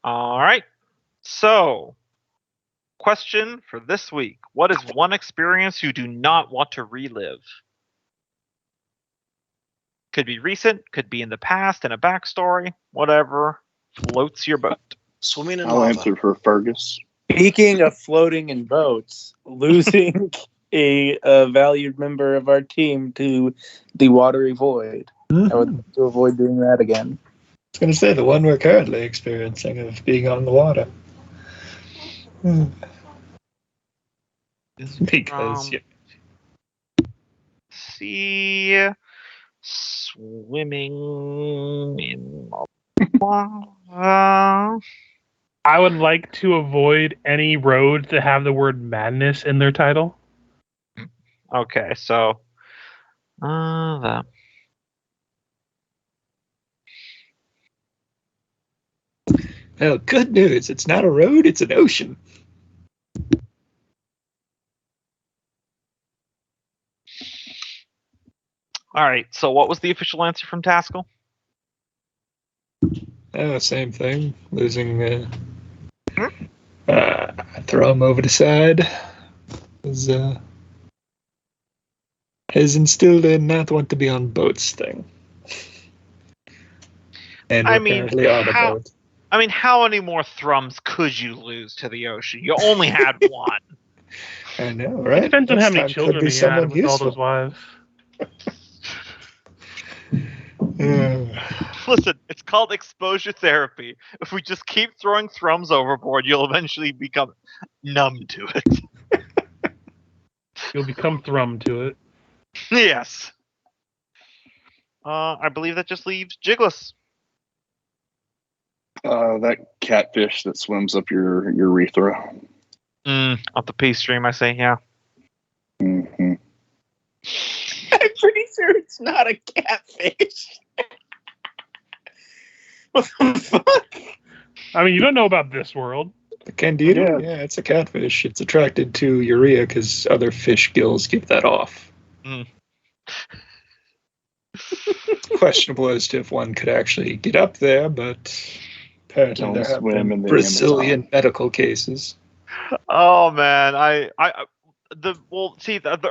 All right. So, question for this week. What is one experience you do not want to relive? Could be recent, could be in the past, in a backstory, whatever floats your boat. Swimming in I'll lava. answer for Fergus. Speaking of floating in boats, losing a valued member of our team to the watery void. I would like to avoid doing that again. I was going to say the one we're currently experiencing of being on the water. Because See, swimming in lava. I would like to avoid any roads that have the word madness in their title. Okay, so that. well, good news. It's not a road, it's an ocean. All right, so what was the official answer from Taskell? Same thing. Losing throw him over the side has instilled a not want to be on boats thing. And we're currently on a boat. I mean, how many more thrums could you lose to the ocean? You only had one. I know, right? It depends on how many children he had with all those wives. Listen, it's called exposure therapy. If we just keep throwing thrums overboard, you'll eventually become numb to it. You'll become thrum to it. Yes. I believe that just leaves Jigless. That catfish that swims up your urethra. Up the peace stream, I say, yeah. Mm-hmm. I'm pretty sure it's not a catfish. What the fuck? I mean, you don't know about this world. The candida? Yeah, it's a catfish. It's attracted to urea because other fish gills give that off. Questionable as to if one could actually get up there, but apparently there have been Brazilian medical cases. Oh man, the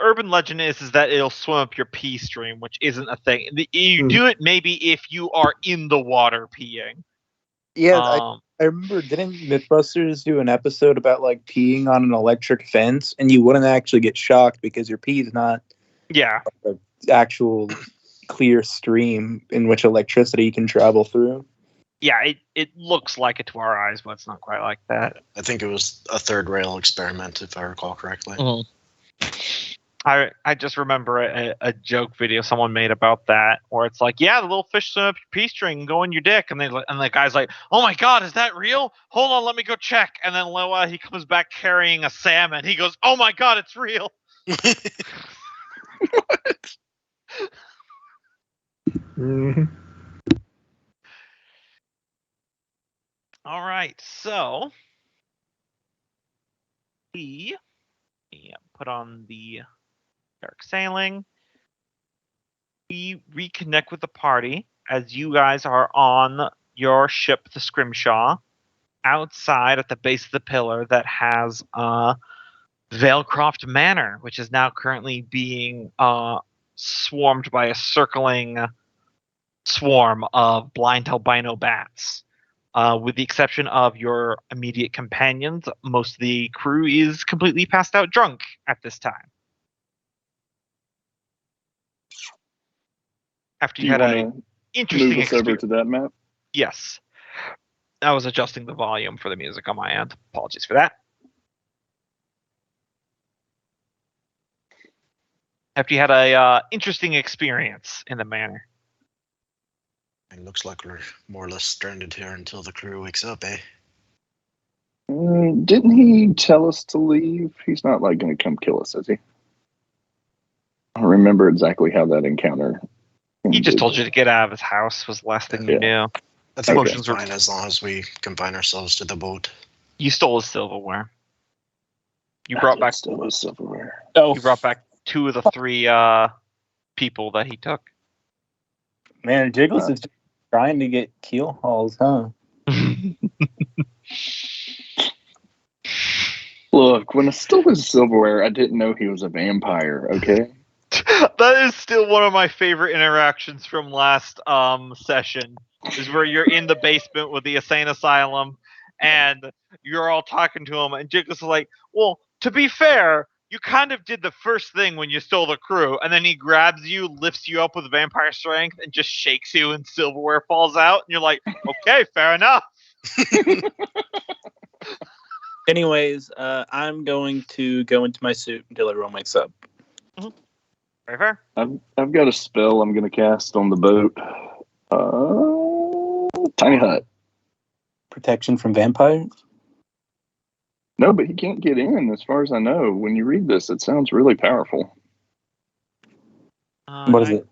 urban legend is that it'll swim up your pee stream, which isn't a thing. You do it maybe if you are in the water peeing. Yeah, I remember, didn't Mythbusters do an episode about like peeing on an electric fence, and you wouldn't actually get shocked because your pee is not an actual clear stream in which electricity can travel through. Yeah, it looks like it to our eyes, but it's not quite like that. I think it was a third rail experiment, if I recall correctly. Mm-hmm. I just remember a joke video someone made about that, where it's like, yeah, the little fish swim up your pee string and go in your dick, and the guy's like, oh my god, is that real? Hold on, let me go check. And then he comes back carrying a salmon. He goes, oh my god, it's real. What? Mm-hmm. All right, so we put on the dark sailing. We reconnect with the party as you guys are on your ship, the Scrimshaw, outside at the base of the pillar that has Valecroft Manor, which is now currently being swarmed by a circling swarm of blind albino bats. With the exception of your immediate companions, most of the crew is completely passed out drunk at this time. After you had an interesting move us over to that map? Yes. I was adjusting the volume for the music on my end. Apologies for that. After you had a interesting experience in the manor. It looks like we're more or less stranded here until the crew wakes up, eh? Didn't he tell us to leave? He's not going to come kill us, is he? I don't remember exactly how that encounter. He just told you to get out of his house. Was the last thing you knew. I think it's fine as long as we confine ourselves to the boat. You stole his silverware. You brought back his silverware. Oh, you brought back 2 of the 3 people that he took. Man, Jiggles is trying to get keel hauls, huh? Look, when I stole his silverware, I didn't know he was a vampire, okay? That is still one of my favorite interactions from last session, is where you're in the basement with the insane asylum, and you're all talking to him, and Jacob's like, well, to be fair, you kind of did the first thing when you stole the crew, and then he grabs you, lifts you up with vampire strength, and just shakes you, and silverware falls out, and you're like, okay, fair enough. Anyways, I'm going to go into my suit until everyone wakes up. Mm-hmm. Very fair. I've got a spell I'm going to cast on the boat. Tiny hut. Protection from vampires? No, but he can't get in, as far as I know. When you read this, it sounds really powerful. What is it?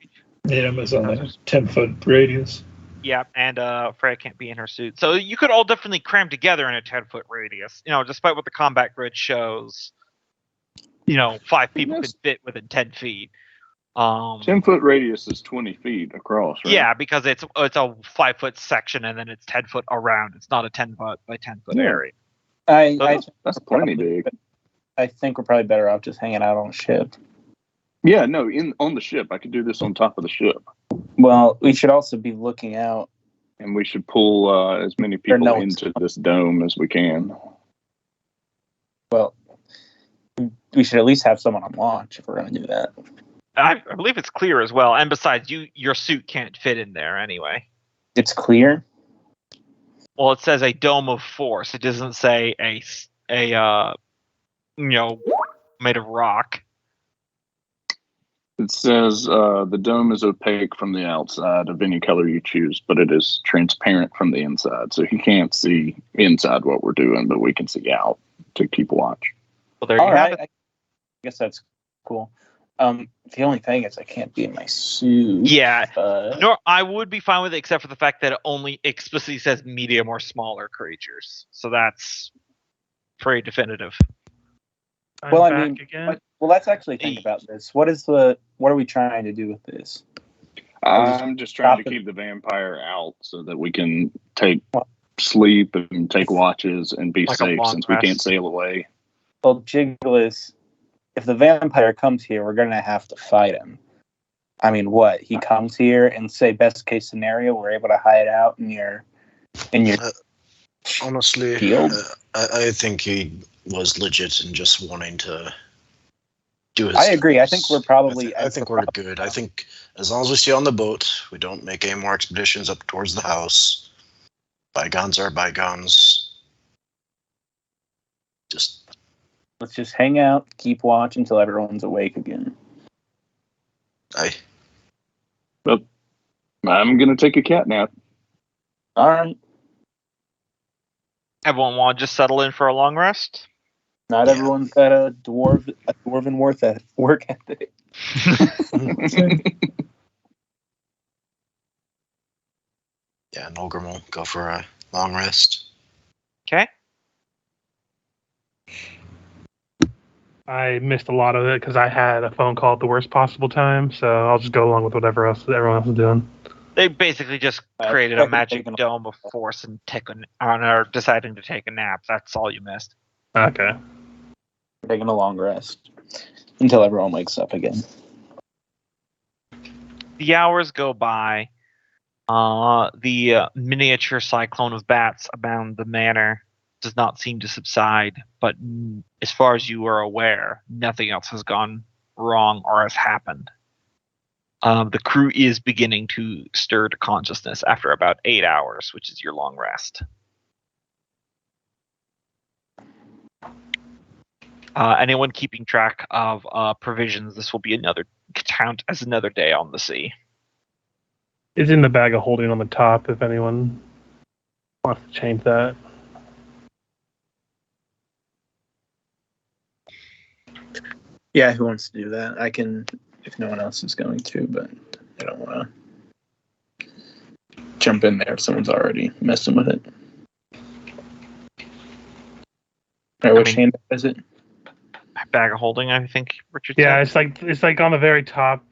Yeah, it was on a 10-foot radius. Yeah, and Freya can't be in her suit. So you could all definitely cram together in a 10-foot radius. Despite what the combat grid shows, 5 people can fit within 10 feet. 10-foot radius is 20 feet across, right? Yeah, because it's a 5-foot section and then it's 10 foot around. It's not a 10-foot by 10-foot area. That's plenty big. I think we're probably better off just hanging out on a ship. Yeah, no, on the ship. I could do this on top of the ship. Well, we should also be looking out. And we should pull as many people into this dome as we can. Well, we should at least have someone on watch if we're going to do that. I believe it's clear as well. And besides, your suit can't fit in there anyway. It's clear? Well, it says a dome of force. It doesn't say made of rock. It says the dome is opaque from the outside of any color you choose, but it is transparent from the inside. So he can't see inside what we're doing, but we can see out to keep watch. Well, there you have it. I guess that's cool. The only thing is I can't be in my suit. Yeah. No, I would be fine with it, except for the fact that it only explicitly says medium or smaller creatures. So that's pretty definitive. Well, I mean, let's actually think about this. What are we trying to do with this? I'm just trying to keep the vampire out so that we can sleep and take watches and be safe since we can't sail away. Well, Jiggles, if the vampire comes here, we're going to have to fight him. I mean, what? He comes here and say best case scenario, we're able to hide out in your honestly, field? I think he was legit and just wanting to do his. I agree. I think we're probably. I think we're good. I think as long as we stay on the boat, we don't make any more expeditions up towards the house. Bygones are bygones. Let's just hang out, keep watch until everyone's awake again. Well, I'm gonna take a cat nap. All right. Everyone want to just settle in for a long rest? Not everyone's got a dwarven work ethic. Yeah, Nolgrim will go for a long rest. Okay. I missed a lot of it because I had a phone call at the worst possible time, so I'll just go along with whatever else everyone else is doing. They basically just created a magic dome of force and are deciding to take a nap. That's all you missed. Okay. We're taking a long rest until everyone wakes up again. The hours go by. The miniature cyclone of bats around the manor does not seem to subside, but as far as you are aware, nothing else has gone wrong or has happened. The crew is beginning to stir to consciousness after about 8 hours, which is your long rest. Anyone keeping track of provisions, this will be count as another day on the sea. It's in the bag of holding on the top if anyone wants to change that. Yeah, who wants to do that? I can, if no one else is going to, but I don't want to jump in there if someone's already messing with it. All right, which hand is it? Bag of holding, I think Richard said. It's like on the very top,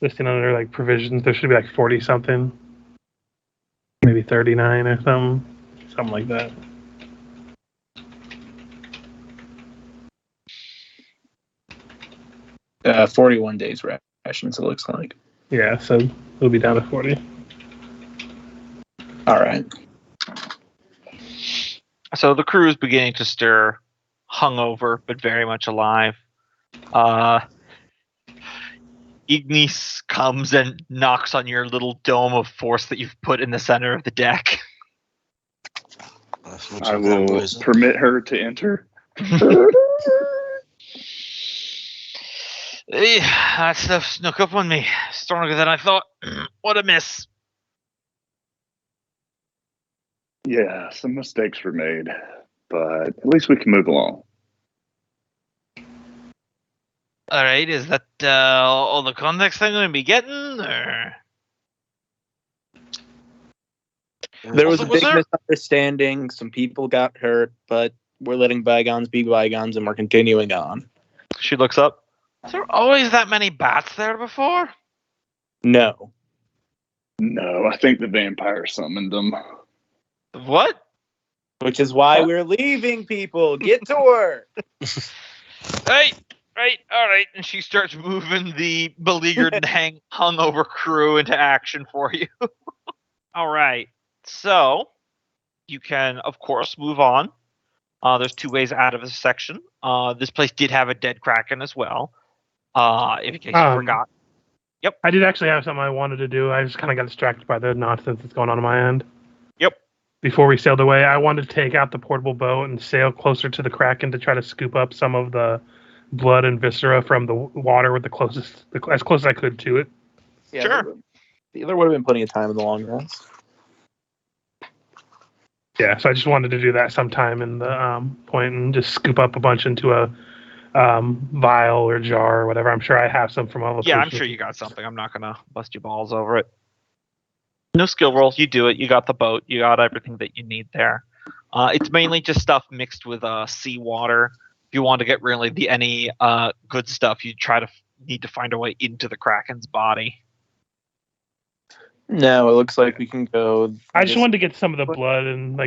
listing under like provisions. There should be like 40 something, maybe 39 or something like that. 41 days rations, it looks like. Yeah, so it'll be down to 40. All right. So the crew is beginning to stir, hungover, but very much alive. Ignis comes and knocks on your little dome of force that you've put in the center of the deck. I will permit her to enter. That stuff snuck up on me. Stronger than I thought. What a miss. Yeah, some mistakes were made, but at least we can move along. Alright, is that all the context I'm going to be getting? Or? There was a big misunderstanding. Some people got hurt, but we're letting bygones be bygones and we're continuing on. She looks up. Is there always that many bats there before? No. No, I think the vampire summoned them. What? Which is why we're leaving, people. Get to work. Right, all right. And she starts moving the beleaguered and hungover crew into action for you. All right. So you can, of course, move on. There's 2 ways out of this section. This place did have a dead kraken as well. In case you forgot. Yep. I did actually have something I wanted to do. I just kind of got distracted by the nonsense that's going on my end. Yep. Before we sailed away, I wanted to take out the portable boat and sail closer to the kraken to try to scoop up some of the blood and viscera from the water with as close as I could to it. Yeah, sure. There would have been plenty of time in the long run. Yeah, so I just wanted to do that sometime in the point and just scoop up a bunch into a vial or jar or whatever. I'm sure I have some from all the. Yeah, I'm sure you got something. I'm not gonna bust your balls over it. No skill roll. You do it. You got the boat. You got everything that you need there. It's mainly just stuff mixed with seawater. If you want to get really any good stuff, you need to find a way into the kraken's body. No, it looks like we can go. I just wanted to get some of the blood and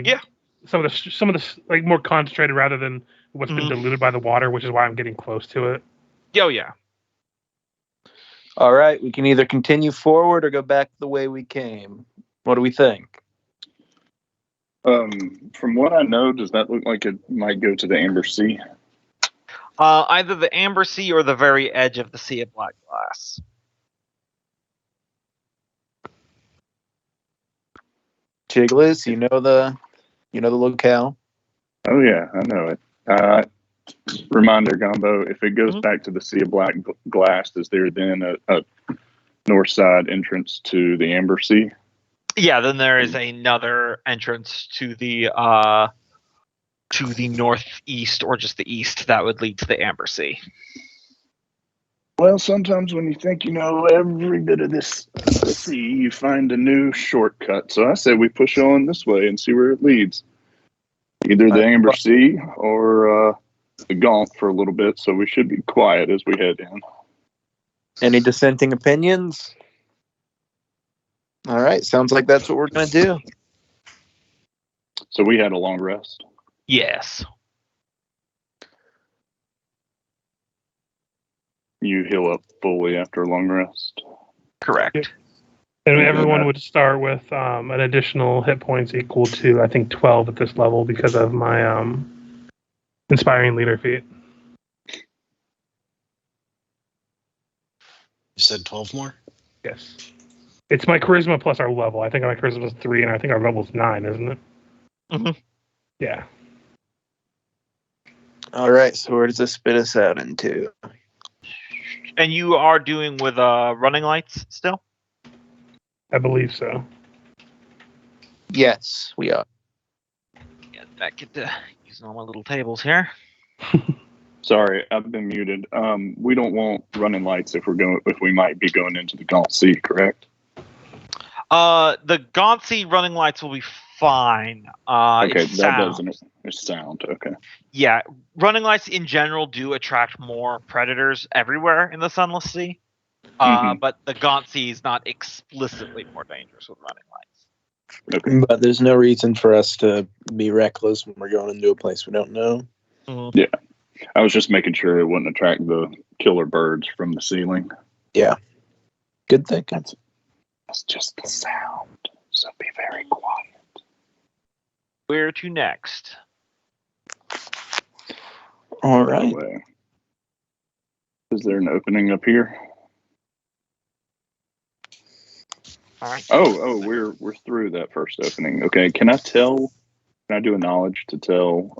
some of the like more concentrated rather than what's been diluted by the water, which is why I'm getting close to it. Oh yeah. All right, we can either continue forward or go back the way we came. What do we think? From what I know, does that look like it might go to the Amber Sea? Either the Amber Sea or the very edge of the Sea of Black Glass. Chiglis, you know the locale? Oh yeah, I know it. Reminder, Gumbo, if it goes back to the Sea of Black Glass, is there then a north side entrance to the Amber Sea? Yeah, then there is another entrance to the northeast or just the east that would lead to the Amber Sea. Well, sometimes when you think you know every bit of this sea, you find a new shortcut. So I say we push on this way and see where it leads. Either the Amber Sea or the Gaunt for a little bit, so we should be quiet as we head in. Any dissenting opinions? All right, sounds like that's what we're going to do. So we had a long rest? Yes. You heal up fully after a long rest? Correct. And everyone would start with an additional hit points equal to, I think, 12 at this level because of my Inspiring Leader feat. You said 12 more? Yes. It's my charisma plus our level. I think my charisma is 3, and I think our level is 9, isn't it? Mm-hmm. Yeah. All right, so where does this spit us out into? And you are doing with running lights still? I believe so. Yes, we are. Get back into using all my little tables here. Sorry, I've been muted. We don't want running lights if we might be going into the Gaunt Sea, correct? The Gaunt Sea running lights will be fine. Okay, it's that sound. doesn't. It's sound. Okay. Yeah, running lights in general do attract more predators everywhere in the Sunless Sea. But the Gaunt Sea is not explicitly more dangerous with running lights. Okay. But there's no reason for us to be reckless when we're going into a place we don't know. Mm-hmm. Yeah. I was just making sure it wouldn't attract the killer birds from the ceiling. Yeah. Good thinking. That's just the sound. So be very quiet. Where to next? All right. Is there an opening up here? All right. Oh, we're through that first opening. Okay, can I do a knowledge to tell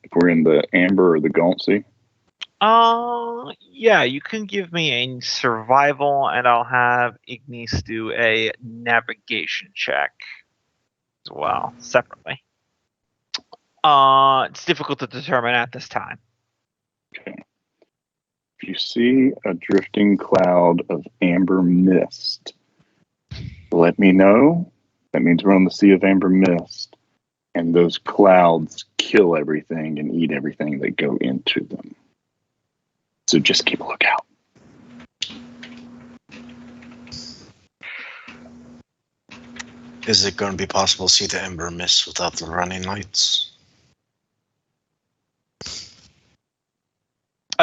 if we're in the amber or the gaunt sea? Yeah, you can give me a survival, and I'll have Ignis do a navigation check as well, separately. It's difficult to determine at this time. Okay. If you see a drifting cloud of amber mist, let me know. That means we're on the Sea of Amber Mist, and those clouds kill everything and eat everything that go into them. So just keep a lookout. Is it going to be possible to see the Ember Mist without the running lights?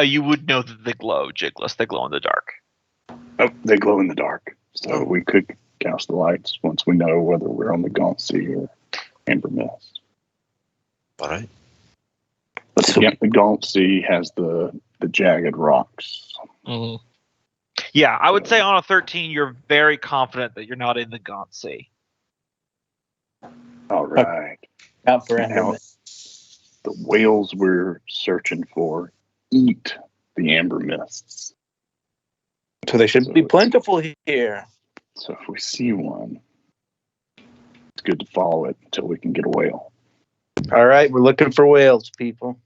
You would know that they glow, Jigless. They glow in the dark. Oh, they glow in the dark. So we could cast the lights once we know whether we're on the Gaunt Sea or Amber Mist. All right. But the Gaunt Sea has the jagged rocks. Mm-hmm. Yeah, I would say on a 13, you're very confident that you're not in the Gaunt Sea. All right. Out for now, the whales we're searching for eat the amber mists. So they should be plentiful here. So if we see one, it's good to follow it until we can get a whale. All right, we're looking for whales, people.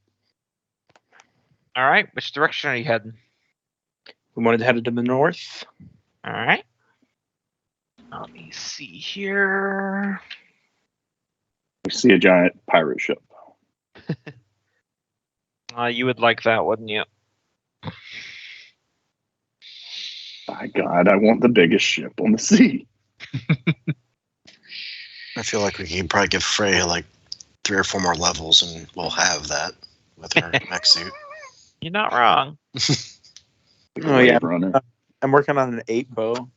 All right, which direction are you heading? We wanted to head to the north. All right. Let me see here. We see a giant pirate ship. You would like that, wouldn't you? My God, I want the biggest ship on the sea. I feel like we can probably give Freya like 3 or 4 more levels, and we'll have that with her mech suit. You're not wrong. Oh yeah, I'm working on an 8 bow.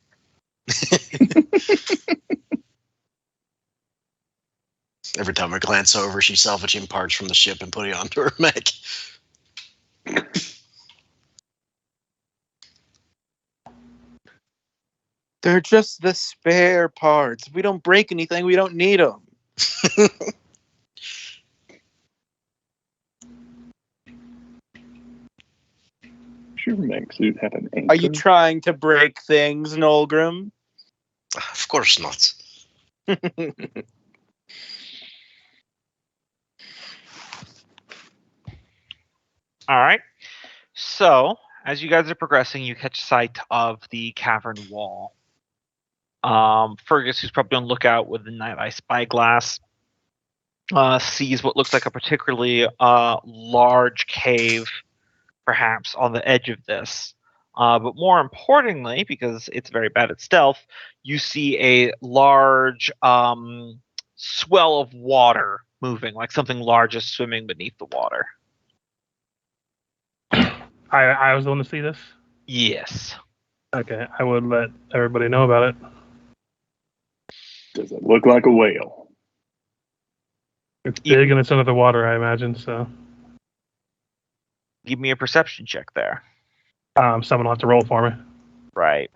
Every time I glance over, she's salvaging parts from the ship and putting it onto her mech. They're just the spare parts. If we don't break anything, we don't need them. Should your mech suit have an anchor? Are you trying to break things, Nolgrim? Of course not. All right. So, as you guys are progressing, you catch sight of the cavern wall. Fergus, who's probably on lookout with the night eye spyglass, sees what looks like a particularly large cave, perhaps on the edge of this. But more importantly, because it's very bad at stealth, you see a large swell of water moving, like something large is swimming beneath the water. I was the one to see this? Yes. Okay, I would let everybody know about it. Does it look like a whale? It's big and it's under the water, I imagine, so. Give me a perception check there. Someone will have to roll for me. Right.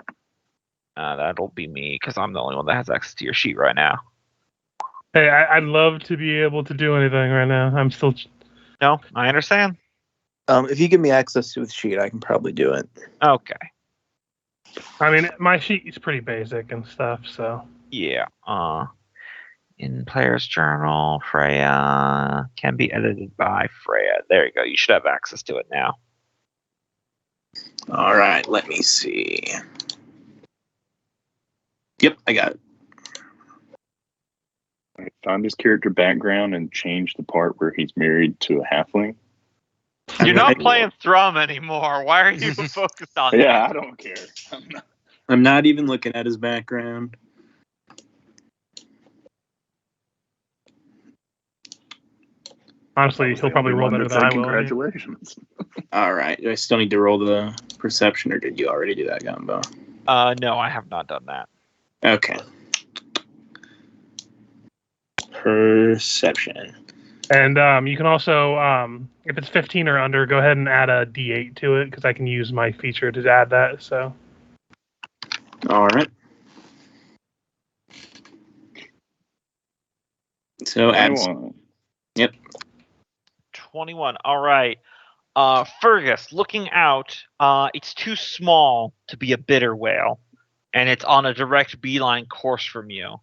That'll be me, because I'm the only one that has access to your sheet right now. Hey, I'd love to be able to do anything right now. I'm still... No, I understand. If you give me access to the sheet, I can probably do it. Okay. I mean, my sheet is pretty basic and stuff, so... Yeah. In player's journal, Freya can be edited by Freya. There you go. You should have access to it now. All right, let me see. Yep, I got it. Find his character background and change the part where he's married to a halfling. You're not playing Thrum anymore. Why are you focused on that? Yeah, I don't care. I'm not even looking at his background. Honestly, he'll probably roll better than I will. Congratulations. All right. Do I still need to roll the perception, or did you already do that, Gumbo? No, I have not done that. Okay. Perception. And you can also, if it's 15 or under, go ahead and add a D8 to it, because I can use my feature to add that. So. All right. So add 21. Yep. 21. All right. Fergus, looking out, it's too small to be a bitter whale, and it's on a direct beeline course from you.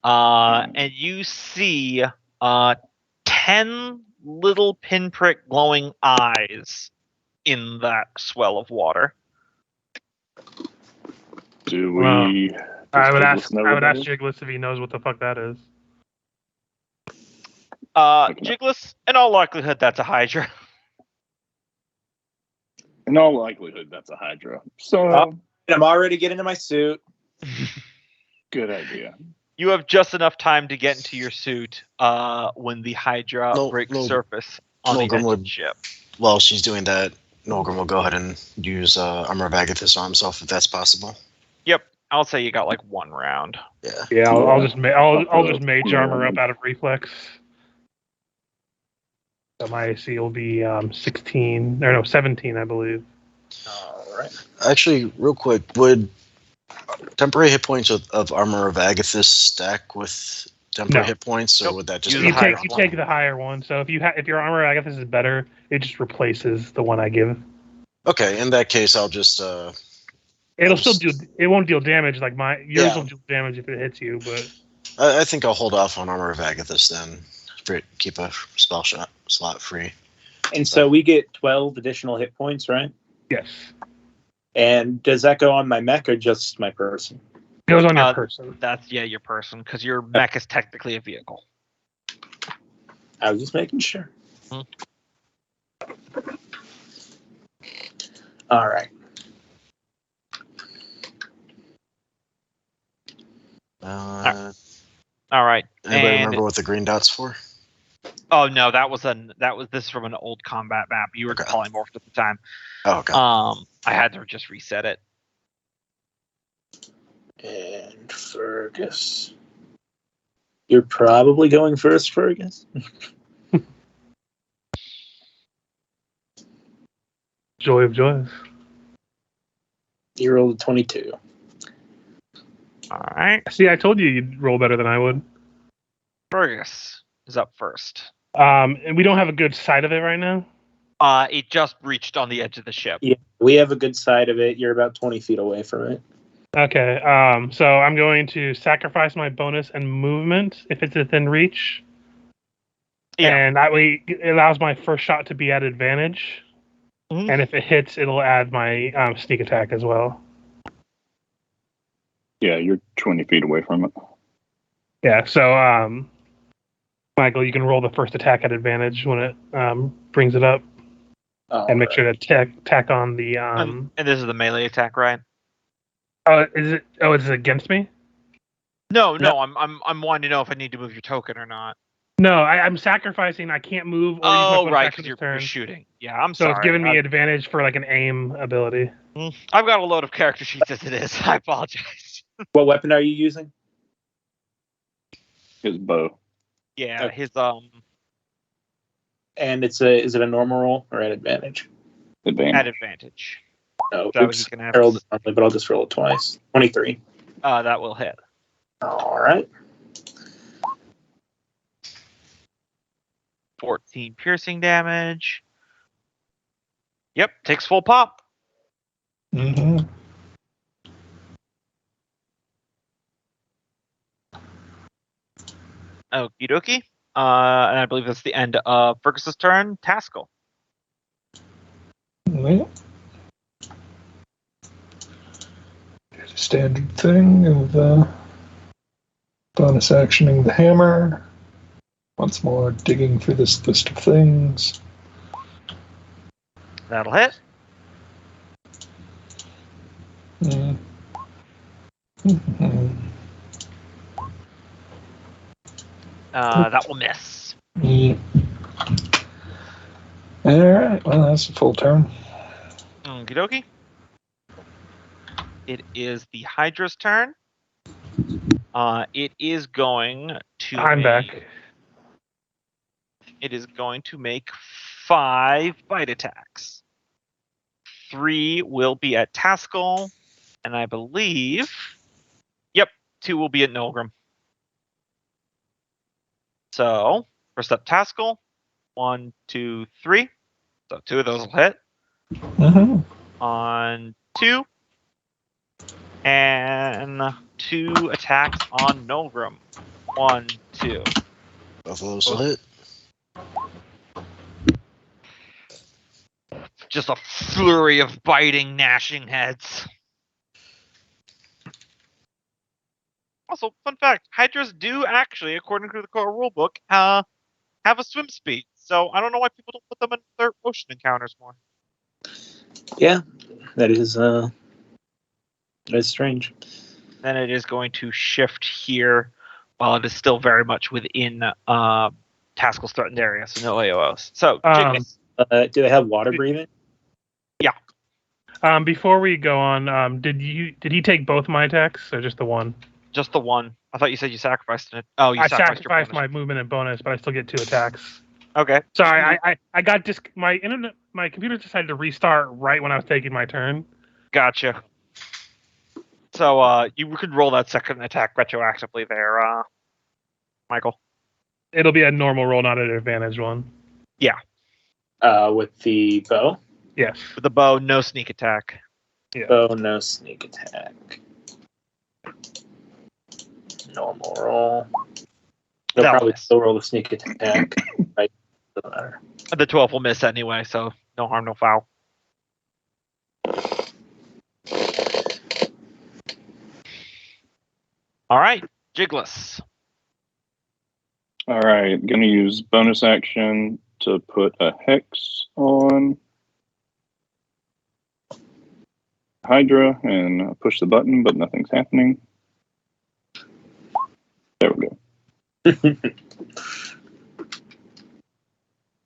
And you see 10 little pinprick glowing eyes in that swell of water. Do we? I would ask Jigless if he knows what the fuck that is. Jigless, in all likelihood, that's a Hydra. In all likelihood, that's a Hydra. So I'm already getting into my suit. Good idea. You have just enough time to get into your suit when the Hydra breaks surface on the edge of the ship. While she's doing that, Nolgrim will go ahead and use Armor of Agathis on himself if that's possible. Yep, I'll say you got like 1 round. Yeah. I'll just mage armor up out of reflex. So my AC will be 17, I believe. All right. Actually, real quick, would temporary hit points of Armor of Agathis stack with temporary hit points, or would that just you take the higher one? So if your Armor of Agathis is better, it just replaces the one I give. Okay, in that case, I'll just. It won't deal damage like yours will deal damage if it hits you, but. I think I'll hold off on Armor of Agathis then. Keep a spell slot free. And so we get 12 additional hit points, right? Yes. And does that go on my mech or just my person? It goes on your person. That's your person, because your mech is technically a vehicle. I was just making sure. All right. All right. Anybody remember what the green dot's for? Oh no, this is from an old combat map. You were polymorphed at the time. Oh, okay. I had to just reset it. And Fergus. You're probably going first, Fergus. Joy of joys. You rolled a 22. All right. See, I told you you'd roll better than I would. Fergus is up first. And we don't have a good sight of it right now? It just reached on the edge of the ship. Yeah, we have a good sight of it. You're about 20 feet away from it. Okay, so I'm going to sacrifice my bonus and movement if it's within reach. Yeah. And that way it allows my first shot to be at advantage. Mm-hmm. And if it hits, it'll add my sneak attack as well. Yeah, you're 20 feet away from it. Yeah, so Michael, you can roll the first attack at advantage when it brings it up. And make sure to tack on the... And this is the melee attack, right? Is it against me? No. I'm wanting to know if I need to move your token or not. No, I'm sacrificing. I can't move. Or right, because you're shooting. Yeah, I'm sorry. So it's giving me advantage for like an aim ability. I've got a load of character sheets as it is. I apologize. What weapon are you using? His bow. Yeah, his And is it a normal roll or at advantage? Advantage. At advantage. No, so oops. I rolled it normally, but I'll just roll it twice. 23. That will hit. All right. 14 piercing damage. Yep, takes full pop. Mm-hmm. Okie dokie. And I believe that's the end of Fergus's turn. Taskell. Well, there's a standard thing of bonus actioning the hammer. Once more, digging through this list of things. That'll hit. Mm-hmm. That will miss. All right. Well, that's a full turn. Okie dokie. It is the Hydra's turn. It is going to. I'm back. It is going to make 5 bite attacks. 3 will be at Taskell, and I believe, 2 will be at Nolgrim. So first up, Taskell. 1, 2, 3. So 2 of those will hit. Mm-hmm. On 2. And 2 attacks on Nolgrim. 1, 2. Both of those will hit. Just a flurry of biting, gnashing heads. Also, fun fact, Hydras do actually, according to the core rulebook, have a swim speed. So I don't know why people don't put them in their ocean encounters more. Yeah, that is that's strange. Then it is going to shift here while it is still very much within Taskell's threatened area, so no AOs. So, Jiggles. Do they have water breathing? Yeah. Before we go on, did he take both my attacks or just the one? Just the one. I thought you said you sacrificed it. Oh, you I sacrificed sacrificed my movement and bonus, but I still get 2 attacks. Okay. Sorry, I got my computer decided to restart right when I was taking my turn. Gotcha. So you could roll that second attack retroactively there, Michael. It'll be a normal roll, not an advantage one. Yeah. With the bow? Yes. With the bow, no sneak attack. Yeah. Bow, no sneak attack. Normal roll. They'll probably still roll the sneak attack. Right? Doesn't matter. The 12 will miss anyway, so no harm, no foul. All right, Jiggles. All right, going to use bonus action to put a hex on Hydra and push the button, but nothing's happening. There we go.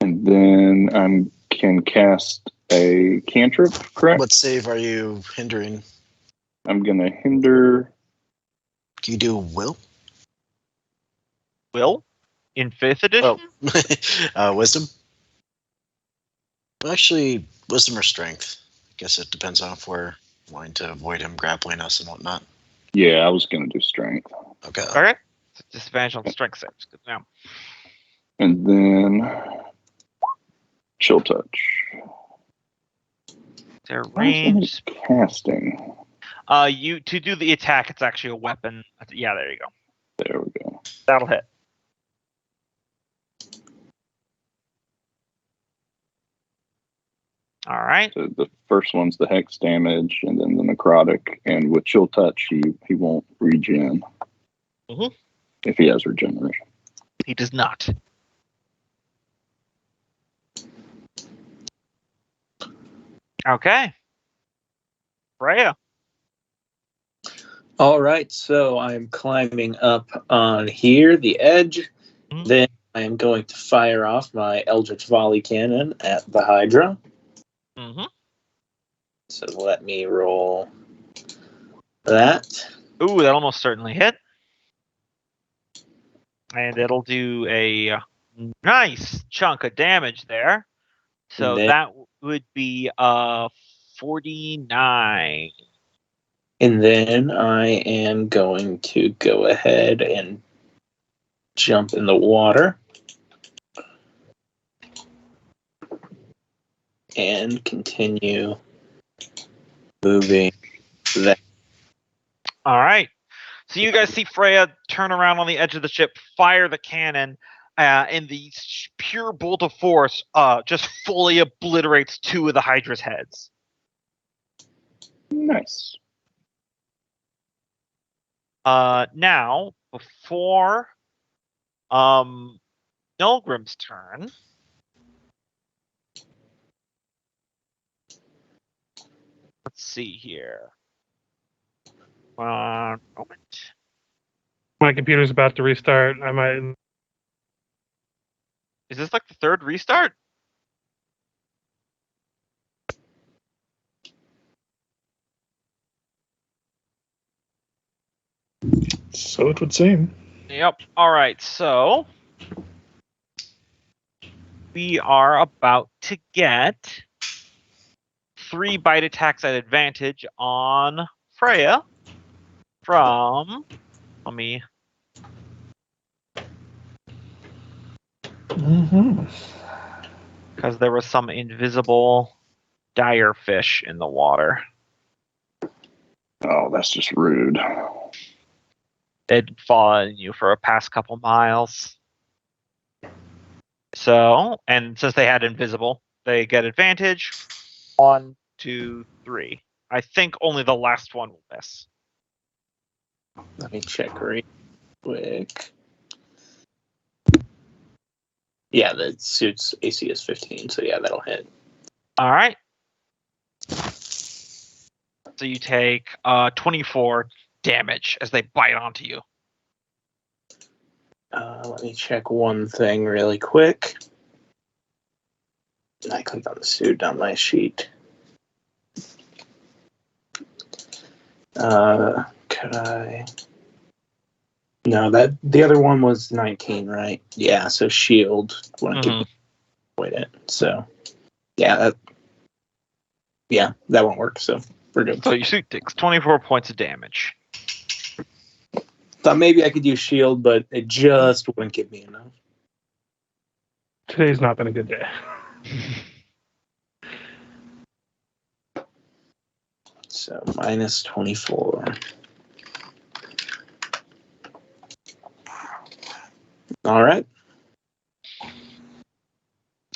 And then I can cast a cantrip, correct? What save are you hindering? I'm going to hinder... Can you do will? Will? In 5th edition? Oh. Wisdom? Actually, wisdom or strength. I guess it depends on if we're wanting to avoid him grappling us and whatnot. Yeah, I was going to do strength. Okay. All right. So disadvantage on strength saves. Good now. And then chill touch. Their range casting. You to do the attack, it's actually a weapon. Yeah, there you go. There we go. That'll hit. All right. So the first one's the hex damage, and then the necrotic. And with chill touch, he won't regen. Mm-hmm. If he has regeneration. He does not. Okay. Freya. All right, so I'm climbing up on here, the edge. Mm-hmm. Then I am going to fire off my Eldritch Volley Cannon at the Hydra. Mm-hmm. So let me roll that. Ooh, that almost certainly hit. And it'll do a nice chunk of damage there. So that would be 49. And then I am going to go ahead and jump in the water. And continue moving that. All right. So you guys see Freya turn around on the edge of the ship, fire the cannon, and the pure bolt of force just fully obliterates 2 of the Hydra's heads. Nice. Now, before Nolgrim's turn, let's see here. One moment. My computer's about to restart. I might. Is this like the 3rd restart? So it would seem. Yep. All right. So we are about to get 3 bite attacks at advantage on Freya from. Let me. Because there was some invisible dire fish in the water. Oh, that's just rude. They'd followed you for a past couple miles. So, and since they had invisible, they get advantage. 1, 2, 3. I think only the last one will miss. Let me check right quick. Yeah, the suit's AC is 15, so yeah, that'll hit. All right. So you take 24 damage as they bite onto you. Let me check one thing really quick. I clicked on the suit on my sheet. Could I? No, that the other one was 19, right? Yeah, so shield wouldn't give me avoid it. So yeah, that won't work. So we're good. So your suit takes 24 points of damage. Thought maybe I could use shield, but it just wouldn't give me enough. Today's not been a good day. So minus 24. All right.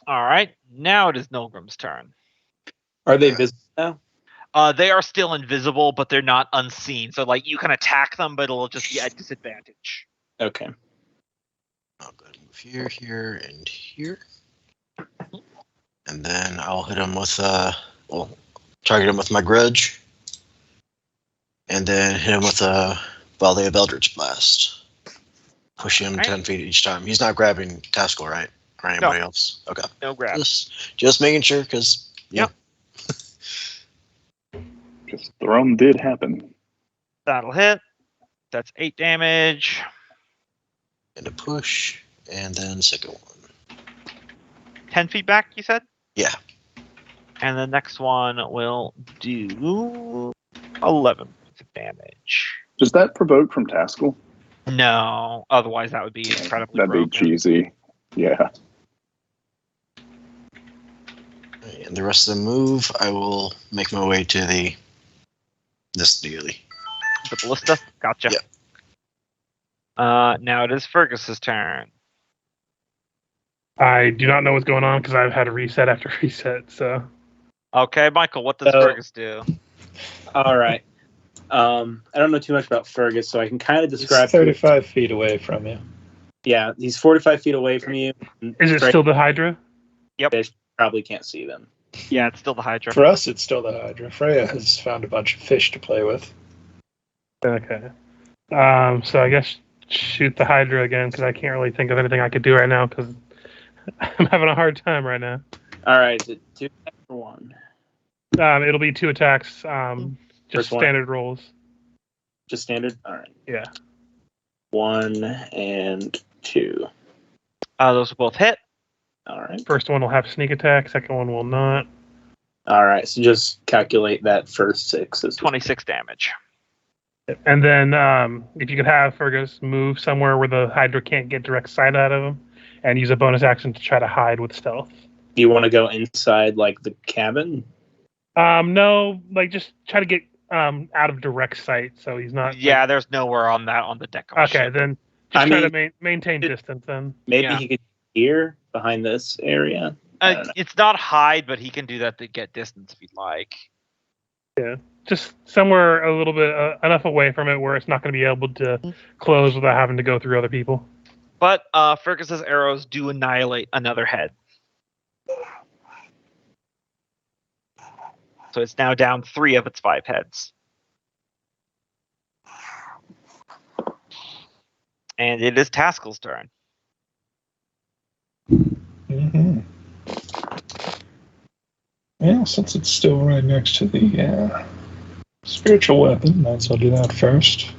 All right. Now it is Nilgrim's turn. Are they visible now? They are still invisible, but they're not unseen. So, like, you can attack them, but it'll just be at disadvantage. Okay. I'll go ahead and move here, here, and here. And then I'll hit him with, target him with my grudge. And then hit him with a volley of Eldritch Blast. Push him 10 feet each time. He's not grabbing Taskell, right? Or anybody else? Okay. No grab. Just making sure, because, yeah. Because the run did happen. That'll hit. That's 8 damage. And a push. And then second one. 10 feet back, you said? Yeah. And the next one will do 11 points of damage. Does that provoke from Taskell? No. Otherwise, that would be incredibly That'd broken. be cheesy. Yeah. And the rest of the move, I will make my way to this dealie. The ballista? Gotcha. Yep. Now it is Fergus's turn. I do not know what's going on because I've had a reset after reset. So. Okay, Michael, what does Fergus do? All right. I don't know too much about Fergus, so I can kind of describe. He's 35 feet away from you. Yeah, he's 45 feet away from you. Is it still the Hydra? Yep. They probably can't see them. Yeah, it's still the Hydra. For us, it's still the Hydra. Freya has found a bunch of fish to play with. Okay. So I guess shoot the Hydra again because I can't really think of anything I could do right now because I'm having a hard time right now. All right, is it 2 attacks or 1? It'll be 2 attacks. Just standard rolls. Just standard? All right. Yeah. 1 and 2. Those will both hit. All right. First one will have sneak attack. Second one will not. All right. So just calculate that first 6 as 26 damage. And then if you could have Fergus move somewhere where the Hydra can't get direct sight out of him and use a bonus action to try to hide with stealth. Do you want to go inside like the cabin? No, like just try to get out of direct sight so he's not. Yeah, there's nowhere on the deck of the ship. Then just try to maintain distance then. Maybe he could hear behind this area. It's not hide, but he can do that to get distance if he'd like. Yeah, just somewhere a little bit enough away from it where it's not going to be able to close without having to go through other people. But Fergus's arrows do annihilate another head. So it's now down 3 of its 5 heads. And it is Taskell's turn. Mm-hmm. Yeah, since it's still right next to the spiritual weapon, might as well do that first.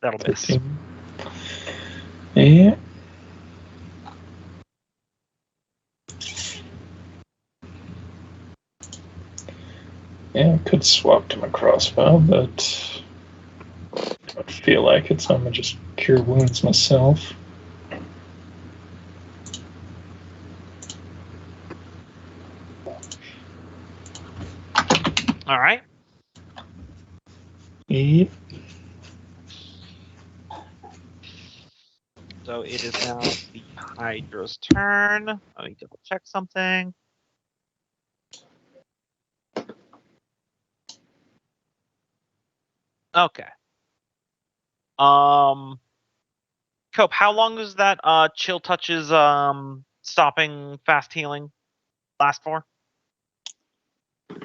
That'll miss. 13. Yeah. Yeah, I could swap to my crossbow, but I don't feel like it, so I'm going to just cure wounds myself. All right. Yep. So it is now the Hydra's turn. Let me double check something. Okay. Cope, how long is that chill touches stopping fast healing last for?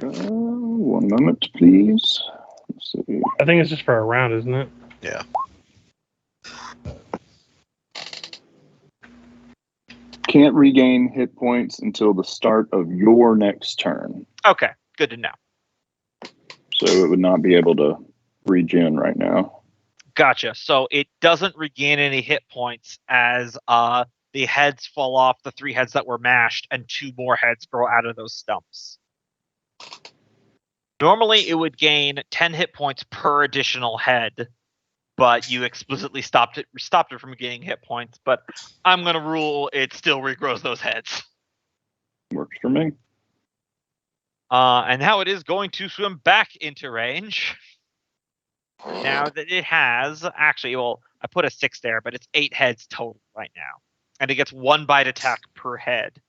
1 moment, please. Let's see. I think it's just for a round, isn't it? Yeah. Can't regain hit points until the start of your next turn. Okay, good to know. So it would not be able to regen right now. Gotcha. So it doesn't regain any hit points as the heads fall off, the 3 heads that were mashed, and 2 more heads grow out of those stumps. Normally it would gain 10 hit points per additional head, but you explicitly stopped it from gaining hit points. But I'm gonna rule it still regrows those heads. Works for me. And now it is going to swim back into range. Now that it has, actually, well, I put a 6 there, but it's 8 heads total right now. And it gets 1 bite attack per head.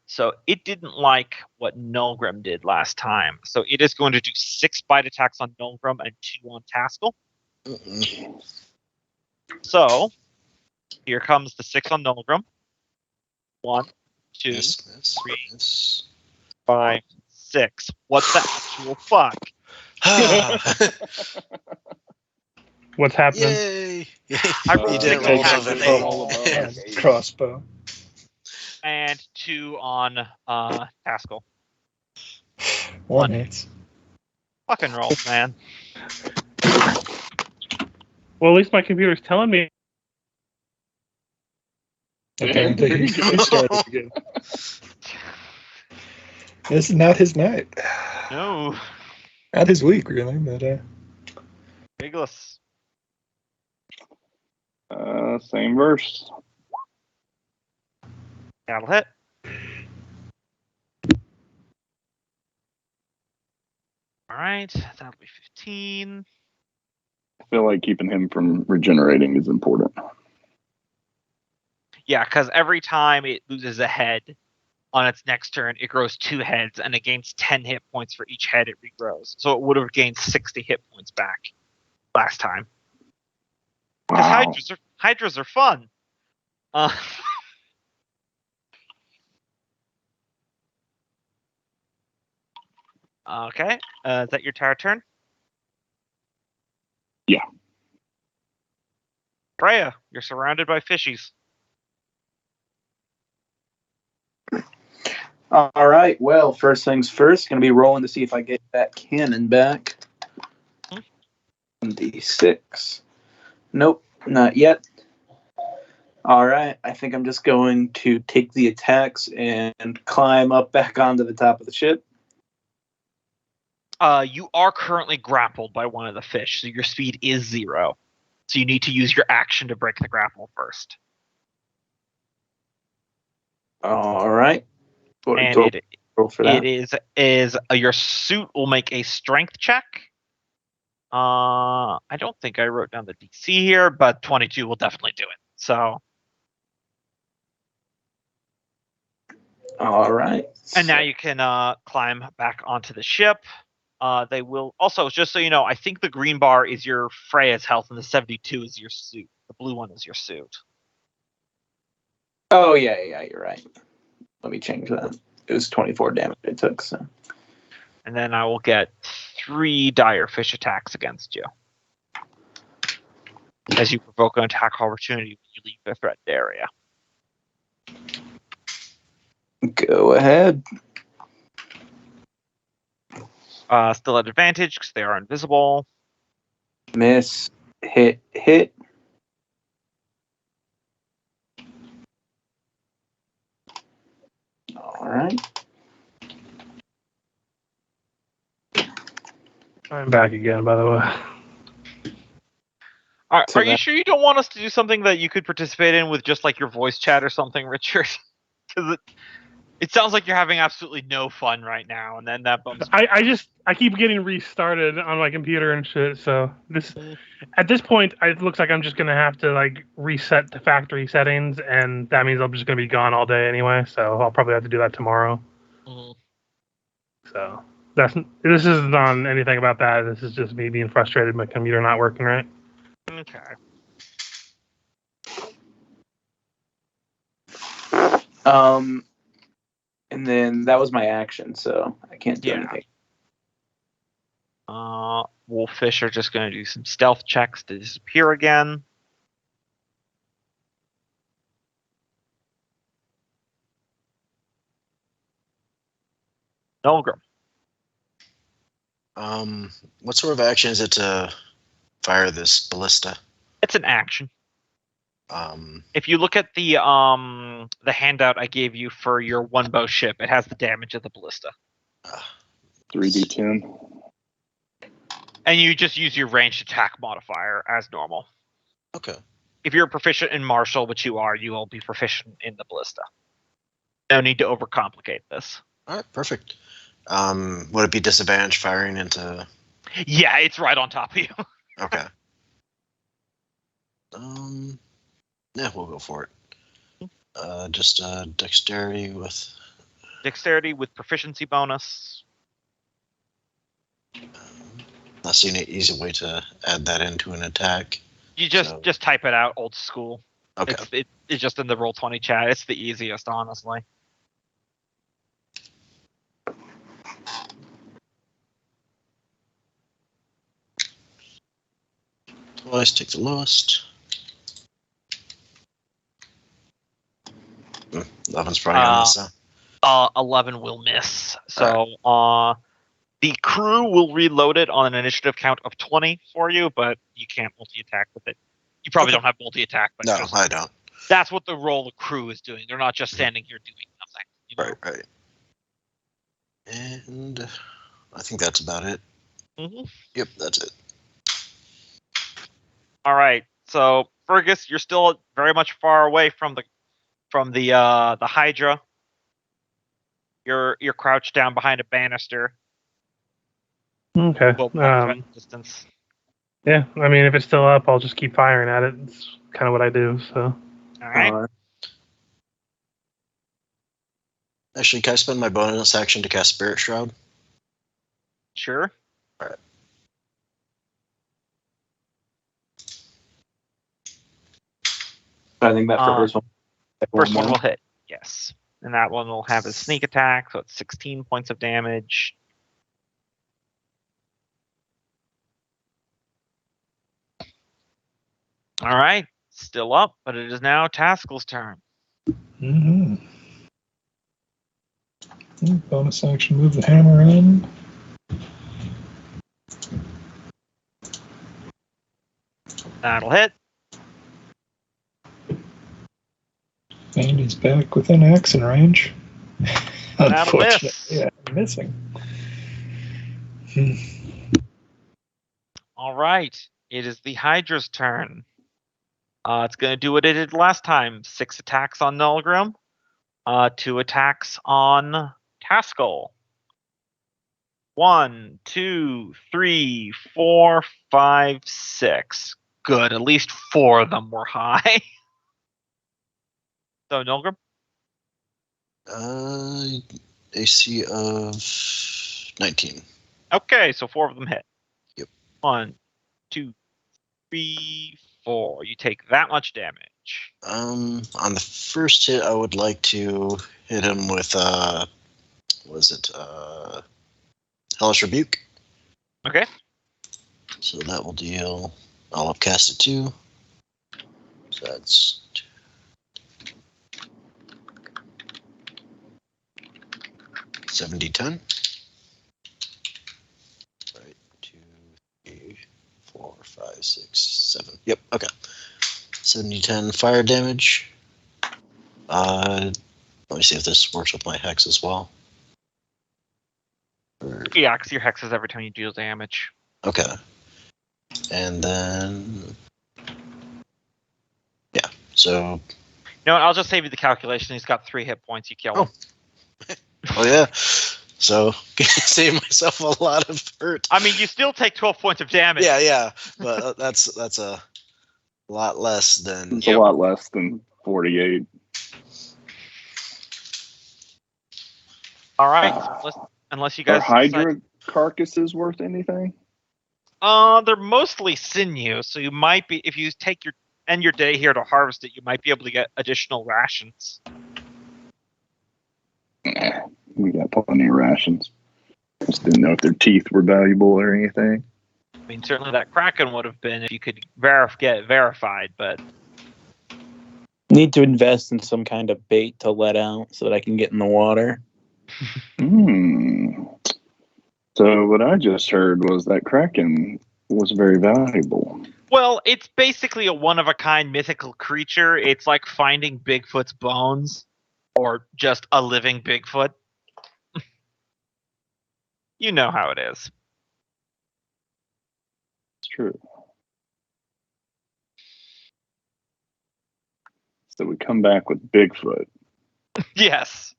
So it didn't like what Nulgrim did last time. So it is going to do 6 bite attacks on Nulgrim and 2 on Taskell. So here comes the 6 on Nulgrim. 1, 2, 3, 5, 6. What's the actual fuck? What's happening? Yay! I rolled You did 6 roll attacks above total. Roll above, Yeah, like, 8. crossbow. And 2 on Taskell. 1 hits. Fucking rolls, man. Well, at least my computer's telling me. Apparently, he started again. This is not his night. No. Not his week, really, but Bigless. Same verse. That'll hit. Alright, that'll be 15. I feel like keeping him from regenerating is important. Yeah, because every time it loses a head on its next turn, it grows 2 heads, and it gains 10 hit points for each head it regrows. So it would have gained 60 hit points back last time. Because Wow. hydras are fun. Okay, is that your entire turn? Yeah. Freya, you're surrounded by fishies. All right. Well, first things first, going to be rolling to see if I get that cannon back. D6. Nope, not yet. All right. I think I'm just going to take the attacks and climb up back onto the top of the ship. You are currently grappled by one of the fish, so your speed is 0. So you need to use your action to break the grapple first. All right. And it is your suit will make a strength check. I don't think I wrote down the DC here, but 22 will definitely do it. So. All right. And now you can climb back onto the ship. They will also, just so you know, I think the green bar is your Freya's health and the 72 is your suit. The blue one is your suit. Oh, yeah, you're right. Let me change that. It was 24 damage it took. So. And then I will get 3 dire fish attacks against you. As you provoke an attack opportunity when you leave the threatened area. Go ahead. still at advantage because they are invisible. Miss. Hit. All right. I'm back again, by the way. Are you sure you don't want us to do something that you could participate in with just like your voice chat or something, Richard? Because it sounds like you're having absolutely no fun right now, and then that bums me. I keep getting restarted on my computer and shit. So at this point, it looks like I'm just gonna have to like reset the factory settings, and that means I'm just gonna be gone all day anyway. So I'll probably have to do that tomorrow. Mm-hmm. So this isn't on anything about that. This is just me being frustrated. My computer not working right. Okay. And then that was my action, so I can't do anything. Wolffish are just going to do some stealth checks to disappear again. Nolgrim. What sort of action is it to fire this ballista? It's an action. If you look at the handout I gave you for your one bow ship, it has the damage of the ballista. 3d10. And you just use your ranged attack modifier as normal. Okay. If you're proficient in martial, which you are, you will be proficient in the ballista. No need to overcomplicate this. All right, perfect. Would it be disadvantage firing into? Yeah, it's right on top of you. Okay. Yeah, we'll go for it. Just dexterity with proficiency bonus. Not seeing an easy way to add that into an attack. You just type it out old school. Okay. It's just in the Roll20 chat. It's the easiest, honestly. Twice, take the lowest. 11's probably gonna miss. 11 will miss. So the crew will reload it on an initiative count of 20 for you, but you can't multi-attack with it. You probably don't have multi-attack, but no, I don't. That's what the role the crew is doing. They're not just standing here doing nothing. You know? Right. And I think that's about it. Mm-hmm. Yep, that's it. All right. So Fergus, you're still very much far away from the Hydra. You're crouched down behind a banister. Okay. Distance. Yeah, I mean, if it's still up, I'll just keep firing at it. It's kind of what I do. So. All right. Actually, can I spend my bonus action to cast Spirit Shroud? Sure. All right. I think that first one. First one will hit. Yes, and that one will have a sneak attack, so it's 16 points of damage. All right, still up, but it is now Taskel's turn. Mm-hmm. Bonus action, move the hammer in. That'll hit. And he's back within action range. That'll miss. Yeah, missing. All right, it is the Hydra's turn. It's going to do what it did last time. 6 attacks on Nulgrim. 2 attacks on Taskel. 1, 2, 3, 4, 5, 6. Good. At least 4 of them were high. So Nulgrim? AC of 19. Okay, so 4 of them hit. Yep. 1, 2, 3, 4. You take that much damage. On the first hit, I would like to hit him with Hellish Rebuke. Okay. So that will deal. I'll upcast it too. So that's 7d10. 5, 6, 7. Yep, okay. 70-10 fire damage. Let me see if this works with my hex as well. Yeah, because your hex is every time you deal damage. Okay. And then... Yeah, so... You know what, I'll just save you the calculation. He's got 3 hit points. You kill him. Oh, yeah. So, save myself a lot of hurt. I mean, you still take 12 points of damage. Yeah. But that's a lot less than... It's a lot less than 48. All right. Unless you guys... Are Hydra carcasses worth anything? They're mostly sinew, so you might be... If you take end your day here to harvest it, you might be able to get additional rations. We got plenty of rations. Just didn't know if their teeth were valuable or anything. I mean, certainly that Kraken would have been if you could get it verified, but... Need to invest in some kind of bait to let out so that I can get in the water. So what I just heard was that Kraken was very valuable. Well, it's basically a one-of-a-kind mythical creature. It's like finding Bigfoot's bones, or just a living Bigfoot. You know how it is. It's true. So we come back with Bigfoot. Yes.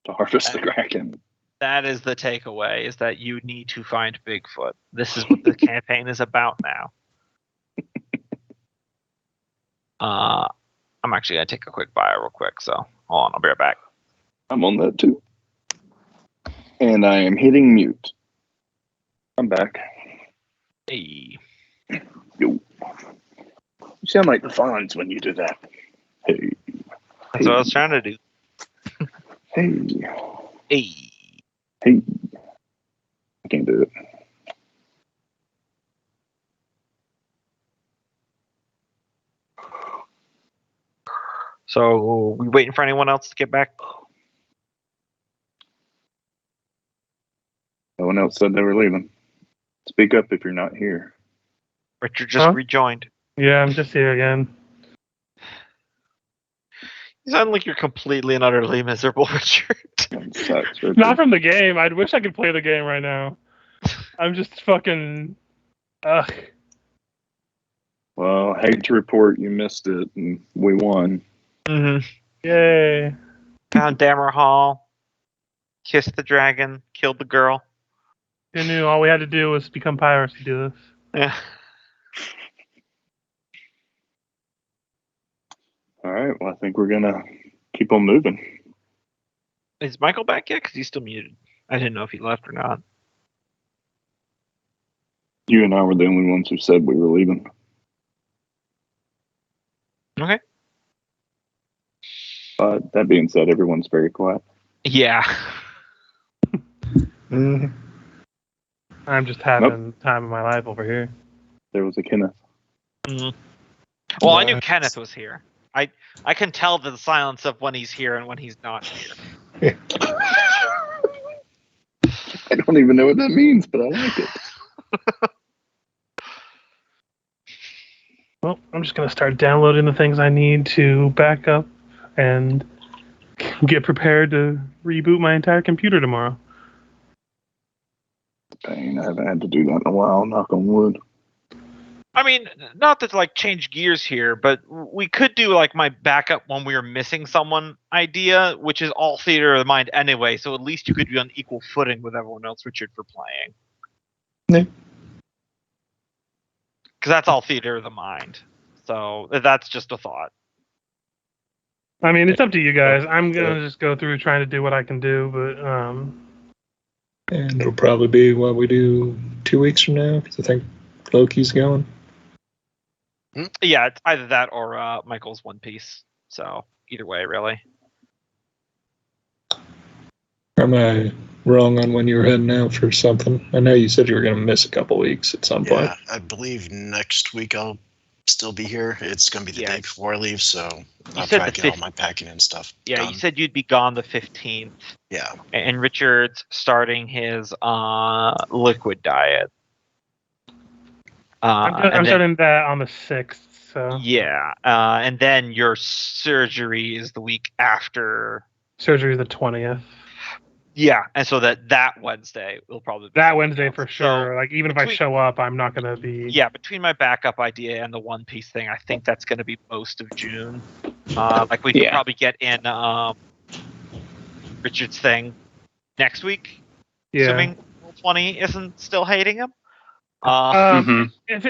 To harvest the Kraken. That is the takeaway, is that you need to find Bigfoot. This is what the campaign is about now. I'm actually going to take a quick bio real quick, so hold on, I'll be right back. I'm on that too. And I am hitting mute. I'm back. Hey. Yo. You sound like the Fonz when you do that. Hey. That's what I was trying to do. Hey. Hey. Hey. I can't do it. So, we waiting for anyone else to get back? No one else said they were leaving. Speak up if you're not here. Richard just rejoined. Yeah, I'm just here again. You sound like you're completely and utterly miserable, Richard. Sucks, Richard. Not from the game. I wish I could play the game right now. I'm just fucking... Ugh. Well, I hate to report you missed it, and we won. Mm-hmm. Yay. Found Dammerhall, kissed the dragon, killed the girl. Who knew all we had to do was become pirates to do this? Yeah. All right, well, I think we're going to keep on moving. Is Michael back yet? Because he's still muted. I didn't know if he left or not. You and I were the only ones who said we were leaving. Okay. But that being said, everyone's very quiet. Yeah. Mm-hmm. I'm just having time of my life over here. There was a Kenneth. Mm-hmm. Well, I knew Kenneth was here. I can tell the silence of when he's here and when he's not here. I don't even know what that means, but I like it. Well, I'm just going to start downloading the things I need to back up and get prepared to reboot my entire computer tomorrow. Dang, I haven't had to do that in a while, knock on wood. I mean, not to like change gears here, but we could do like my backup when we were missing someone idea, which is all theater of the mind anyway, so at least you could be on equal footing with everyone else, Richard, for playing. Yeah. Because that's all theater of the mind. So that's just a thought. I mean, it's up to you guys. I'm going to just go through trying to do what I can do, but... And it'll probably be what we do 2 weeks from now, because I think Loki's going. Yeah, it's either that or Michael's One Piece. So either way, really. Am I wrong on when you were heading out for something? I know you said you were going to miss a couple weeks at some point. Yeah, I believe next week I'll still be here. It's going to be the day before I leave, so I'll try to get all my packing and stuff done. You said you'd be gone the 15th. Yeah. And Richard's starting his liquid diet. I'm starting that on the 6th. So yeah, and then your surgery is the week after. Surgery is the 20th. Yeah, and so that Wednesday will probably be that Wednesday else. For sure. So like even if I show up, I'm not gonna be. Yeah, between my backup idea and the One Piece thing, I think that's gonna be most of June. Like we could probably get in Richard's thing next week, assuming Roll20 isn't still hating him. If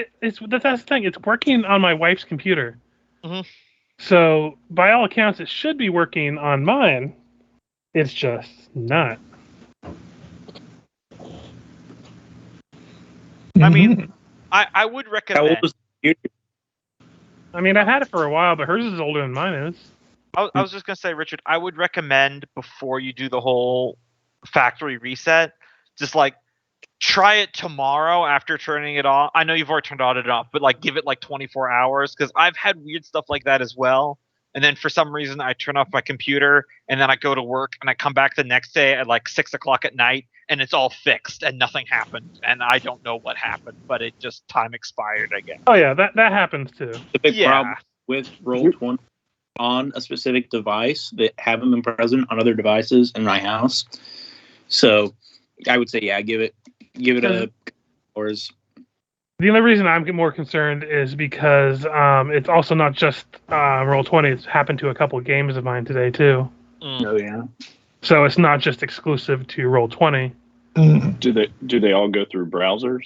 that's the thing, it's working on my wife's computer. Mm-hmm. So by all accounts, it should be working on mine. It's just not. I mean, I would recommend. How old was the computer? I mean, I've had it for a while, but hers is older than mine is. I was just gonna say, Richard, I would recommend before you do the whole factory reset, just like try it tomorrow after turning it off. I know you've already turned it off, but like give it like 24 hours because I've had weird stuff like that as well. And then for some reason I turn off my computer and then I go to work and I come back the next day at like 6 o'clock at night and it's all fixed and nothing happened and I don't know what happened, but it just time expired again. Oh yeah, that happens too. The big problem with Roll20 on a specific device that haven't been present on other devices in my house. So I would say, yeah, give it a hours. The only reason I'm more concerned is because it's also not just Roll20. It's happened to a couple of games of mine today too. Oh yeah. So it's not just exclusive to Roll20. Do they all go through browsers?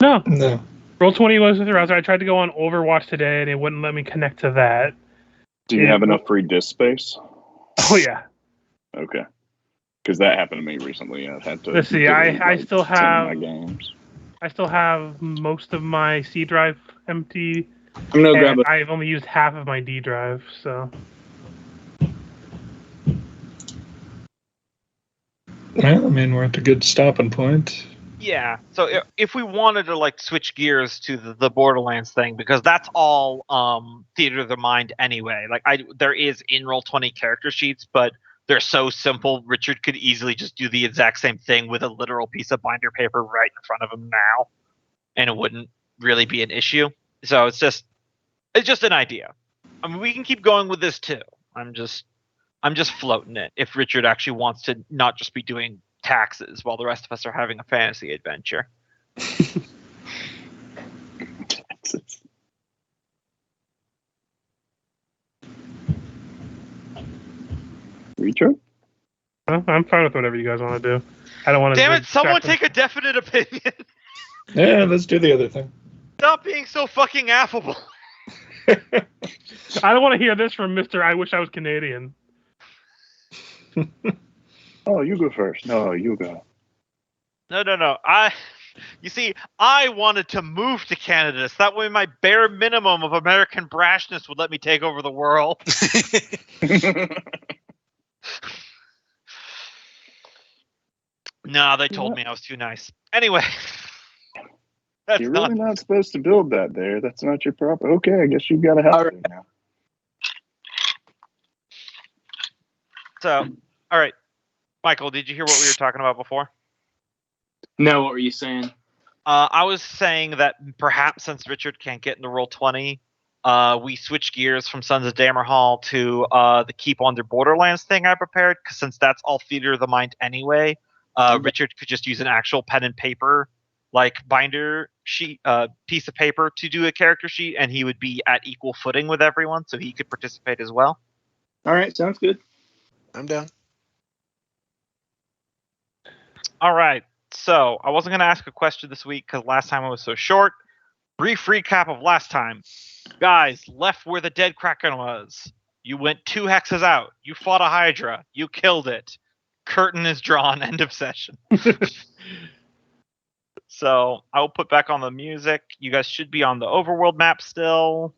No. Roll20 was with the browser. I tried to go on Overwatch today and it wouldn't let me connect to that. Do you have enough free disk space? Oh yeah. Okay. Because that happened to me recently. I've had to. Let's see. I still have my games. I still have most of my C drive empty. I'm gonna grab it. I've only used half of my D drive, so. Well, I mean, we're at a good stopping point. Yeah. So if we wanted to like switch gears to the Borderlands thing, because that's all theater of the mind anyway. Like there is in Roll20 character sheets, but they're so simple. Richard could easily just do the exact same thing with a literal piece of binder paper right in front of him now, and it wouldn't really be an issue. So it's just an idea. I mean, we can keep going with this too. I'm just floating it. If Richard actually wants to not just be doing taxes while the rest of us are having a fantasy adventure. Taxes. Retro? I'm fine with whatever you guys want to do. I don't want to. Damn it! Someone take a definite opinion. Yeah, let's do the other thing. Stop being so fucking affable. I don't want to hear this from Mr. I wish I was Canadian. Oh, you go first. No, you go. No. You see, I wanted to move to Canada, so that way my bare minimum of American brashness would let me take over the world. No, they told me I was too nice. Anyway. You're really not supposed to build that there. That's not your property. Okay, I guess you've got to help me now. So, all right. Michael, did you hear what we were talking about before? No, what were you saying? I was saying that perhaps since Richard can't get into Roll20, we switch gears from Sons of Dammerhall to the Keep Under Borderlands thing I prepared, because since that's all theater of the mind anyway, Richard could just use an actual pen and paper, like binder sheet, piece of paper to do a character sheet, and he would be at equal footing with everyone, so he could participate as well. All right, sounds good. I'm down. All right. So I wasn't going to ask a question this week because last time it was so short. Brief recap of last time. Guys, left where the dead Kraken was. You went 2 hexes out. You fought a Hydra. You killed it. Curtain is drawn. End of session. So I will put back on the music. You guys should be on the overworld map still.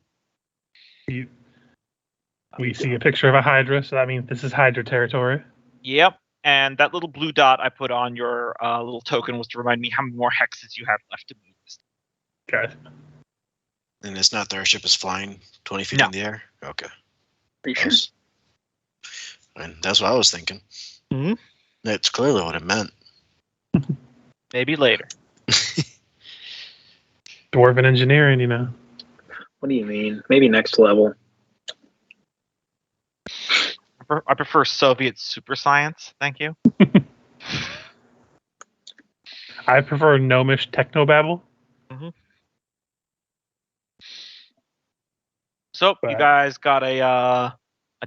We see a picture of a Hydra, so that means this is Hydra territory. Yep. And that little blue dot I put on your little token was to remind me how many more hexes you have left to move. Okay. And it's not our ship is flying 20 feet in the air? Okay. Are you sure? And that's what I was thinking. Mm-hmm. That's clearly what it meant. Maybe later. Dwarven engineering, you know. What do you mean? Maybe next level. I prefer Soviet super science. Thank you. I prefer gnomish technobabble. Mm-hmm. So you guys got a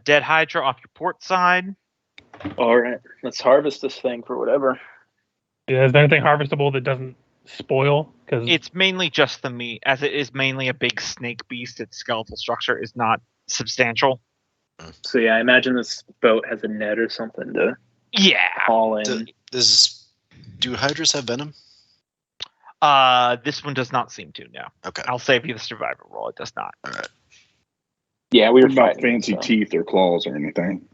dead Hydra off your port side. All right, let's harvest this thing for whatever. Yeah, is there anything harvestable that doesn't spoil? Because it's mainly just the meat, as it is mainly a big snake beast. Its skeletal structure is not substantial. So yeah, I imagine this boat has a net or something to haul in. Do hydras have venom? This one does not seem to. No. Okay. I'll save you the survivor roll. It does not. All right. Yeah, we were not fancy teeth or claws or anything.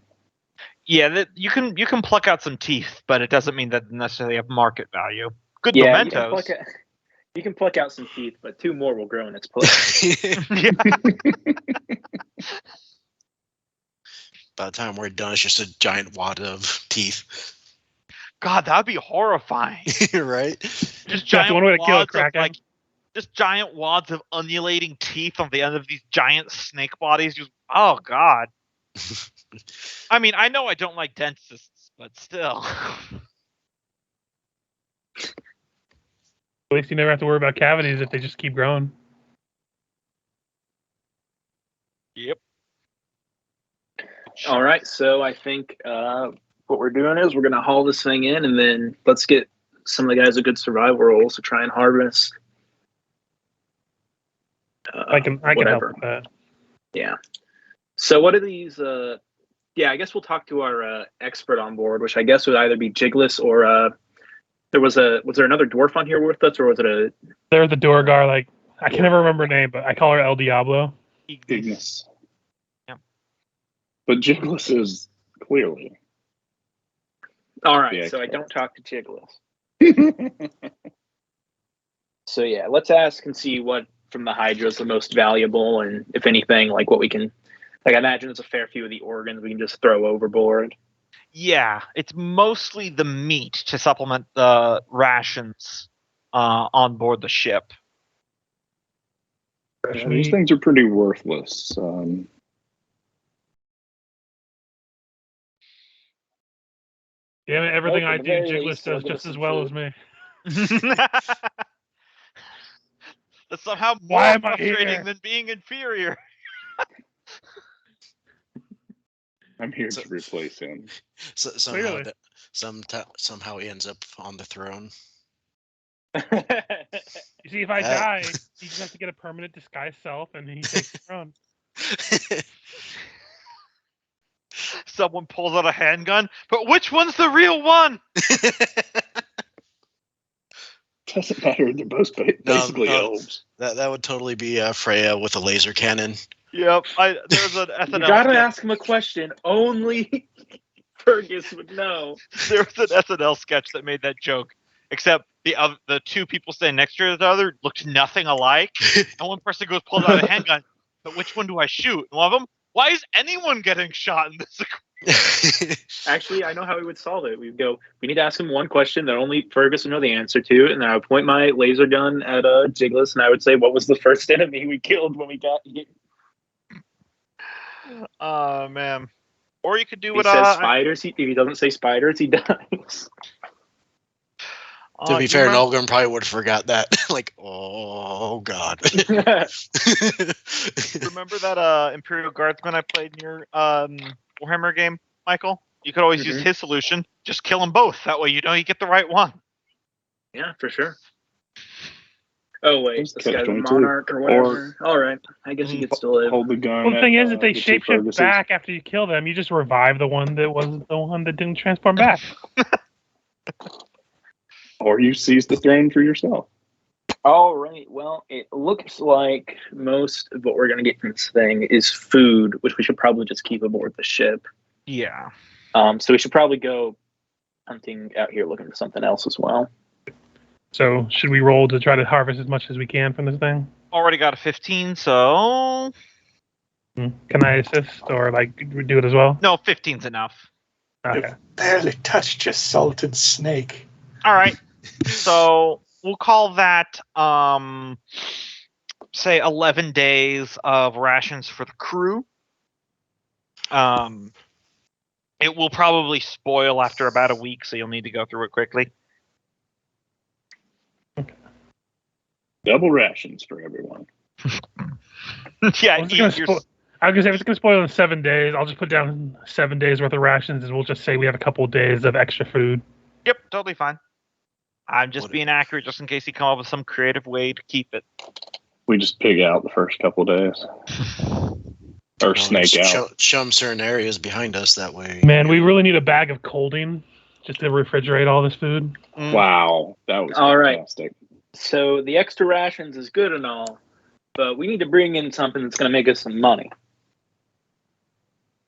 Yeah, you can pluck out some teeth, but it doesn't mean that they necessarily have market value. Good mementos. You can pluck out some teeth, but 2 more will grow in its place. By the time we're done, it's just a giant wad of teeth. God, that'd be horrifying. Right? Just giant one way to kill a wads of just giant wads of undulating teeth on the end of these giant snake bodies. Just oh god. I mean, I know I don't like dentists, but still. At least you never have to worry about cavities if they just keep growing. Yep. All right, so I think what we're doing is we're going to haul this thing in, and then let's get some of the guys a good survival rolls to try and harvest. I can help with that. Yeah. So what are these? I guess we'll talk to our expert on board, which I guess would either be Jigless or was there another dwarf on here with us, or was it a? There's the Duergar. Like I can never remember her name, but I call her El Diablo. Ignis. Yeah. But Jigless is clearly. All right, so I don't talk to Jigless. So yeah, let's ask and see what from the Hydra is the most valuable, and if anything, like what we can. Like I imagine it's a fair few of the organs we can just throw overboard. Yeah, it's mostly the meat to supplement the rations on board the ship. Yeah, these things are pretty worthless. Yeah, everything I do, Jigless does just as well as me. That's somehow more frustrating than being inferior. I'm here to replace him. Somehow he ends up on the throne. You see, if I die, he just has to get a permanent disguise self, and he takes the throne. Someone pulls out a handgun, but which one's the real one? Doesn't matter. They're both basically elves. That would totally be Freya with a laser cannon. Yep. There's an SNL. You gotta ask him a question. Only Fergus would know. There was an SNL sketch that made that joke, except the 2 people standing next to each other looked nothing alike, and one person pulls out a handgun. But which one do I shoot? And one of them, why is anyone getting shot in this? Actually, I know how we would solve it. We'd go, we need to ask him one question that only Fergus would know the answer to, and then I would point my laser gun at Jigless, and I would say, what was the first enemy we killed when we got here? Oh, man. Or you could do what... He says spiders. If he doesn't say spiders, he dies. To be fair, Nolgrim probably would have forgot that. Like, oh, God. Remember that Imperial Guardsman I played in your Warhammer game, Michael? You could always use his solution. Just kill them both. That way you know you get the right one. Yeah, for sure. Oh, wait. This guy's a monarch or whatever. All right. I guess he could still live. Hold the gun. Well, the thing is, if they shapeshift back after you kill them, you just revive the one that was the one that didn't transform back. Or you seize the throne for yourself. All right. Well, it looks like most of what we're going to get from this thing is food, which we should probably just keep aboard the ship. Yeah. So we should probably go hunting out here looking for something else as well. So should we roll to try to harvest as much as we can from this thing? Already got a 15, so... Can I assist or do it as well? No, 15's enough. Okay. You've barely touched your salted snake. All right. So we'll call that say 11 days of rations for the crew. It will probably spoil after about a week, so you'll need to go through it quickly. Double rations for everyone. Yeah, I was gonna say if it's gonna spoil in 7 days, I'll just put down 7 days worth of rations, and we'll just say we have a couple of days of extra food. Yep, totally fine. I'm just being accurate, just in case you come up with some creative way to keep it. We just pig out the first couple days, or snake out. Chum certain areas behind us that way. Man, we really need a bag of colding just to refrigerate all this food. Wow, that was all fantastic. Right. So the extra rations is good and all, but we need to bring in something that's going to make us some money.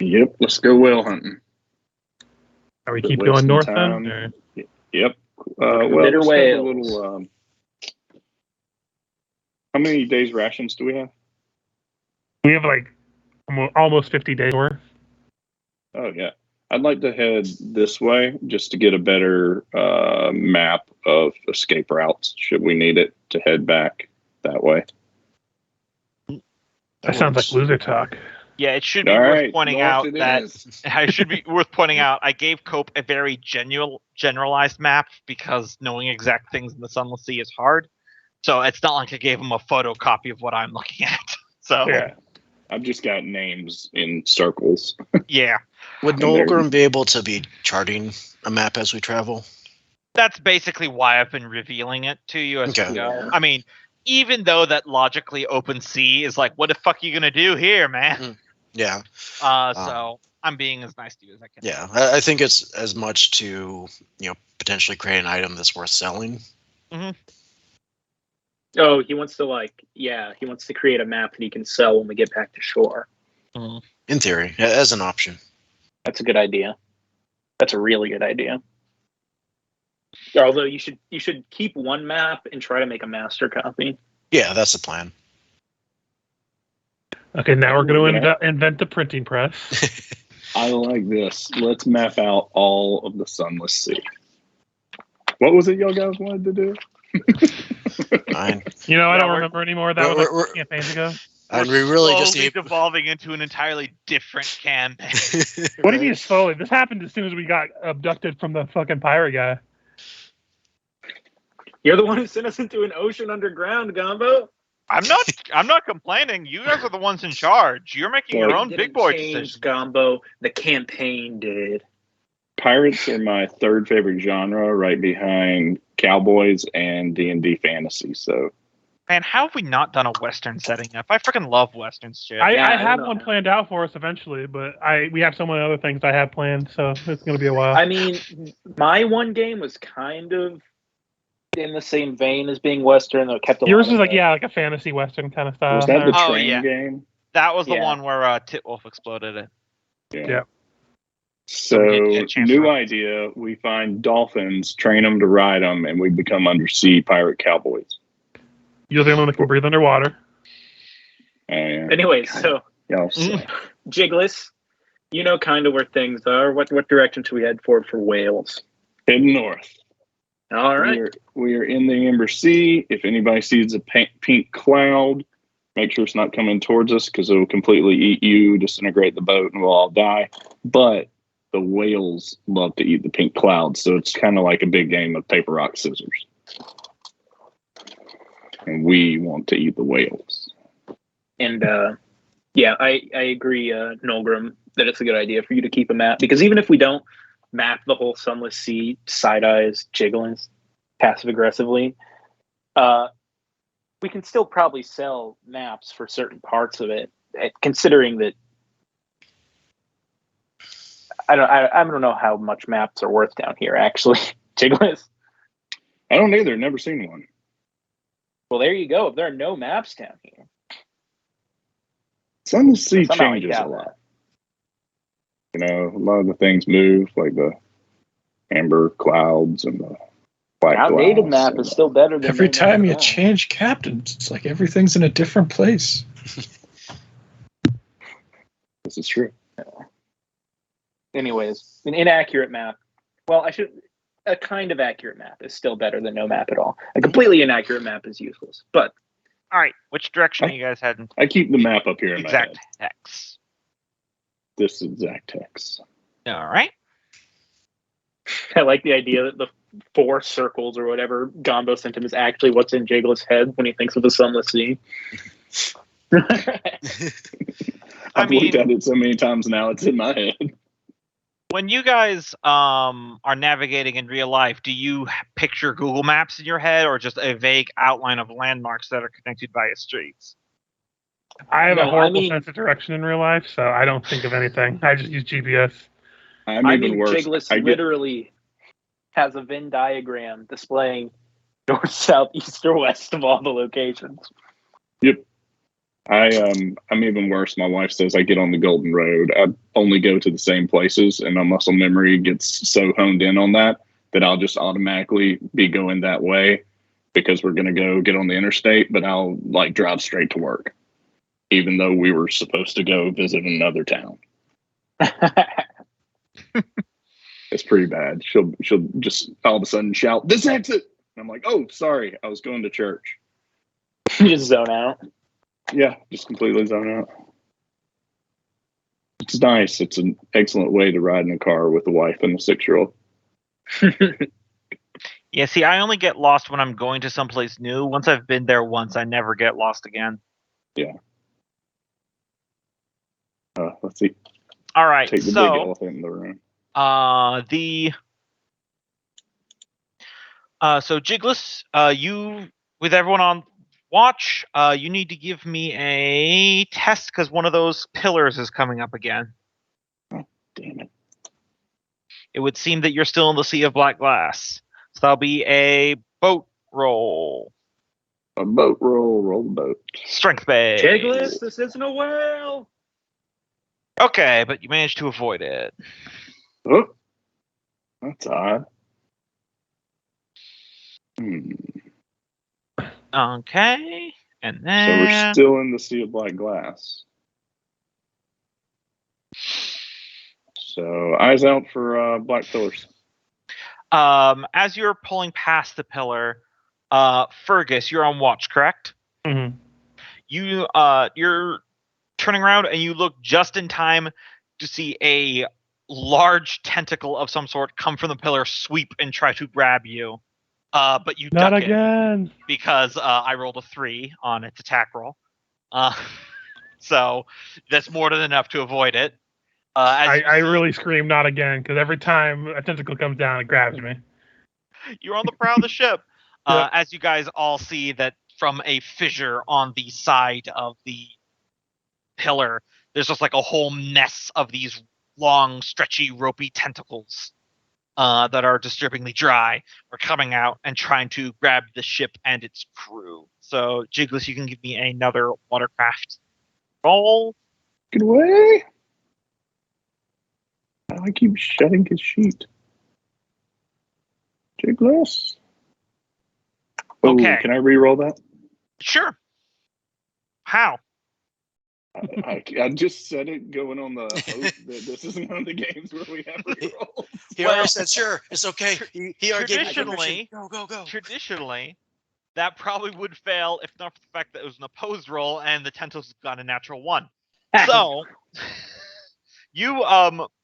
Yep, let's go whale hunting. Are we keep going north then? Or? Yep. Bitter whales. How many days rations do we have? We have like almost 50 days worth. Oh yeah, I'd like to head this way just to get a better map of escape routes. Should we need it to head back that way? That sounds like loser talk. Yeah, it should be worth pointing out that I should be worth pointing out. I gave Cope a very generalized map because knowing exact things in the Sunless Sea is hard. So it's not like I gave him a photocopy of what I'm looking at. So yeah, I've just got names in circles. Yeah. Would Nolgrim be able to be charting a map as we travel? That's basically why I've been revealing it to you as we go. I mean, even though that logically open sea is like, what the fuck are you gonna do here, man? Yeah. So I'm being as nice to you as I can. Yeah, I think it's as much to potentially create an item that's worth selling. Mm-hmm. Oh, he wants to create a map that he can sell when we get back to shore. Mm-hmm. In theory, as an option. That's a good idea. That's a really good idea. Although you should keep one map and try to make a master copy. Yeah, that's the plan. Okay, now we're going to invent the printing press. I like this. Let's map out all of the Sunless Sea. What was it y'all guys wanted to do? Fine. I don't remember anymore. That was like campaigns ago. And we really just evolving into an entirely different campaign. What do you mean slowly? This happened as soon as we got abducted from the fucking pirate guy. You're the one who sent us into an ocean underground, Gombo. I'm not complaining. You guys are the ones in charge. You're making your own big boy decisions. Gombo, the campaign did. Pirates are my third favorite genre, right behind cowboys and D&D fantasy. So, man, how have we not done a Western setting up? I freaking love Westerns, shit. I have one planned out for us eventually, but we have so many other things I have planned, so it's going to be a while. I mean, my one game was kind of in the same vein as being Western, though it kept yours is like a fantasy Western kind of style. Was that the train game? That was the one where Titwolf exploded it. Yeah. So, new idea, we find dolphins, train them to ride them, and we become undersea pirate cowboys. You're the only one that can breathe underwater. Yeah. Anyway, so, Jigless, you know kind of where things are. What direction should we head for Wales? Heading north. All right. We are in the Amber Sea. If anybody sees a pink cloud, make sure it's not coming towards us because it will completely eat you, disintegrate the boat, and we'll all die. But the whales love to eat the pink clouds, so it's kind of like a big game of paper, rock, scissors. And we want to eat the whales. And I agree, Nolgrim, that it's a good idea for you to keep a map, because even if we don't map the whole Sunless Sea, side eyes, jiggling, passive aggressively, we can still probably sell maps for certain parts of it, considering that I don't know how much maps are worth down here, actually. Jiggles? I don't either. Never seen one. Well, there you go. If there are no maps down here. Sunless Sea changes a lot. A lot of the things move, like the amber clouds and the black clouds. Outdated map is still better than every time you change captains. It's like everything's in a different place. This is true. Anyways, an inaccurate map. Well, a kind of accurate map is still better than no map at all. A completely inaccurate map is useless. But all right, which direction are you guys heading? I keep the map up here in my head. Exact hex. This exact hex. All right. I like the idea that the 4 circles or whatever Gombo sent him is actually what's in Jiggly's head when he thinks of the Sunless Sea. I've looked at it so many times now, it's in my head. When you guys are navigating in real life, do you picture Google Maps in your head or just a vague outline of landmarks that are connected via streets? I have a horrible sense of direction in real life, so I don't think of anything. I just use GPS. Jigglis literally has a Venn diagram displaying north, south, east, or west of all the locations. Yep. I'm even worse. My wife says I get on the Golden Road. I only go to the same places, and my muscle memory gets so honed in on that I'll just automatically be going that way because we're going to go get on the interstate, but I'll drive straight to work, even though we were supposed to go visit another town. It's pretty bad. She'll just all of a sudden shout, "This exit!" And I'm like, "Oh, sorry, I was going to church." You just zone out. Yeah, just completely zone out. It's nice. It's an excellent way to ride in a car with a wife and a 6-year-old. Yeah, see, I only get lost when I'm going to someplace new. Once I've been there once, I never get lost again. Yeah. Let's see. All right, take the big elephant in the room. So Jigglis, you with everyone on watch, you need to give me a test because one of those pillars is coming up again. Oh, damn it. It would seem that you're still in the sea of black glass. So that'll be a boat roll. A boat roll, roll the boat. Strength base. Jigglis, this isn't a whale. Okay, but you managed to avoid it. Oh, that's odd. Okay, and then... So we're still in the sea of black glass. So eyes out for black pillars. As you're pulling past the pillar, Fergus, you're on watch, correct? Mm-hmm. You're turning around and you look just in time to see a large tentacle of some sort come from the pillar, sweep, and try to grab you. But you Not duck again. it because I rolled a 3 on its attack roll. So that's more than enough to avoid it. I really scream not again because every time a tentacle comes down, it grabs me. You're on the prow of the ship. Yep. As you guys all see that from a fissure on the side of the pillar, there's just like a whole mess of these long, stretchy, ropey tentacles that are disturbingly dry are coming out and trying to grab the ship and its crew. So, Jigglis, you can give me another watercraft roll. Get away! I keep shutting his sheet. Jigglis. Oh, Okay. Can I re-roll that? Sure. How? I just said it going on the hope that this isn't one of the games where we have re-rolls. He already said, sure, it's okay. He already gave me Traditionally, go. Traditionally, that probably would fail if not for the fact that it was an opposed roll and the tentacles got a natural 1. So, you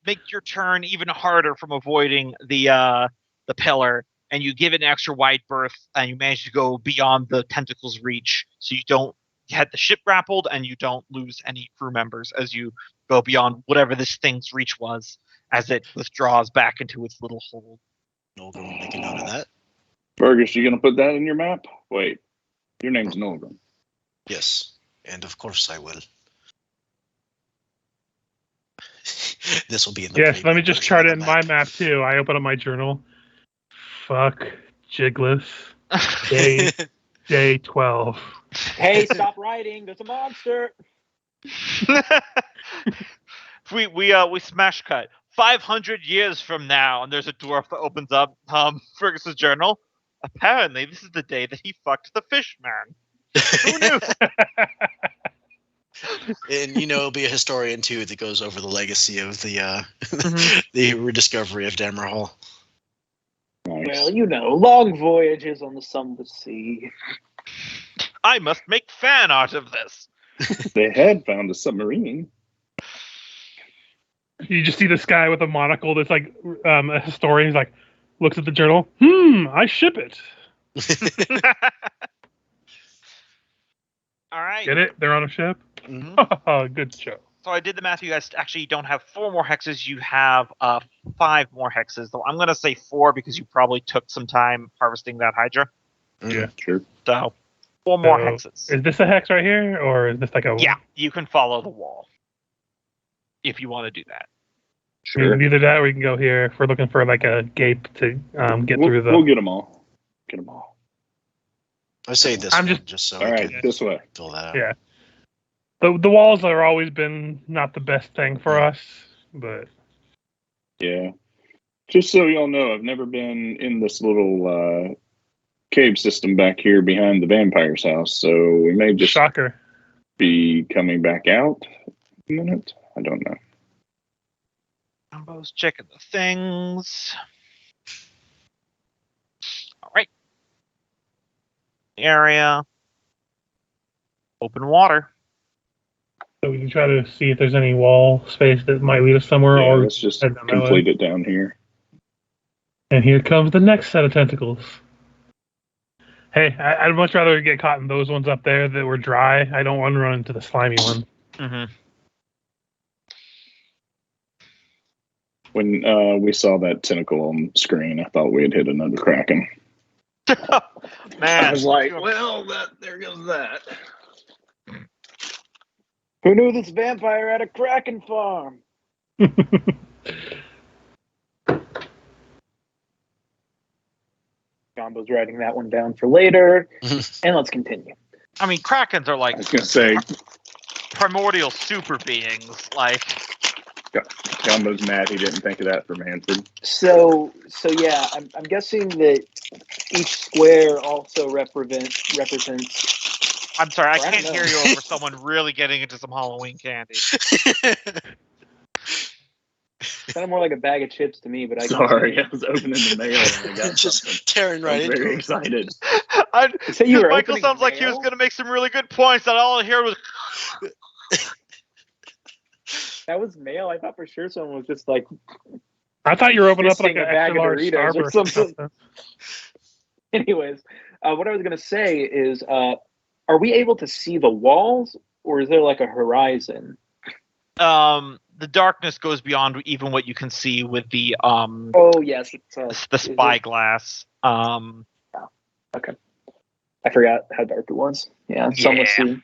make your turn even harder from avoiding the pillar, and you give it an extra wide berth, and you manage to go beyond the tentacles' reach, so you don't get the ship grappled, and you don't lose any crew members as you go beyond whatever this thing's reach was, as it withdraws back into its little hole. Nolgrim will make a note of that. Fergus, you gonna put that in your map? Wait, your name's Nolgrim. Yes, and of course I will. This will be in the Yes, let me just chart it in my map too. I open up my journal. Fuck Jigglis. Day 12. Hey, stop writing. There's a monster. we smash cut 500 years from now, and there's a dwarf that opens up Fergus's journal. Apparently, this is the day that he fucked the fish man. Who knew? And it'll be a historian too that goes over the legacy of the the rediscovery of Dammerhall. Nice. Well, long voyages on the sunless sea. I must make fan art of this. They had found a submarine. You just see this guy with a monocle that's like a historian. He's like, looks at the journal. I ship it. All right. Get it? They're on a ship? Mm-hmm. Good show. So I did the math. You guys actually don't have 4 more hexes. You have 5 more hexes. Though I'm going to say 4 because you probably took some time harvesting that Hydra. Yeah, sure. So 4 more hexes. Is this a hex right here, or is this like a? Yeah, you can follow the wall if you want to do that. Sure. We can either that, or we can go here if we're looking for like a gape to get through the. We'll get them all. I say this. Just so. All right, this way. Fill that out. Yeah. The walls have always been not the best thing for us, but yeah. Just so y'all know, I've never been in this little cave system back here behind the vampire's house, so we may just be coming back out in a minute. I don't know. Combo's checking the things. All right. Area. Open water. So we can try to see if there's any wall space that might lead us somewhere. Yeah, or let's just complete it down here. And here comes the next set of tentacles. Hey, I'd much rather get caught in those ones up there that were dry. I don't want to run into the slimy one. Mm-hmm. When we saw that tentacle on screen, I thought we had hit another kraken. Man, I was like, well, there goes that. Who knew this vampire had a kraken farm? Combo's writing that one down for later. And let's continue. I mean, krakens are like I was going to say primordial super beings. Like, Combo's mad he didn't think of that for Manfred. So yeah, I'm guessing that each square also represents. I'm sorry, I can't hear you over someone really getting into some Halloween candy. Kind of more like a bag of chips to me, but I was opening the mail and I got just something. tearing right into very it. excited. Michael sounds like he was going to make some really good points, and all I hear was. That was mail. I thought for sure someone was just like. I thought you were opening up like a bag of large Doritos Starburst or something. Anyways, what I was going to say is, are we able to see the walls, or is there like a horizon? The darkness goes beyond even what you can see with the Oh yes, it's the spyglass. Okay, I forgot how dark it was. Yeah, let's see.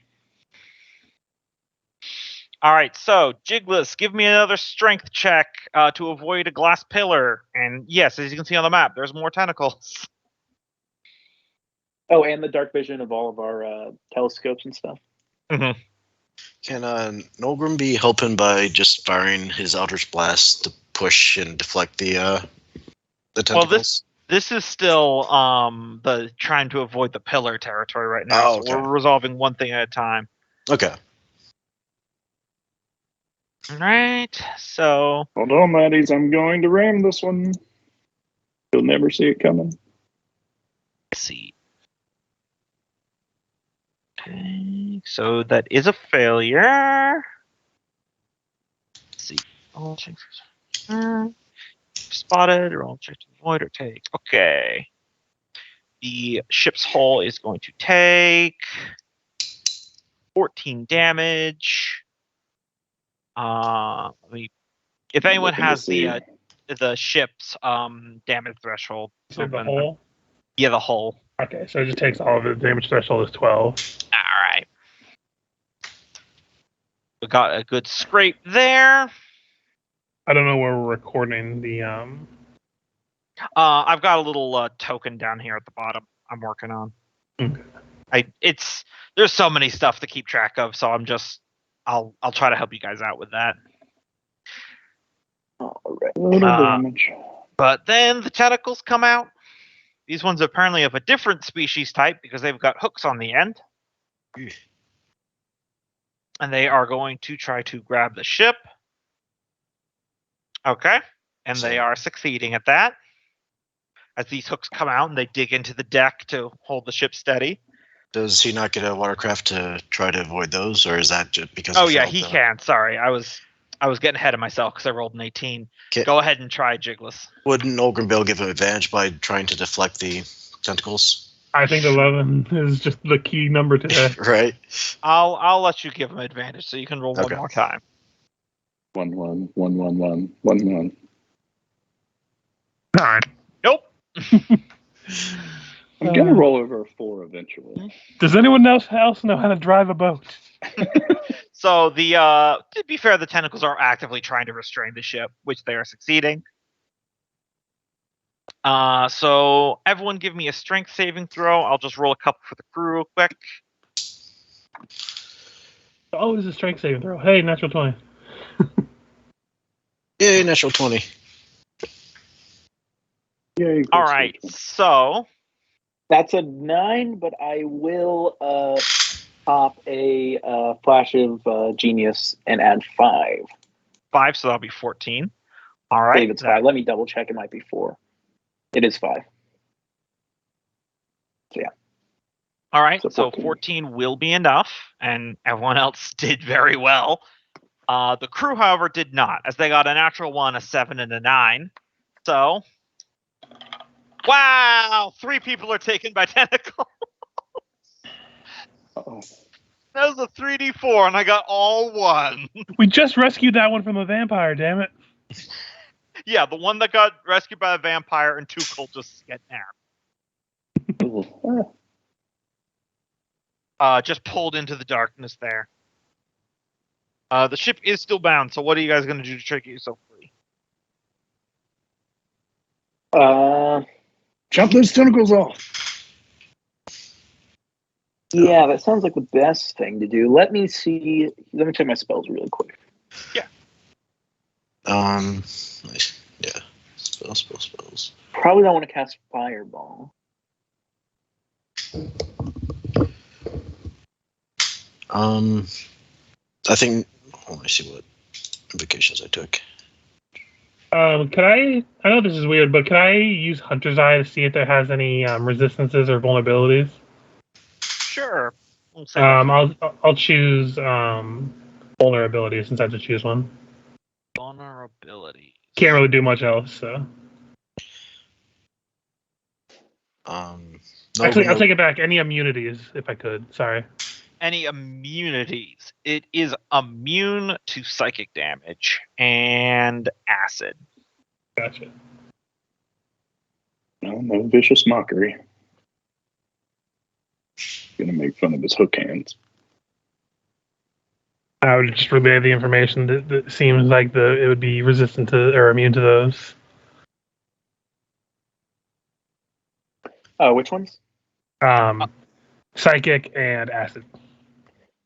All right, so Jigless, give me another strength check to avoid a glass pillar. And yes, as you can see on the map, there's more tentacles. Oh, and the dark vision of all of our telescopes and stuff. Mm-hmm. Can Nolgrim be helping by just firing his Eldritch Blast to push and deflect the tentacles? Well, this is still the trying to avoid the pillar territory right now. Oh, okay. So we're resolving one thing at a time. Okay. All right, so... Hold on, laddies. I'm going to ram this one. You'll never see it coming. Let's see. Okay, so that is a failure. Let's see. All check for spotted, or all check to avoid or take. Okay. The ship's hull is going to take 14 damage. If anyone has the ship's damage threshold. So the hull? Yeah, the hull. Okay, so it just takes all of it. The damage threshold is 12. All right. We got a good scrape there. I don't know where we're recording the. I've got a little token down here at the bottom. I'm working on. Okay. There's so many stuff to keep track of, so I'll try to help you guys out with that. All right. But then the tentacles come out. These ones are apparently of a different species type because they've got hooks on the end. And they are going to try to grab the ship. Okay. And they are succeeding at that. as these hooks come out and they dig into the deck to hold the ship steady. Does he not get a watercraft to try to avoid those, or is that just because? Oh yeah, he can. Sorry, I was getting ahead of myself because I rolled an 18. Go ahead and try, Jiggles. Wouldn't Ogrenbill give him advantage by trying to deflect the tentacles? I think 11 is just the key number today. Right. I'll let you give him advantage, so you can roll one more time. 1 1 1 1 1 1 1. 9. Nope. I'm gonna roll over a 4 eventually. Does anyone else know how to drive a boat? So to be fair, the tentacles are actively trying to restrain the ship, which they are succeeding. So everyone give me a strength saving throw. I'll just roll a couple for the crew real quick. Oh, it's a strength saving throw. Hey, natural 20. Yay, natural 20. Yay, all right, so that's a 9, but I will pop a flash of genius and add 5. 5, so that'll be 14. All right. David's 5. Let me double check. It might be 4. It is 5. So yeah. All right. So 14 will be enough, and everyone else did very well. The crew, however, did not, as they got a natural 1, a 7, and a 9. So, wow! 3 people are taken by tentacles. Uh-oh. That was a 3d4, and I got all 1. We just rescued that one from a vampire, damn it. Yeah, the one that got rescued by a vampire and 2 cultists get nabbed. Just pulled into the darkness there. The ship is still bound, so what are you guys going to do to try to get yourself free? Chop those tentacles off. Yeah, that sounds like the best thing to do. Let me see. Let me check my spells really quick. Yeah. Yeah. Spells. Probably don't want to cast Fireball. I think. Let me see what invocations I took. Can I know this is weird, but can I use Hunter's Eye to see if there has any resistances or vulnerabilities? Sure. I'll choose vulnerability since I have to choose one. Vulnerability. Can't really do much else, so. Actually, I'll take it back. Any immunities, if I could. Sorry. Any immunities? It is immune to psychic damage and acid. Gotcha. No vicious mockery. Gonna make fun of his hook hands. I would just relay the information that seems like it would be resistant to or immune to those. Which ones? Psychic and acid.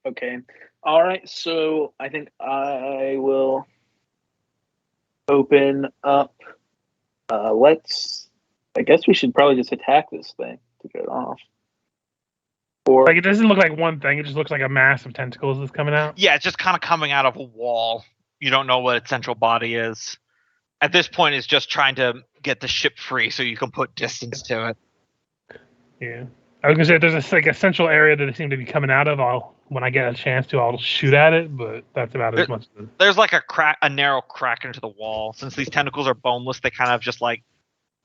Okay. All right. So I think I will open up. I guess we should probably just attack this thing to get it off. Or like it doesn't look like one thing; it just looks like a mass of tentacles that's coming out. Yeah, it's just kind of coming out of a wall. You don't know what its central body is. At this point, it's just trying to get the ship free so you can put distance to it. Yeah, I was gonna say if there's a central area that they seem to be coming out of, when I get a chance to, I'll shoot at it. But that's about as much. There's like a narrow crack into the wall. Since these tentacles are boneless, they kind of just like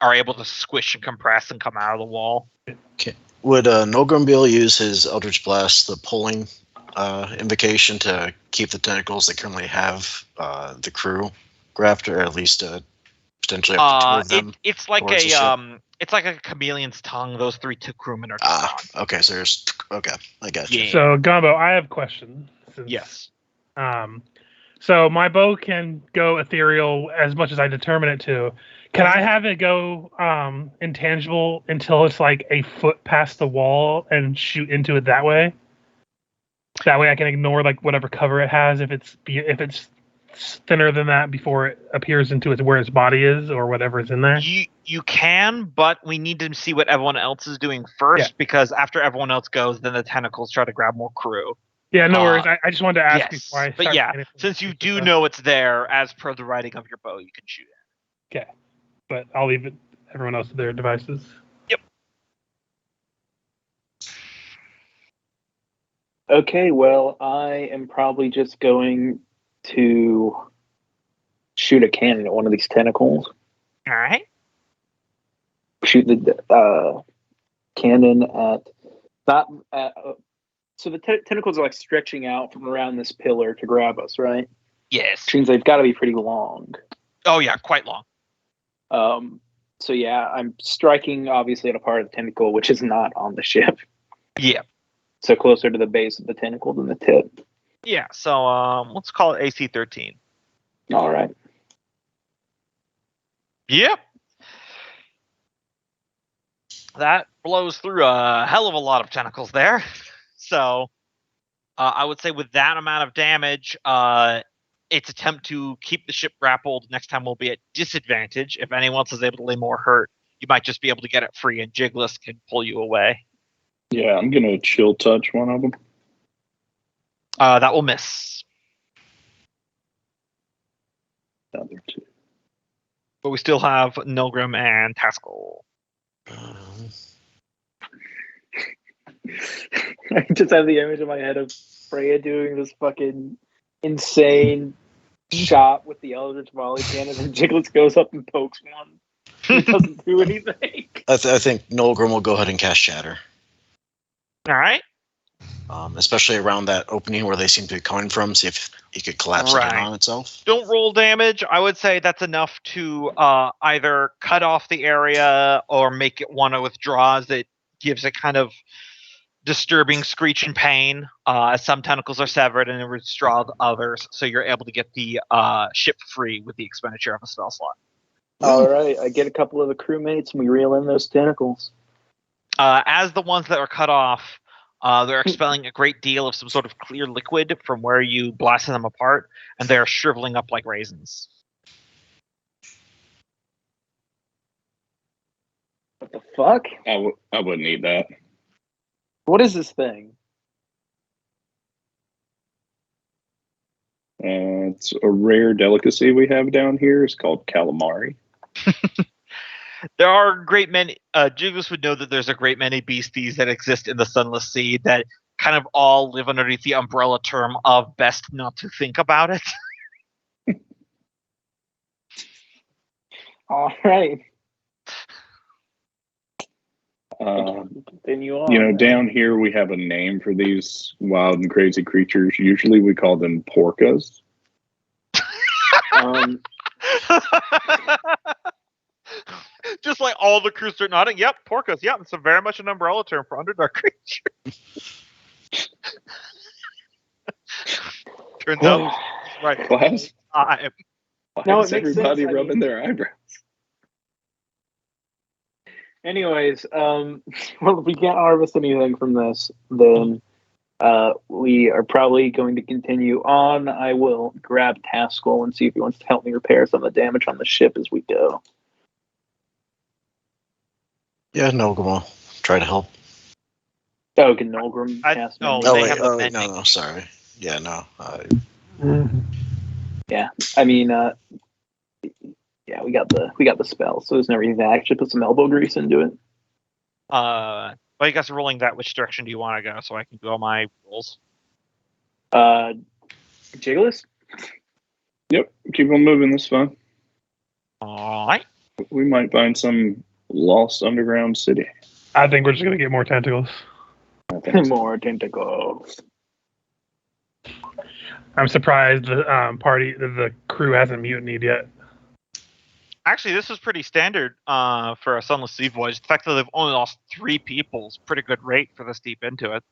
are able to squish and compress and come out of the wall. Okay. Would Nogrumbil use his Eldritch Blast, the pulling invocation, to keep the tentacles that currently have the crew grabbed, or at least potentially up to 2 of them? It's like a chameleon's tongue. Those 3 crewmen are gone. Okay, so I got you. Yeah. So Gumbo, I have a question. Yes. So my bow can go ethereal as much as I determine it to. Can I have it go intangible until it's like a foot past the wall and shoot into it that way? That way I can ignore like whatever cover it has if it's thinner than that before it appears into where its body is or whatever is in there. You can, but we need to see what everyone else is doing first because after everyone else goes, then the tentacles try to grab more crew. Yeah, no worries. I just wanted to ask before I start. But yeah, since you do know it's there, as per the writing of your bow, you can shoot it. Okay. But I'll leave it everyone else to their devices. Yep. Okay, well, I am probably just going to shoot a cannon at one of these tentacles. All right. Shoot the cannon at not at. So the tentacles are like stretching out from around this pillar to grab us, right? Yes. Which means they've got to be pretty long. Oh yeah, quite long. So yeah, I'm striking obviously at a part of the tentacle which is not on the ship. Yeah. So closer to the base of the tentacle than the tip. Yeah. So let's call it AC 13. All right. Yep. That blows through a hell of a lot of tentacles there. So I would say with that amount of damage, its attempt to keep the ship grappled next time will be at disadvantage. If anyone else is able to lay more hurt, you might just be able to get it free, and Jigless can pull you away. Yeah, I'm going to chill touch one of them. That will miss. The other two. But we still have Nilgrim and Taskell. I just have the image in my head of Freya doing this fucking insane shot with the Eldritch Volley cannon, and Jigless goes up and pokes one. It doesn't do anything. I think Nolgrim will go ahead and cast Shatter. All right. Especially around that opening where they seem to be coming from, see if he could collapse it in on itself. Don't roll damage. I would say that's enough to either cut off the area or make it want to withdraw, as it gives a kind of disturbing screech and pain. Some tentacles are severed and it withdraws others, so you're able to get the ship free with the expenditure of a spell slot. All right, I get a couple of the crewmates and we reel in those tentacles. As the ones that are cut off, they're expelling a great deal of some sort of clear liquid from where you blasted them apart, and they're shriveling up like raisins. What the fuck? I wouldn't eat that. What is this thing? It's a rare delicacy we have down here. It's called calamari. There are a great many. Jigless would know that there's a great many beasties that exist in the Sunless Sea that kind of all live underneath the umbrella term of best not to think about it. All right. Continue on. Down here we have a name for these wild and crazy creatures. Usually we call them porcas. Just like all the crews are nodding. Yep, porcas. Yep, it's very much an umbrella term for underdark creatures. Turns out, right. Class? Why is everybody rubbing their eyebrows? Anyways, well, if we can't harvest anything from this, then we are probably going to continue on. I will grab Taskell and see if he wants to help me repair some of the damage on the ship as we go. Yeah, Nolgrim will try to help. Oh, can Nolgrim cast me? No, sorry. Yeah, no. Yeah, I mean, yeah, we got the spell, so there's no reason to actually put some elbow grease into it. Well, you guys are rolling that. Which direction do you want to go so I can do all my rolls? Jigless? Yep, keep on moving. That's fine. All right. We might find some lost underground city. I think we're just going to get more tentacles. More tentacles. I'm surprised the crew hasn't mutinied yet. Actually, this is pretty standard for a Sunless Sea voyage. The fact that they've only lost 3 people is a pretty good rate for this deep into it.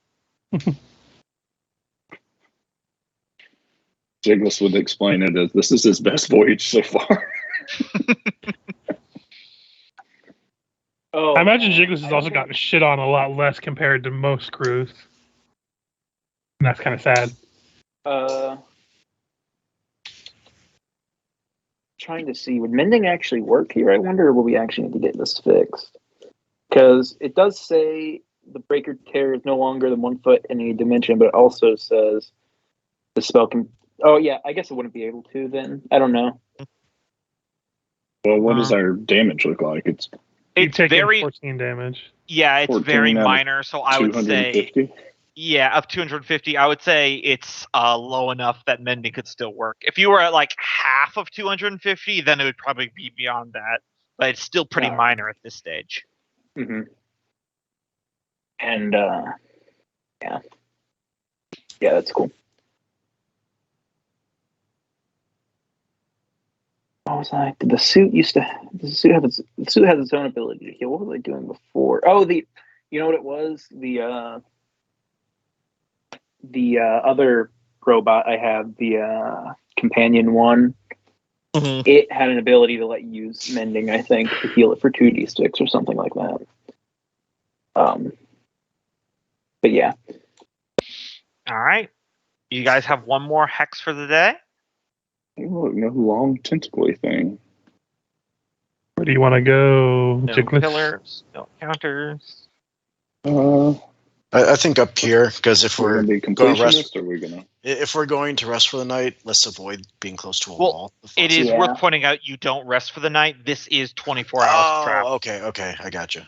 Jigless would explain it as this is his best voyage so far. I imagine Jigless has also gotten shit on a lot less compared to most crews. And that's kind of sad. Trying to see, would mending actually work here? I wonder, will we actually need to get this fixed? Because it does say the breaker tear is no longer than 1 foot in any dimension, but it also says the spell can... Oh, yeah, I guess it wouldn't be able to then. I don't know. Well, what does our damage look like? It's It's very 14 damage. Yeah, it's very minor. So I would say, of 250, I would say it's low enough that mending could still work. If you were at like half of 250, then it would probably be beyond that. But it's still pretty minor at this stage. Mm-hmm. And yeah, that's cool. What was I? Did the suit has its own ability to heal? What was I doing before? Oh, you know what it was? The other robot I had, the companion one. Mm-hmm. It had an ability to let you use mending, I think, to heal it for 2d6 or something like that. But yeah. All right. You guys have one more hex for the day? Oh, no long tentacly thing. Where do you want to go? No pillars, no counters. I think up here, because if we're going to rest, or we're gonna. If we're going to rest for the night, let's avoid being close to a wall. It is worth pointing out you don't rest for the night. This is 24 hours trap. Okay, I got you.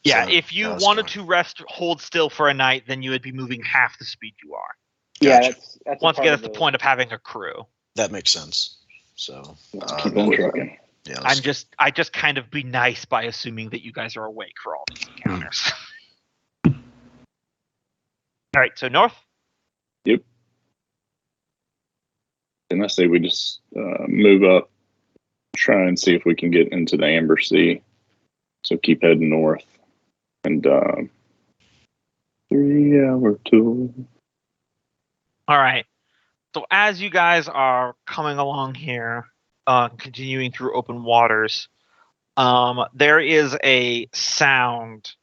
Yeah, so if you wanted to rest, hold still for a night, then you would be moving half the speed you are. Gotcha. Yeah, that's once again, that's the point of having a crew. That makes sense. So keep on trucking. Yeah, I just kind of be nice by assuming that you guys are awake for all these encounters. All right, so north. Yep. And I say we just move up, try and see if we can get into the Amber Sea. So keep heading north, and 3-hour tour. All right. So as you guys are coming along here, continuing through open waters, there is a sound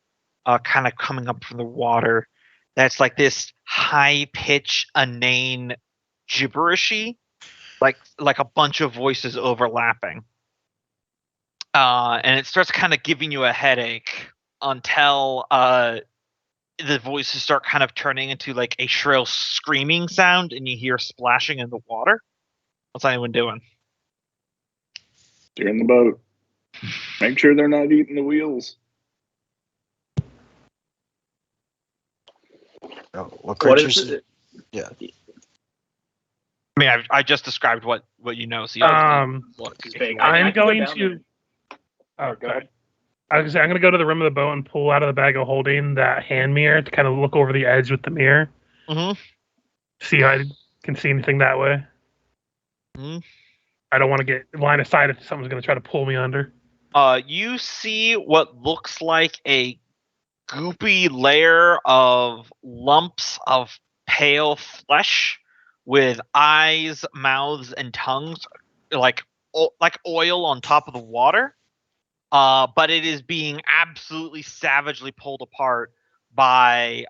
kind of coming up from the water that's like this high-pitched, inane gibberishy, like a bunch of voices overlapping. And it starts kind of giving you a headache until the voices start kind of turning into like a shrill screaming sound, and you hear splashing in the water. What's anyone doing? Steering the boat. Make sure they're not eating the wheels. What creatures? What is it? Yeah. I mean, I just described what you know. So I'm going to. Oh, go ahead. I'm going to go to the rim of the boat and pull out of the bag of holding that hand mirror to kind of look over the edge with the mirror. Mm-hmm. See if I can see anything that way. Mm-hmm. I don't want to get line of sight if someone's going to try to pull me under. You see what looks like a goopy layer of lumps of pale flesh with eyes, mouths, and tongues, like oil on top of the water. But it is being absolutely savagely pulled apart by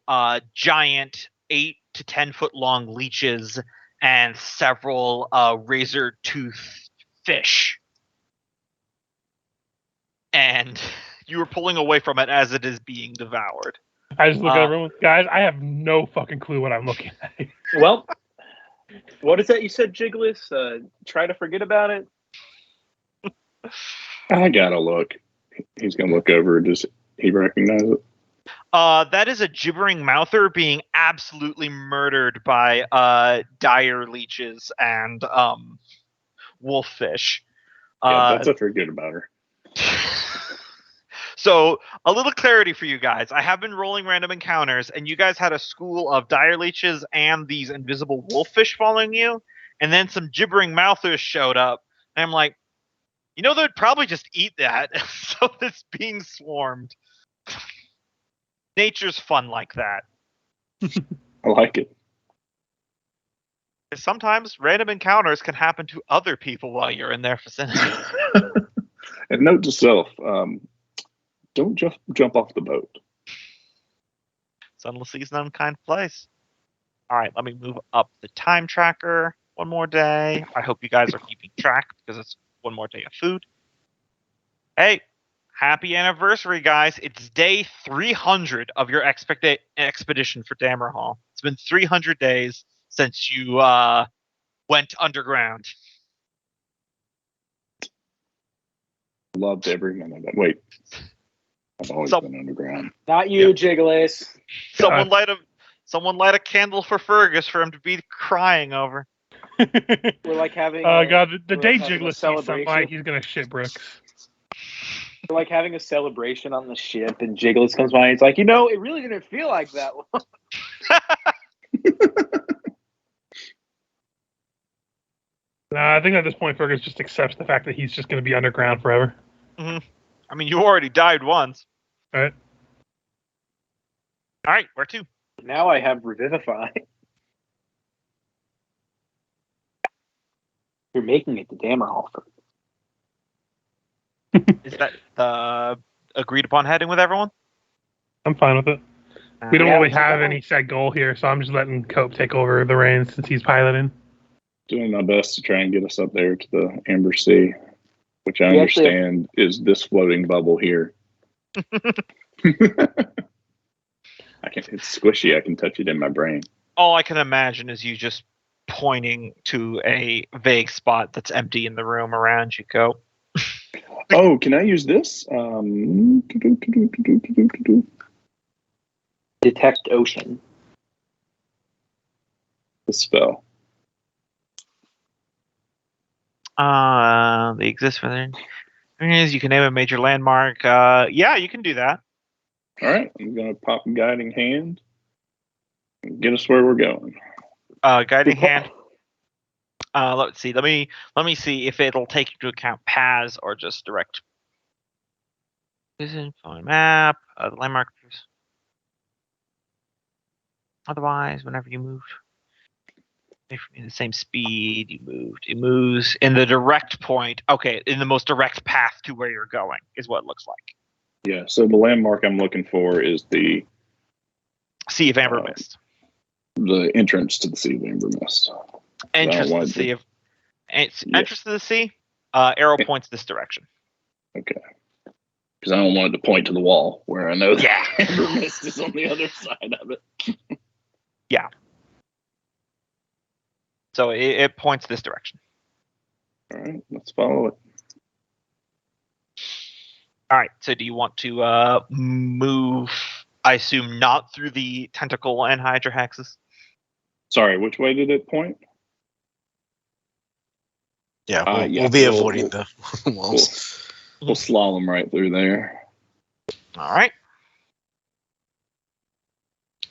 giant 8 to 10 foot long leeches and several razor-toothed fish. And you were pulling away from it as it is being devoured. I just look at everyone. Guys, I have no fucking clue what I'm looking at. Well, what is that you said, Jigglis? Try to forget about it? I gotta look. He's gonna look over. Does he recognize it? That is a gibbering mouther being absolutely murdered by dire leeches and wolffish. Yeah, that's a forget about her. So, a little clarity for you guys. I have been rolling random encounters, and you guys had a school of dire leeches and these invisible wolffish following you, and then some gibbering mouthers showed up, and I'm like, they'd probably just eat that. So it's being swarmed. Nature's fun like that. I like it. Sometimes random encounters can happen to other people while you're in their vicinity. And note to self, don't jump off the boat. Sunless Sea's an unkind place. All right, let me move up the time tracker one more day. I hope you guys are keeping track because it's one more day of food. Hey, happy anniversary, guys. It's day 300 of your expedition for Dammerhall. It's been 300 days since you went underground. Loved every minute of it. Wait. I've always been underground. Not you, Jiggles. Someone light a candle for Fergus for him to be crying over. We're like having. God, the day having a Jiggles sees celebration. somebody, he's gonna shit bricks. We're like having a celebration on the ship, and Jiggles comes by and he's like, it really didn't feel like that. I think at this point Fergus just accepts the fact that he's just gonna be underground forever. Mm-hmm. I mean, you already died once. All right, where to? Now I have Revivify. You're making it to Dammerhall. Is that the agreed upon heading with everyone? I'm fine with it. We don't really have any set goal here, so I'm just letting Cope take over the reins since he's piloting. Doing my best to try and get us up there to the Amber Sea, which I understand is this floating bubble here. It's squishy. I can touch it in my brain. All I can imagine is you just pointing to a vague spot that's empty in the room around you, Cope. Oh, can I use this? Detect ocean. The spell. They exist for there. You can name a major landmark. Yeah, you can do that. All right, I'm gonna pop a guiding hand and get us where we're going. Guiding hand. Let's see. Let me see if it'll take into account paths or just direct. Vision, phone map, the landmark. Otherwise, whenever you moved in the same speed, you moved. It moves in the direct point. Okay, in the most direct path to where you're going is what it looks like. Yeah. So the landmark I'm looking for is the Sea of Amber Mist. The entrance to the Sea of Amber Mist. Entrance to the Sea of. Entrance to the sea. Arrow points this direction. Okay. Because I don't want it to point to the wall where I know that Amber Mist is on the other side of it. Yeah. So it points this direction. All right, let's follow it. All right. So do you want to move? I assume not through the tentacle and Hydra hexes. Sorry, which way did it point? Yeah, we'll be avoiding the walls. We'll slalom right through there. All right.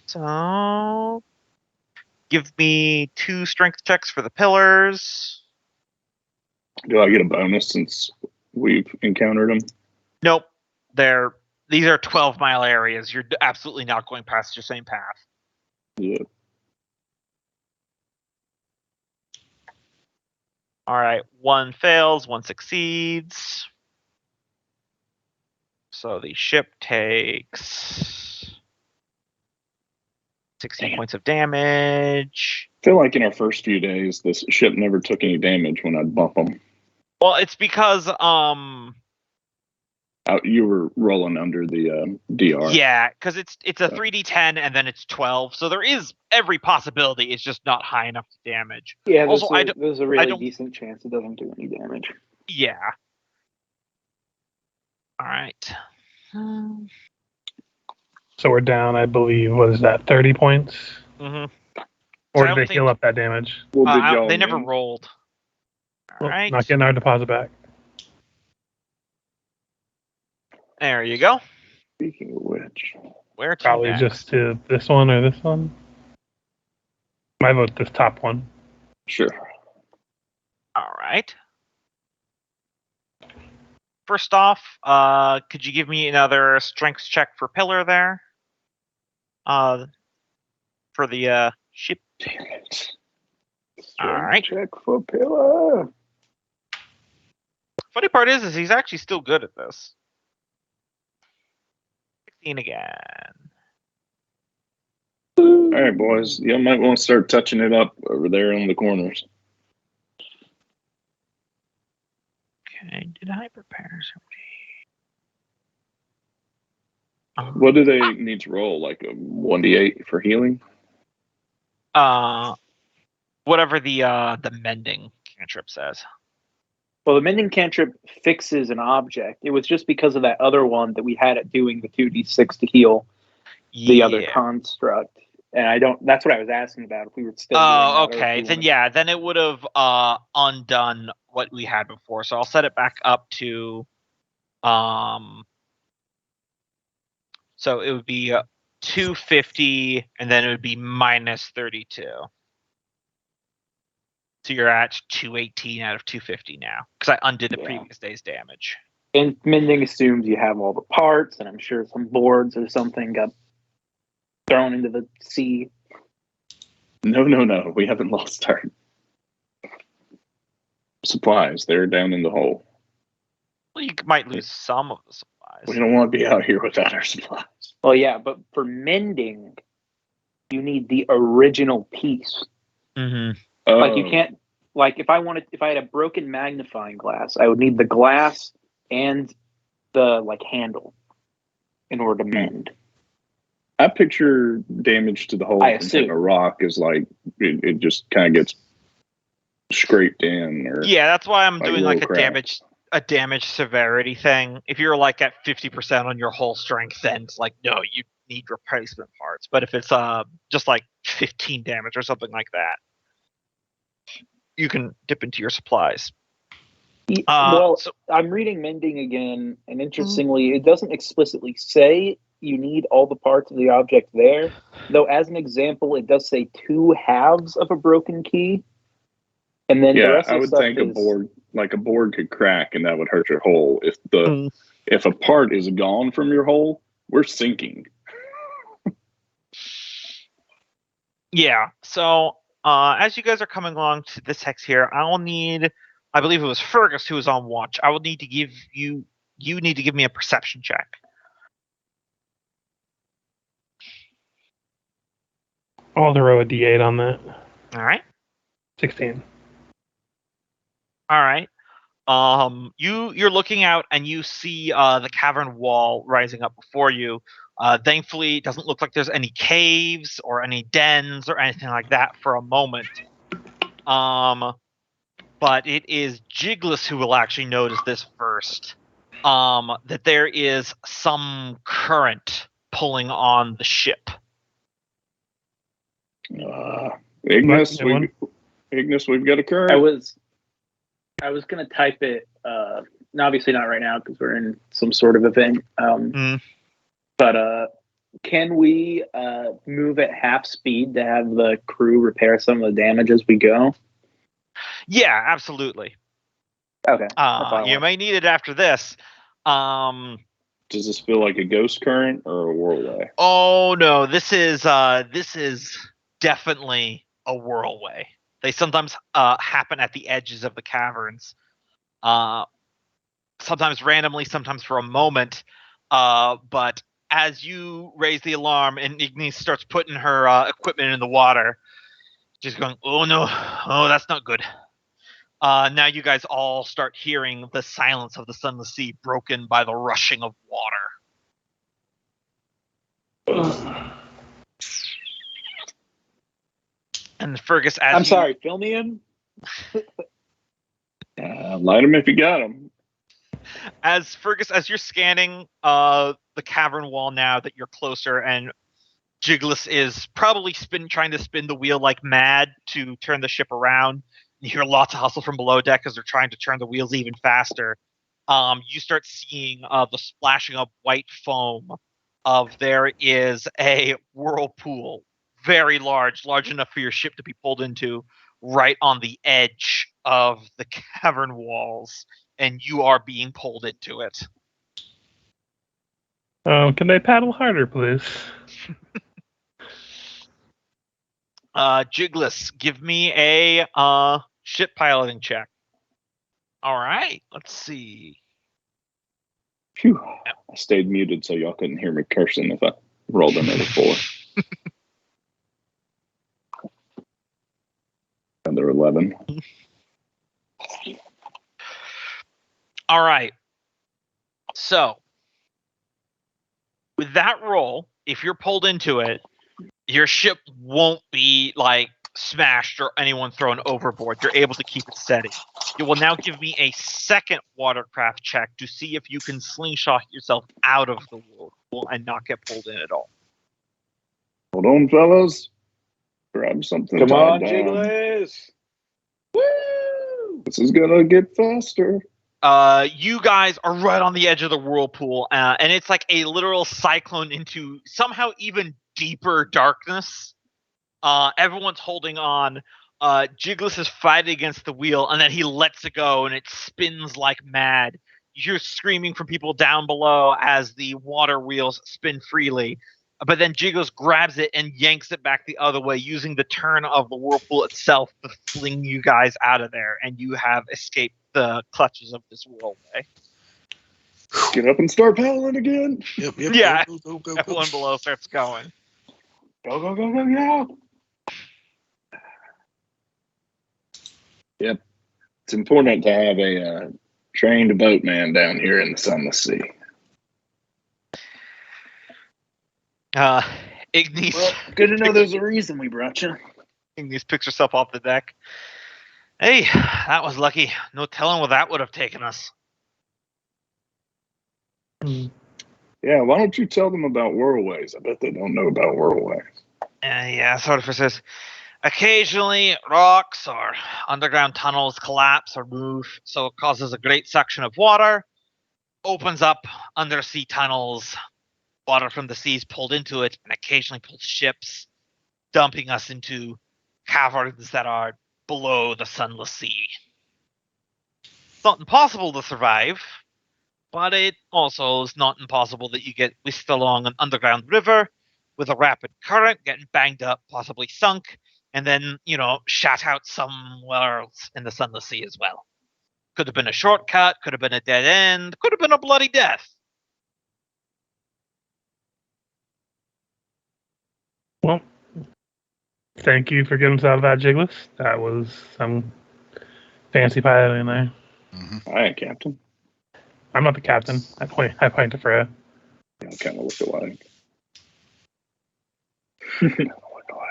So, give me 2 strength checks for the pillars. Do I get a bonus since we've encountered them? Nope. These are 12-mile areas. You're absolutely not going past your same path. Yeah. All right. 1 fails, 1 succeeds. So the ship takes 16 points of damage. I feel like in our first few days, this ship never took any damage when I'd bump them. Well, it's because you were rolling under the DR. Yeah, because it's a 3d10 and then it's 12, so there is every possibility it's just not high enough to damage. Yeah, there's a really decent chance it doesn't do any damage. Yeah. All right. So we're down, I believe, what is that, 30 points? Mm-hmm. Or did they heal up that damage? Well, they never rolled. All right. Not getting our deposit back. There you go. Speaking of which, where to probably next? Just to this one or this one. I vote this top one. Sure. All right. First off, could you give me another strength check for pillar there? For the ship. Damn it. All right. Check for pillar. Funny part is he's actually still good at this. 16 again. All right, boys. You might want to start touching it up over there on the corners. Okay, did I prepare somebody? What do they need to roll? Like a 1d8 for healing? Whatever the mending cantrip says. Well, the mending cantrip fixes an object. It was just because of that other one that we had it doing the 2d6 to heal the other construct. And I don't. That's what I was asking about. If we were still. Oh, okay. Then then it would have undone what we had before. So I'll set it back up to So it would be 250, and then it would be minus 32. So you're at 218 out of 250 now, because I undid the previous day's damage. And mending assumes you have all the parts, and I'm sure some boards or something got thrown into the sea. No. We haven't lost our supplies. They're down in the hole. Well, you might lose some of the supplies. We don't want to be out here without our supplies. Well, yeah, but for mending, you need the original piece. Mm-hmm. Like you can't. Like if I had a broken magnifying glass, I would need the glass and the handle in order to mend. I picture damage to the hole from a rock is like it just kind of gets scraped in. Or that's why I'm doing a damage severity thing. If you're like at 50% on your whole strength, then it's like no, you need replacement parts. But if it's just like 15 damage or something like that, you can dip into your supplies. I'm reading mending again, and interestingly, it doesn't explicitly say you need all the parts of the object there. Though, as an example, it does say 2 halves of a broken key, and then the rest of I would think a board could crack, and that would hurt your hole. If a part is gone from your hole, we're sinking. So as you guys are coming along to this hex here, I believe it was Fergus who was on watch. I will need to give you need to give me a perception check. I'll throw a D8 on that. All right. 16. All right. You're looking out and you see the cavern wall rising up before you. Thankfully, it doesn't look like there's any caves or any dens or anything like that for a moment. But it is Jigless who will actually notice this first. That there is some current pulling on the ship. Ignis, we've got a current. I was gonna type it. Obviously not right now because we're in some sort of event. But can we move at half speed to have the crew repair some of the damage as we go? Yeah, absolutely. Okay. You may need it after this. Does this feel like a ghost current or a whirlway? Oh no, this is definitely a whirlway. They sometimes happen at the edges of the caverns. Sometimes randomly, sometimes for a moment. But as you raise the alarm and Ignis starts putting her equipment in the water, she's going, oh no, oh that's not good. Now you guys all start hearing the silence of the sunless sea broken by the rushing of water. And Fergus, sorry, fill me in. Light him if you got him. As Fergus, as you're scanning the cavern wall now that you're closer, and Jigless is probably trying to spin the wheel like mad to turn the ship around. You hear lots of hustle from below deck as they're trying to turn the wheels even faster. You start seeing the splashing of white foam. There is a whirlpool, very large enough for your ship to be pulled into, right on the edge of the cavern walls, and you are being pulled into it. Can they paddle harder, please? Jigless, give me a ship piloting check. All right, let's see. Phew. I stayed muted so y'all couldn't hear me cursing if I rolled another 4. Another 11. All right. So, with that roll, if you're pulled into it, your ship won't be smashed or anyone thrown overboard. You're able to keep it steady. You will now give me a second watercraft check to see if you can slingshot yourself out of the whirlpool and not get pulled in at all. Hold on, fellas. Grab something. Come on, down. Jiggles! Woo! This is gonna get faster. You guys are right on the edge of the whirlpool, and it's like a literal cyclone into somehow even deeper darkness. Everyone's holding on. Jiggles is fighting against the wheel, and then he lets it go, and it spins like mad. You're screaming from people down below as the water wheels spin freely. But then Jiggles grabs it and yanks it back the other way, using the turn of the whirlpool itself to fling you guys out of there, and you have escaped the clutches of this whirlway. Get up and start paddling again. Yep. Yeah. Go. Everyone below starts going. Go. Yep. It's important to have a trained boatman down here in the Sunless Sea. Ignis. Well, good to know there's a reason we brought you. Ignis picks herself off the deck. Hey, that was lucky. No telling where that would have taken us. Yeah, why don't you tell them about whirlways? I bet they don't know about whirlways. Yeah, sort of says. Occasionally, rocks or underground tunnels collapse or move, so it causes a great suction of water, opens up undersea tunnels, water from the sea is pulled into it, and occasionally pulls ships, dumping us into caverns that are below the Sunless Sea. It's not impossible to survive, but it also is not impossible that you get whisked along an underground river with a rapid current, getting banged up, possibly sunk, and then, shot out somewhere else in the Sunless Sea as well. Could have been a shortcut, could have been a dead end, could have been a bloody death. Well, thank you for getting us out of that, Jiggles. That was some fancy piloting there. Mm-hmm. All right, Captain. I'm not the captain. I point to Freya. I kind of look alike.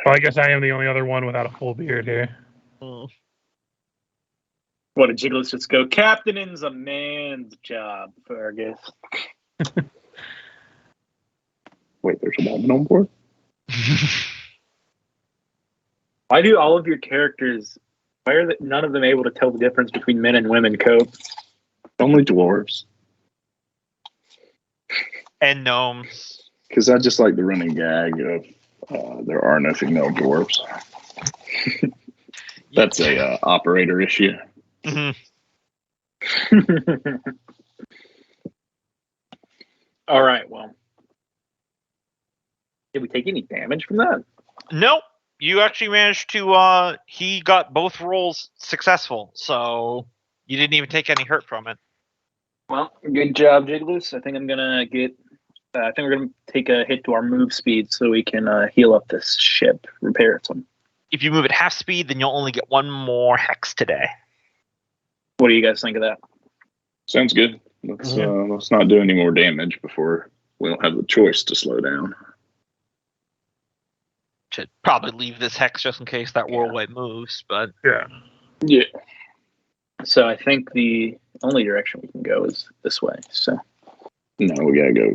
Well, I guess I am the only other one without a full beard here. What did Jiggles just go? Captaining's a man's job, Fergus. Wait, there's a woman on board? Why do all of your characters, why are none of them able to tell the difference between men and women, Cope? Only dwarves. And gnomes. Because I just like the running gag of there are no female dwarves. That's a operator issue. Mm-hmm. All right, well. Did we take any damage from that? Nope. You actually managed to, he got both rolls successful, so you didn't even take any hurt from it. Well, good job, Jiggles. I think we're gonna take a hit to our move speed so we can heal up this ship, repair it some. If you move at half speed, then you'll only get one more hex today. What do you guys think of that? Sounds good. Let's not do any more damage before we don't have the choice to slow down. Should probably leave this hex just in case that whirlway moves, but Yeah. So I think the only direction we can go is this way. So No, we gotta go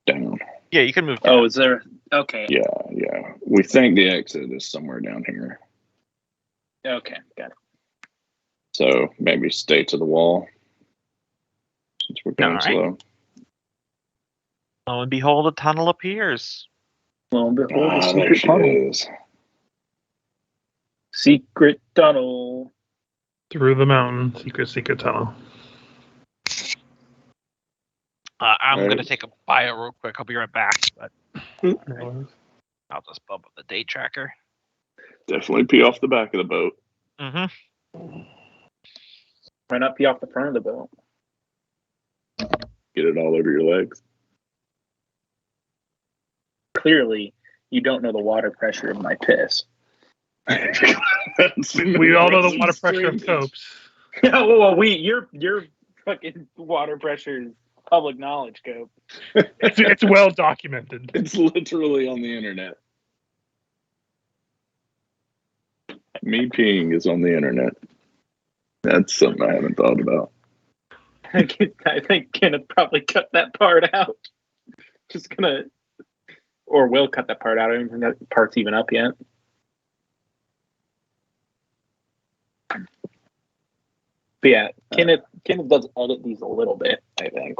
down. yeah, you can move down. oh, is there? Okay. Yeah. We think the exit is somewhere down here. Okay, got it. So maybe stay to the wall. Since we're going All right. slow. Lo and behold, a tunnel appears. Well, behold, the There secret she tunnel. is. Secret tunnel. Through the mountain, secret tunnel. I'm Right. going to take a bio real quick. I'll be right back, but I'll just bump up the date tracker. Definitely pee off the back of the boat. Mm-hmm. Why not pee off the front of the boat? Get it all over your legs. Clearly, you don't know the water pressure of my piss. We all know the water pressure of Cope's. Yeah, well, your fucking water pressure is public knowledge, Cope. It's well documented. It's literally on the internet. Me peeing is on the internet. That's something I haven't thought about. I think Kenneth probably cut that part out. Just gonna, or will cut that part out. I don't even think that part's even up yet. But yeah, Kenneth does edit these a little bit, I think.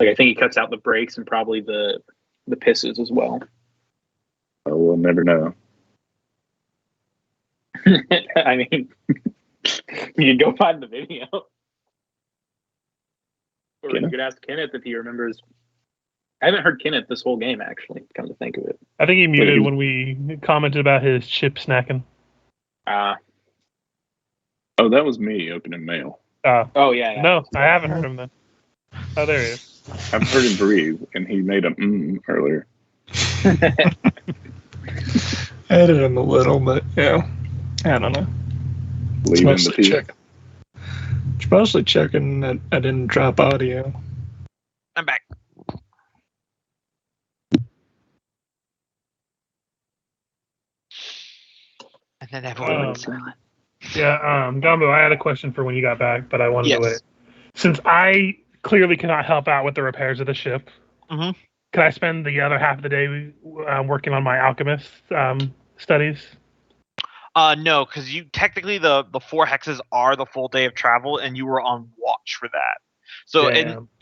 Like I think he cuts out the breaks and probably the pisses as well. Oh, we'll never know. I mean, you can go find the video. Or you could ask Kenneth if he remembers. I haven't heard Kenneth this whole game, actually, come to think of it. I think he muted when we commented about his chip snacking. Oh, that was me opening mail. Oh, yeah. No, I haven't heard him then. Oh, there he is. I've heard him breathe, and he made a earlier. Added him a little, but I don't know. It's mostly checking that I didn't drop audio. I'm back. And then everyone went silent. Yeah, Gumbo, I had a question for when you got back, but I wanted to wait. Since I clearly cannot help out with the repairs of the ship, could I spend the other half of the day working on my alchemist studies? No, because you technically the 4 hexes are the full day of travel, and you were on watch for that. So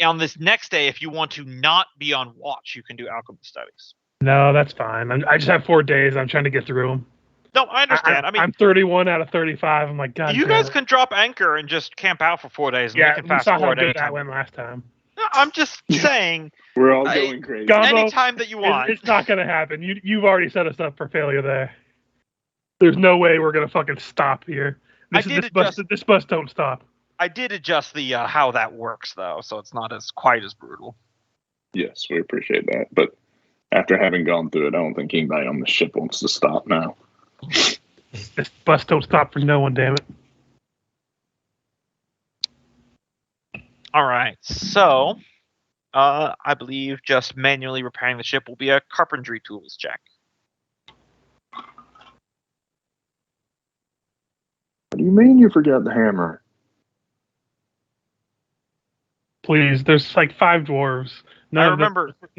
on this next day, if you want to not be on watch, you can do alchemist studies. No, that's fine. I just have 4 days. I'm trying to get through them. No, I understand. I'm 31 out of 35. I'm like, God. You guys can drop anchor and just camp out for 4 days, and we can fast forward anytime. That went last time. No, I'm just saying. We're all going crazy. Gumbo, anytime that you want. It's not going to happen. You've already set us up for failure there. There's no way we're going to fucking stop here. This bus don't stop. I did adjust the how that works, though, so it's not quite as brutal. Yes, we appreciate that. But after having gone through it, I don't think anybody on the ship wants to stop now. This bus don't stop for no one, damn it. All right, so I believe just manually repairing the ship will be a carpentry tools check. What do you mean you forgot the hammer? Please, there's like 5 dwarves. Not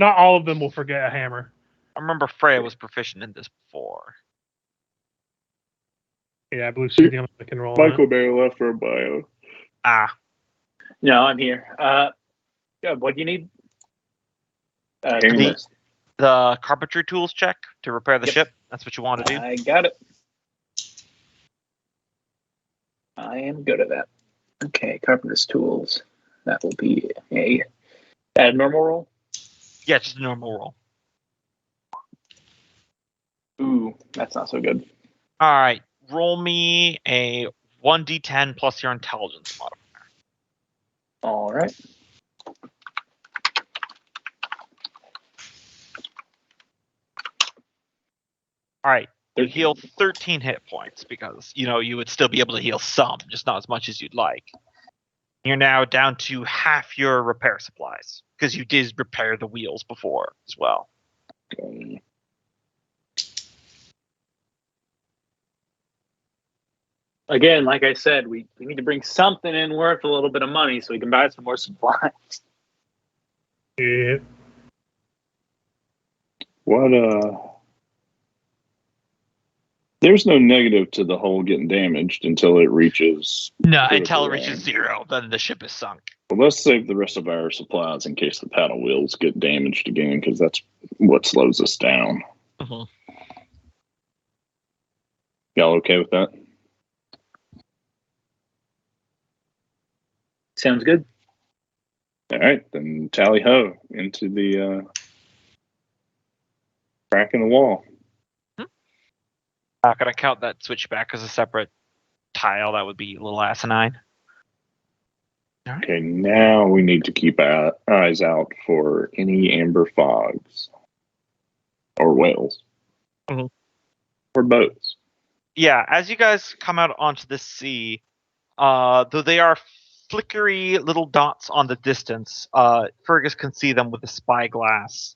all of them will forget a hammer. I remember Freya was proficient in this before. Yeah, I believe she's the only one that can roll. Michael Bay left for a bio. No, I'm here. What do you need? The carpentry tools check to repair the ship. That's what you want to do. I got it. I am good at that. Okay, carpenter's tools. That will be a normal roll? Yeah, just a normal roll. Ooh, that's not so good. All right, roll me a 1d10 plus your intelligence modifier. All right. All right, you heal 13 hit points because, you would still be able to heal some, just not as much as you'd like. You're now down to half your repair supplies because you did repair the wheels before as well. Okay. Again, like I said, we need to bring something in worth a little bit of money so we can buy some more supplies. Yeah. There's no negative to the hull getting damaged until it reaches... No, until it reaches 0, then the ship is sunk. Well, let's save the rest of our supplies in case the paddle wheels get damaged again, because that's what slows us down. Y'all okay with that? Sounds good. All right, then tally ho into the crack in the wall. Not going to count that switchback as a separate tile. That would be a little asinine. Right. Okay, now we need to keep eyes out for any amber fogs. Or whales. Or boats. Yeah, as you guys come out onto the sea, though they are flickery little dots on the distance, Fergus can see them with a spyglass.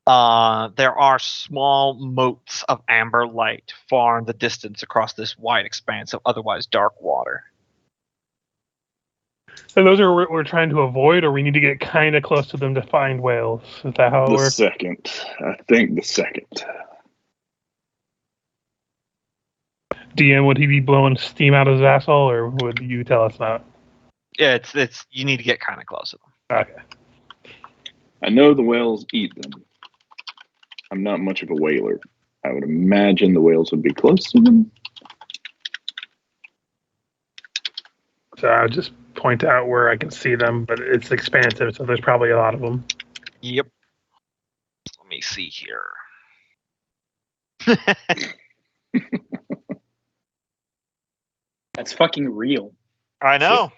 there are small motes of amber light far in the distance across this wide expanse of otherwise dark water. So those are what we're trying to avoid, or we need to get kind of close to them to find whales. Is that how it works? Second. I think the second. DM, would he be blowing steam out of his asshole, or would you tell us that? Yeah, it's you need to get kind of close to them. Okay. I know the whales eat them. I'm not much of a whaler. I would imagine the whales would be close to them. So I'll just point out where I can see them, but it's expansive, so there's probably a lot of them. Yep. Let me see here. That's fucking real. I know.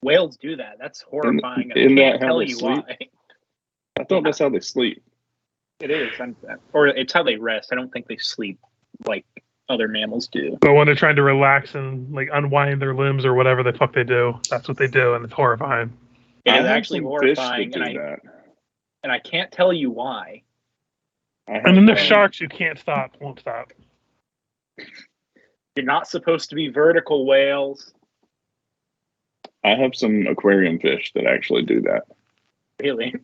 Whales do that. That's horrifying. Isn't I can't that how tell they you sleep? why. I thought that's how they sleep. It is, or it's how they rest. I don't think they sleep like other mammals do. But when they're trying to relax and like unwind their limbs or whatever the fuck they do, that's what they do, and it's horrifying. It I is have actually some horrifying, fish that do that. and I can't tell you why. And then there's sharks who won't stop. You're not supposed to be vertical whales. I have some aquarium fish that actually do that. Really?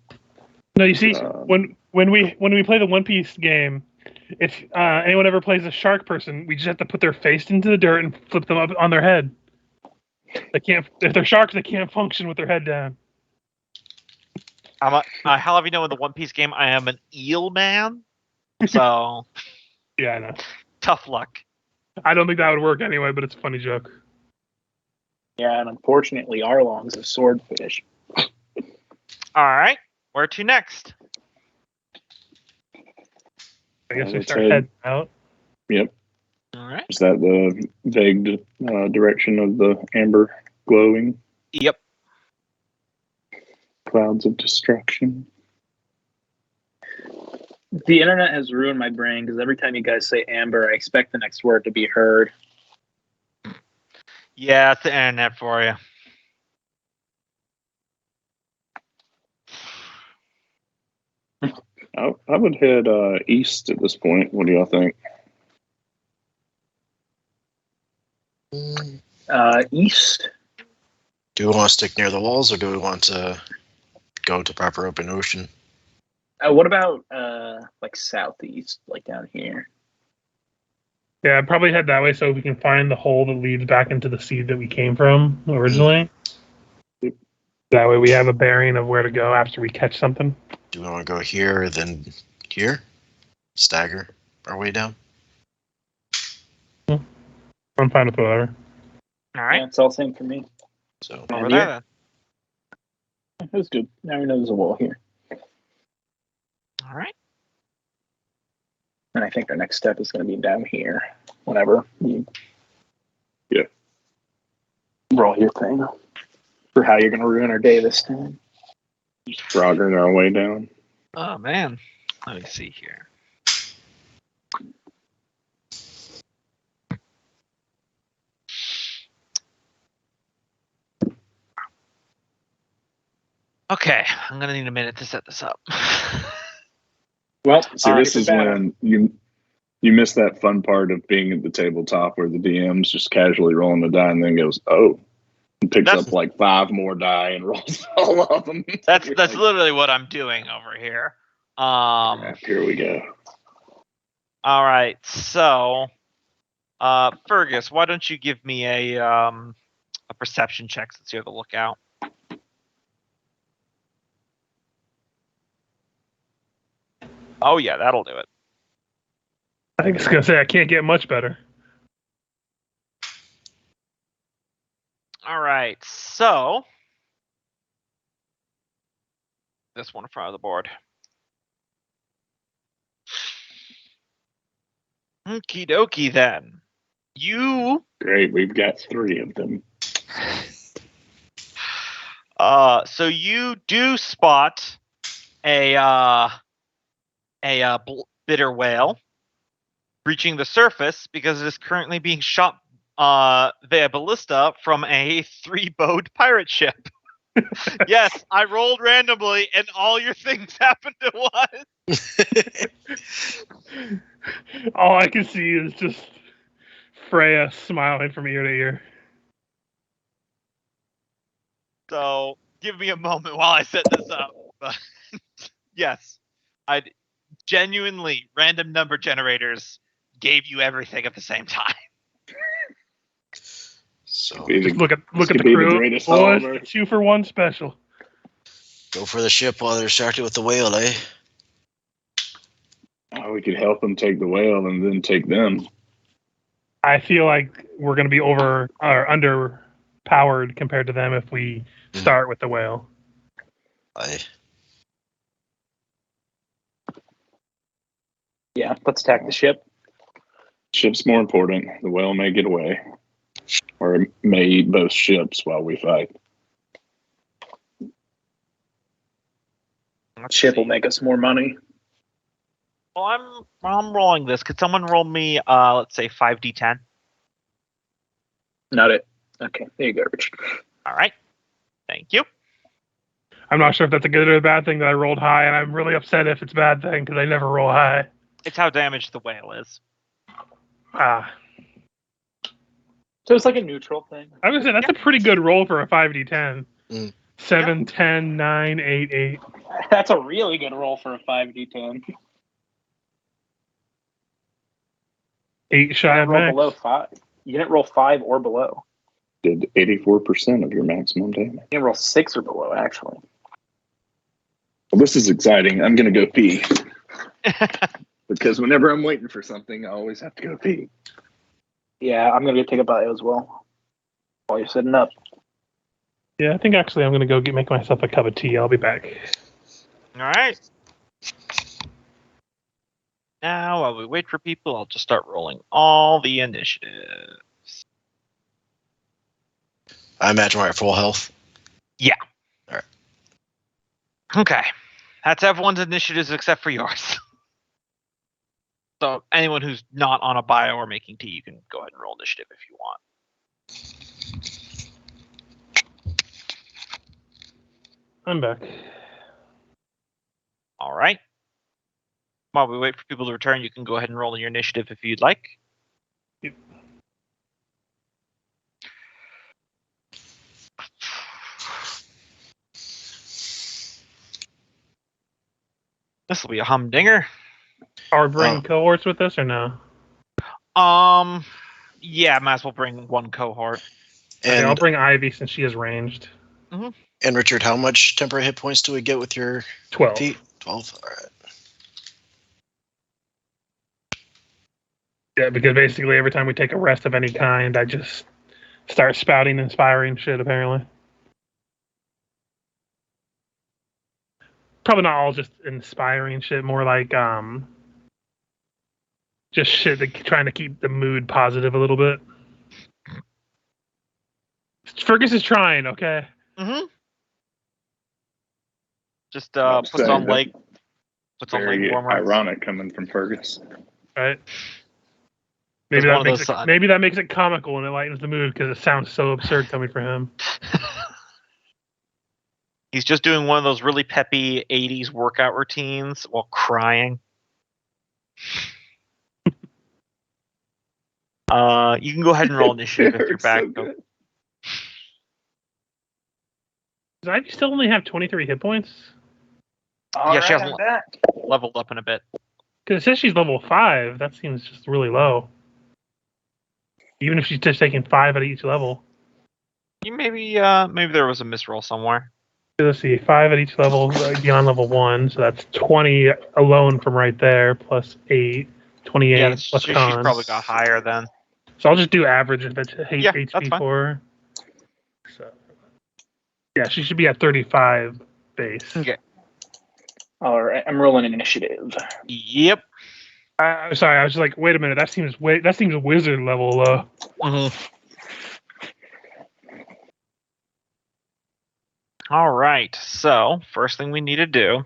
No, you see, when we play the One Piece game, if anyone ever plays a shark person, we just have to put their face into the dirt and flip them up on their head. They can't. If they're sharks, they can't function with their head down. How have you know in the One Piece game I am an eel man? So yeah, I know. Tough luck. I don't think that would work anyway, but it's a funny joke. Yeah, and unfortunately, Arlong's a swordfish. All right, where to next? I guess we start heading out. Yep. All right. Is that the vague direction of the amber glowing? Yep. Clouds of destruction. The internet has ruined my brain because every time you guys say amber, I expect the next word to be heard. Yeah, it's the internet for you. I would head east at this point. What do y'all think? East. Do we want to stick near the walls, or do we want to go to proper open ocean? What about like southeast, like down here? Yeah, I'd probably head that way so we can find the hole that leads back into the sea that we came from originally. Yep. That way we have a bearing of where to go after we catch something. Do we want to go here, then here? Stagger our way down? I'm fine with whatever. All right. Yeah, it's all the same for me. So Over there then. It was good. Now we know there's a wall here. All right. And I think our next step is going to be down here. Whenever you roll your thing for how you're going to ruin our day this time. Frogging our way down. Oh man. Let me see here. Okay, I'm gonna need a minute to set this up. Well, see, this is when you miss that fun part of being at the tabletop where the DM's just casually rolling the die and then goes, "Oh," and picks up like 5 more die and rolls all of them. That's literally what I'm doing over here. Here we go. All right, so Fergus, why don't you give me a perception check since you're the lookout? Oh yeah, that'll do it. I was gonna say I can't get much better. All right, so this one in front of the board. Okie dokie then. Great, we've got 3 of them. So you do spot a bitter whale reaching the surface because it is currently being shot via ballista from a 3-bowed pirate ship. Yes, I rolled randomly, and all your things happened at once. All I can see is just Freya smiling from ear to ear. So, give me a moment while I set this up. But yes, I genuinely random number generators gave you everything at the same time. So just look at the crew, boys. 2-for-1 special. Go for the ship while they're distracted with the whale, eh? Oh, we could help them take the whale and then take them. I feel like we're going to be underpowered compared to them if we start with the whale. Yeah, let's attack the ship. Ship's more important. The whale may get away. Or it may eat both ships while we fight. Ship will make us more money. Well, I'm rolling this. Could someone roll me, let's say 5d10? Not it. Okay, there you go, Richard. All right. Thank you. I'm not sure if that's a good or a bad thing that I rolled high, and I'm really upset if it's a bad thing because I never roll high. It's how damaged the whale is. So it's like a neutral thing. I was gonna say that's a pretty good roll for a 5d10. 7, 10, 9, 8, 8. That's a really good roll for a 5d10. 8 shy of max. Below 5. You didn't roll 5 or below. Did 84% of your maximum damage. You didn't roll 6 or below, actually. Well, this is exciting. I'm going to go pee. Because whenever I'm waiting for something, I always have to go pee. Yeah, I'm going to go take a bio as well. While you're setting up. Yeah, I think actually I'm going to go make myself a cup of tea. I'll be back. All right. Now, while we wait for people, I'll just start rolling all the initiatives. I imagine we're at full health. Yeah. All right. Okay. That's everyone's initiatives except for yours. So anyone who's not on a bio or making tea, you can go ahead and roll initiative if you want. I'm back. All right. While we wait for people to return, you can go ahead and roll your initiative if you'd like. Yep. This will be a humdinger. Are we bringing cohorts with us or no? Yeah, might as well bring one cohort. And okay, I'll bring Ivy since she is ranged. Mm-hmm. And Richard, how much temporary hit points do we get with your 12? 12. All right. Yeah, because basically every time we take a rest of any kind, I just start spouting inspiring shit, apparently. Probably not all just inspiring shit, more like just shit that trying to keep the mood positive a little bit. Fergus is trying, okay? Mm-hmm. Just puts on leg warmers. Ironic coming from Fergus. Right. Maybe that makes it comical and it lightens the mood because it sounds so absurd coming from him. He's just doing one of those really peppy 80s workout routines while crying. You can go ahead and roll initiative if you're back. So Does Ivy still only have 23 hit points? Yeah, she hasn't leveled up in a bit. Because it says she's level 5. That seems just really low. Even if she's just taking 5 at each level. Maybe there was a misroll somewhere. Let's see, 5 at each level beyond level 1, so that's 20 alone from right there, plus 8, 28 plus cons. She's probably got higher then. So I'll just do average if it's HP for her. So, yeah, she should be at 35 base. Okay. All right, I'm rolling an initiative. Yep. I'm sorry, I was just like, wait a minute, that seems wizard level low. Mm-hmm. All right, so first thing we need to do,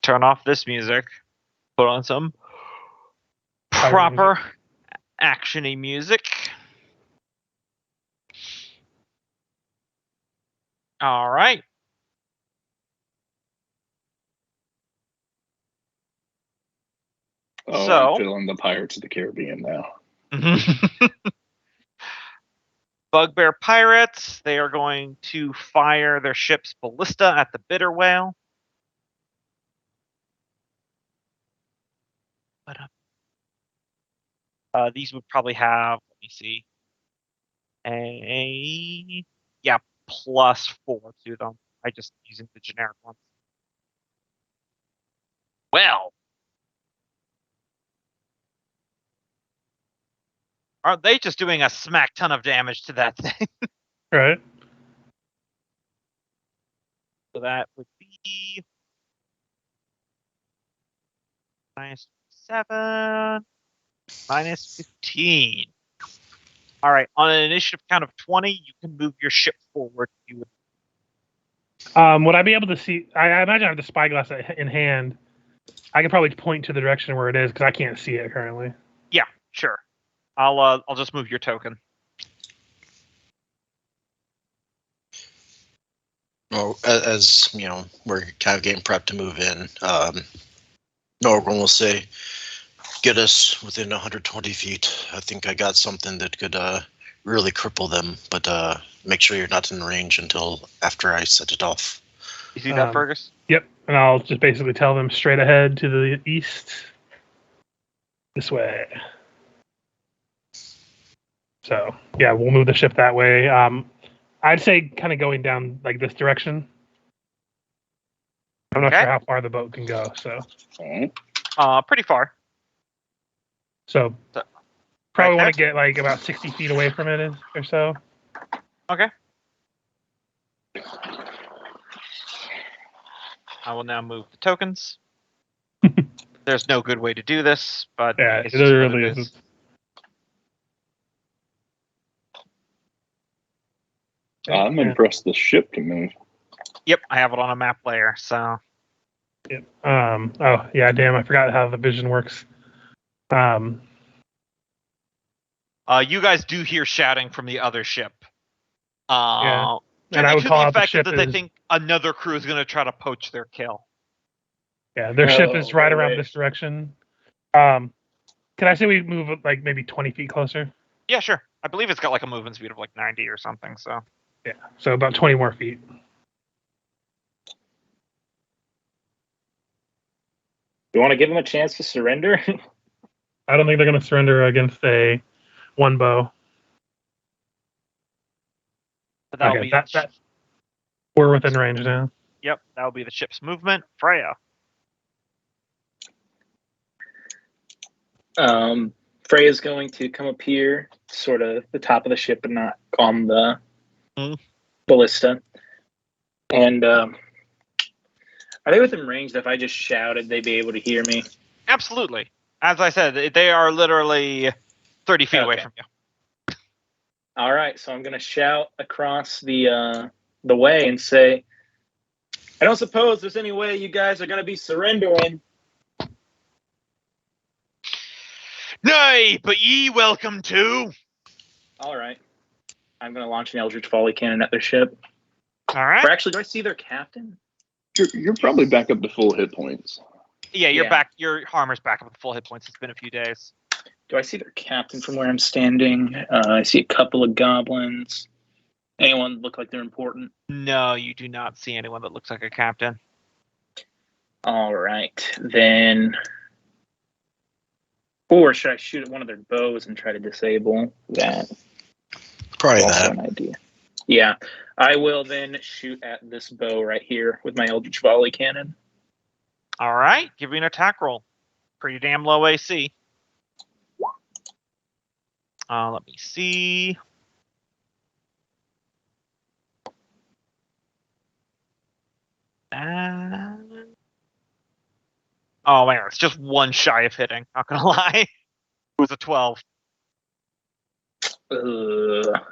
turn off this music, put on some proper action-y music. All right, Oh, So- I'm feeling the Pirates of the Caribbean now. Bugbear pirates, they are going to fire their ship's ballista at the bitter whale. These would probably have, let me see, +4 to them. I just using the generic ones. Well, aren't they just doing a smack ton of damage to that thing? Right. So that would be -7, -15. All right, on an initiative count of 20, you can move your ship forward. You would. Would I be able to see? I imagine I have the spyglass in hand. I could probably point to the direction where it is because I can't see it currently. Yeah, sure. I'll just move your token. Well, as you know, we're kind of getting prepped to move in. Norgren will say, "Get us within 120 feet. I think I got something that could really cripple them, but make sure you're not in range until after I set it off." You see that, Fergus? Yep, and I'll just basically tell them straight ahead to the east. This way. So, yeah, we'll move the ship that way. I'd say kind of going down like this direction. I'm not sure how far the boat can go, so. Pretty far. So, probably want to get like about 60 feet away from it or so. Okay. I will now move the tokens. There's no good way to do this, but yeah, it's it just really what it isn't. I'm impressed the ship can move. Yep, I have it on a map layer, so. Yep. Oh, yeah, damn, I forgot how the vision works. You guys do hear shouting from the other ship. Yeah. And I would call out the ship that they think another crew is going to try to poach their kill. Yeah, their ship is right around this direction. Can I say we move like maybe 20 feet closer? Yeah, sure. I believe it's got like a movement speed of like 90 or something, so. Yeah, so about 20 more feet. You want to give them a chance to surrender? I don't think they're going to surrender against a one bow. But that'll be we're within range now. Yep, that'll be the ship's movement. Freya. Freya's going to come up here, sort of the top of the ship, and not on the ballista. And are they within range that if I just shouted, they'd be able to hear me? Absolutely. As I said, they are literally 30 feet away from you. All right, so I'm going to shout across the way and say, I don't suppose there's any way you guys are going to be surrendering. Nay, but ye welcome to. All right. I'm going to launch an Eldritch Volley Cannon at their ship. All right. Or actually, do I see their captain? You're probably back up to full hit points. Yeah, you're back. Your armor's back up to full hit points. It's been a few days. Do I see their captain from where I'm standing? I see a couple of goblins. Anyone look like they're important? No, you do not see anyone that looks like a captain. All right, then. Or should I shoot at one of their bows and try to disable that? Probably also that. An idea. Yeah, I will then shoot at this bow right here with my Eldritch Volley Cannon. All right, give me an attack roll. Pretty damn low AC. Let me see. Oh man, it's just one shy of hitting. Not gonna lie. It was a 12.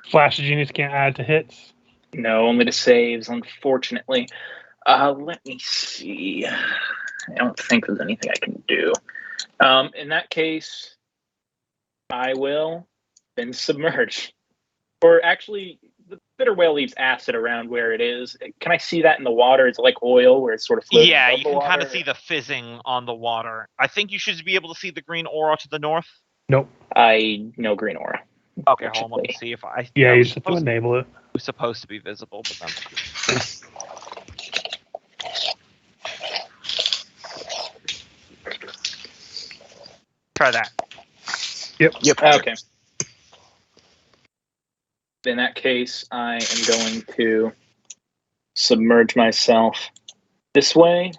Flash of Genius can't add to hits. No, only to saves, unfortunately. Let me see. I don't think there's anything I can do. In that case, I will then submerge. Or actually, bitter whale leaves acid around where it is. Can I see that in the water? It's like oil where it's sort of floating above you the can water? kind of see the fizzing on the water. I think you should be able to see the green aura to the north. Nope. I know green aura. Okay, hold on. Let me see if I. Yeah, you just have to enable it. It was supposed to be visible, but then. Try that. Yep. Okay. In that case, I am going to submerge myself this way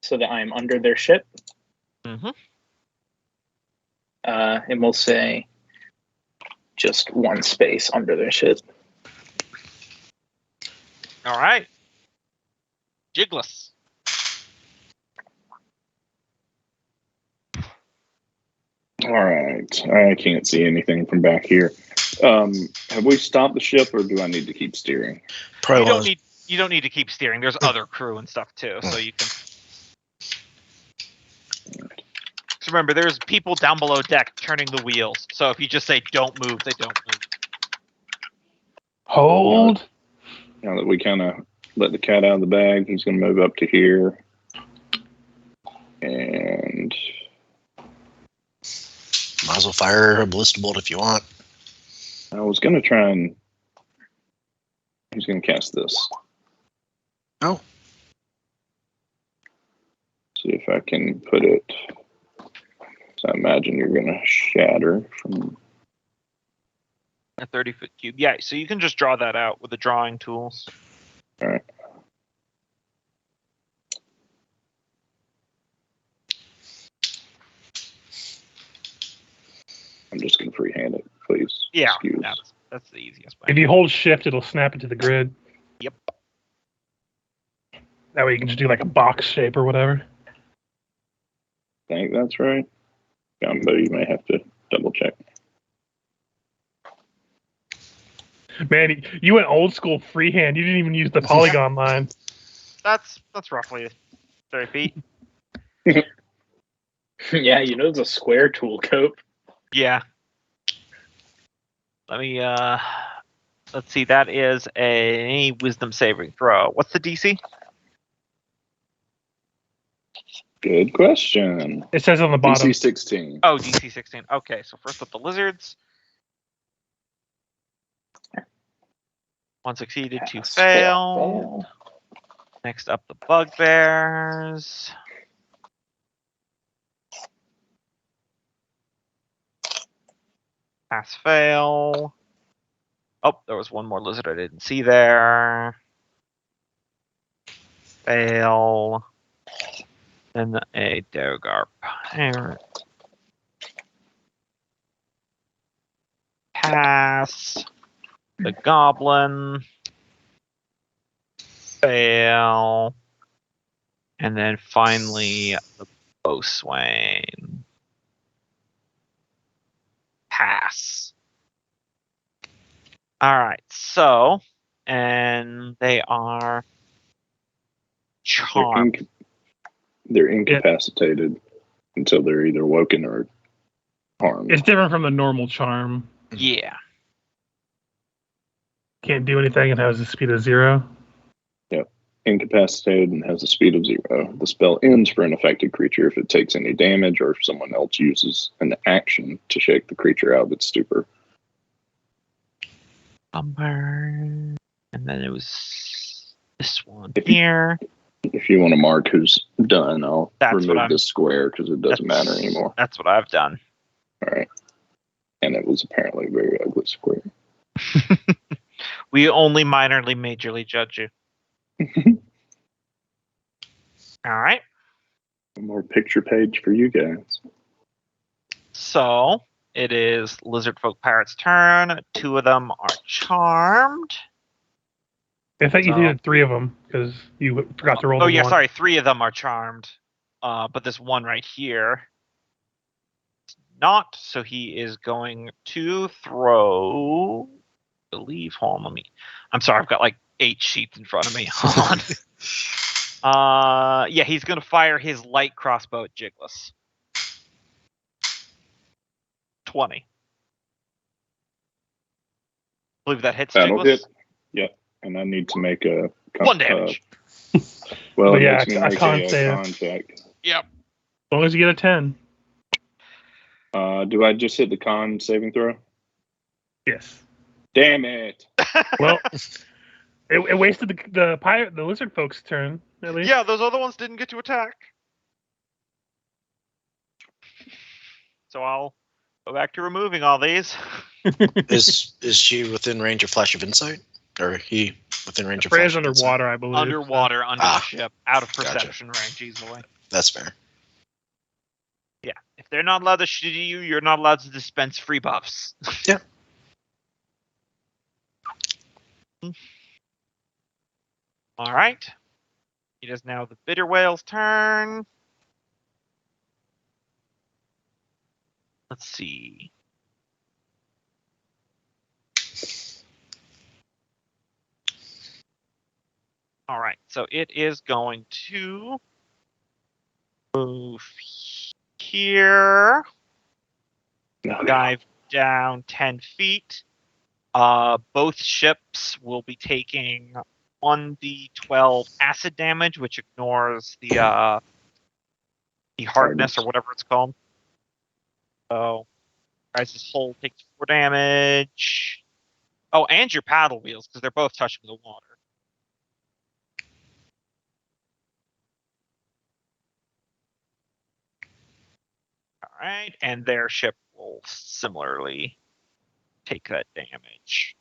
so that I am under their ship. Mm-hmm. And we'll say just one space under their ship. All right. Jigless. All right. I can't see anything from back here. Have we stopped the ship, or do I need to keep steering? You don't need to keep steering. There's other crew and stuff too, so you can. So remember, there's people down below deck turning the wheels. So if you just say "don't move," they don't move. Hold. Now that we kind of let the cat out of the bag, he's going to move up to here, and might as well fire a ballista bolt if you want. I was going to try and he's going to cast this. Oh. See if I can put it. So I imagine you're going to shatter from a 30-foot cube. Yeah, so you can just draw that out with the drawing tools. All right. I'm just going to freehand it, please. Yeah, Excuse. that's the easiest way. If you hold shift, it'll snap it to the grid. Yep. That way you can just do like a box shape or whatever. I think that's right. But you may have to double check. Man, you went old school freehand. You didn't even use the polygon line. That's roughly 30 feet. Yeah, it's a square tool, Cope. Yeah. Let me let's see, that is a wisdom saving throw. What's the DC? Good question. It says on the bottom. DC 16. Oh, DC 16. Okay, so first up the lizards. One succeeded, two failed. Next up the bugbears. Pass fail. Oh, there was one more lizard I didn't see there. Fail. Then a Dogarp. Pass. The goblin. Fail. And then finally the bowswain. Pass. All right, so, and they are charmed. They're incapacitated until they're either woken or harmed. It's different from the normal charm. Yeah. Can't do anything and has a speed of 0. Yep. Incapacitated and has a speed of 0. The spell ends for an affected creature if it takes any damage or if someone else uses an action to shake the creature out of its stupor. And then it was this one here. If you want to mark who's done, I'll remove this square because it doesn't matter anymore. That's what I've done. All right. And it was apparently a very ugly square. We only minorly, majorly judge you. All right. One more picture page for you guys. So it is Lizard Folk Pirate's turn. 2 of them are charmed. I thought you did 3 of them because you forgot to roll. Oh, yeah, one. sorry. 3 of them are charmed. But this one right here is not. So he is going to throw. I believe. Hold on, I'm sorry. I've got like 8 sheets in front of me. Hold on. Yeah, he's going to fire his light crossbow at Jigless. 20. I believe that hits That'll Jigless. hit. Yep, and I need to make a 1 damage. Well, But it yeah, makes me a make con a save. con check. Yep. As long as you get a 10. Do I just hit the con saving throw? Yes. Damn it! Well, it wasted the lizard folks' turn, at least. Yeah, those other ones didn't get to attack. So I'll go back to removing all these. Is she within range of Flash of Insight? Or he within range of Flash Freya's of Insight? underwater, I believe. Underwater, under the ship, out of perception range easily. That's fair. Yeah. If they're not allowed to shoot you, you're not allowed to dispense free buffs. Yeah. All right. It is now the bitter whale's turn. Let's see. All right, so it is going to move here, dive down 10 feet. Both ships will be taking 1d12 acid damage, which ignores the hardness or whatever it's called. So, guys' hull takes 4 damage. Oh, and your paddle wheels, because they're both touching the water. All right, and their ship will similarly take that damage.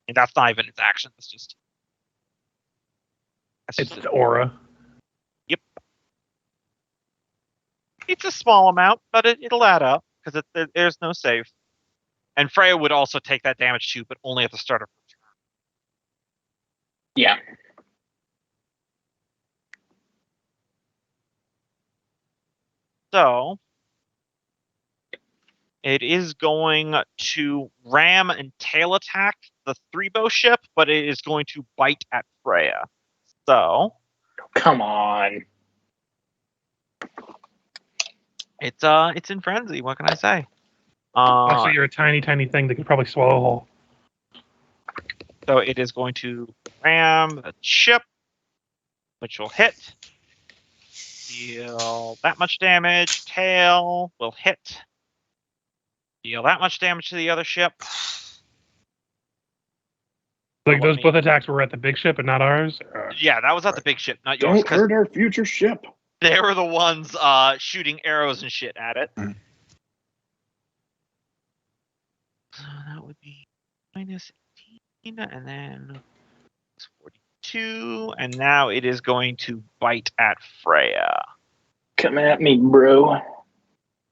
And that's not even its action. It's just. It's the aura. Yep. It's a small amount, but it'll add up because there's no save. And Freya would also take that damage too, but only at the start of her turn. Yeah. So it is going to ram and tail attack the 3-bow ship, but it is going to bite at Freya. So come on. It's in frenzy. What can I say? Also, you're a tiny, tiny thing that could probably swallow a hole. So it is going to ram the ship, which will hit. Deal that much damage. Tail will hit. Deal that much damage to the other ship. Like those both attacks were at the big ship and not ours? Yeah, that was at the big ship, not yours. Don't hurt our future ship. They were the ones shooting arrows and shit at it. Mm. So that would be minus 18, and then 42, and now it is going to bite at Freya. Come at me, bro.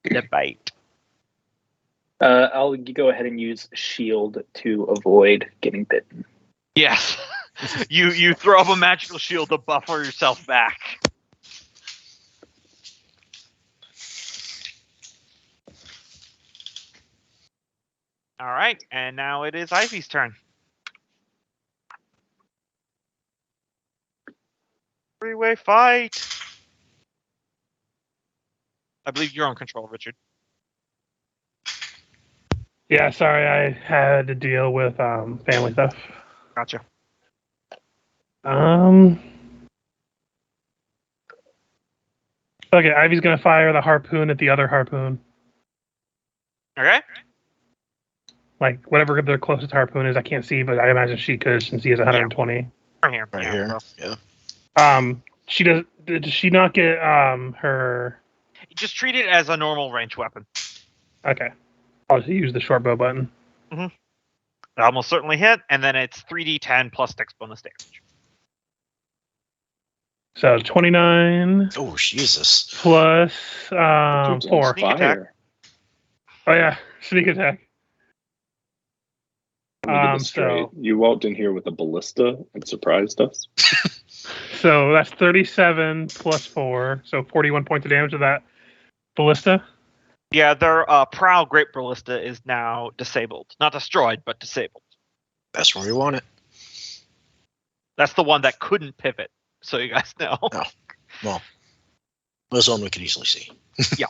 The bite. I'll go ahead and use shield to avoid getting bitten. Yes. you throw up a magical shield to buffer yourself back. All right, and now it is Ivy's turn. Three-way fight. I believe you're on control, Richard. Yeah, sorry, I had to deal with family stuff. Gotcha. Okay, Ivy's gonna fire the harpoon at the other harpoon. Okay. Like whatever their closest harpoon is, I can't see, but I imagine she could since he has 120. From here. Right yeah, here. bro. Yeah. She does. Did she not get her? Just treat it as a normal range weapon. Okay, I'll just use the short bow button. Mm-hmm. It almost certainly hit, and then it's 3d10 plus dex bonus damage. So 29. Oh Jesus! Plus Dude's on 4. Sneak attack. Oh yeah, sneak attack. Let me get this straight. So You walked in here with a ballista and surprised us. so that's 37 plus 4, so 41 points of damage to that ballista. Yeah, their prow great ballista is now disabled. Not destroyed, but disabled. That's where we want it. That's the one that couldn't pivot, so you guys know. Oh. Well, this one we could easily see. Yeah.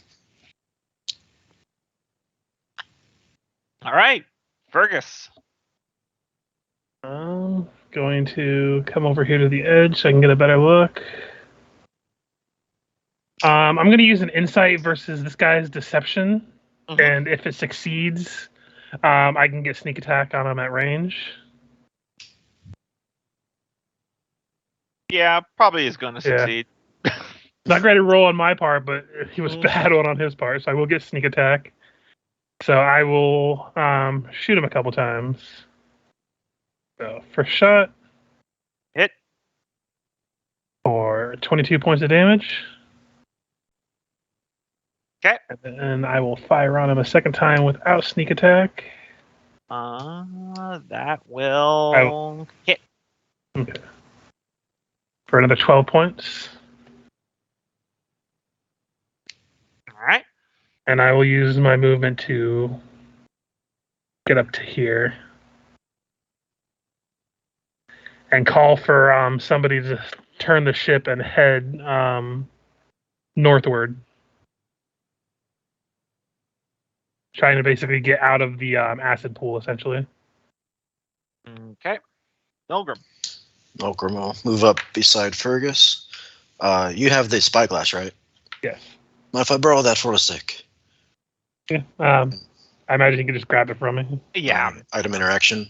All right, Fergus. Going to come over here to the edge so I can get a better look. I'm going to use an insight versus this guy's deception, and if it succeeds, I can get sneak attack on him at range. Yeah, probably is going to succeed. Not great to roll on my part, but he was bad one on his part, so I will get sneak attack. So I will shoot him a couple times. So first shot. Hit. For 22 points of damage. Okay. And then I will fire on him a second time without sneak attack. That will hit. Okay. For another 12 points. All right. And I will use my movement to get up to here. And call for somebody to turn the ship and head northward. Trying to basically get out of the acid pool, essentially. Okay. Milgram will move up beside Fergus. You have the spyglass, right? Yes. Mind if I borrow that for a sec? Yeah. I imagine you can just grab it from me. Yeah. Item interaction.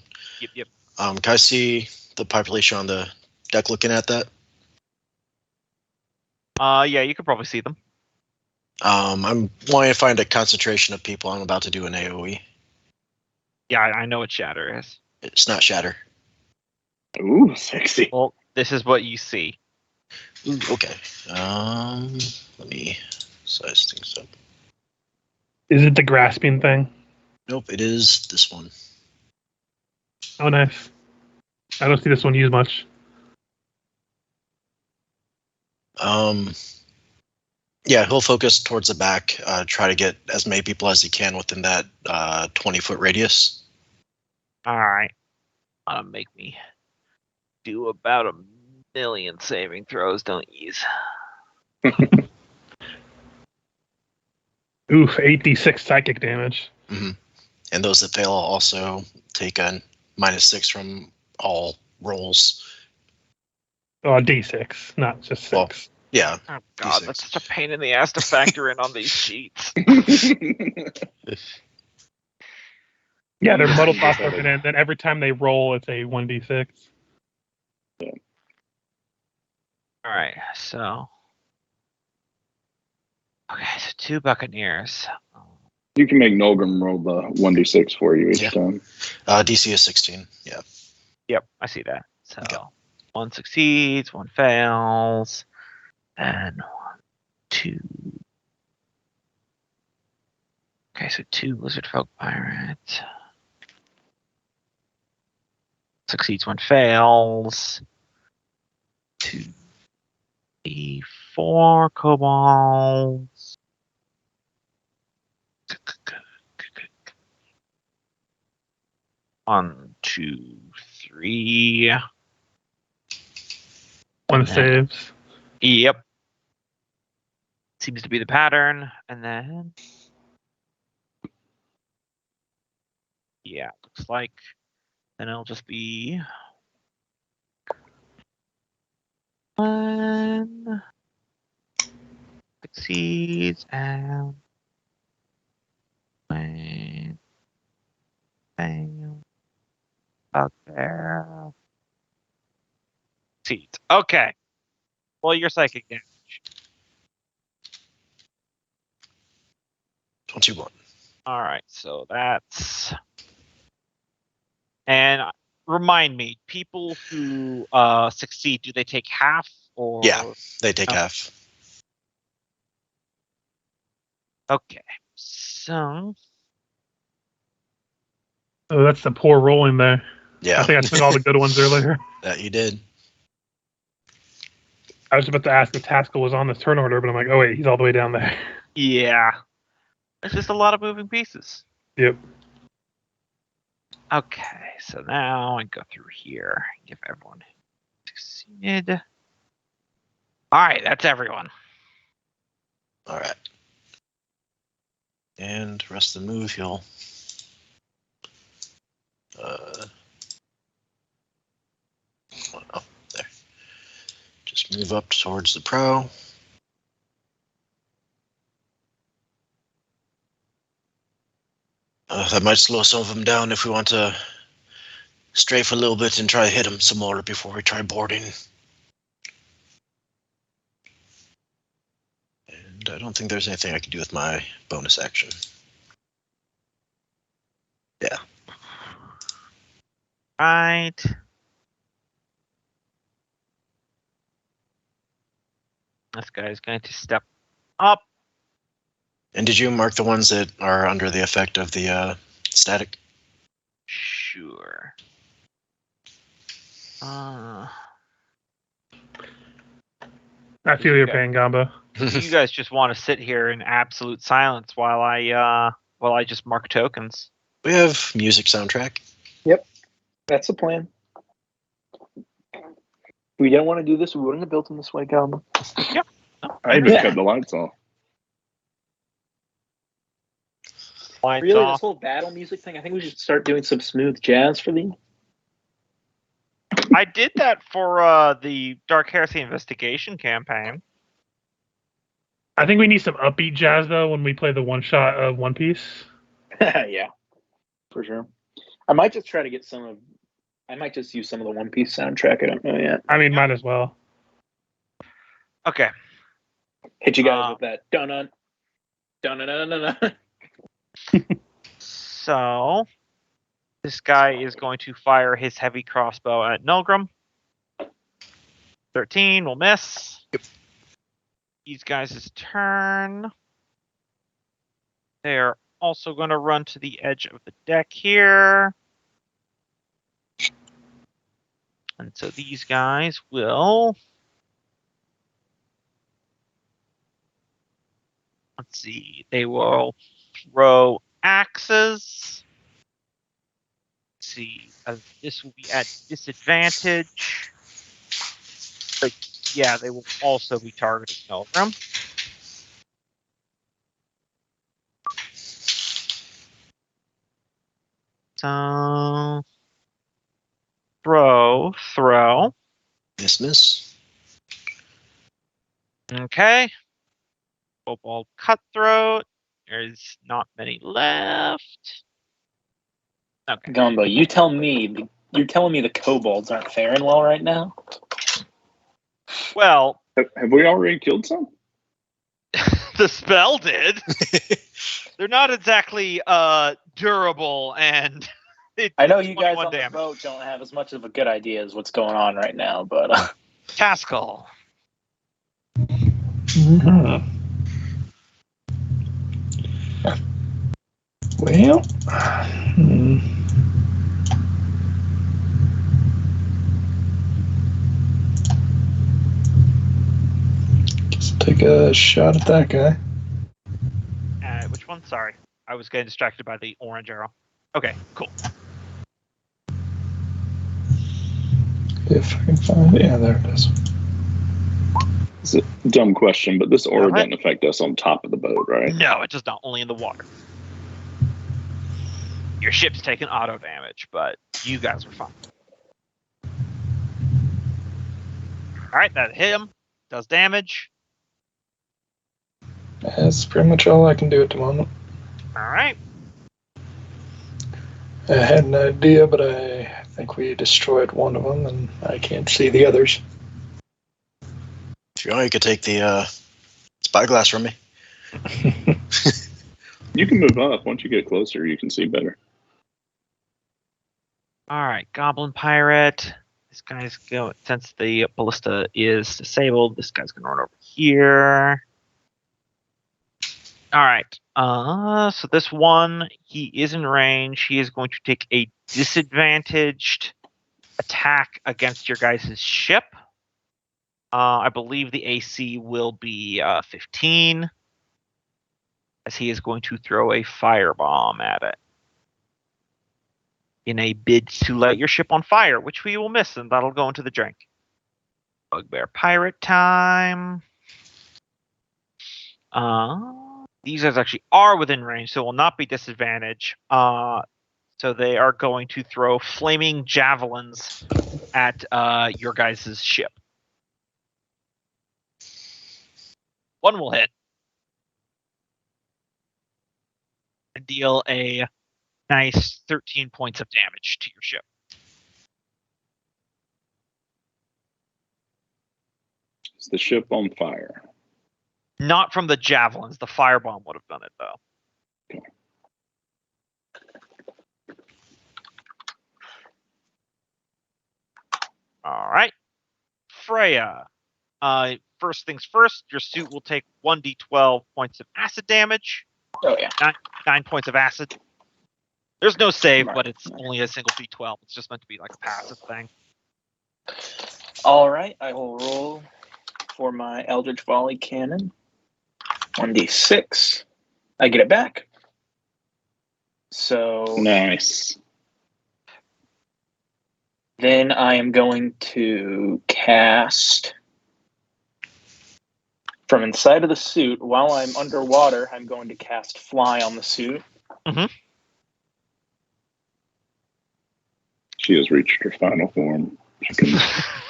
Yep. Can I see the population on the deck looking at that? Yeah, you could probably see them. I'm wanting to find a concentration of people. I'm about to do an AoE. Yeah, I know what Shatter is. It's not Shatter. Ooh, sexy. Well, this is what you see. Ooh, okay. Let me size things up. Is it the grasping thing? Nope, it is this one. Oh, nice. I don't see this one used much. Yeah, he'll focus towards the back, try to get as many people as he can within that 20-foot radius. All right. Make me do about 1 million saving throws, don't you? Oof, 8d6 psychic damage. Mm-hmm. And those that fail also take a -6 from all rolls. Oh, d6, not just 6. Well, yeah. Oh god, D6. that's such a pain in the ass to factor in on these sheets. Yeah, they're muddled thoughts broken in. Then every time they roll, it's a 1d6. Yeah. All right, so okay, so 2 Buccaneers. You can make Nolgrim roll the 1d6 for you each time. DC is 16. Yeah. Yep, I see that. So Okay. 1 succeeds, 1 fails, and 1, 2. Okay, so 2 Lizard Folk Pirates. Succeeds, 1 fails. 2, 3, 4 kobolds. 1, 2, 3. 1 saves. Yep. Seems to be the pattern. And then yeah, looks like then it'll just be 1 succeeds and 1 fail out there. Succeeds. Okay. Well, your psychic damage. 21. All right, so that's and remind me, people who succeed, do they take half or? Yeah, they take half. Okay, so Oh, that's the poor rolling there. Yeah. I think I took all the good ones earlier. That you did. I was about to ask if Taskell was on this turn order, but I'm like, oh wait, he's all the way down there. yeah, it's just a lot of moving pieces. Yep. Okay, so now I go through here and give everyone who succeeded. All right, that's everyone. All right. And rest of the move, he'll Move up towards the pro. That might slow some of them down if we want to strafe a little bit and try to hit them some more before we try boarding. And I don't think there's anything I can do with my bonus action. Yeah. Right. This guy is going to step up. And did you mark the ones that are under the effect of the static? Sure. I feel your pain, Gamba. You guys just want to sit here in absolute silence while I just mark tokens. We have music soundtrack. Yep, that's the plan. If we don't want to do this, we wouldn't have built them this way, Gamba. Yep. I just cut the lights off. Lights really, off. this whole battle music thing, I think we should start doing some smooth jazz for these. I did that for the Dark Heresy investigation campaign. I think we need some upbeat jazz, though, when we play the one shot of One Piece. Yeah, for sure. I might just try to get I might just use some of the One Piece soundtrack. I don't know yet. I mean, might as well. Okay. Hit you guys with that. Dun-dun. Dun-dun-dun-dun-dun. So, this guy is going to fire his heavy crossbow at Nulgrim. 13 will miss. Yep. These guys' turn. They're also going to run to the edge of the deck here. And so these guys will... Let's see. They will throw axes. Let's see. This will be at disadvantage. But yeah, they will also be targeting Nulgrim. So throw. Miss. Okay. Kobold Cutthroat. There's not many left. Okay. Gumbo, you're telling me the kobolds aren't faring well right now? Well, have we already killed some? the spell did. They're not exactly durable, and I know you guys on the boat don't have as much of a good idea as what's going on right now, but Cascal. Mm-hmm. Well, guess I'll take a shot at that guy. Which one? Sorry. I was getting distracted by the orange arrow. Okay, cool. If I can find it. Yeah, there it is. It's a dumb question, but this aura doesn't affect us on top of the boat, right? No, it does not. Only in the water. Your ship's taking auto damage, but you guys are fine. Alright, that hit him. Does damage. That's pretty much all I can do at the moment. Alright. I had an idea, but I think we destroyed one of them, and I can't see the others. If you want, you could take the spyglass from me. You can move up. Once you get closer, you can see better. Alright, Goblin Pirate. This guy's going, since the ballista is disabled, this guy's going to run over here. Alright, so this one, he is in range. He is going to take a disadvantaged attack against your guys' ship. I believe the AC will be 15, as he is going to throw a firebomb at it in a bid to light your ship on fire, which we will miss, and that'll go into the drink. Bugbear Pirate time. These guys actually are within range, so will not be disadvantage. So they are going to throw flaming javelins at your guys' ship. One will hit. And deal a nice 13 points of damage to your ship. Is the ship on fire? Not from the javelins. The firebomb would have done it, though. Okay. All right. Freya. First things first, your suit will take 1d12 points of acid damage. Oh, yeah. 9 points of acid. There's no save, but it's only a single d12. It's just meant to be like a passive thing. All right, I will roll for my Eldritch Volley Cannon. 1d6. I get it back. So nice. Then I am going to cast from inside of the suit. While I'm underwater, I'm going to cast Fly on the suit. Mm-hmm. She has reached her final form. She comes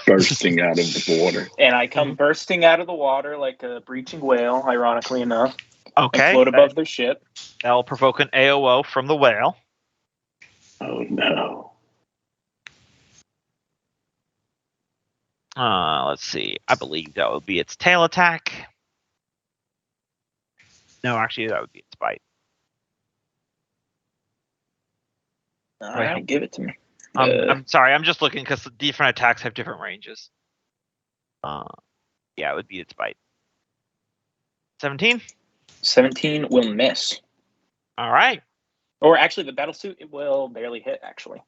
bursting out of the water. And I come bursting out of the water like a breaching whale, ironically enough. Okay. And float above their ship. That will provoke an AOO from the whale. Oh, no. Let's see. I believe that would be its tail attack. No, actually, that would be its bite. All right, give it to me. I'm sorry. I'm just looking because the different attacks have different ranges. Yeah, it would be its bite. 17? 17 will miss. All right. Or actually, the battle suit, it will barely hit, actually.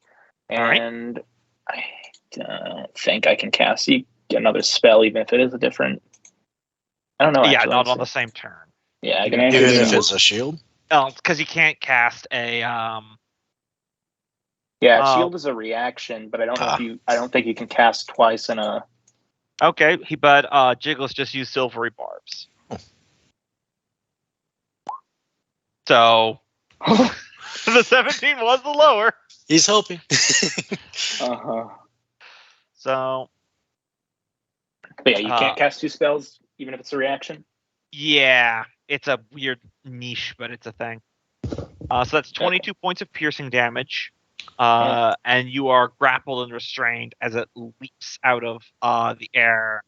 And I don't think I can cast another spell, even if it is a different... I don't know, Yeah, actually. not on the same turn. Yeah, even if it's a shield? Oh, it's because you can't cast a... Yeah, shield is a reaction, but I don't think you can cast twice in a... Okay, but Jiggles just used silvery barbs. So... the 17 was the lower. He's hoping. Uh-huh. So... But yeah, you can't cast two spells, even if it's a reaction? Yeah, it's a weird niche, but it's a thing. So that's 22 points of piercing damage. And you are grappled and restrained as it leaps out of the air,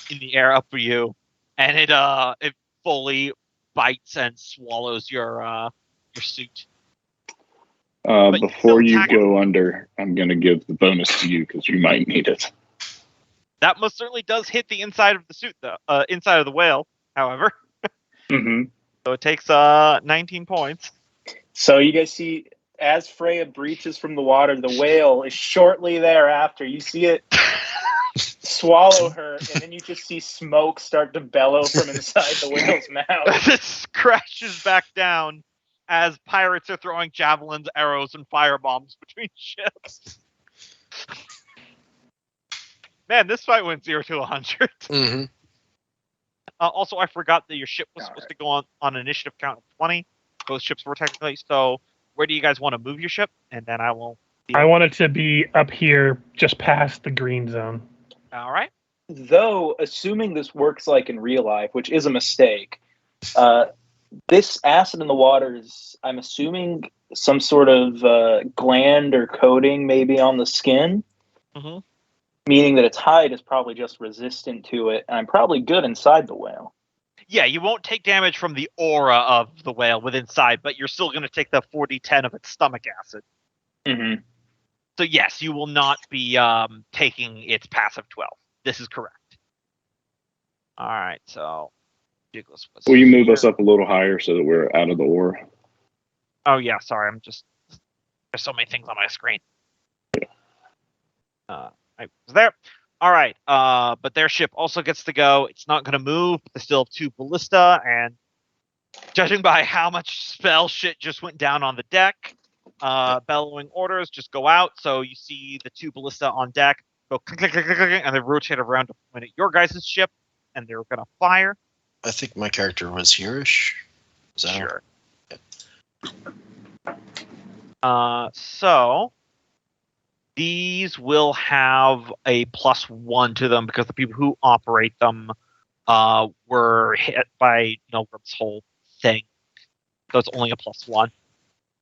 in the air up for you, and it fully bites and swallows your suit. Before you go under, I'm going to give the bonus to you because you might need it. That most certainly does hit the inside of the suit, though. Inside of the whale, however. Mm-hmm. So it takes 19 points. So you guys see, as Freya breaches from the water, the whale is shortly thereafter. You see it swallow her, and then you just see smoke start to bellow from inside the whale's mouth. It crashes back down as pirates are throwing javelins, arrows, and firebombs between ships. Man, this fight went 0 to 100. Mm-hmm. Also, I forgot that your ship was supposed to go on an initiative count of 20. Both ships were technically. So, where do you guys want to move your ship? And then I will. I want it to be up here, just past the green zone. All right. Though, assuming this works like in real life, which is a mistake, this acid in the water is, I'm assuming, some sort of gland or coating maybe on the skin. Mm-hmm. Meaning that its hide is probably just resistant to it, and I'm probably good inside the whale. Yeah, you won't take damage from the aura of the whale with inside, but you're still going to take the 4d10 of its stomach acid. Mm-hmm. So yes, you will not be taking its passive 12. This is correct. All right, so... Will you move us up a little higher so that we're out of the aura? Oh yeah, sorry, there's so many things on my screen. I was there. All right, but their ship also gets to go. It's not going to move, but they still have 2 ballista, and judging by how much spell shit just went down on the deck, bellowing orders just go out. So you see the 2 ballista on deck go click, click, click, click, click, and they rotate around to point at your guys' ship, and they're going to fire. I think my character was here-ish. Is that sure? So these will have a +1 to them because the people who operate them were hit by Nilgrim's whole thing. So it's only a +1.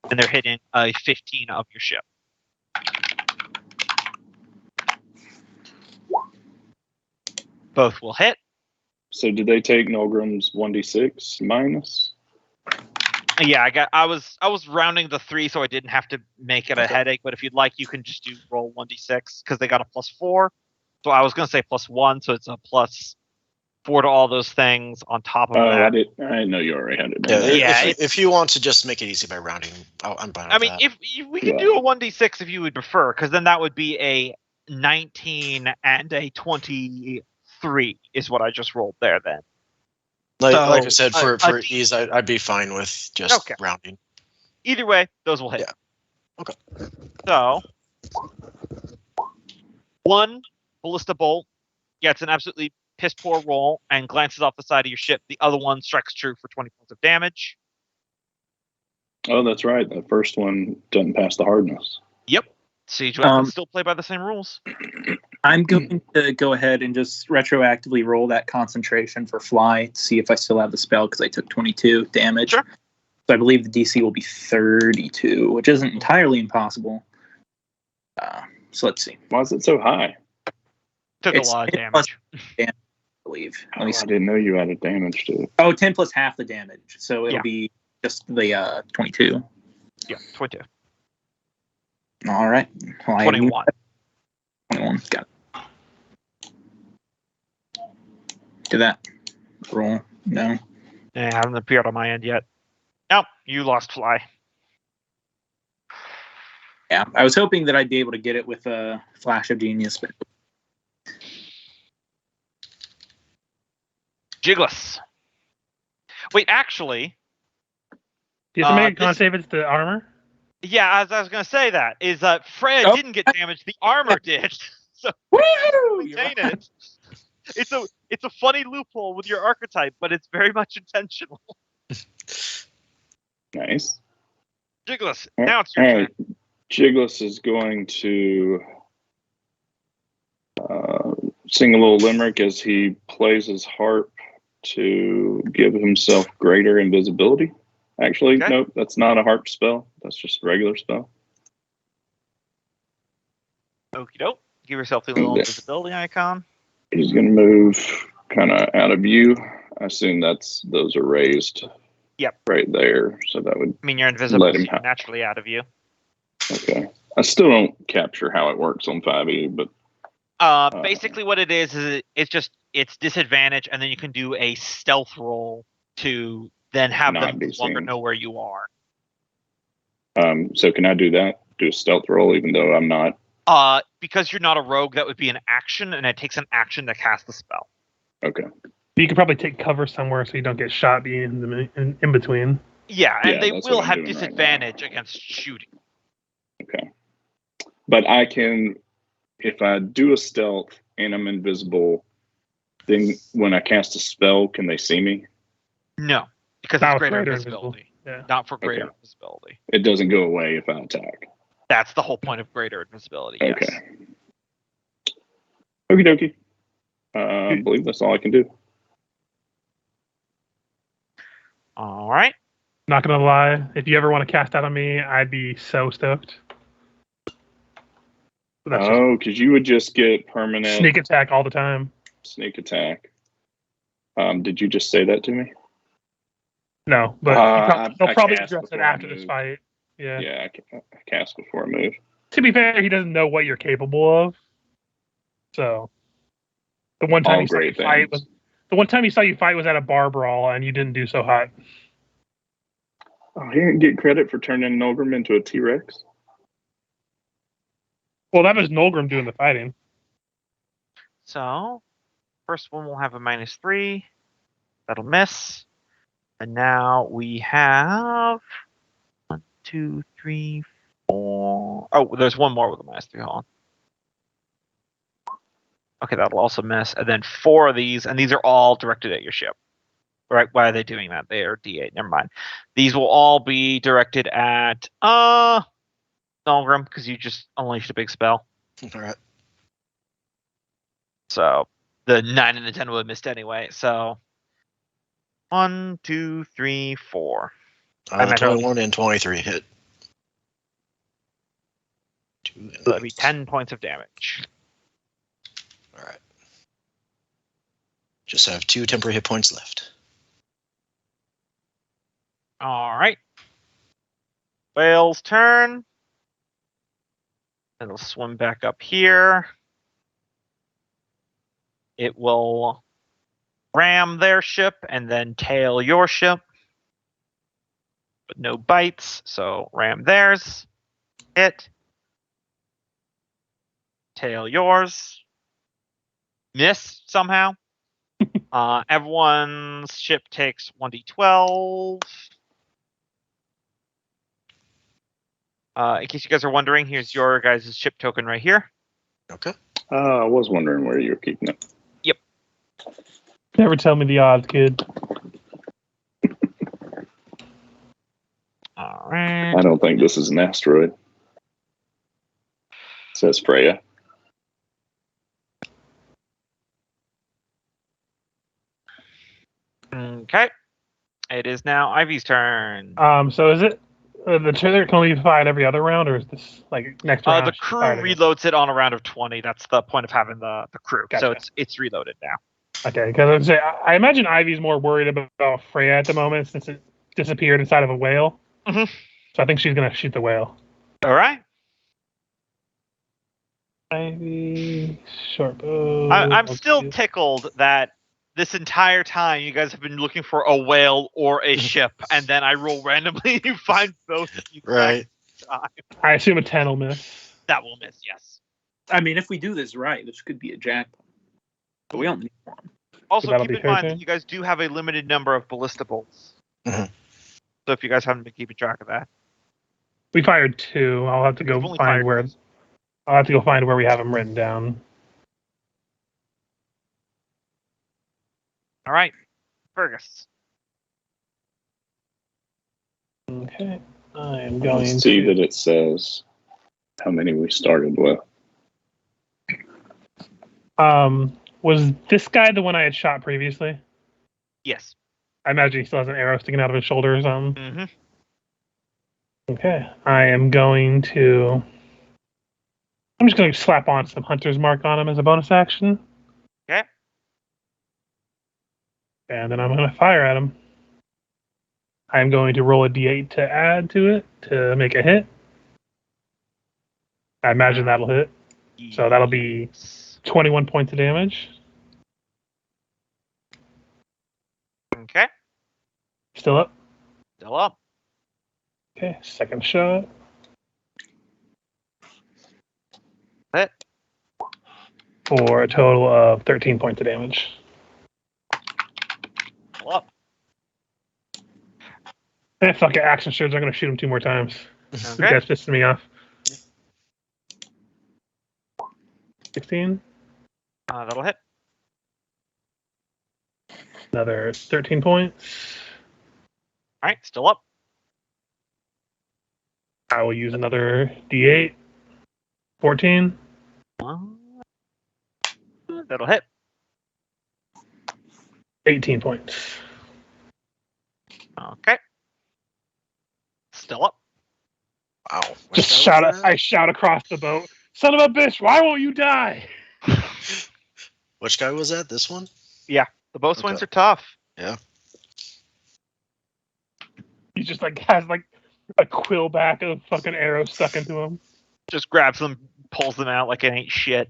And they're hitting a 15 of your ship. Both will hit. So did they take Nilgrim's 1d6 minus? Yeah, I was rounding the 3 so I didn't have to make it a headache, but if you'd like, you can just do roll 1d6 because they got a +4. So I was going to say +1, so it's a +4 to all those things on top of that. I didn't know you already had it. If you want to just make it easy by rounding, I'm fine with that. If we could do a 1d6 if you would prefer, because then that would be a 19 and a 23 is what I just rolled there then. Like I said, for ease, I'd be fine with just rounding. Either way, those will hit. Yeah. Okay. So, one ballista bolt gets an absolutely piss poor roll and glances off the side of your ship. The other one strikes true for 20 points of damage. Oh, that's right. The first one doesn't pass the hardness. Yep. Siege weapons still play by the same rules. I'm going to go ahead and just retroactively roll that concentration for fly to see if I still have the spell because I took 22 damage. Sure. So I believe the DC will be 32, which isn't entirely impossible. So let's see. Why is it so high? Took a lot of damage. I believe. I didn't know you added damage to it. Oh, 10 plus half the damage. So it'll be just the 22. Yeah, 22. All right. Well, 21. 21. Got it. Did that roll? No. It hasn't appeared on my end yet. Nope, you lost fly. Yeah, I was hoping that I'd be able to get it with a flash of genius, but Jigless. Wait, actually, you have to make a con save. It's the armor. Yeah, as I was going to say that is Freya didn't get damaged. The armor did. So maintain it. It's a funny loophole with your archetype, but it's very much intentional. Nice. Jigless, now it's your turn. Jigless is going to sing a little limerick as he plays his harp to give himself greater invisibility. Actually, nope, that's not a harp spell. That's just a regular spell. Okie doke. Give yourself the little invisibility icon. He's going to move kind of out of view. I assume those are raised. Yep. Right there. So that would. I mean, you're invisible, so you're naturally out of view. Okay. I still don't capture how it works on 5e, but. Basically, what it is it's disadvantage, and then you can do a stealth roll to then have them no longer know where you are. So can I do that? Do a stealth roll, even though I'm not. Because you're not a rogue, that would be an action, and it takes an action to cast the spell. Okay. You could probably take cover somewhere so you don't get shot being in between. Yeah, and they will have disadvantage against shooting. Okay. But I can, if I do a stealth and I'm invisible, then when I cast a spell, can they see me? No, because it's greater invisibility. Yeah. Not for greater invisibility. It doesn't go away if I attack. That's the whole point of greater invisibility. Yes. Okay. Okie dokie. I believe that's all I can do. All right. Not gonna lie, if you ever want to cast out on me, I'd be so stoked. Because you would just get permanent sneak attack all the time. Sneak attack. Did you just say that to me? No, but he'll probably address it after this fight. Yeah. Yeah, I cast before I move. To be fair, he doesn't know what you're capable of. So the one time he saw you fight was at a bar brawl, and you didn't do so hot. Oh, he didn't get credit for turning Nilgrim into a T-Rex? Well, that was Nilgrim doing the fighting. So, first one will have a -3. That'll miss. And now we have 1, 2, 3, 4. Oh, there's one more with a -3. Hold on. Okay, that'll also miss. And then 4 of these, and these are all directed at your ship. Right? Why are they doing that? They are D8. Never mind. These will all be directed at Nilgrim, because you just unleashed a big spell. All right. So the 9 and the 10 would have missed anyway. So 1, 2, 3, 4. 21 and 23 hit. So that'd be 10 points of damage. All right. Just have 2 temporary hit points left. All right. Whale's turn. It'll swim back up here. It will ram their ship and then tail your ship. But no bites, so ram theirs. Hit. Tail yours. Miss somehow. Everyone's ship takes 1d12. In case you guys are wondering, here's your guys' ship token right here. Okay. I was wondering where you were keeping it. Yep. Never tell me the odds, kid. All right. I don't think this is an asteroid. It says Freya. Okay. It is now Ivy's turn. So is it the trailer can only be fired every other round, or is this like next round? The crew reloads it on a round of 20. That's the point of having the crew. Gotcha. So it's reloaded now. Okay, because I imagine Ivy's more worried about Freya at the moment since it disappeared inside of a whale. Mm-hmm. So I think she's gonna shoot the whale. All right. Ivy, short bow. I'm still tickled that this entire time you guys have been looking for a whale or a ship, and then I roll randomly, you find both. Right. I assume a 10 will miss. That will miss, yes. I mean, if we do this right, this could be a jackpot. But we don't need one. Also, So keep in mind that you guys do have a limited number of ballista bolts. Mm-hmm. So if you guys haven't been keeping track of that. We fired 2. I'll have to go find where. I'll have to go find where we have them written down. All right, Fergus. Okay, I am going to see that it says how many we started with. Was this guy the one I had shot previously? Yes. I imagine he still has an arrow sticking out of his shoulder or something. Mm-hmm. Okay, I am going to. I'm just going to slap on some hunter's mark on him as a bonus action. Okay. And then I'm going to fire at him. I'm going to roll a d8 to add to it to make a hit. I imagine that'll hit. So that'll be 21 points of damage. Okay. Still up? Still up. Okay, second shot. Hit. For a total of 13 points of damage. Still up. Fuck it, action surge. I'm going to shoot him 2 more times. Okay. This guy's pissing me off. 16. That'll hit. Another 13 points. All right, still up. I will use another d8. 14. That'll hit. 18 points. Okay. Still up. Wow. Just shout! I shout across the boat. Son of a bitch! Why won't you die? Which guy was that? This one? Yeah, the bow swings are tough. Yeah. He just has a quill back of fucking arrows stuck into him. Just grabs them, pulls them out like it ain't shit.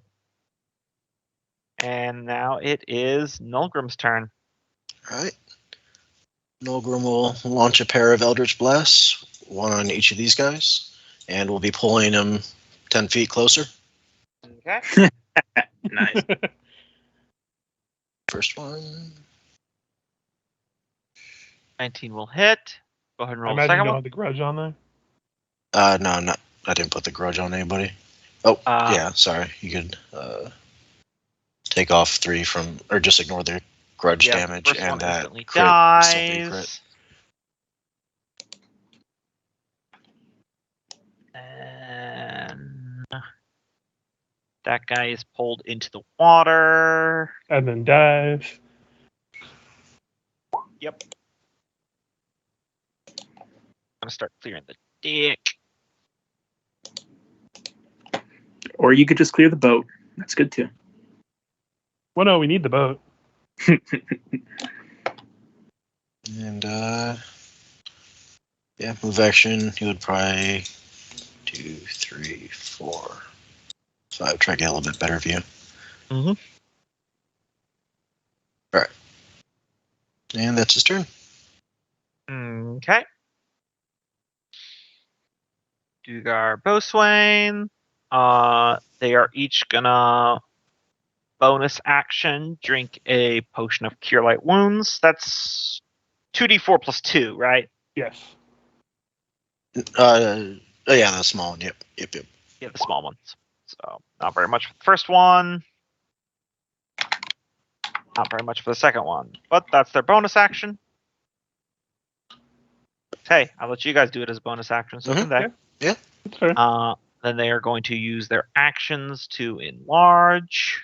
And now it is Nulgrim's turn. All right. Nulgrim will launch a pair of Eldritch Blasts, one on each of these guys, and we'll be pulling them 10 feet closer. Okay. Nice. First one. 19 will hit. Go ahead and roll I the imagine you second don't one. have the grudge on there. No, not. I didn't put the grudge on anybody. Oh, yeah. Sorry. You could take off 3 from, or just ignore the grudge damage, first and one that instantly crit will still be a crit. And That guy is pulled into the water. And then dies. Yep. I'm going to start clearing the deck. Or you could just clear the boat. That's good too. Well, no, we need the boat. And, yeah, move action. He would probably 2, 3, 4, 5. Try to get a little bit better view. Mm-hmm. All right. And that's his turn. Okay. Dugar Bowswain. They are each gonna bonus action drink a potion of Cure Light Wounds. That's 2d4 plus 2, right? Yes. Oh yeah, the small one. Yep. Yeah, the small ones. So not very much for the first one. Not very much for the second one. But that's their bonus action. Hey, I'll let you guys do it as a bonus action, so can they? Yeah. That's fair. Then they are going to use their actions to enlarge.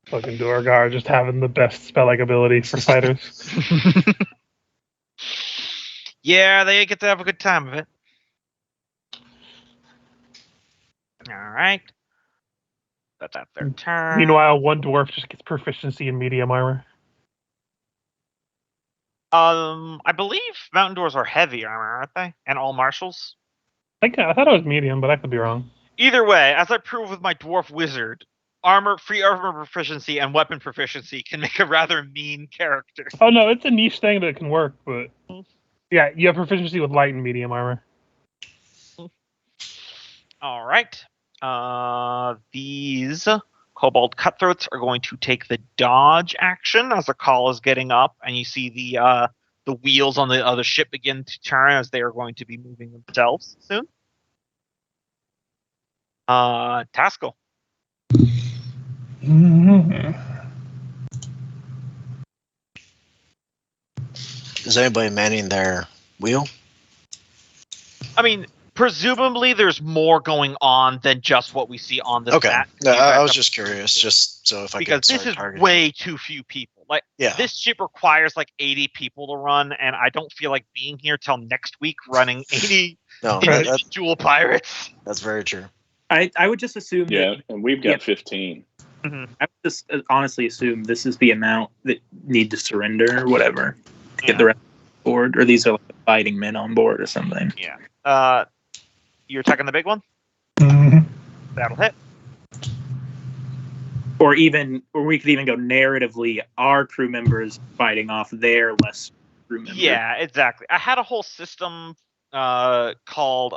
Fucking Duergar just having the best spell-like ability for fighters. Yeah, they get to have a good time of it. All right. But that's their turn. Meanwhile, one dwarf just gets proficiency in medium armor. I believe mountain dwarves are heavy armor, aren't they? And all martials? I thought it was medium, but I could be wrong. Either way, as I proved with my dwarf wizard, free armor proficiency and weapon proficiency can make a rather mean character. Oh no, it's a niche thing that can work, but yeah, you have proficiency with light and medium armor. All right. These kobold cutthroats are going to take the dodge action as the call is getting up, and you see the wheels on the other ship begin to turn as they are going to be moving themselves soon. Taskell. Is anybody manning their wheel? I mean, presumably there's more going on than just what we see on this map. No, I was just curious, just so if I because could this is targeting. way too few people. Like, this ship requires like 80 people to run, and I don't feel like being here till next week running 80 individual pirates. That's very true. I would just assume. Yeah, and we've got 15. Mm-hmm. I would just honestly assume this is the amount that need to surrender or whatever to get the rest on board, or these are like the fighting men on board or something. Yeah. You're attacking the big one? Mm-hmm. That'll hit. Or we could even go narratively, our crew members fighting off their less crew members. Yeah, exactly. I had a whole system called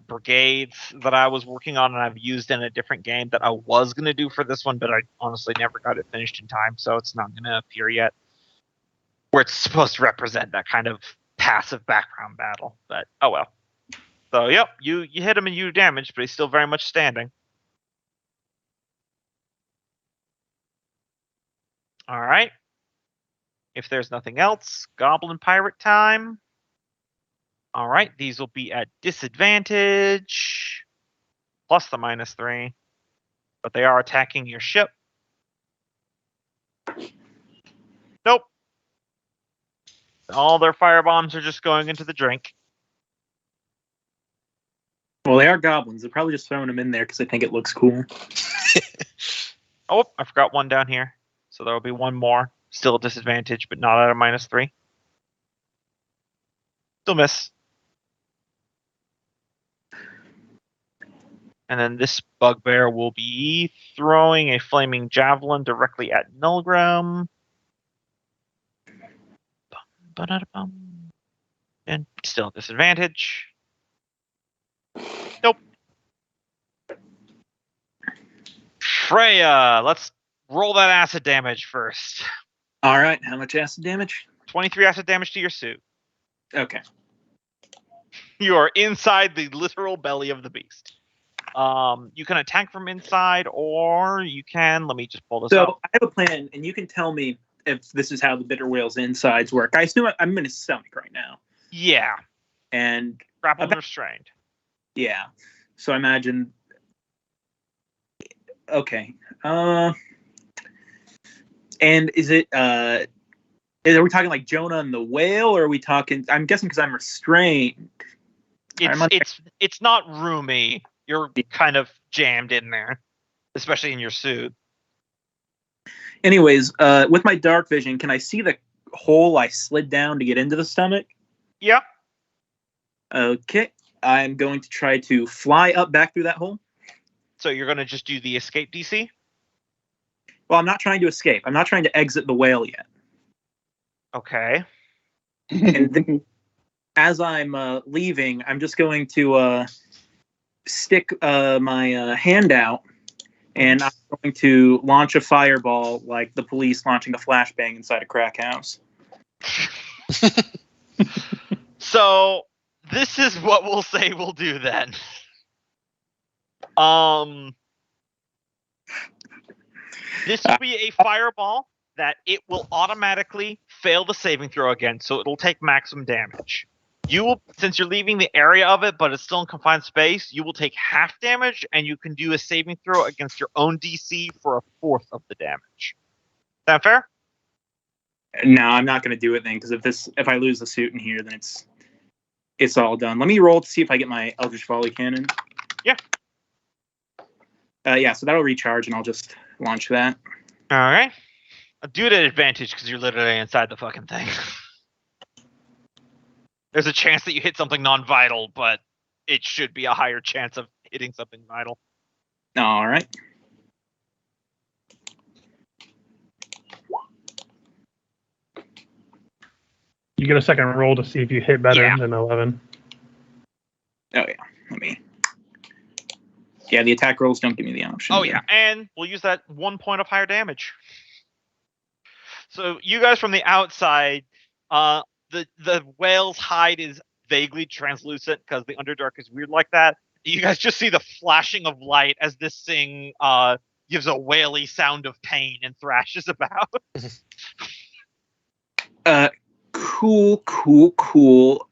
Brigades that I was working on, and I've used in a different game that I was going to do for this one, but I honestly never got it finished in time, so it's not going to appear yet. Where it's supposed to represent that kind of passive background battle, but oh well. So, yep, you hit him and you do damage, but he's still very much standing. All right. If there's nothing else, Goblin Pirate time. All right, these will be at disadvantage, plus the -3, but they are attacking your ship. Nope. All their fire bombs are just going into the drink. Well, they are goblins. They're probably just throwing them in there because they think it looks cool. Oh, I forgot one down here. So there will be one more. Still a disadvantage, but not at a -3. Still miss. And then this bugbear will be throwing a flaming javelin directly at Milgram. And still a disadvantage. Nope. Freya, let's roll that acid damage first. All right, how much acid damage? 23 acid damage to your suit. Okay. You are inside the literal belly of the beast. You can attack from inside, or you can. Let me just pull this up. So I have a plan, and you can tell me if this is how the bitter whale's insides work. I assume I'm in his stomach right now. Yeah. And Grappled and restrained. Yeah. So I imagine. Okay. And is it? Are we talking like Jonah and the whale, or are we talking? I'm guessing because I'm restrained. It's not roomy. You're kind of jammed in there, especially in your suit. Anyways, with my dark vision, can I see the hole I slid down to get into the stomach? Yeah. Okay. I'm going to try to fly up back through that hole. So you're going to just do the escape DC? Well, I'm not trying to escape. I'm not trying to exit the whale yet. Okay. And then, as I'm leaving, I'm just going to stick my hand out, and I'm going to launch a fireball like the police launching a flashbang inside a crack house. So this is what we'll say we'll do then. This will be a fireball that it will automatically fail the saving throw again, so it'll take maximum damage. You will, since you're leaving the area of it, but it's still in confined space, you will take half damage, and you can do a saving throw against your own DC for a fourth of the damage. Is that fair? No, I'm not going to do it then, because if I lose the suit in here, then it's all done. Let me roll to see if I get my Eldritch Volley Cannon. Yeah. Yeah, so that'll recharge, and I'll just launch that. All right. I'll do it at advantage because you're literally inside the fucking thing. There's a chance that you hit something non-vital, but it should be a higher chance of hitting something vital. All right. You get a second roll to see if you hit better than 11. Oh, yeah. Let me... Yeah, the attack rolls don't give me the option. Oh, yeah. And we'll use that 1 point of higher damage. So you guys from the outside, the whale's hide is vaguely translucent because the Underdark is weird like that. You guys just see the flashing of light as this thing gives a whaley sound of pain and thrashes about. Cool.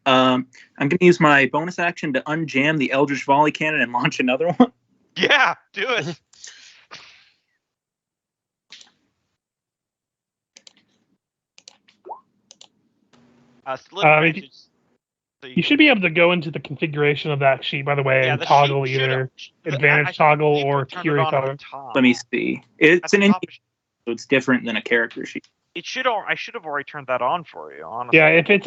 I'm going to use my bonus action to unjam the Eldritch Volley Cannon and launch another one. Yeah, do it. You should be able to go into the configuration of that sheet, by the way, and toggle either advantage toggle or Curie toggle. Let me see. It's an NPC, so it's different than a character sheet. It should. I should have already turned that on for you. Honestly. Yeah, if it's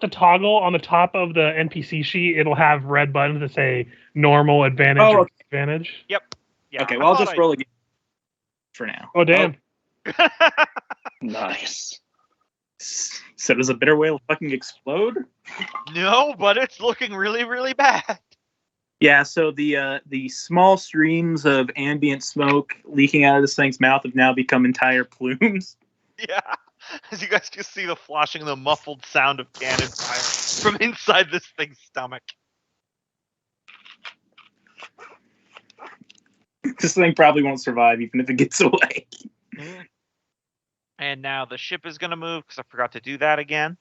the toggle on the top of the NPC sheet, it'll have red buttons that say normal, advantage, or advantage. Yep. Yeah. Okay. Well, I'll just roll again for now. Oh damn! Oh. Nice. So does a bitter whale fucking explode? No, but it's looking really, really bad. Yeah, so the small streams of ambient smoke leaking out of this thing's mouth have now become entire plumes. Yeah, as you guys just see the flashing, the muffled sound of cannon fire from inside this thing's stomach. This thing probably won't survive even if it gets away. Mm-hmm. And now the ship is going to move because I forgot to do that again.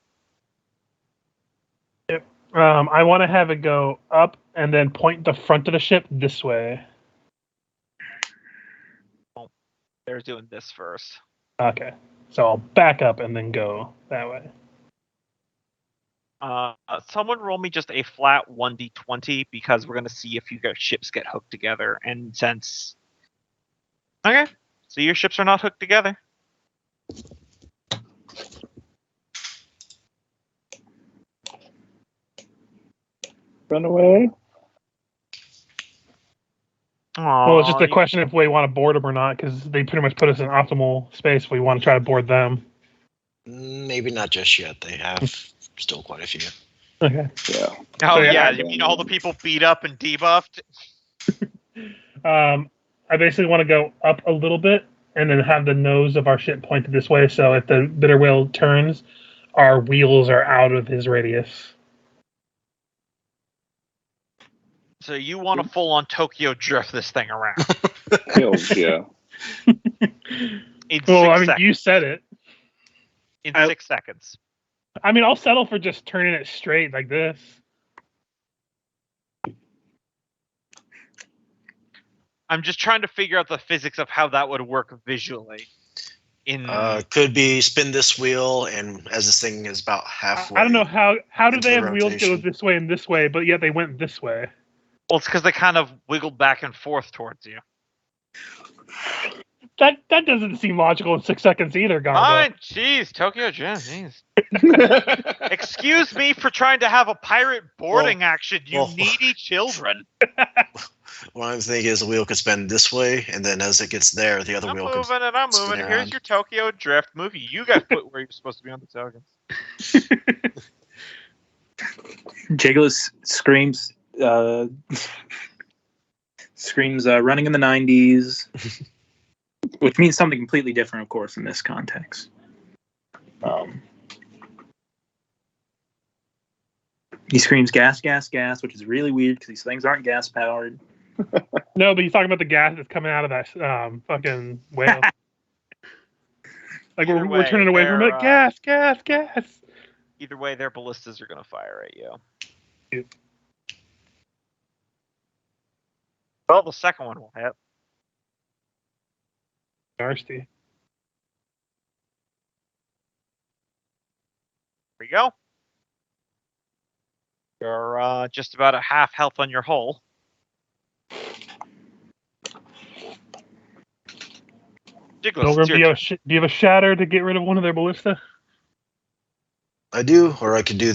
Yep. I want to have it go up and then point the front of the ship this way. Well, they're doing this first. Okay. So I'll back up and then go that way. Someone roll me just a flat 1d20 because we're going to see if you guys ships get hooked together. And since... Okay. So your ships are not hooked together. Run away. Aww, well, it's just a question if we want to board them or not, because they pretty much put us in optimal space if we want to try to board them. Maybe not just yet. They have still quite a few. Okay. Yeah. Oh, so, yeah. You mean all the people beat up and debuffed? I basically want to go up a little bit and then have the nose of our ship pointed this way, so if the bitter whale turns, our wheels are out of his radius. So you want to full-on Tokyo drift this thing around? Hell yeah. You said it. In 6 seconds. I mean, I'll settle for just turning it straight like this. I'm just trying to figure out the physics of how that would work visually. Could be spin this wheel, and as this thing is about halfway. I don't know how do they have rotation. wheels go this way and this way, but yet they went this way. Well, it's because they kind of wiggled back and forth towards you. That doesn't seem logical in 6 seconds either, Garbo. Fine, jeez, Tokyo Jim, jeez. Excuse me for trying to have a pirate boarding action, you needy children. What I'm thinking is the wheel could spin this way, and then as it gets there, the other wheel could spin around. I'm moving. Here's your Tokyo Drift movie. You guys put where you're supposed to be on the tokens. Jiggles screams running in the 90s, which means something completely different, of course, in this context. He screams gas, gas, gas, which is really weird because these things aren't gas powered. No, but he's talking about the gas that's coming out of that fucking whale. Like we're turning away from it. Gas, gas, gas. Either way, their ballistas are going to fire at you. Yep. Well, the second one will hit. Nasty. There you go. You're just about at half health on your hull. Pilgrim, do you have a shatter to get rid of one of their ballista? I do, or I could do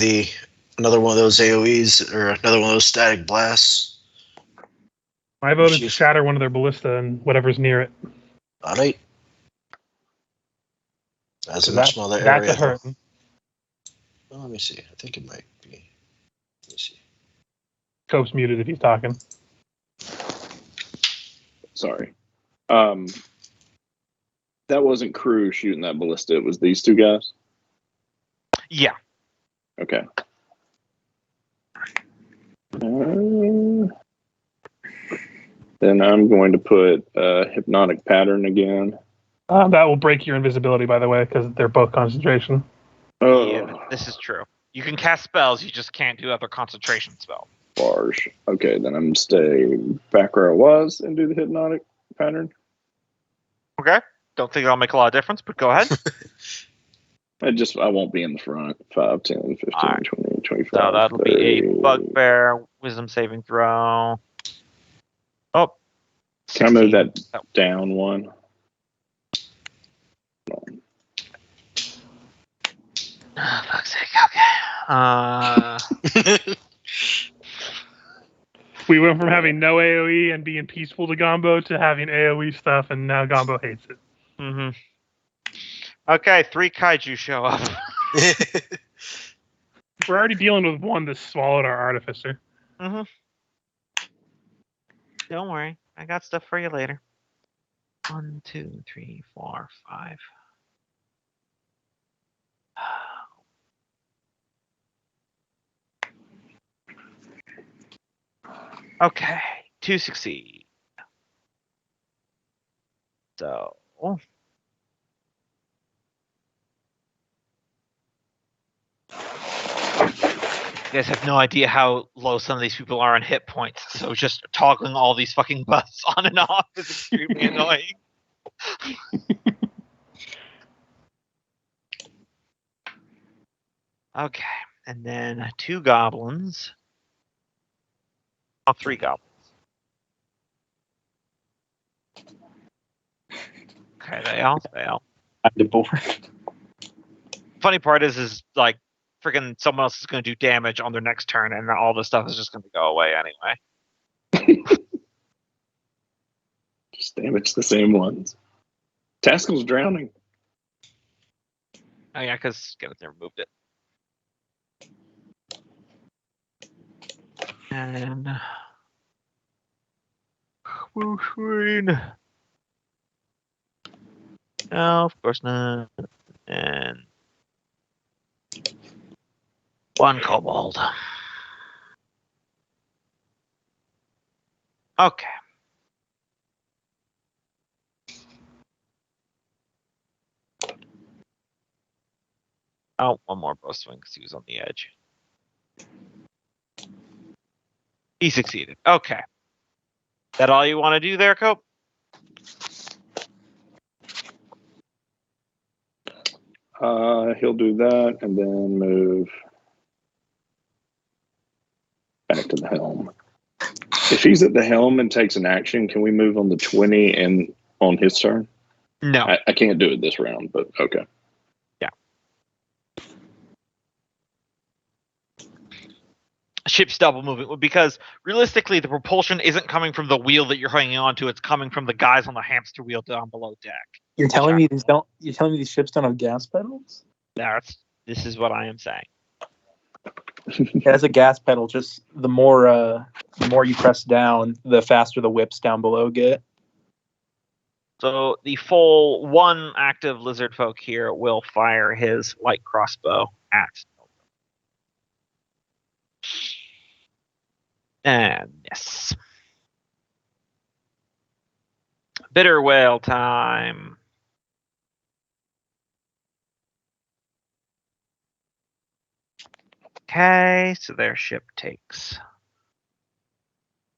another one of those AoEs or another one of those static blasts. My vote is to shatter one of their ballista and whatever's near it. All right. That's a much smaller area. That's a hurt. Well, let me see. I think it might be. Let me see. Cope's muted if he's talking. Sorry. That wasn't crew shooting that ballista. It was these two guys? Yeah. Okay. Then I'm going to put hypnotic pattern again. That will break your invisibility, by the way, because they're both concentration. Oh. Yeah, this is true. You can cast spells, you just can't do other concentration spells. Barge. Okay, then I'm going to stay back where I was and do the hypnotic pattern. Okay. Don't think it'll make a lot of difference, but go ahead. I won't be in the front. 5, 10, 15, right. 20, 25. So that'll 30. be a bugbear wisdom saving throw. Oh. 16. Can I move that down one? Oh, fuck's sake. Okay. We went from having no AoE and being peaceful to Gombo to having AoE stuff, and now Gombo hates it. Mm-hmm. Okay, 3 kaiju show up. We're already dealing with one that swallowed our artificer. Mm-hmm. Don't worry. I got stuff for you later. 1, 2, 3, 4, 5. Okay, 2 succeed. So, you guys have no idea how low some of these people are on hit points, so just toggling all these fucking buffs on and off is extremely annoying. Okay, and then 2 goblins. Oh, 3 goblins. Okay, they all fail. I'm the board. Funny part is like freaking someone else is going to do damage on their next turn, and all this stuff is just going to go away anyway. Just damage the same ones. Taskell's drowning. Oh yeah, because Kenneth never moved it. And no, of course not. And 1 kobold. Okay. Oh, 1 more bow swing because he was on the edge. He succeeded. Okay. That all you want to do there, Cope? He'll do that and then move back to the helm. If he's at the helm and takes an action, can we move on the 20 and on his turn? No. I can't do it this round, but okay. Yeah. Ship's double moving because realistically the propulsion isn't coming from the wheel that you're hanging onto, it's coming from the guys on the hamster wheel down below deck. You're telling me these ships don't have gas pedals? This is what I am saying. It has a gas pedal, just the more you press down, the faster the whips down below get. So the full one active lizard folk here will fire his light crossbow at. And yes. Bitter whale time. Okay, so their ship takes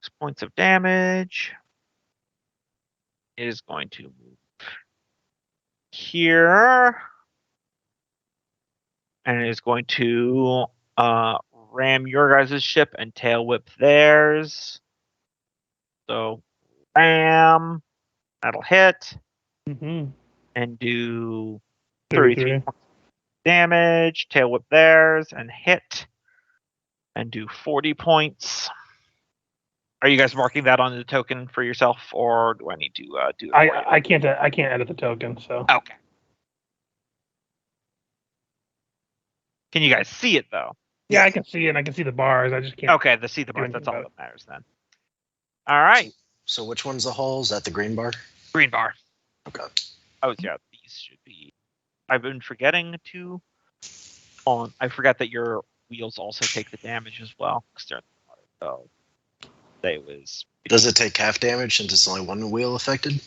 6 points of damage. It is going to move here. And it is going to ram your guys' ship and tail whip theirs. So, ram. That'll hit. Mm-hmm. And do 33 damage. Tail whip theirs and hit. And do 40 points. Are you guys marking that on the token for yourself, or do I need to do it? I can't edit the token, so. Okay. Can you guys see it though? Yeah, I can see it. And I can see the bars. I just can't. Okay, see the bars. That's all that matters then. All right. So which one's the hull? Is that the green bar? Green bar. Okay. Oh yeah, these should be. I've been forgetting to. I forgot that your wheels also take the damage as well because they're in the water. So they was. Does it take half damage since it's only one wheel affected?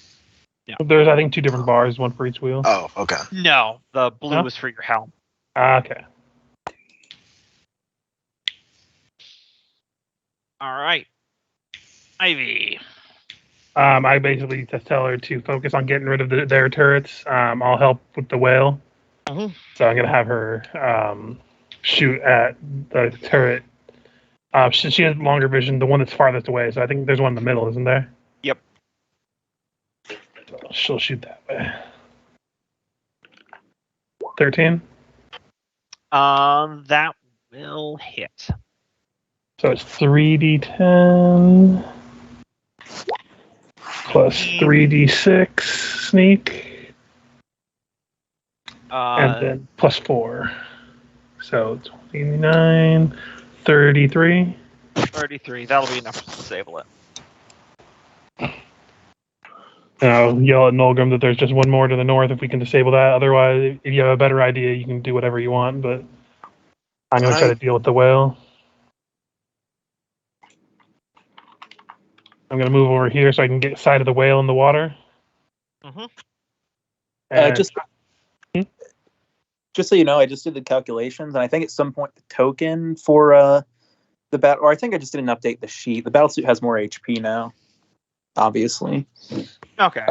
Yeah. There's I think 2 different bars, one for each wheel. Oh, okay. No, the blue is for your helm. Okay. All right, Ivy. I basically just tell her to focus on getting rid of their turrets. I'll help with the whale. Mm-hmm. So I'm gonna have her shoot at the turret. She has longer vision, the one that's farthest away. So I think there's one in the middle, isn't there? Yep. So she'll shoot that way. 13. That will hit. So it's 3d10 plus 3d6 sneak, and then plus 4. So 29, 33. 33. That'll be enough to disable it. I'll yell at Nolgrim that there's just one more to the north if we can disable that. Otherwise, if you have a better idea, you can do whatever you want. But I'm going to try to deal with the whale. I'm going to move over here so I can get side of the whale in the water. Mm-hmm. Just so you know, I just did the calculations, and I think at some point the token for the battle, or I think I just didn't update the sheet. The battlesuit has more HP now, obviously. Okay.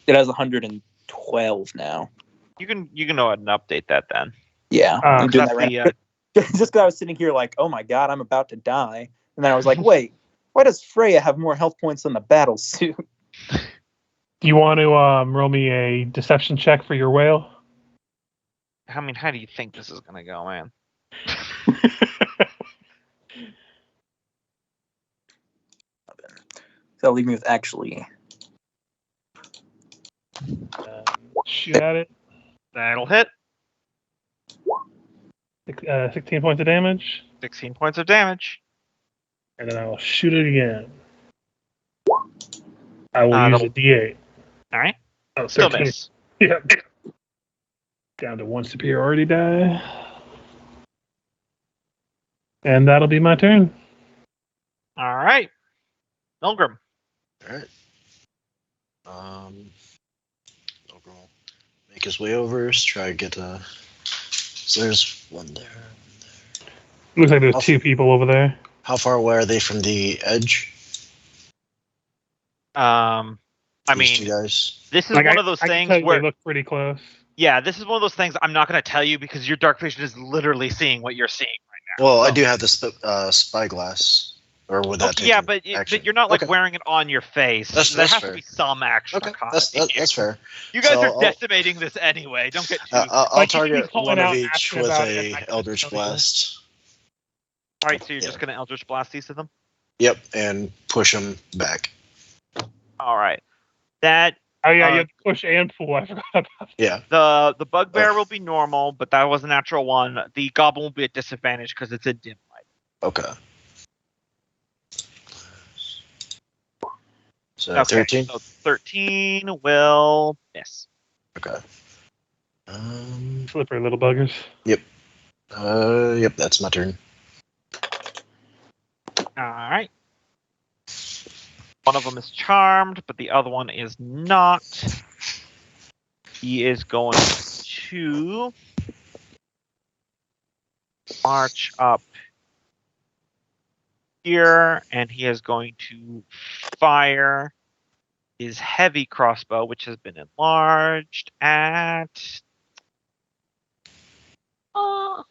It has 112 now. You can go ahead and update that then. Yeah, I'm doing that right. Just because I was sitting here like, oh my god, I'm about to die, and then I was like, wait, why does Freya have more health points than the battlesuit? Do you want to roll me a deception check for your whale? I mean, how do you think this is gonna go, man? That'll leave me with actually. Shoot at it. That'll hit. 16 points of damage. 16 points of damage. And then I will shoot it again. I will use a D8. All right. Oh, still miss. Yep. Down to 1 superiority die. And that'll be my turn. All right. Milgram. All right. Milgram will make his way over, try to get So there's one there. Looks like there's 2 people over there. How far away are they from the edge? I mean, two guys. This is one of those things where they look pretty close. Yeah, this is one of those things I'm not going to tell you because your dark vision is literally seeing what you're seeing right now. Well, so. I do have the spyglass, or would that? Okay, yeah, but you're not like wearing it on your face. There has to be some action. Okay, that's fair. You guys are decimating this anyway. Don't get too. I'll target one of each with a Eldritch Blast. All right, so you're just going to Eldritch Blast these of them. Yep, and push them back. All right, that. Oh yeah, you have to push and pull. I forgot about that. Yeah. The bugbear will be normal, but that was a natural one. The goblin will be at disadvantage because it's a dim light. Okay. So 13. So 13 will miss. Okay. Slippery little buggers. Yep. Yep. That's my turn. All right. One of them is charmed, but the other one is not. He is going to march up here, and he is going to fire his heavy crossbow, which has been enlarged at... I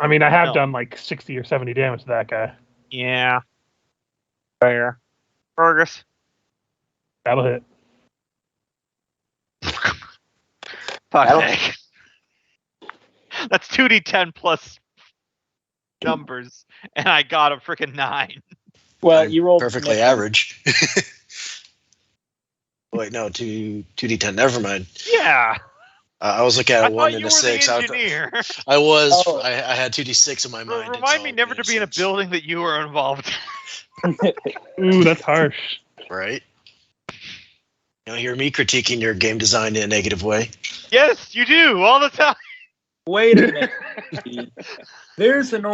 mean, I have done like 60 or 70 damage to that guy. Yeah. Fair. Fergus. That'll hit. Fuck sake. That's 2d10 plus numbers, and I got a freaking 9. Well, you rolled perfectly average. Wait, no, 2d10. Never mind. Yeah. I was looking at a 1 and a 6. I was. Oh. I had 2d6 in my mind. Remind me never to be in a building that you were involved in. Ooh, that's harsh. Right. You don't hear me critiquing your game design in a negative way. Yes, you do all the time. Wait a minute. There's an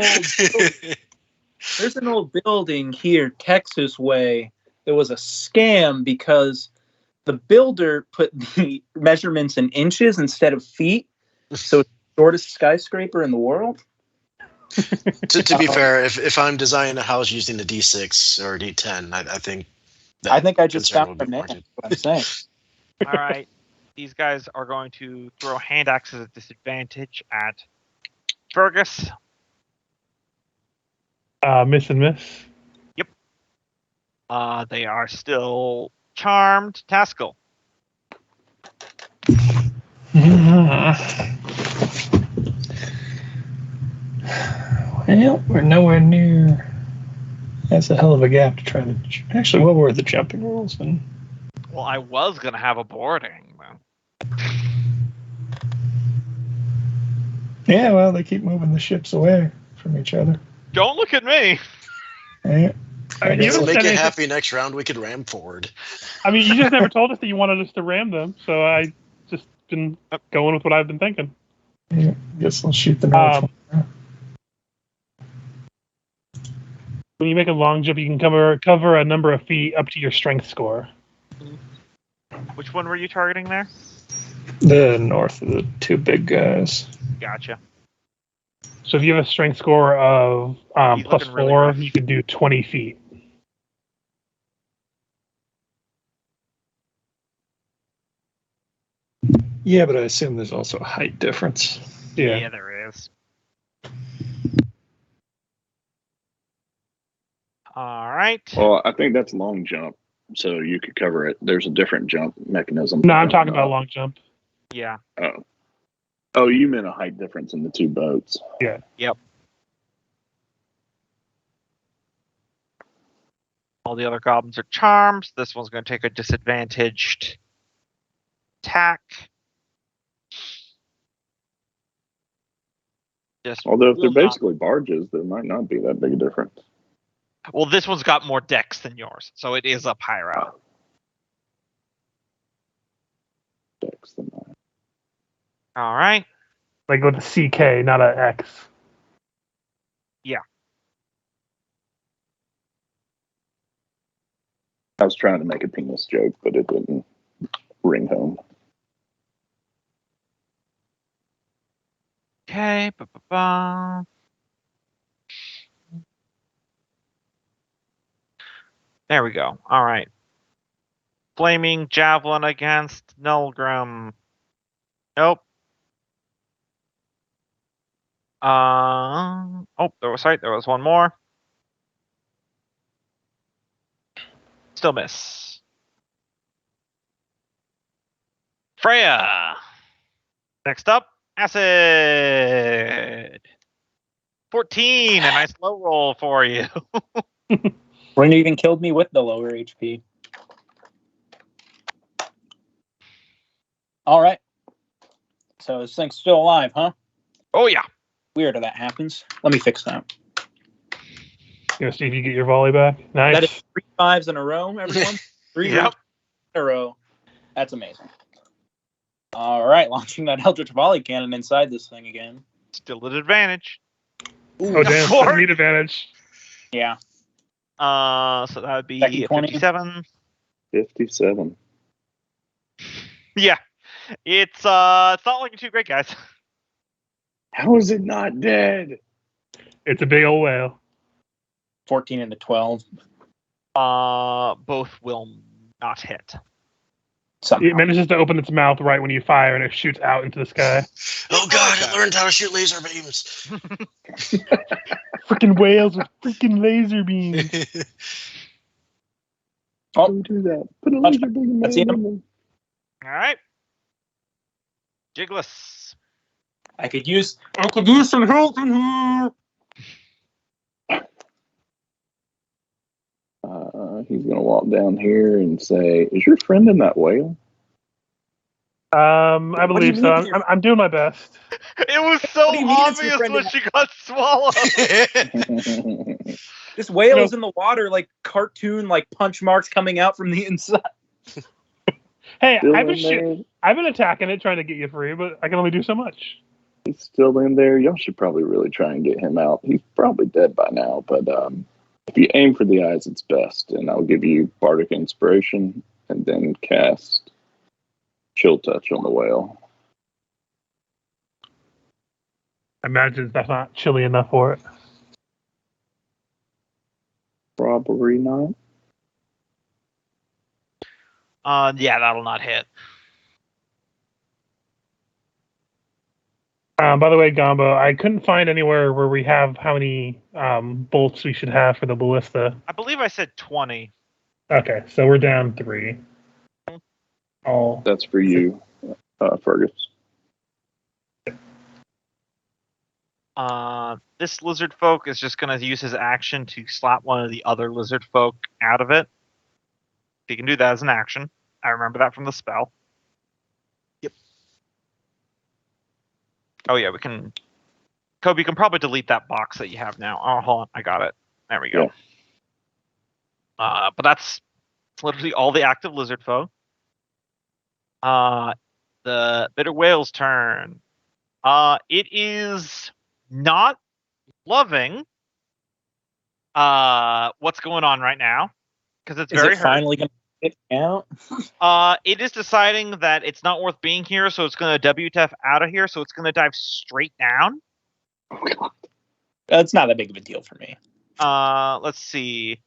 old building here, Texas way. There was a scam because the builder put the measurements in inches instead of feet, so it's the shortest skyscraper in the world. to be fair, if I'm designing a house using a D6 or a D10, I think. I just found the man. That's what I'm saying. All right, these guys are going to throw hand axes at disadvantage at Fergus. Miss and miss. Yep. They are still charmed. Taskell. Well, we're nowhere near. That's a hell of a gap to try to. Actually, what were the jumping rules then? Well, I was gonna have a boarding. Yeah, well, they keep moving the ships away from each other. Don't look at me. Yeah. I mean, you make it happy next round. We could ram forward. I mean, you just never told us that you wanted us to ram them, so I just been going with what I've been thinking. Yeah, guess I'll shoot the north one. When you make a long jump, you can cover a number of feet up to your strength score. Which one were you targeting there? The north of the two big guys. Gotcha. So if you have a strength score of plus 4, really you could do 20 feet. Yeah, but I assume there's also a height difference. Yeah, there is. All right. Well, I think that's long jump, so you could cover it. There's a different jump mechanism. No, I'm talking about long jump. Yeah. Oh, you meant a height difference in the two boats. Yeah. Yep. All the other goblins are charmed. This one's going to take a disadvantaged attack. Although if they're basically barges, there might not be that big a difference. Well, this one's got more decks than yours, so it is a pyro. Decks than mine. All right. Like with a CK, not an X. Yeah. I was trying to make a penis joke, but it didn't ring home. Okay. There we go. All right. Flaming Javelin against Nulgrim. Nope. There was one more. Still miss. Freya. Next up, Acid. 14, a nice low roll for you. Ren even killed me with the lower HP. All right. So this thing's still alive, huh? Oh, yeah. Weird how that happens. Let me fix that. You know, see if you get your volley back. Nice. That is 3 5s in a row, everyone. 3 Yep. in a row. That's amazing. All right, launching that Eldritch Volley Cannon inside this thing again. Still at advantage. Ooh, oh, damn. I need advantage. Yeah. So that would be 57. 57. Yeah. It's not looking too great, guys. How is it not dead? It's a big old whale. 14 and a 12. Both will not hit. Somehow. It manages to open its mouth right when you fire, and it shoots out into the sky. Oh god, it learned how to shoot laser beams. Freaking whales with freaking laser beams. Don't do that. Put a laser beam in there. All right. Jigless. I could use some help in here. He's gonna walk down here and say, "Is your friend in that whale?" I believe so. I'm doing my best. It was so obvious when she got swallowed. This whale is in the water, like cartoon, like punch marks coming out from the inside. Hey, I've been attacking it, trying to get you free, but I can only do so much. He's still in there. Y'all should probably really try and get him out. He's probably dead by now, but if you aim for the eyes, it's best. And I'll give you Bardic Inspiration and then cast Chill Touch on the whale. I imagine that's not chilly enough for it. Probably not. Yeah, that'll not hit. By the way, Gombo, I couldn't find anywhere where we have how many bolts we should have for the ballista. I believe I said 20. Okay, so we're down 3. Oh, that's for you, Fergus. This lizard folk is just going to use his action to slap one of the other lizard folk out of it. He can do that as an action. I remember that from the spell. Yep. Oh yeah, we can. Kobe, you can probably delete that box that you have now. Oh, hold on, I got it. There we go. Yeah. But that's literally all the active lizard folk. The bitter whale's turn. It is not loving what's going on right now because it's very hurt. Finally going to get out? It is deciding that it's not worth being here, so it's going to WTF out of here. So it's going to dive straight down. Oh god, that's not that big of a deal for me. Let's see.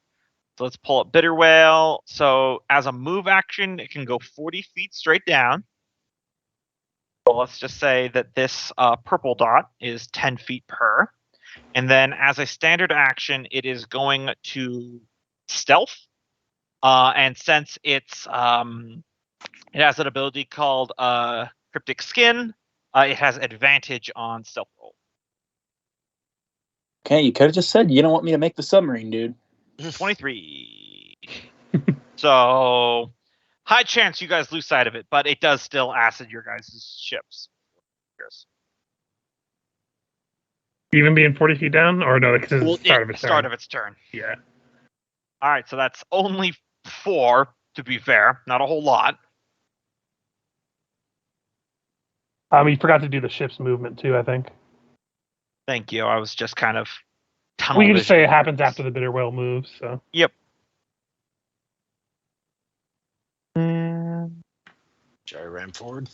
So let's pull up bitter whale. So as a move action, it can go 40 feet straight down. So let's just say that this purple dot is 10 feet per. And then as a standard action, it is going to stealth. And since it has an ability called Cryptic Skin, it has advantage on stealth roll. Okay, you could have just said you don't want me to make the submarine, dude. 23. So high chance you guys lose sight of it, but it does still acid your guys' ships. Even being 40 feet down? Or no, because it's the start of its turn. Yeah. All right, so that's only 4, to be fair. Not a whole lot. You forgot to do the ship's movement, too, I think. Thank you. I was just kind of... We can just say it happens after the bitter whale moves, so... Yep. Jerry ran forward.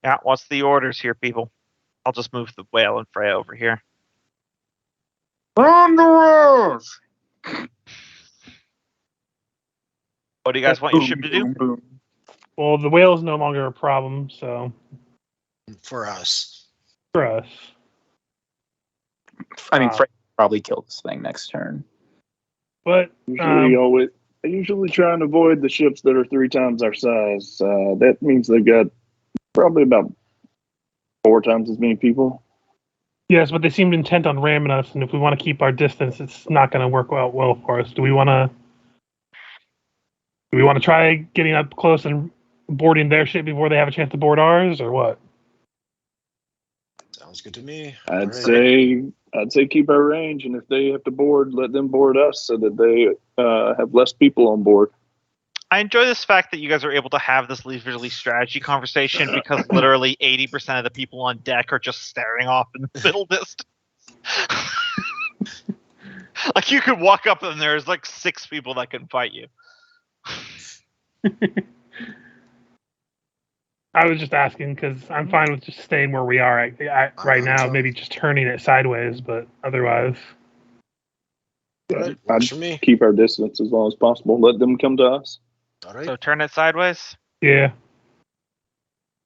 Yeah, what's the orders here, people? I'll just move the whale and Freya over here. On the walls! What do you guys want your ship to do? Boom. Well, the whale is no longer a problem, so For us. for us. I mean, Frank will probably kill this thing next turn. But I usually try and avoid the ships that are 3 times our size. That means they've got probably about 4 times as many people. yes, but they seemed intent on ramming us, and if we want to keep our distance, it's not going to work out well for us. Do we want to try getting up close and boarding their ship before they have a chance to board ours, or what? Sounds good to me. I'd say keep our range, and if they have to board, let them board us so that they have less people on board. I enjoy this fact that you guys are able to have this leisurely strategy conversation because literally 80% of the people on deck are just staring off in the middle distance. Like you could walk up and there's like 6 people that can fight you. I was just asking because I'm fine with just staying where we are right now, maybe just turning it sideways, but otherwise. I'd keep our distance as long as possible. Let them come to us. All right. So turn it sideways. Yeah.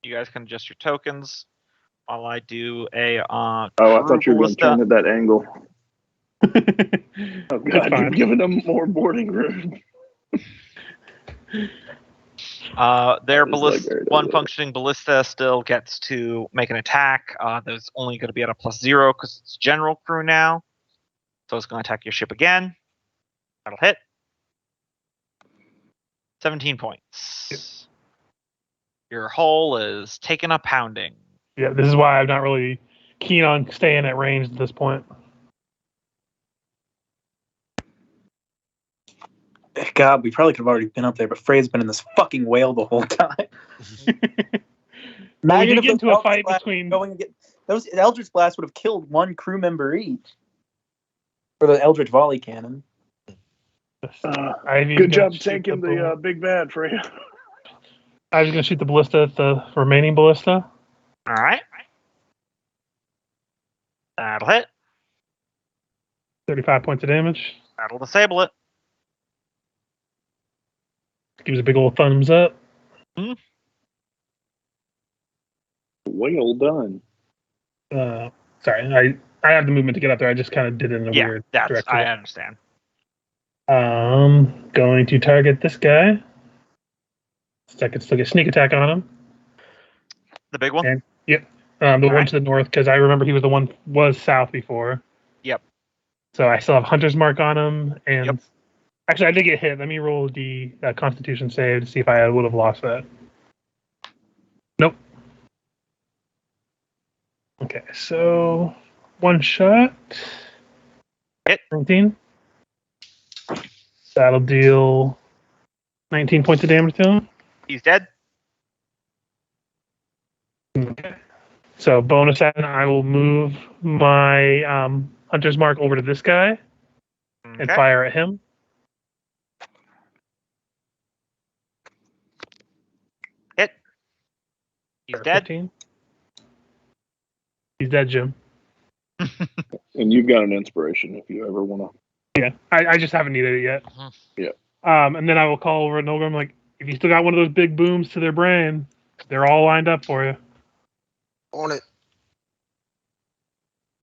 You guys can adjust your tokens while I do a I thought you were going to turn it that angle. Oh God, you're giving them more boarding room. Their ballista, one functioning ballista still gets to make an attack. There's only going to be at a +0 because it's general crew now. So it's going to attack your ship again. That'll hit. 17 points. Yep. Your hull is taking a pounding. Yeah, this is why I'm not really keen on staying at range at this point. God, we probably could have already been up there, but Frey's been in this fucking whale the whole time. Imagine if get into a fight between those Eldritch Blast would have killed 1 crew member each for the Eldritch Volley Cannon. Good job taking the big bad, Freya. I was going to shoot the ballista at the remaining ballista. All right. That'll hit. 35 points of damage. That'll disable it. Gives a big old thumbs up. Well done. Sorry, I have the movement to get up there. I just kind of did it in a weird direction. I understand. Going to target this guy. So I can still get sneak attack on him. The big one? Yep. The one to the north, because I remember he was south before. Yep. So I still have Hunter's Mark on him, and actually I did get hit. Let me roll the Constitution save to see if I would have lost that. Nope. Okay, so 1 shot. Hit. 19. That'll deal 19 points of damage to him. He's dead. Okay. So bonus action, I will move my Hunter's Mark over to this guy and fire at him. Hit. He's dead. 15. He's dead, Jim. And you've got an inspiration if you ever want to. Yeah, I just haven't needed it yet. Yeah. And then I will call over to Nolgrim, like, if you still got one of those big booms to their brain, they're all lined up for you. On it.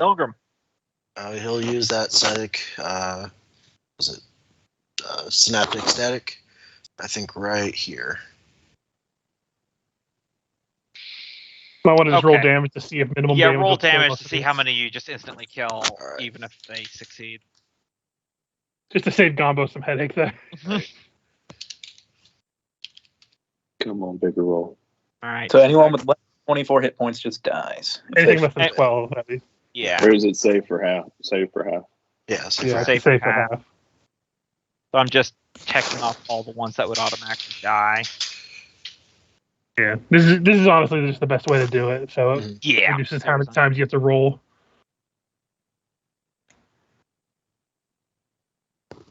Nolgrim. He'll use that static, synaptic static, I think right here. I want to just roll damage to see if minimum damage. Yeah, roll damage to see how many you just instantly kill, even if they succeed. Just to save Gombo some headache there. Come on, bigger roll. All right. So anyone with less than 24 hit points just dies. Anything less than 12, at least. Yeah. Or is it save for half? Save for half. Yeah, save for half. So I'm just checking off all the ones that would automatically die. Yeah, this is honestly just the best way to do it. So it reduces how many times you have to roll.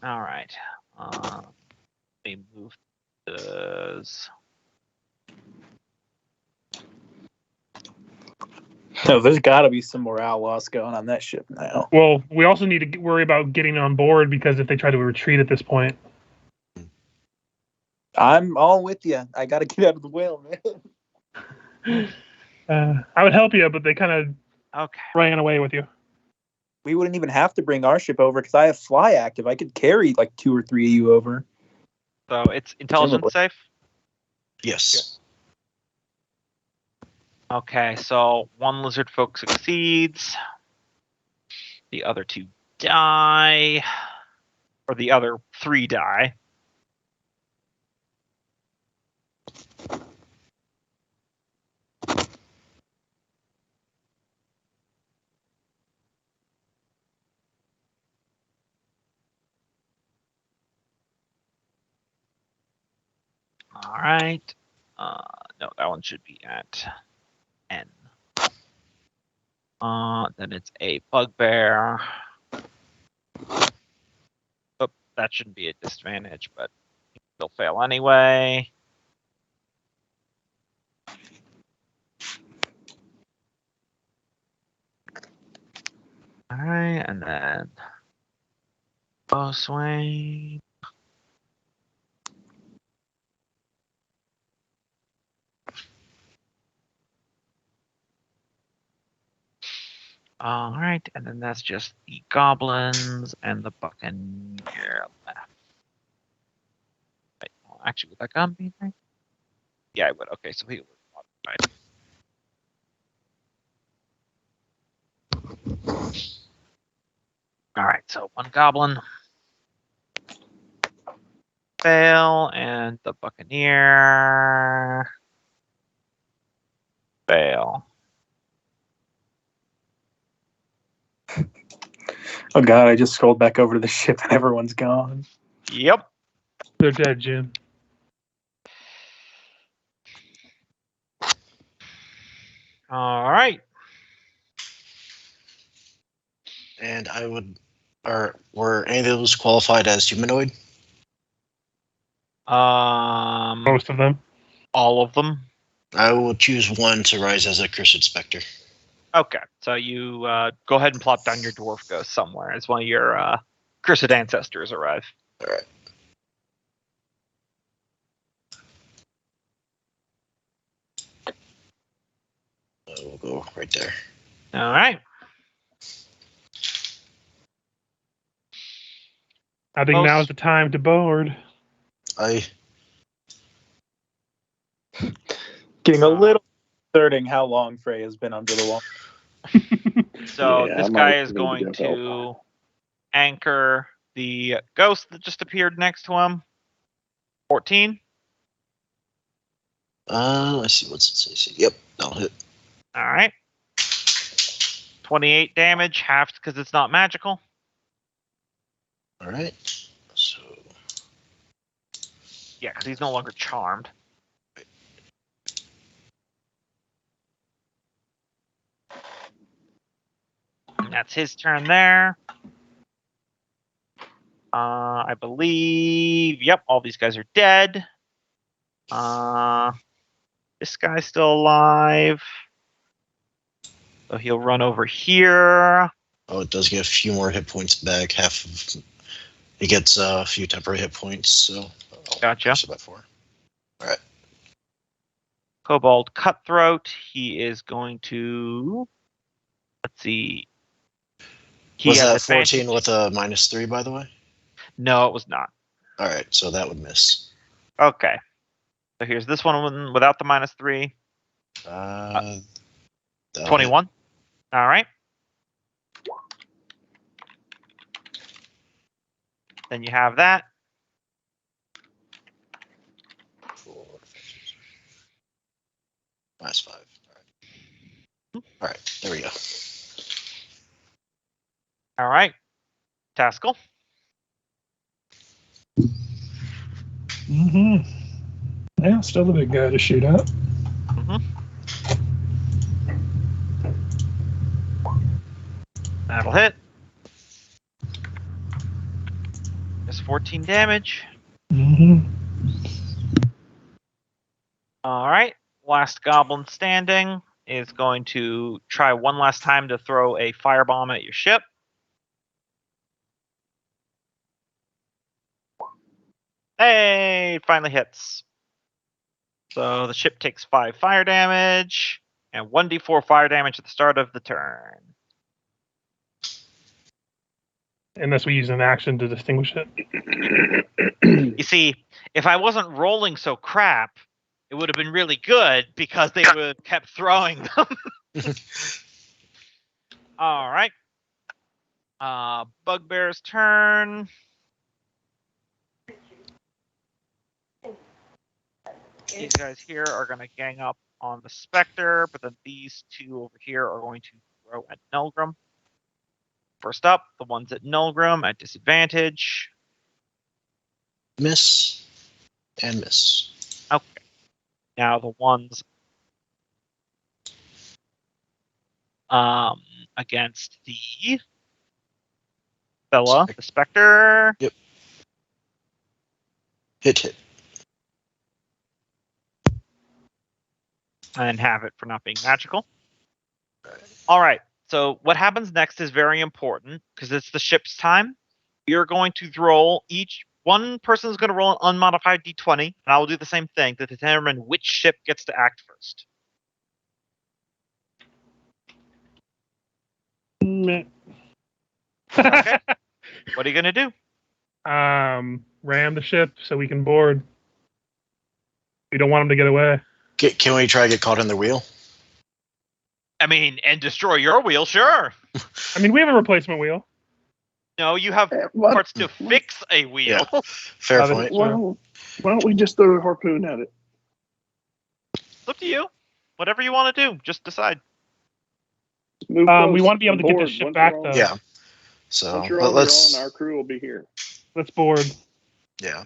All right. Let me move this. No, there's got to be some morale loss going on that ship now. Well, we also need to worry about getting on board because if they try to retreat at this point. I'm all with you. I got to get out of the whale, man. I would help you, but they kind of ran away with you. We wouldn't even have to bring our ship over because I have fly active. I could carry like 2 or 3 of you over. So it's intelligence safe? Yes. Okay, so 1 lizard folk succeeds. The other 2 die. Or the other 3 die. All right. No, that one should be at N. Then it's a bugbear. Oh, that shouldn't be a disadvantage, but they'll fail anyway. All right, and then bow swing. All right, and then that's just the goblins and the buccaneer left. Wait, well, actually, would that gun be there? Yeah, I would. Okay, so he would modify. All right, so 1 goblin. Fail, and the buccaneer. Fail. Oh god, I just scrolled back over to the ship and everyone's gone. Yep. They're dead, Jim. All right. And were any of those qualified as humanoid? Most of them. All of them. I will choose 1 to rise as a cursed specter. Okay, so you go ahead and plop down your dwarf ghost somewhere as one of your cursed ancestors arrive. All right. We'll go right there. All right. I think now is the time to board. Getting a little concerning how long Frey has been under the wall. So this guy is going to anchor the ghost that just appeared next to him. 14. Let's see, what's it say? Yep, that'll hit. All right. 28 damage, halved because it's not magical. All right. So. Yeah, because he's no longer charmed. And that's his turn there. I believe, yep, all these guys are dead. This guy's still alive. So he'll run over here. Oh, it does get a few more hit points back. He gets a few temporary hit points, so gotcha. About 4. All right. Kobold Cutthroat. He is going to. Let's see. Was that 14 with a -3, by the way? No, it was not. All right, so that would miss. Okay. So here's this one without the -3. 21. All right. Then you have that. -5. All right, there we go. All right. Taskell. Yeah, still the big guy to shoot at. That'll hit. Just 14 damage. All right. Last goblin standing is going to try one last time to throw a firebomb at your ship. Hey, it finally hits. So the ship takes 5 fire damage and 1d4 fire damage at the start of the turn. Unless we use an action to distinguish it. You see, if I wasn't rolling so crap, it would have been really good because they would have kept throwing them. All right. Bugbear's turn. These guys here are going to gang up on the Spectre, but then these two over here are going to throw at Nulgrim. First up, the ones at Nulgrim at disadvantage. Miss. And miss. Okay. Now the ones against the fella, the Spectre. Yep. Hit. And have it for not being magical. All right. So what happens next is very important because it's the ship's time. You're going to roll one person is going to roll an unmodified d20, and I will do the same thing to determine which ship gets to act first. Okay. What are you going to do? Ram the ship so we can board. We don't want them to get away. Can we try to get caught in the wheel? I mean, and destroy your wheel, sure. I mean, we have a replacement wheel. No, you have parts to fix a wheel. Yeah. Fair point. Why don't we just throw a harpoon at it? It's up to you. Whatever you want to do, just decide. We want to be able to get this ship back, though. Yeah. So once you're let's. our crew will be here. Let's board. Yeah.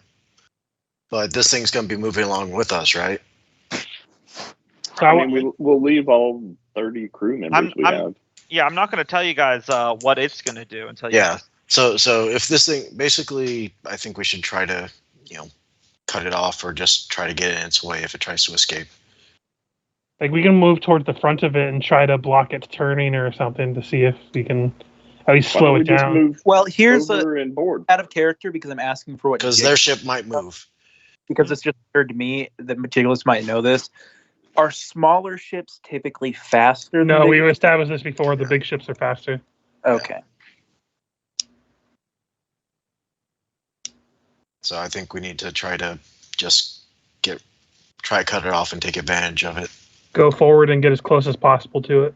But this thing's going to be moving along with us, right? So I mean, we'll leave all 30 crew members we have. Yeah, I'm not going to tell you guys what it's going to do until you. Yeah. So if this thing, basically, I think we should try to, cut it off or just try to get it in its way if it tries to escape. Like, we can move towards the front of it and try to block its turning or something to see if we can at least slow it down. Well, here's and board. Out of character because I'm asking for what. Because their ship might move. Because it's just occurred to me that Meticulous might know this. Are smaller ships typically faster? No, we've established this before. The big ships are faster. Okay. So I think we need to try to just try to cut it off and take advantage of it. Go forward and get as close as possible to it.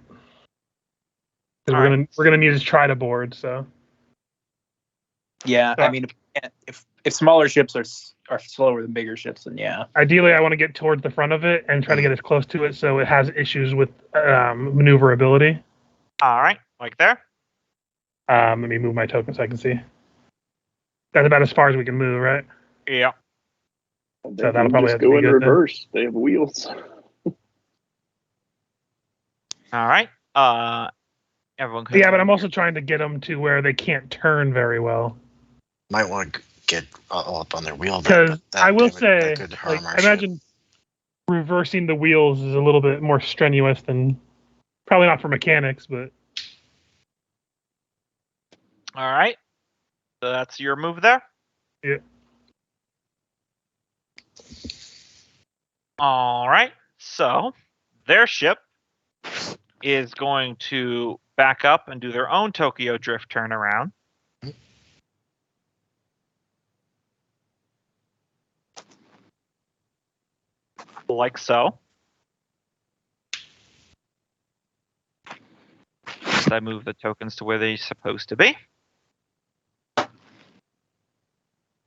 Because we're gonna need to try to board. So. Yeah, I mean, if smaller ships are slower than bigger ships, then yeah. Ideally, I want to get towards the front of it and try to get as close to it so it has issues with maneuverability. All right, like there. Let me move my token so I can see. That's about as far as we can move, right? Yeah. So that'll probably have to go in reverse. They have wheels. All right. Everyone. Yeah, but I'm also trying to get them to where they can't turn very well. Might want to get all up on their wheel. Because I will say, I imagine reversing the wheels is a little bit more strenuous than, probably not for mechanics, but. All right. So that's your move there? Yeah. All right. So their ship is going to back up and do their own Tokyo Drift turnaround. Like so. So I move the tokens to where they're supposed to be.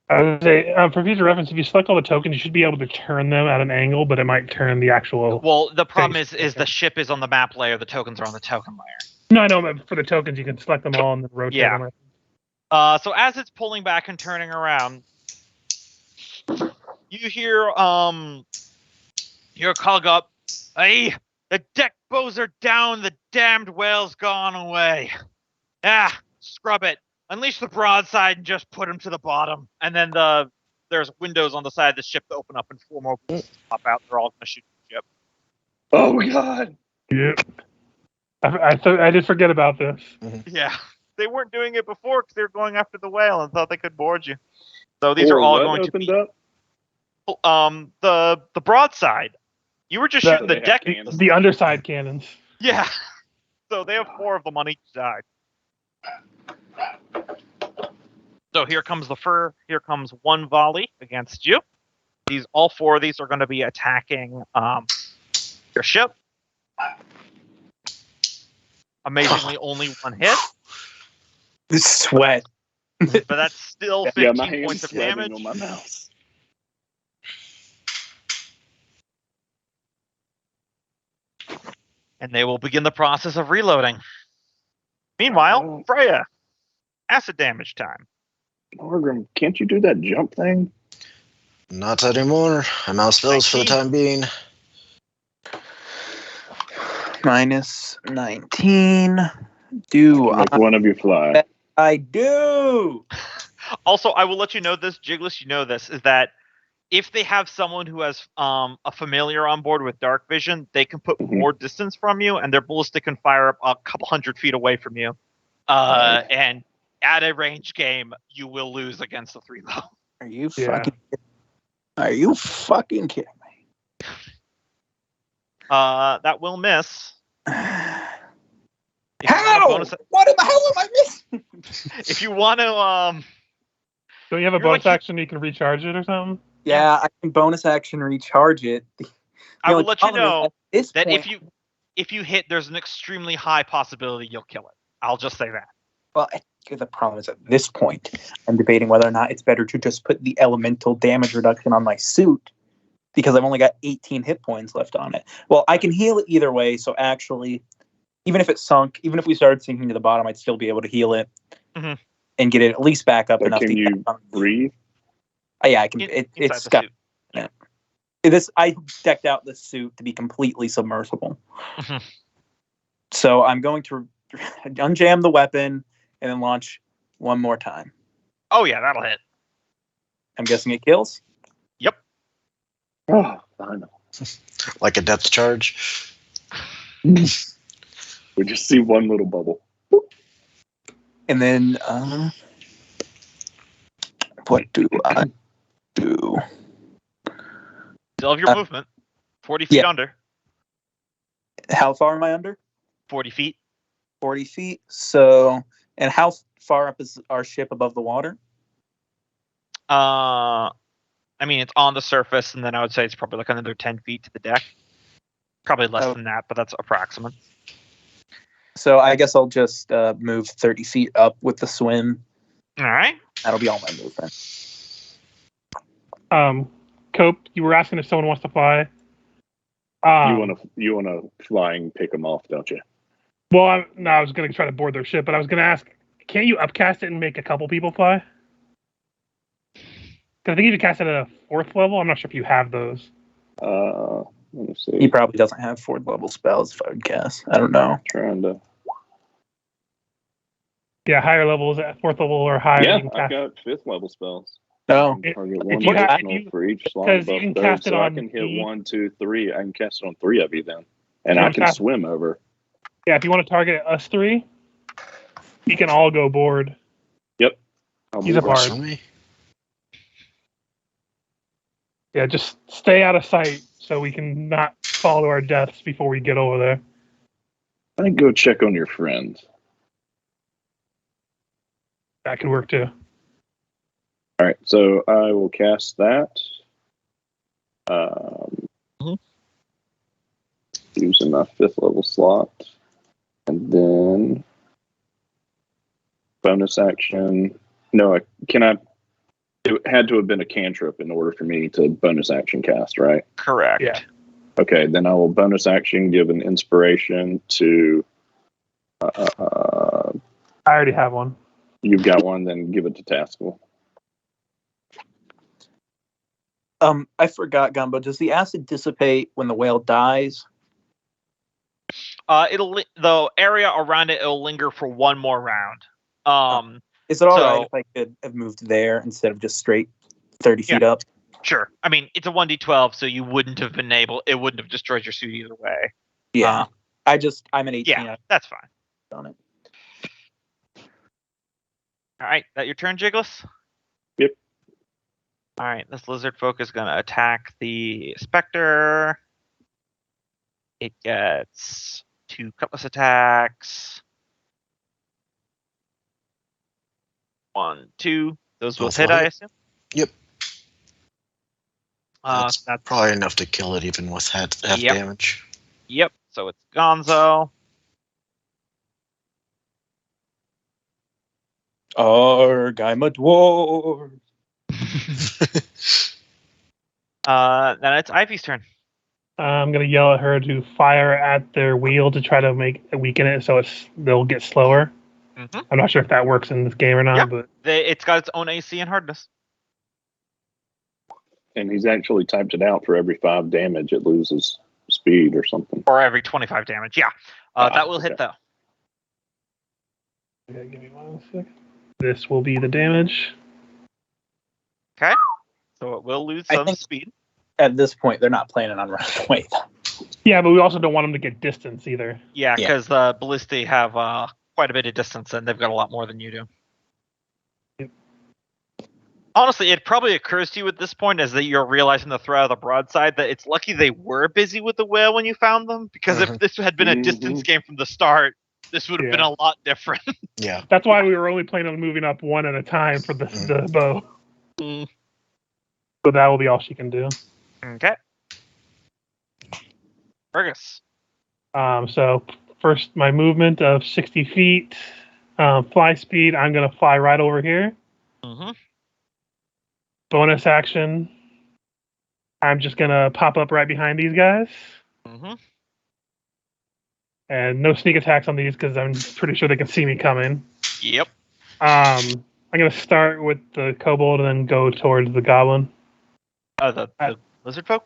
I would say, for future reference, if you select all the tokens, you should be able to turn them at an angle, but it might turn the actual. Well, the problem is the ship is on the map layer, the tokens are on the token layer. No, I know, but for the tokens, you can select them all and then rotate them. So as it's pulling back and turning around, you hear your cog up. Hey, the deck bows are down. The damned whale's gone away. Scrub it. Unleash the broadside and just put him to the bottom. And then there's windows on the side of the ship to open up and 4 more bullets pop out. They're all going to shoot the ship. Oh, God. Yep. I did forget about this. Yeah. They weren't doing it before because they were going after the whale and thought they could board you. So these are all going to be... Up? The broadside. You were just shooting the deck. The underside cannons. Yeah. So they have 4 of them on each side. So here comes here comes one volley against you. All 4 of these are going to be attacking your ship. Amazingly, only 1 hit. Sweat. But that's still 15 points of damage. On my mouse. And they will begin the process of reloading. Meanwhile, Freya, acid damage time. Morgan, can't you do that jump thing? Not anymore. I'm out of spells for the time being. Minus 19. Do make one of you fly? I do. Also, I will let you know this, Jiggles, you know this, is that if they have someone who has a familiar on board with dark vision, they can put more distance from you, and their ballistic can fire up a couple hundred feet away from you. And at a range game, you will lose against the 3-low. Are you fucking kidding me? That will miss. How? What the hell am I missing? If you want to, don't you have a bonus action you can recharge it or something? Yeah, I can bonus action recharge it. I will let you know that point, if you hit, there's an extremely high possibility you'll kill it. I'll just say that. Well, the problem is at this point, I'm debating whether or not it's better to just put the elemental damage reduction on my suit because I've only got 18 hit points left on it. Well, I can heal it either way, so actually, even if it sunk, even if we started sinking to the bottom, I'd still be able to heal it and get it at least back up enough. Can you breathe? Yeah, I can. It's got. Yeah. I decked out the suit to be completely submersible. So I'm going to unjam the weapon and then launch one more time. Oh yeah, that'll hit. I'm guessing it kills. Yep. Oh, I know. Like a depth charge. We just see one little bubble. And then, what do I do? Still have your movement. 40 feet under. How far am I under? 40 feet. 40 feet. So, and how far up is our ship above the water? I mean, it's on the surface, and then I would say it's probably like another 10 feet to the deck. Probably less than that, but that's approximate. So I guess I'll just move 30 feet up with the swim. All right. That'll be all my movement. Cope, you were asking if someone wants to fly. You want to fly and pick them off, don't you? Well, I was going to try to board their ship, but I was going to ask, can't you upcast it and make a couple people fly? Because I think you can cast it at a 4th level. I'm not sure if you have those. Let me see. He probably doesn't have 4th level spells if I would guess. I don't know. Trying to. Yeah, higher levels at 4th level or higher. Yeah, I've got 5th level spells. Oh, target one additional for each slot above you can third, cast it so I on can hit 1, 2, 3. I can cast it on 3 of you then, and I can swim over. Yeah, if you want to target us 3, we can all go board. Yep, he's a bard. Yeah, just stay out of sight so we can not fall to our deaths before we get over there. I think go check on your friends. That could work too. All right, so I will cast that. Using my 5th level slot. And then bonus action. No, it had to have been a cantrip in order for me to bonus action cast, right? Correct. Yeah. Okay, then I will bonus action give an inspiration to. I already have one. You've got one, then give it to Taskell. I forgot, Gumbo. Does the acid dissipate when the whale dies? The area around it'll linger for one more round. Is it all right if I could have moved there instead of just straight 30 feet up? Sure. I mean, it's a 1d12, so you wouldn't have been able. It wouldn't have destroyed your suit either way. Yeah. I'm an 18. Yeah, that's fine. On it. All right, that your turn, Jiggles? Yep. All right, this lizard folk is going to attack the specter. It gets 2 cutlass attacks. 1, 2. Those will hit, I assume? Yep. That's probably enough to kill it even with half damage. Yep, so it's Gonzo. I'm a dwarf. Then it's Ivy's turn. I'm gonna yell at her to fire at their wheel to try to weaken it so they'll get slower. Mm-hmm. I'm not sure if that works in this game or not, but it's got its own AC and hardness. And he's actually typed it out for every 5 damage it loses speed or something. Or every 25 damage, yeah. That will hit though. Okay, give me 1 second. This will be the damage. Okay. So it will lose some speed. At this point, they're not planning on running away. Yeah, but we also don't want them to get distance either. Yeah, because the ballistae have quite a bit of distance, and they've got a lot more than you do. Yep. Honestly, it probably occurs to you at this point as that you're realizing the throw of the broadside that it's lucky they were busy with the whale when you found them, because if this had been a distance game from the start, this would have been a lot different. Yeah. That's why we were only planning on moving up 1 at a time for the bow. So that will be all she can do. Okay. Fergus. So first, my movement of 60 feet, fly speed. I'm gonna fly right over here. Mm-hmm. Bonus action. I'm just gonna pop up right behind these guys. Mm-hmm. And no sneak attacks on these because I'm pretty sure they can see me coming. Yep. I'm gonna start with the kobold and then go towards the goblin. Oh, the lizard folk?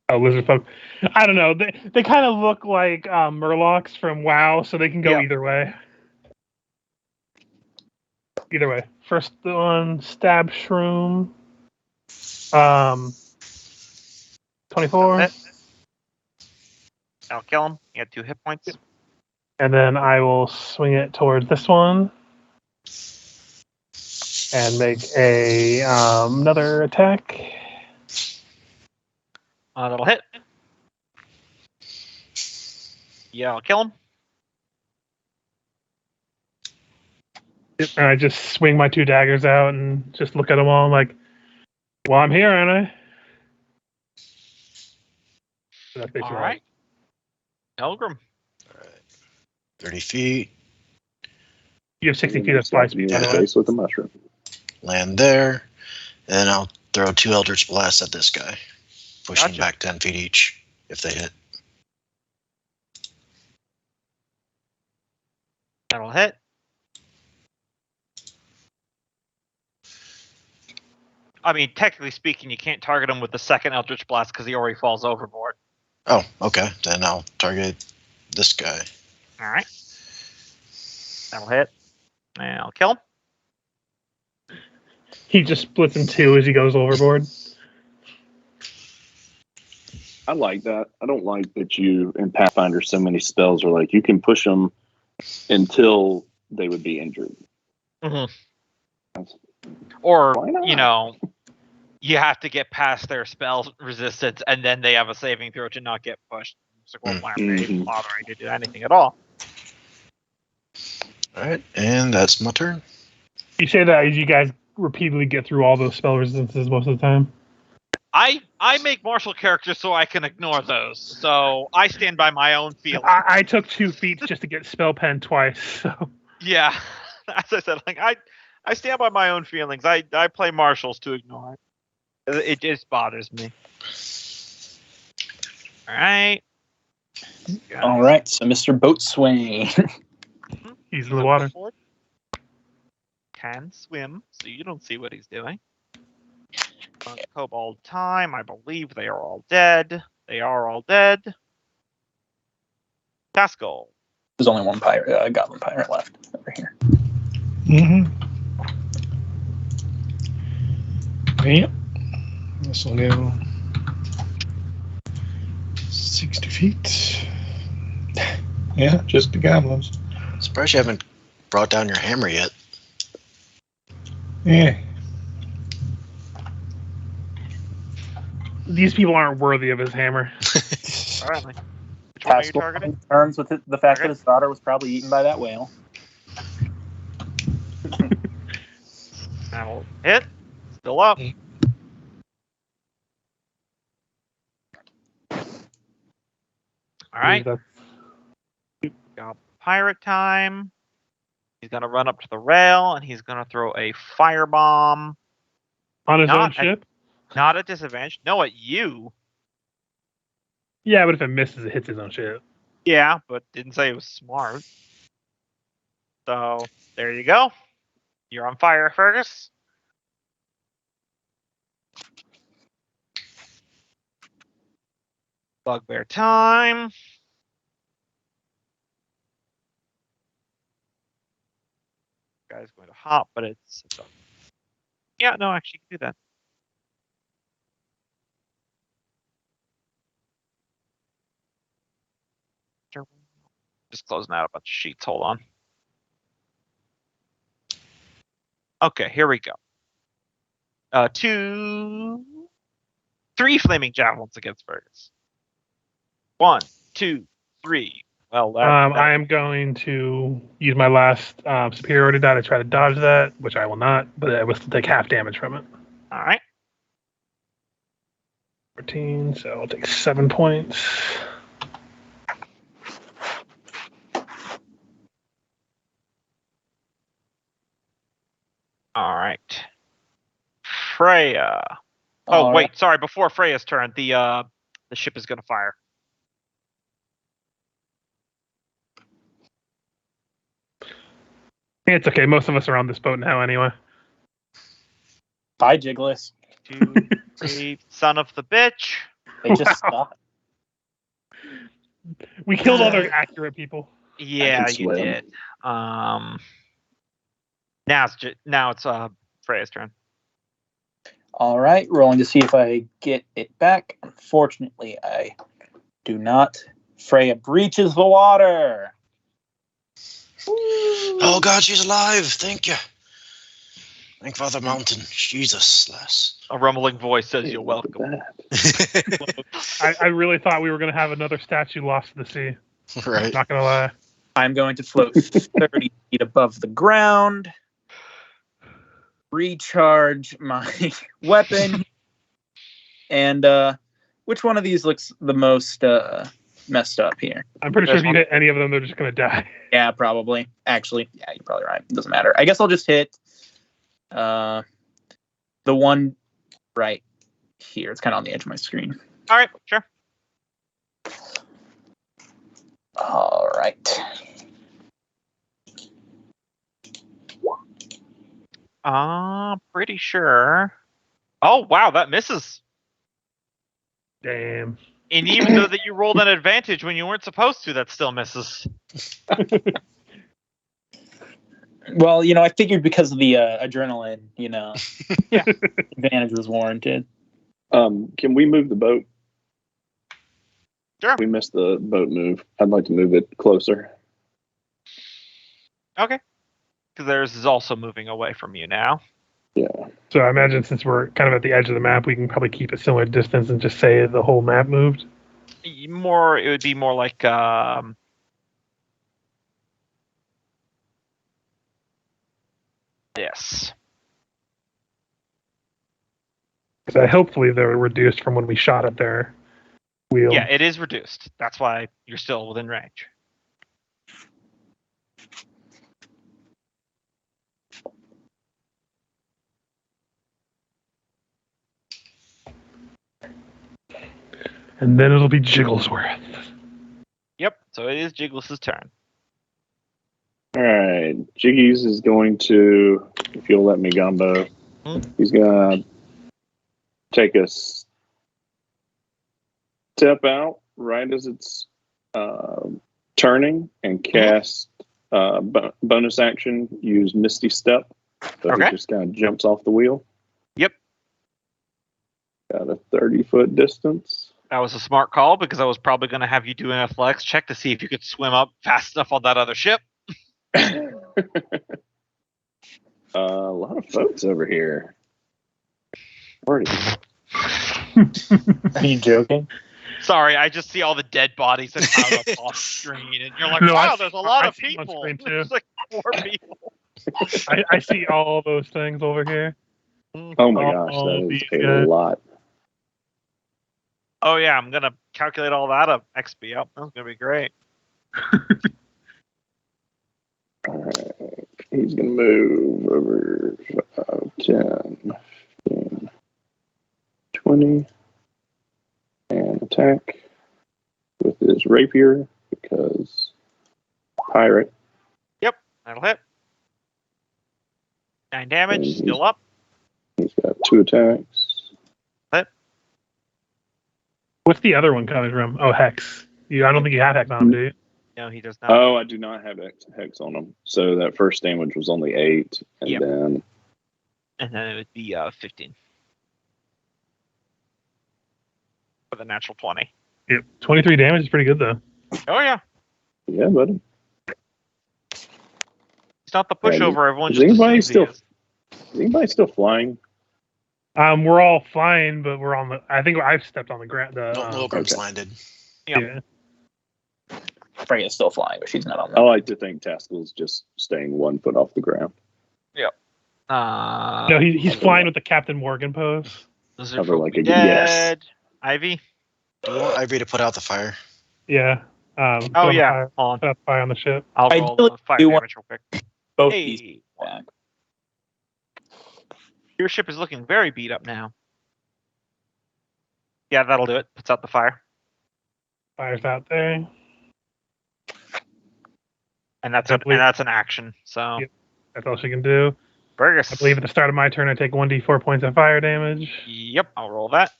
Oh, lizard folk. I don't know. They kind of look like murlocs from WoW, so they can go either way. Either way. First one, stab shroom. 24. I'll kill him. You have 2 hit points. And then I will swing it towards this one. And make another attack. That'll hit. Yeah, I'll kill him. Yep, and I just swing my 2 daggers out and just look at them all. I'm like, well, I'm here, aren't I? All right. Elgrim. All right. 30 feet. You have 60 feet of fly speed. Face with a mushroom. Land there. And then I'll throw 2 Eldritch Blasts at this guy. Pushing back 10 feet each if they hit. That'll hit. I mean, technically speaking, you can't target him with the second Eldritch Blast because he already falls overboard. Oh, okay. Then I'll target this guy. All right. That'll hit. And I'll kill him. He just splits in 2 as he goes overboard. I like that. I don't like that you in Pathfinder so many spells are like you can push them until they would be injured. Mm-hmm. Or you have to get past their spell resistance, and then they have a saving throw to not get pushed. It's like, well, why am I even bothering to do anything at all? All right, and that's my turn. You say that as you guys repeatedly get through all those spell resistances most of the time. I make martial characters so I can ignore those. So I stand by my own feelings. I took 2 feats just to get spell pen twice. So. Yeah, as I said, like I stand by my own feelings. I play martials to ignore it. It just bothers me. All right. All right. So Mr. Boatswain. He's in the water. Can swim, so you don't see what he's doing. Kobold time. I believe they are all dead. They are all dead. Taskel. There's only one pirate, goblin pirate left over here. Yep. This will go 60 feet. Yeah, just the goblins. Surprised you haven't brought down your hammer yet. Yeah. These people aren't worthy of his hammer. Apparently. Which one are you targeting? Turns with the fact that his daughter was probably eaten by that whale. That'll hit. Still up. All right. Got pirate time. He's gonna run up to the rail and he's gonna throw a firebomb on his own ship. Not at disadvantage. No, at you. Yeah, but if it misses, it hits his own ship. Yeah, but didn't say it was smart. So there you go. You're on fire, Fergus. Bugbear time. Guy's going to hop, but it's yeah, no, actually you can do that. Just closing out a bunch of sheets. Hold on. Okay, here we go. 2, 3 flaming javelins against Fergus. 1, 2, 3. Well, I am going to use my last superiority die to try to dodge that, which I will not, but I will still take half damage from it. All right. 14, so I'll take 7 points. All right. Freya. Oh, wait, sorry. Before Freya's turn, the ship is going to fire. It's okay. Most of us are on this boat now anyway. Bye, Jiggles. 2, 3, son of the bitch. They just stopped. We killed other accurate people. Yeah, you did. Now it's Freya's turn. All right, rolling to see if I get it back. Unfortunately, I do not. Freya breaches the water. Oh God, she's alive! Thank you. Thank Father Mountain. Jesus, lass. A rumbling voice says you're welcome. I really thought we were going to have another statue lost to the sea. Right. Not going to lie. I'm going to float 30 feet above the ground. Recharge my weapon. And which one of these looks the most messed up here? I'm pretty sure if you hit any of them, they're just going to die. Yeah, probably. Actually, yeah, you're probably right. It doesn't matter. I guess I'll just hit the one right here. It's kind of on the edge of my screen. All right, sure. All right. Pretty sure. Oh, wow, that misses. Damn. And even though that you rolled an advantage when you weren't supposed to, that still misses. Well, I figured because of the adrenaline, yeah, advantage was warranted. Can we move the boat? Sure. We missed the boat move. I'd like to move it closer. Okay. Because theirs is also moving away from you now. Yeah. So I imagine since we're kind of at the edge of the map, we can probably keep a similar distance and just say the whole map moved. It would be more like this. Because hopefully they're reduced from when we shot at their wheel. Yeah, it is reduced. That's why you're still within range. And then it'll be Jigglesworth. Yep, so it is Jiggles' turn. All right. Jiggies is going to, if you'll let me gumbo, he's going to take a step out right as it's turning and cast bonus action, use Misty Step. So he just kind of jumps off the wheel. Yep. Got a 30-foot distance. That was a smart call because I was probably going to have you do an athletics check to see if you could swim up fast enough on that other ship. A lot of folks over here. Are you joking? Sorry, I just see all the dead bodies that come up off screen, and you're like, No, wow, there's a lot of see them on people. screen, too. There's like 4 people. I see all those things over here. Oh my gosh, that is a lot. Oh yeah, I'm gonna calculate all that up. XP up. That's gonna be great. Alright. He's gonna move over 5, 10, 15, 20. And attack with his rapier because pirate. Yep, that'll hit. 9 damage, still up. He's got 2 attacks. Hit. What's the other one coming from? Oh, Hex. I don't think you have Hex on him, do you? No, he does not. Oh, I do not have Hex on him. So that first damage was only 8, and then it would be 15 for the natural 20. Yep, 23 damage is pretty good though. Oh yeah. Yeah, buddy. It's not the pushover. Everyone Is just anybody still flying? We're all flying, but we're on the. I think I've stepped on the ground. Milgrim's landed. Yeah. Freya's still flying, but she's not on I the. like to think Taskel's just staying 1 foot off the ground. Yep. No, he's flying with the Captain Morgan pose. Cover like a dead. Ivy. Do we want Ivy to put out the fire? Yeah. Oh yeah. Put out the fire on the ship. I'll roll the fire damage real quick. Both Hey. these back. Your ship is looking very beat up now. Yeah, that'll do it. Puts out the fire. Fire's out there. And that's an action. So Yep. That's all she can do. Burgess. I believe at the start of my turn I take 1d4 points of fire damage. Yep, I'll roll that.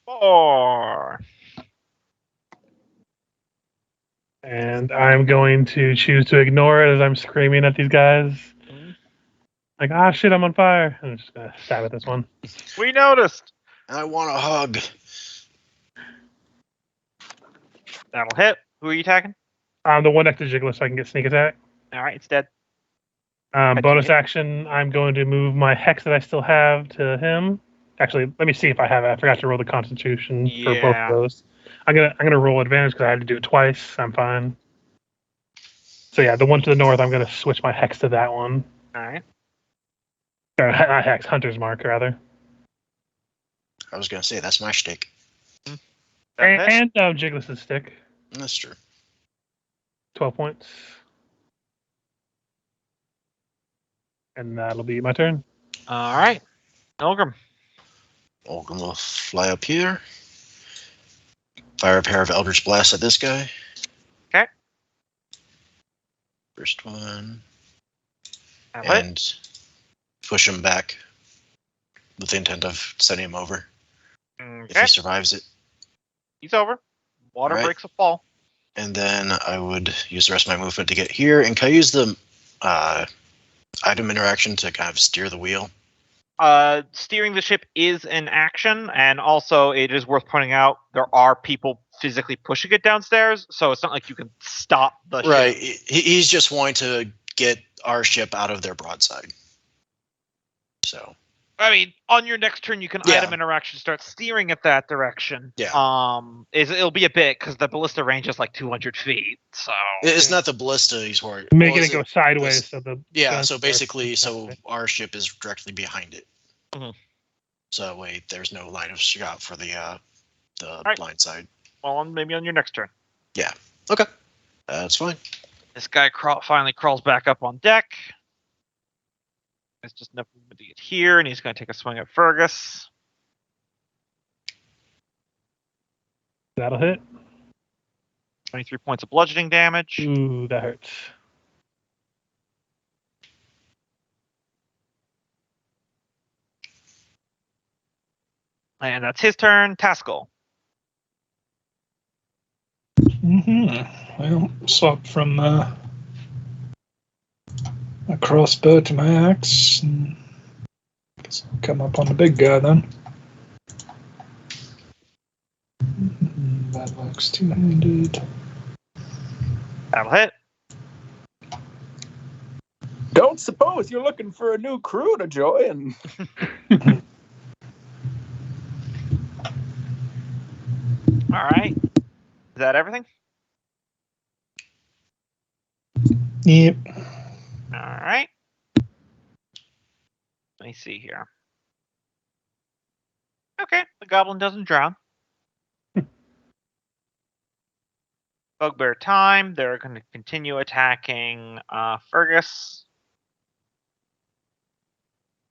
4. And I'm going to choose to ignore it as I'm screaming at these guys. Like, shit, I'm on fire. I'm just going to stab at this one. We noticed. I want a hug. That'll hit. Who are you attacking? The one next to Jiggler so I can get sneak attack. All right, it's dead. Bonus action, I'm going to move my Hex that I still have to him. Actually, let me see if I have it. I forgot to roll the Constitution for both of those. I'm gonna roll advantage because I had to do it twice. I'm fine. So yeah, the one to the north, I'm gonna switch my Hex to that one. All right. Or not Hex, Hunter's Mark rather. I was gonna say that's my shtick. And Jiggler's stick. That's true. 12 points. And that'll be my turn. All right. Milgram. Milgram will fly up here. Fire a pair of Eldritch Blasts at this guy. Okay. First one. And push him back with the intent of sending him over. Okay. If he survives it. He's over. Water breaks a fall. And then I would use the rest of my movement to get here. And can I use the item interaction to kind of steer the wheel? Steering the ship is an action, and also it is worth pointing out there are people physically pushing it downstairs, so it's not like you can stop the ship. Right. He's just wanting to get our ship out of their broadside. So. I mean, on your next turn, you can item interaction start steering it that direction. Yeah. It'll be a bit because the ballista range is like 200 feet. So it's not the ballista he's worried. Making it go sideways. So basically, our ship is directly behind it. Mm-hmm. So that way, there's no line of shot for the blind side. Well, maybe on your next turn. Yeah. Okay. That's fine. This guy finally crawls back up on deck. It's just enough movement to get here, and he's going to take a swing at Fergus. That'll hit. 23 points of bludgeoning damage. Ooh, that hurts. And that's his turn. Taskell. Well, swap from a crossbow to my axe. And I guess I'll come up on the big guy then. That looks two-handed. That'll hit. Don't suppose you're looking for a new crew to join. All right. Is that everything? Yep. All right. Let me see here. Okay, the goblin doesn't drown. Bugbear time. They're going to continue attacking Fergus.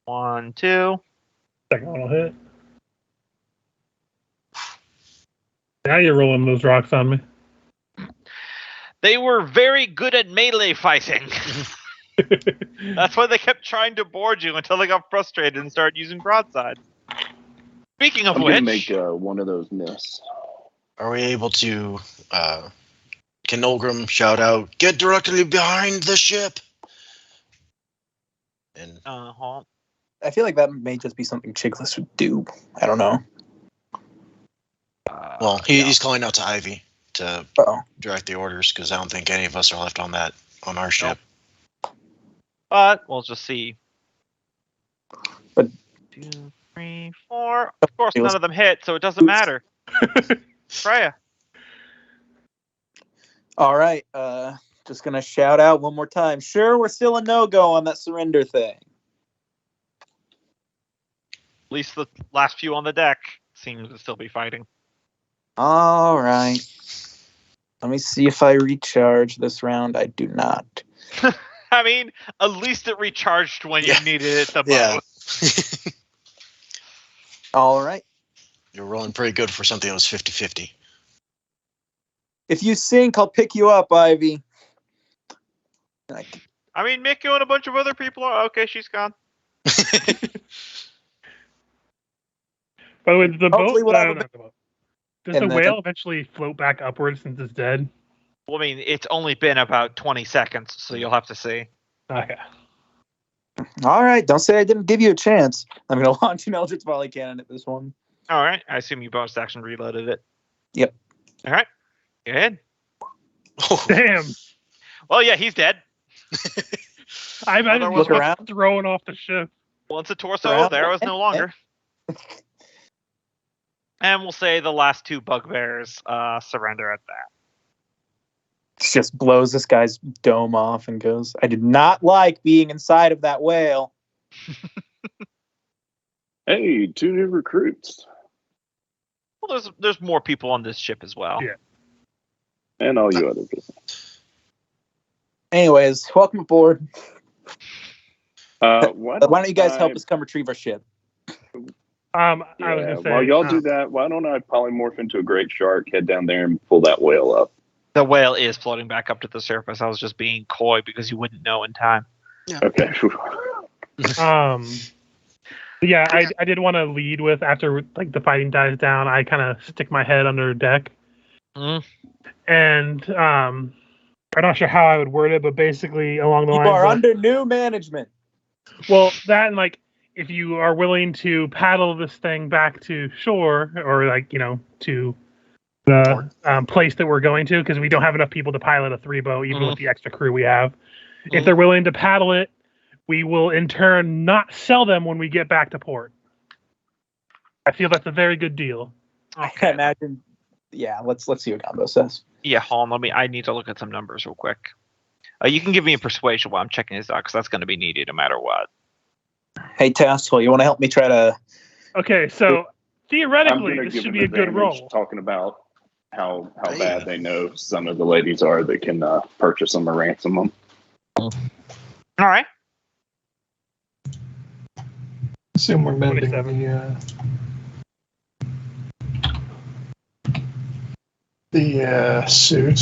1, 2. Second one will hit. Now you're rolling those rocks on me. They were very good at melee fighting. That's why they kept trying to board you until they got frustrated and started using broadsides. Speaking of I'm which, gonna make one of those miss. Are we able to? Can Olgrim shout out, "Get directly behind the ship"? And I feel like that may just be something Chickless would do. I don't know. Well, he's calling out to Ivy to direct the orders because I don't think any of us are left on our ship. But we'll just see. But 2, 3, 4. Of course, none of them hit, so it doesn't matter. Freya. All right. Just gonna shout out one more time. Sure, we're still a no-go on that surrender thing. At least the last few on the deck seem to still be fighting. All right. Let me see if I recharge this round. I do not. I mean, at least it recharged when you needed it the most. All right. You're rolling pretty good for something that was 50-50. If you sink, I'll pick you up, Ivy. I mean, Mikko and a bunch of other people are... Okay, she's gone. By the way, the Hopefully boat... Does the whale eventually float back upwards since it's dead? Well, I mean, it's only been about 20 seconds, so you'll have to see. Okay. All right, don't say I didn't give you a chance. I'm going to launch an Eldritch Volley Cannon at this one. All right, I assume you bonus action reloaded it. Yep. All right, go ahead. Damn. Well, yeah, he's dead. I imagine look around, throwing off the ship. Once a torso, there was no longer. And we'll say the last 2 bugbears surrender at that. Just blows this guy's dome off and goes, I did not like being inside of that whale. Hey, 2 new recruits. Well, there's more people on this ship as well. Yeah. And all you other business. Anyways, welcome aboard. Why don't you guys help us come retrieve our ship? I was gonna say, while y'all do that, why don't I polymorph into a great shark, head down there and pull that whale up? The whale is floating back up to the surface. I was just being coy because you wouldn't know in time. Yeah. Okay. Yeah, I did want to lead with, after like the fighting dies down, I kind of stick my head under deck. And I'm not sure how I would word it, but basically along the lines You are under new management. Well, that and like, if you are willing to paddle this thing back to shore, or like, to the place that we're going to, because we don't have enough people to pilot a 3-boat, even with the extra crew we have. If they're willing to paddle it, we will in turn not sell them when we get back to port. I feel that's a very good deal. Okay. I imagine. Yeah, let's see what Gombo says. Yeah, hold on. I need to look at some numbers real quick. You can give me a persuasion while I'm checking this out, because that's going to be needed no matter what. Hey, Tassel, you want to help me try to... Okay, so theoretically, this should be a good roll. Talking about how bad they know some of the ladies are that can purchase them or ransom them. All right. Assume we're mending 27. The suit.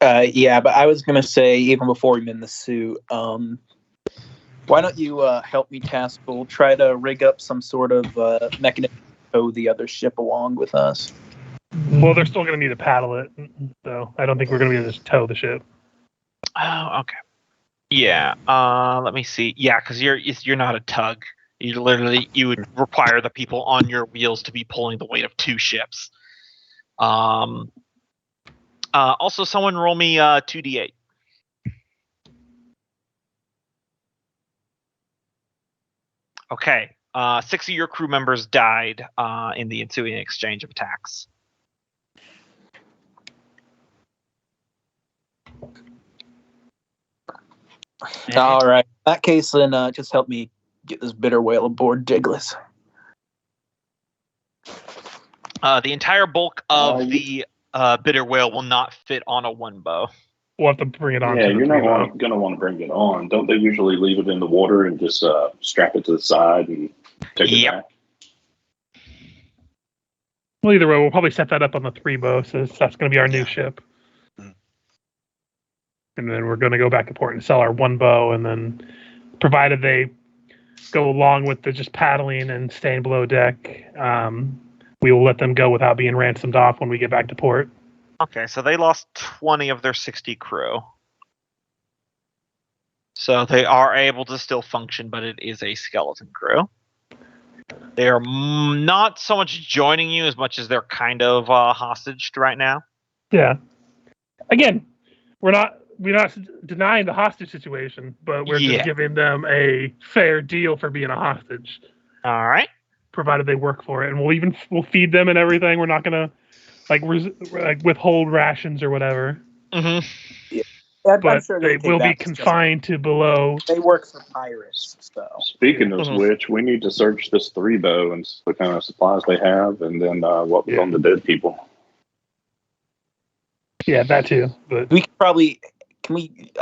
Yeah, but I was going to say, even before we mend the suit, why don't you help me, Taskful, try to rig up some sort of mechanism to tow the other ship along with us? Well, they're still going to need to paddle it, so I don't think we're going to be able to tow the ship. Oh, okay. Yeah. Let me see. Yeah, because you're not a tug. You would require the people on your wheels to be pulling the weight of 2 ships. Also, someone roll me 2d8. Okay. 6 of your crew members died in the ensuing exchange of attacks. All right. In that case, then just help me get this bitter whale aboard Jiggles. The entire bulk of the bitter whale will not fit on a one bow. We'll have to bring it on. Yeah, you're not going to want to bring it on. Don't they usually leave it in the water and just strap it to the side and take it back? Well, either way, we'll probably set that up on the 3 bow, so that's going to be our new ship. And then we're going to go back to port and sell our 1 bow, and then, provided they go along with the just paddling and staying below deck, we will let them go without being ransomed off when we get back to port. Okay, so they lost 20 of their 60 crew. So they are able to still function, but it is a skeleton crew. They are not so much joining you as much as they're kind of hostaged right now. Yeah. Again, we're not denying the hostage situation, but we're just giving them a fair deal for being a hostage. All right. Provided they work for it, and we'll feed them and everything. We're not gonna withhold rations or whatever. Mm-hmm. Yeah, but sure they will be confined to below. They work for pirates, so. Speaking of which, we need to search this 3 bow and what kind of supplies they have, and then what was on the dead people. Yeah, that too. But we could probably. We need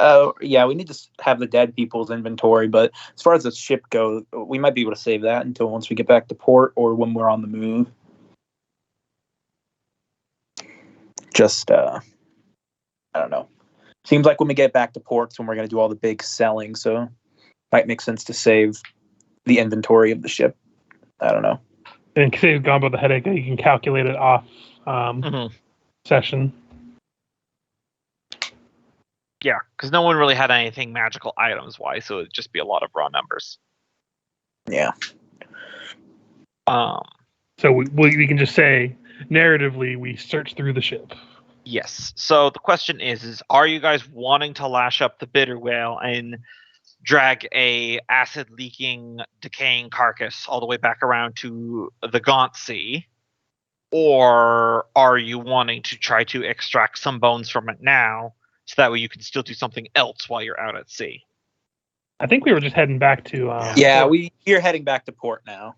to have the dead people's inventory, but as far as the ship goes, we might be able to save that until once we get back to port or when we're on the move. Just, I don't know. Seems like when we get back to port's when we're going to do all the big selling, so might make sense to save the inventory of the ship. I don't know. And save Gombo the headache, you can calculate it off session. Yeah, because no one really had anything magical items-wise, so it'd just be a lot of raw numbers. Yeah. So we can just say, narratively, we search through the ship. Yes. So the question is are you guys wanting to lash up the bitter whale and drag a acid-leaking, decaying carcass all the way back around to the Gaunt Sea? Or are you wanting to try to extract some bones from it now, so that way you can still do something else while you're out at sea? I think we were just heading back to... we're heading back to port now.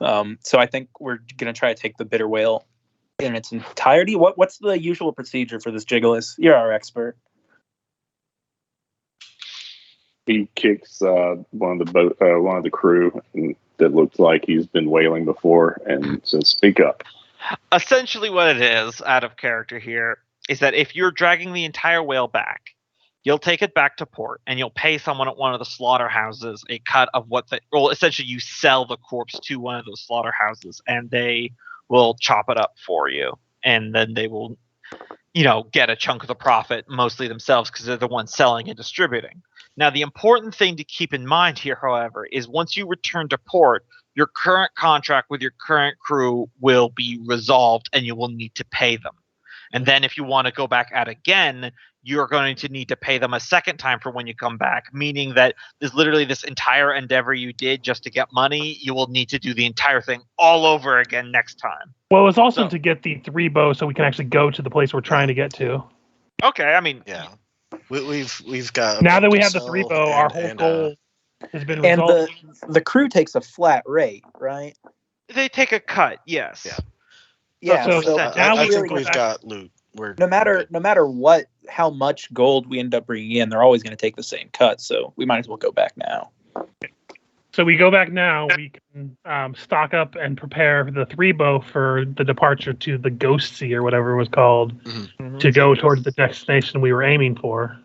So I think we're going to try to take the bitter whale in its entirety. What's the usual procedure for this Jiggles? You're our expert. He kicks one of the crew that looks like he's been whaling before and says, "Speak up." Essentially what it is, out of character here, is that if you're dragging the entire whale back, you'll take it back to port and you'll pay someone at one of the slaughterhouses a cut of essentially you sell the corpse to one of those slaughterhouses and they will chop it up for you. And then they will, get a chunk of the profit, mostly themselves, because they're the ones selling and distributing. Now, the important thing to keep in mind here, however, is once you return to port, your current contract with your current crew will be resolved and you will need to pay them. And then if you want to go back out again, you're going to need to pay them a second time for when you come back, meaning that there's literally this entire endeavor you did just to get money. You will need to do the entire thing all over again next time. Well, it's also to get the 3 bow so we can actually go to the place we're trying to get to. Okay, I mean... Yeah. We've got... Now that we have the 3 bow, our whole goal has been resolved. And the crew takes a flat rate, right? They take a cut, yes. Yeah. So now I think we've got loot. No matter how much gold we end up bringing in, they're always going to take the same cut. So we might as well go back now. So we go back now. We can stock up and prepare the 3 bow for the departure to the Ghost Sea or whatever it was called, to go towards the destination we were aiming for.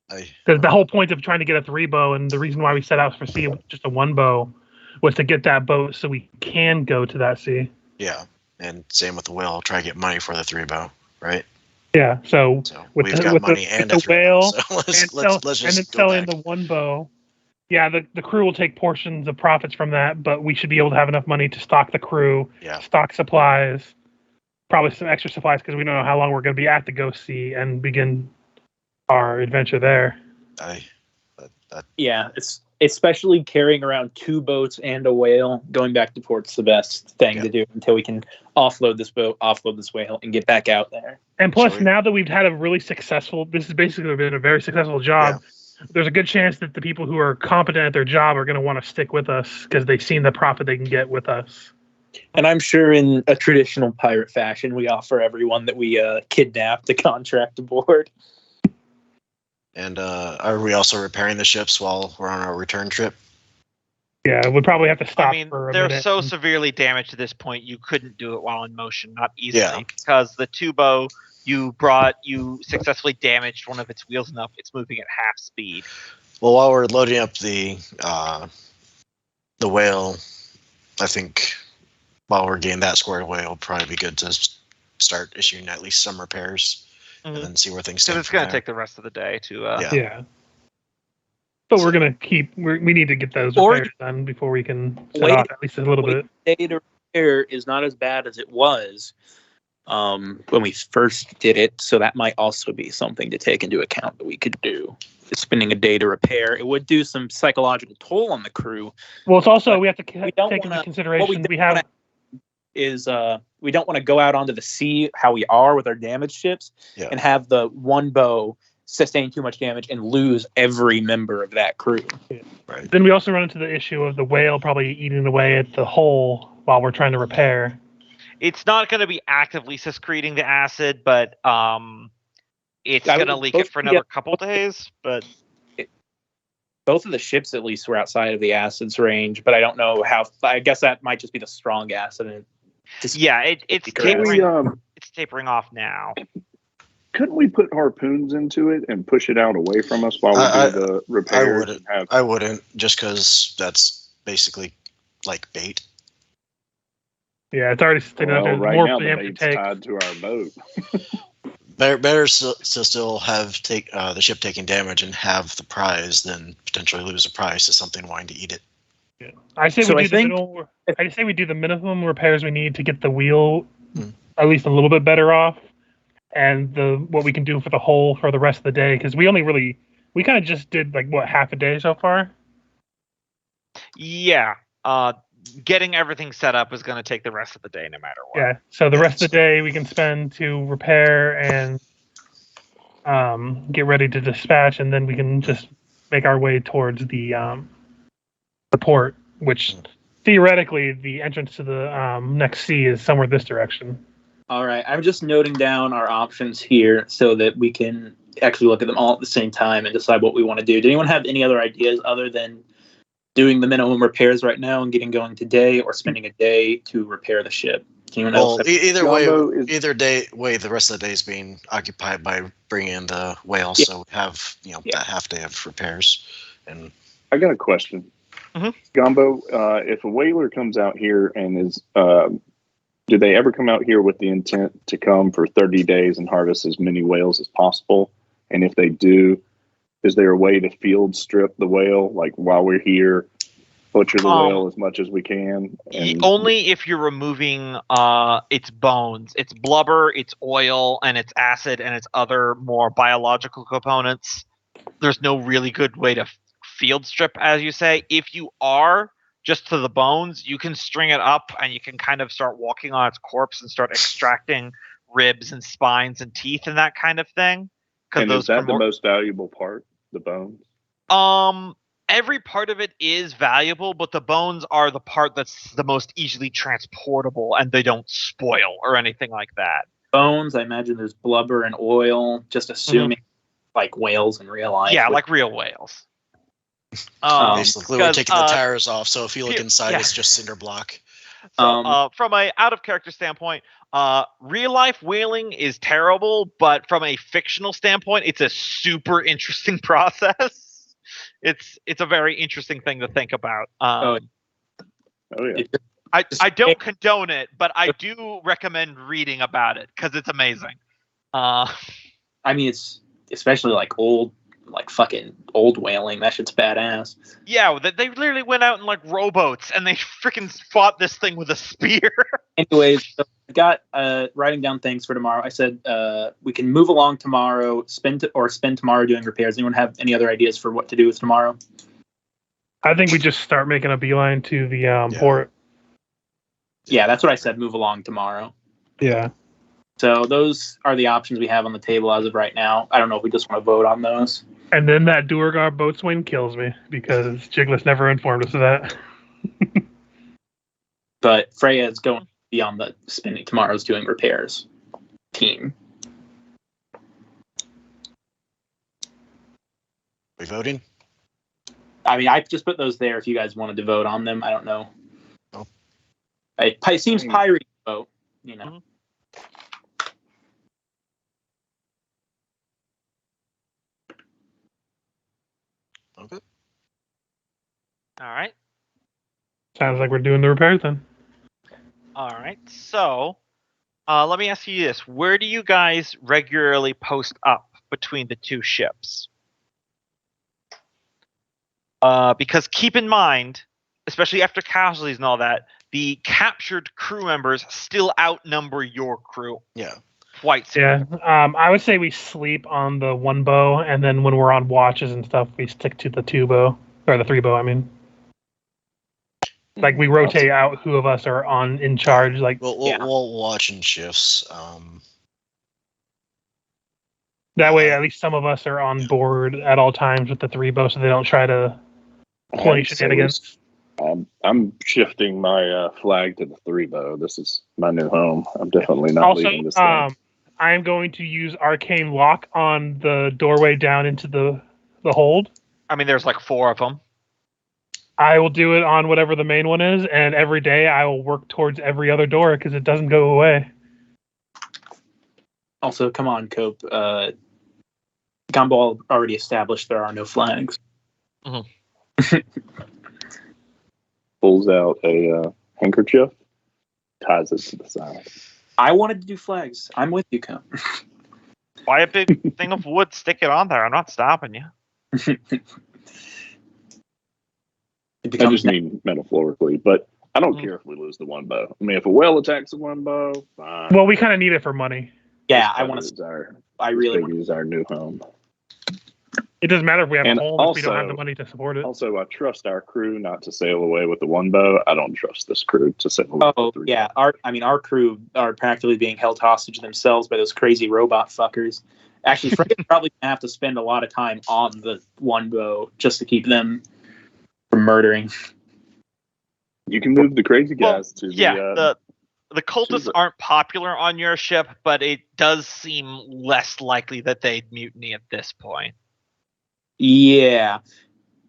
Because the whole point of trying to get a 3 bow and the reason why we set out for sea with just a 1 bow was to get that boat so we can go to that sea. Yeah, and same with the whale. Try to get money for the 3 bow, right? Yeah. So we've got money and a 3 bow. So let's just go selling back. the 1 bow. Yeah, the crew will take portions of profits from that, but we should be able to have enough money to stock the crew, stock supplies, probably some extra supplies because we don't know how long we're going to be at the Ghost Sea and begin our adventure there. Yeah, it's especially carrying around 2 boats and a whale. Going back to port's the best thing to do until we can offload this boat, offload this whale, and get back out there. And plus, now that we've had a really successful, this has basically been a very successful job. There's a good chance that the people who are competent at their job are going to want to stick with us because they've seen the profit they can get with us. And I'm sure in a traditional pirate fashion, we offer everyone that we kidnapped a contract aboard. And are we also repairing the ships while we're on our return trip? Yeah, we'd probably have to stop for a minute. They're so severely damaged to this point, you couldn't do it while in motion, not easily. Because the Tubo you successfully damaged one of its wheels enough, it's moving at half speed. Well, while we're loading up the whale, I think while we're getting that squared away, it'll probably be good to start issuing at least some repairs. And then see where things stand. Because it's going to take the rest of the day to. Yeah. But we're going to keep. We need to get those repairs done before we can set off at least a little bit. Day to repair is not as bad as it was when we first did it, so that might also be something to take into account that we could do. Spending a day to repair, it would do some psychological toll on the crew. Well, it's also we have to take into consideration we don't want to go out onto the sea how we are with our damaged ships and have the one bow sustain too much damage and lose every member of that crew. Right. Then we also run into the issue of the whale probably eating away at the hull while we're trying to repair. It's not going to be actively secreting the acid, but it's going to leak it for another couple days. But both of the ships at least were outside of the acid's range, but I don't know how. I guess that might just be the strong acid. It's tapering. It's tapering off now. Couldn't we put harpoons into it and push it out away from us while we do the repairs? I wouldn't, just because that's basically like bait. Yeah, it's already there's right more now the bait's tied to our boat. Better still have the ship taking damage and have the prize than potentially lose a prize to something wanting to eat it. Yeah. I say we do the minimum repairs we need to get the wheel at least a little bit better off, and what we can do for the hull for the rest of the day, because we kind of just did half a day so far. Yeah, getting everything set up is going to take the rest of the day no matter what. Yeah, so the rest of the day we can spend to repair and get ready to dispatch, and then we can just make our way towards the port, which theoretically the entrance to the next sea is somewhere this direction. All right, I'm just noting down our options here so that we can actually look at them all at the same time and decide what we want to do. Did anyone have any other ideas other than doing the minimum repairs right now and getting going today, or spending a day to repair the ship? Either way, the rest of the day is being occupied by bringing in the whale, so we have that half day of repairs. And I got a question, Gumbo. If a whaler comes out here and is, do they ever come out here with the intent to come for 30 days and harvest as many whales as possible? And if they do, is there a way to field strip the whale, like while we're here, butcher the whale as much as we can? Only if you're removing its bones, its blubber, its oil, and its acid, and its other more biological components. There's no really good way to field strip, as you say. If you are just to the bones, you can string it up and you can kind of start walking on its corpse and start extracting ribs and spines and teeth and that kind of thing. And is that the most valuable part, the bones? Every part of it is valuable, but the bones are the part that's the most easily transportable, and they don't spoil or anything like that. Bones, I imagine there's blubber and oil, just assuming like whales in real life. Yeah, like real whales. Basically, we're taking the tires off, so if you look inside, it's just cinder block. So, from a out-of-character standpoint, real life whaling is terrible, but from a fictional standpoint, it's a super interesting process. It's a very interesting thing to think about. Yeah. I don't condone it, but I do recommend reading about it because it's amazing. I mean, it's especially like old like fucking old whaling. That shit's badass. Yeah, they literally went out in like rowboats and they freaking fought this thing with a spear. Anyways, so I got writing down things for tomorrow. I said we can move along tomorrow, spend tomorrow doing repairs. Anyone have any other ideas for what to do with tomorrow? I think we just start making a beeline to the port. Yeah, that's what I said. Move along tomorrow. Yeah. So those are the options we have on the table as of right now. I don't know if we just want to vote on those. And then that Duergar boatswain kills me because Jiggles never informed us of that. But Freya is going to be on the spending tomorrow's doing repairs team. We voting? I mean, I just put those there if you guys wanted to vote on them. I don't know. Oh. It seems pirate vote, you know. Mm-hmm. Okay. All right. Sounds like we're doing the repairs then. All right. So, let me ask you this: where do you guys regularly post up between the two ships? Because keep in mind, especially after casualties and all that, the captured crew members still outnumber your crew. Yeah. Quite significantly. Yeah. I would say we sleep on the one bow, and then when we're on watches and stuff, we stick to the two bow or the three bow. I mean, like we rotate out who of us are in charge. Like we'll watch in shifts. That way, at least some of us are on board at all times with the three bow, so they don't try to play shenanigans. I'm shifting my flag to the three bow. This is my new home. I'm definitely not leaving this thing. I'm going to use arcane lock on the doorway down into the hold. I mean, there's like 4 of them. I will do it on whatever the main one is, and every day I will work towards every other door because it doesn't go away. Also, come on, Cope. Gumball already established there are no flags. Mm-hmm. Pulls out a handkerchief, ties it to the side. I wanted to do flags. I'm with you, Cope. Buy a big thing of wood, stick it on there. I'm not stopping you. I just mean metaphorically, but I don't care if we lose the one bow. I mean, if a whale attacks the one bow, fine. Well, we kind of need it for money. Yeah, I want to. I really want to use our new home. It doesn't matter if we have a hole if we don't have the money to support it. Also, I trust our crew not to sail away with the one bow. I don't trust this crew to sail away with the three. Yeah, our crew are practically being held hostage themselves by those crazy robot fuckers. Actually, Fred's probably gonna have to spend a lot of time on the one bow just to keep them from murdering. You can move the crazy guys to the cultists aren't popular on your ship, but it does seem less likely that they'd mutiny at this point. Yeah.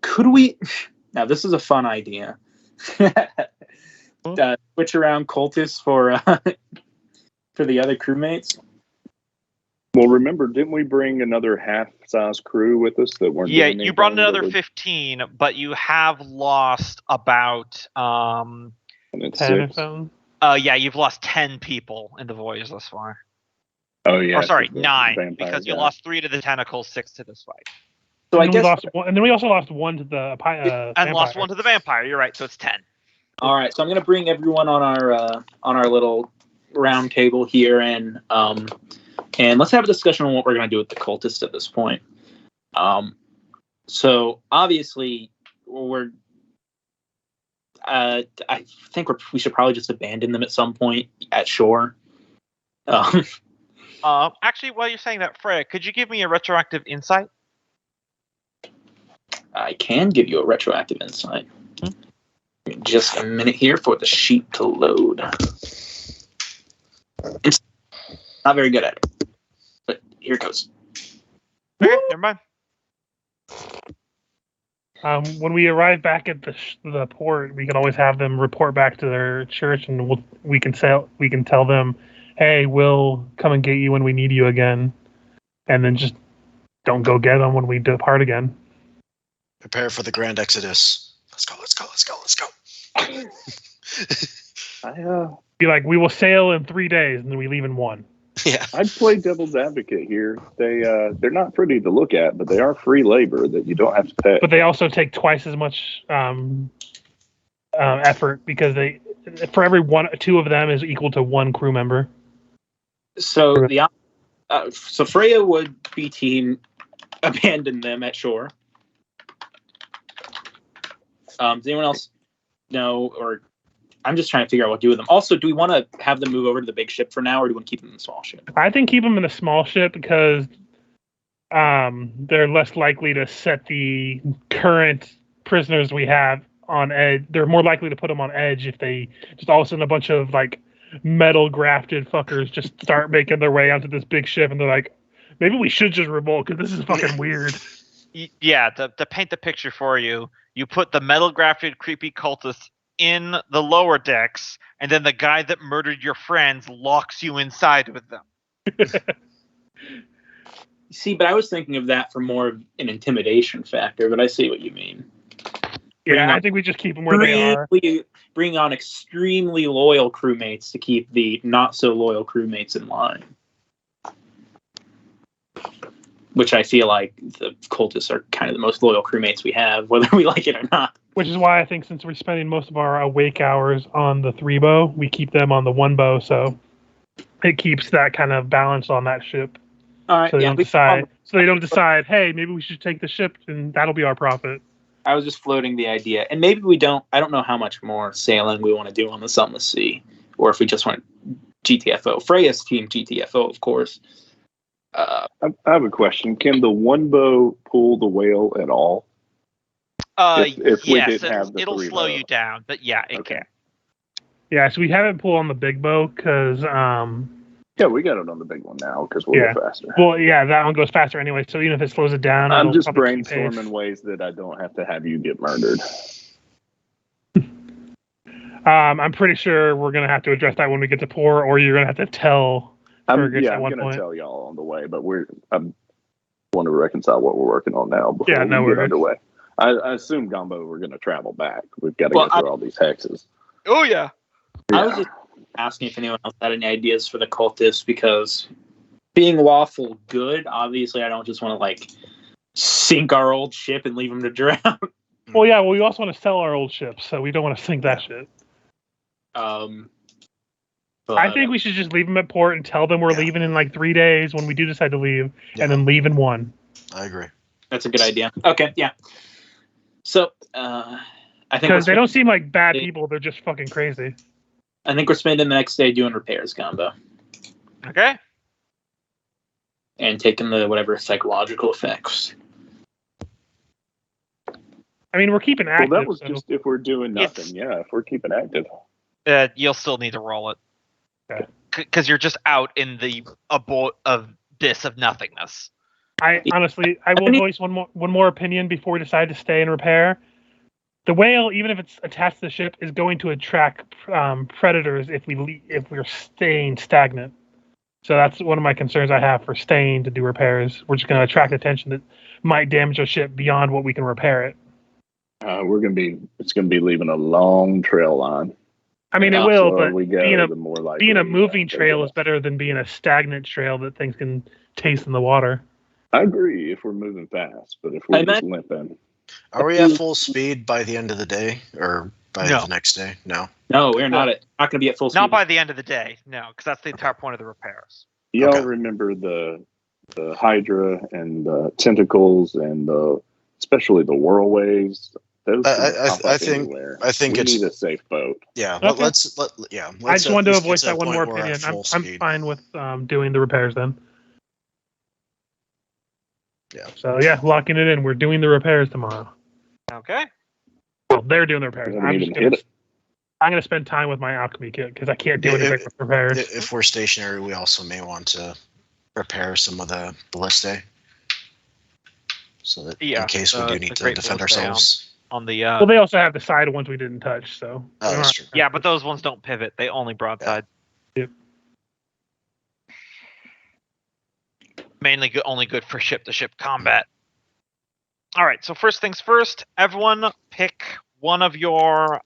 Could we... Now, this is a fun idea. Switch around cultists for the other crewmates? Well, remember, didn't we bring another half-size crew with us that weren't? Yeah, you brought another 15, but you have lost about 10 or something. Yeah, you've lost 10 people in the voyage thus far. Oh yeah. Or sorry, 9 because you lost 3 to the tentacles, 6 to this fight. So I guess and then we also lost 1 to the and vampire. Lost 1 to the vampire. You're right, so it's 10. All right, so I'm going to bring everyone on our little round table here, and let's have a discussion on what we're going to do with the cultists at this point. So obviously I think we should probably just abandon them at some point at shore. Actually, while you're saying that, Freya, could you give me a retroactive insight? I can give you a retroactive insight. Just a minute here for the sheet to load. It's not very good at it, but here it goes. Okay, never mind. When we arrive back at the port, we can always have them report back to their church, and we can tell them, "Hey, we'll come and get you when we need you again," and then just don't go get them when we depart again. Prepare for the grand exodus. Let's go. Be like, we will sail in 3 days, and then we leave in 1. Yeah. I'd play devil's advocate here. They're not pretty to look at, but they are free labor that you don't have to pay. But they also take twice as much effort because for every two of them is equal to one crew member. So so Freya would be team abandon them at shore. Does anyone else know, or I'm just trying to figure out what to do with them. Also, do we want to have them move over to the big ship for now, or do we want to keep them in the small ship? I think keep them in the small ship because they're less likely to set the current prisoners we have on edge. They're more likely to put them on edge if they just all of a sudden a bunch of like metal grafted fuckers just start making their way onto this big ship, and they're like, maybe we should just revolt because this is fucking weird. Yeah, to paint the picture for you, you put the metal grafted creepy cultists in the lower decks, and then the guy that murdered your friends locks you inside with them. See, but I was thinking of that for more of an intimidation factor, but I see what you mean. Yeah, I think we just keep them where they are. Bring on extremely loyal crewmates to keep the not so loyal crewmates in line. Which I feel like the cultists are kind of the most loyal crewmates we have, whether we like it or not. Which is why I think since we're spending most of our awake hours on the 3-bow, we keep them on the 1-bow, so it keeps that kind of balance on that ship. All right, so they don't decide, hey, maybe we should take the ship and that'll be our profit. I was just floating the idea. And maybe we don't, I don't know how much more sailing we want to do on the Sunless Sea, or if we just want GTFO. Freya's team GTFO, of course. I have a question. Can the 1-bow pull the whale at all? If yes, it'll slow you down, but yeah, it can. Yeah, so we haven't pulled on the big bow because yeah, we got it on the big one now because we'll go faster. Well, yeah, that one goes faster anyway. So even if it slows it down, I'm just brainstorming ways that I don't have to have you get murdered. I'm pretty sure we're gonna have to address that when we get to port, or you're gonna have to tell. I'm gonna tell y'all on the way, but I want to reconcile what we're working on now before we get underway. I assume Gumbo we're gonna travel back. We've got to go through all these hexes. Oh yeah. I was just asking if anyone else had any ideas for the cultists, because being lawful good, obviously I don't just want to like sink our old ship and leave them to drown. Well, yeah, we also want to sell our old ship, so we don't want to sink that shit. I think we should just leave them at port and tell them we're leaving in like 3 days when we do decide to leave, and then leave in 1. I agree. That's a good idea. Okay, yeah. So, I think because they don't seem like bad people; they're just fucking crazy. I think we're spending the next day doing repairs, Gumbo. Okay. And taking the whatever psychological effects. I mean, we're keeping active. Well, that was just if we're doing nothing. Yeah, if we're keeping active. You'll still need to roll it. Okay. Because you're just out in the abyss of nothingness. I will voice one more opinion before we decide to stay and repair. The whale, even if it's attached to the ship, is going to attract predators if we're staying stagnant. So that's one of my concerns I have for staying to do repairs. We're just going to attract attention that might damage our ship beyond what we can repair it. It's going to be leaving a long trail line. I mean, it will, but being a moving trail is better than being a stagnant trail that things can taste in the water. I agree if we're moving fast, but if we're just limping. Are we at full speed by the end of the day, or by the next day? No, we're not going to be at full speed. Not by the end of the day, no, because that's the entire point of the repairs. Y'all remember the Hydra and the tentacles and especially the whirl waves? Those I think we need a safe boat. Yeah, okay. let's I just wanted to voice that one more opinion. I'm fine with doing the repairs then. Yeah. So yeah, locking it in. We're doing the repairs tomorrow. Okay. Well, they're doing the repairs. I'm going to spend time with my alchemy kit because I can't do anything with repairs. If we're stationary, we also may want to repair some of the ballistae, so that in case we do need to defend ourselves. On the well, they also have the side ones we didn't touch. So that's true. Yeah, but those ones don't pivot; they only broadside. Yep. Mainly only good for ship-to-ship combat. All right, so first things first, everyone pick one of your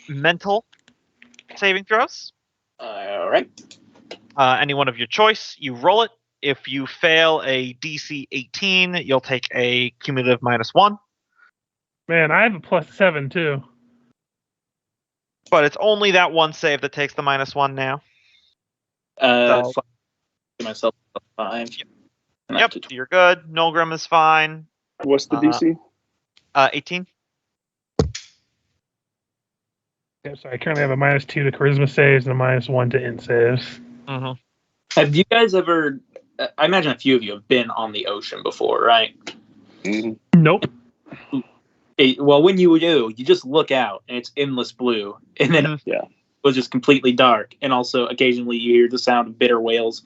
mental saving throws. All right. Anyone of your choice, you roll it. If you fail a DC 18, you'll take a cumulative -1. Man, I have a +7 too. But it's only that one save that takes the -1 now. Myself 5. Yep, you're good. Nolgrim is fine. What's the DC? 18. Yeah, so I currently have a -2 to charisma saves and a -1 to int saves. Mm-hmm. Have you guys ever? I imagine a few of you have been on the ocean before, right? Mm-hmm. Nope. Well, when you do, you just look out and it's endless blue, and then it was just completely dark. And also, occasionally, you hear the sound of bitter whales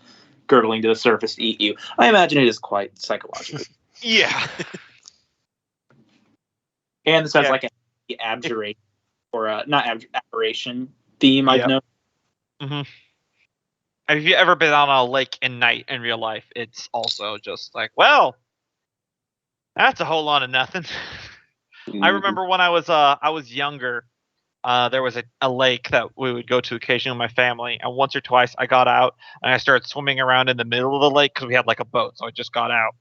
gurgling to the surface to eat you. I imagine it is quite psychological. Yeah. And this has like an abjuration or not aberration theme. I've known. Mm-hmm. Have you ever been on a lake in night in real life? It's also just like, well, that's a whole lot of nothing. Mm-hmm. I remember when I was younger, there was a lake that we would go to occasionally with my family, and once or twice I got out and I started swimming around in the middle of the lake because we had like a boat, so I just got out.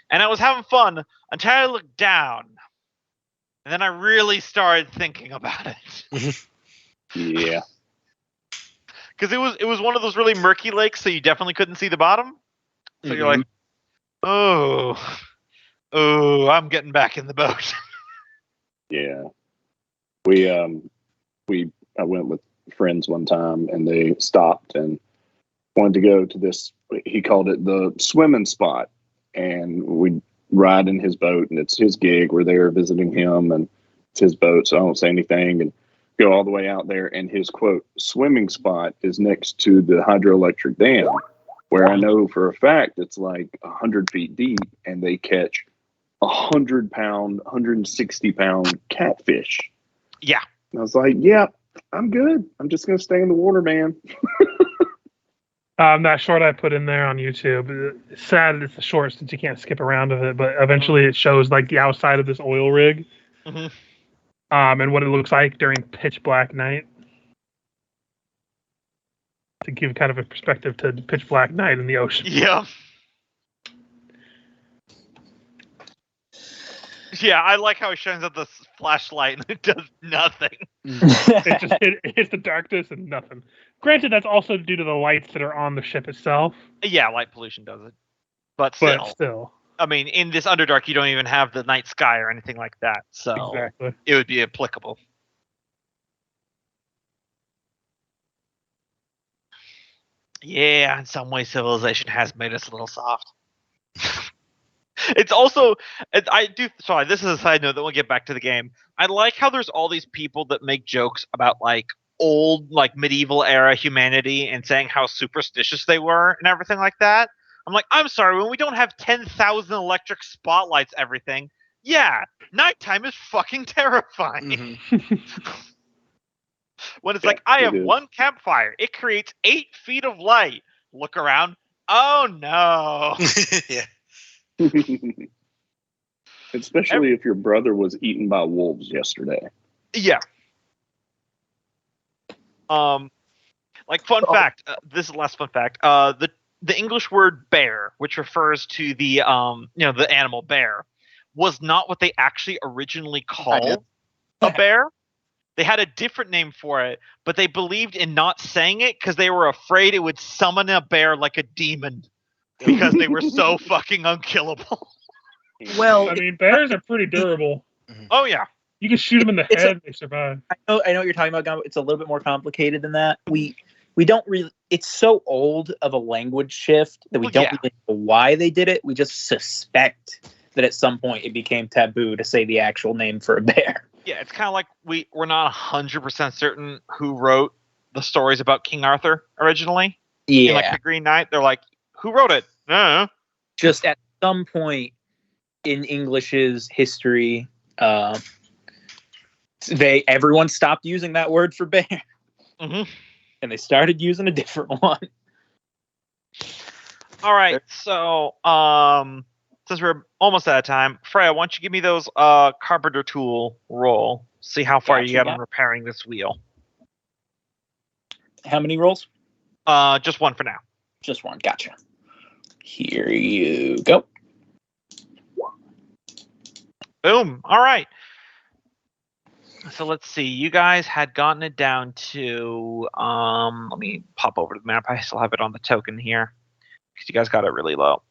And I was having fun until I looked down. And then I really started thinking about it. Yeah. Because it was one of those really murky lakes, so you definitely couldn't see the bottom. So you're like, oh, I'm getting back in the boat. Yeah. I went with friends one time, and they stopped and wanted to go to this. He called it the swimming spot, and we'd ride in his boat, and it's his gig. We're there visiting him, and it's his boat, so I don't say anything, and go all the way out there. And his quote swimming spot is next to the hydroelectric dam, where I know for a fact it's like 100 feet deep, and they catch 100-pound, 160-pound catfish. Yeah. And I was like, yeah, I'm good. I'm just going to stay in the water, man. That short I put in there on YouTube. It's sad it's a short since you can't skip around with it, but eventually it shows like the outside of this oil rig. Mm-hmm. And what it looks like during pitch black night. To give kind of a perspective to pitch black night in the ocean. Yeah. Yeah, I like how it shines out the flashlight and it does nothing. It hits the darkness and nothing. Granted, that's also due to the lights that are on the ship itself. Yeah, light pollution does it. But still. I mean, in this Underdark, you don't even have the night sky or anything like that. So exactly. It would be applicable. Yeah, in some ways, civilization has made us a little soft. It's also, sorry, this is a side note that we'll get back to the game. I like how there's all these people that make jokes about like old, like medieval era humanity and saying how superstitious they were and everything like that. I'm like, I'm sorry, when we don't have 10,000 electric spotlights, everything, yeah, nighttime is fucking terrifying. Mm-hmm. When it's like, I have one campfire, it creates 8 feet of light. Look around. Oh no. Yeah. Especially if your brother was eaten by wolves yesterday. Yeah. Like fun fact. This is the last fun fact. The English word bear, which refers to the the animal bear, was not what they actually originally called a bear. They had a different name for it, but they believed in not saying it because they were afraid it would summon a bear like a demon. Because they were so fucking unkillable. Well, I mean, bears are pretty durable. Oh yeah, you can shoot them in the head; and they survive. I know what you're talking about. It's a little bit more complicated than that. We don't really. It's so old of a language shift that we don't really know why they did it. We just suspect that at some point it became taboo to say the actual name for a bear. Yeah, it's kind of like we're not 100% certain who wrote the stories about King Arthur originally. Yeah, in like the Green Knight, they're like, who wrote it? Just at some point in English's history, everyone stopped using that word for bear, and they started using a different one. All right, so since we're almost out of time, Freya, why don't you give me those carpenter tool roll? See how far you get on repairing this wheel. How many rolls? Just one for now. Just one. Gotcha. Here you go. Boom. All right. So let's see. You guys had gotten it down to let me pop over to the map. I still have it on the token here because you guys got it really low.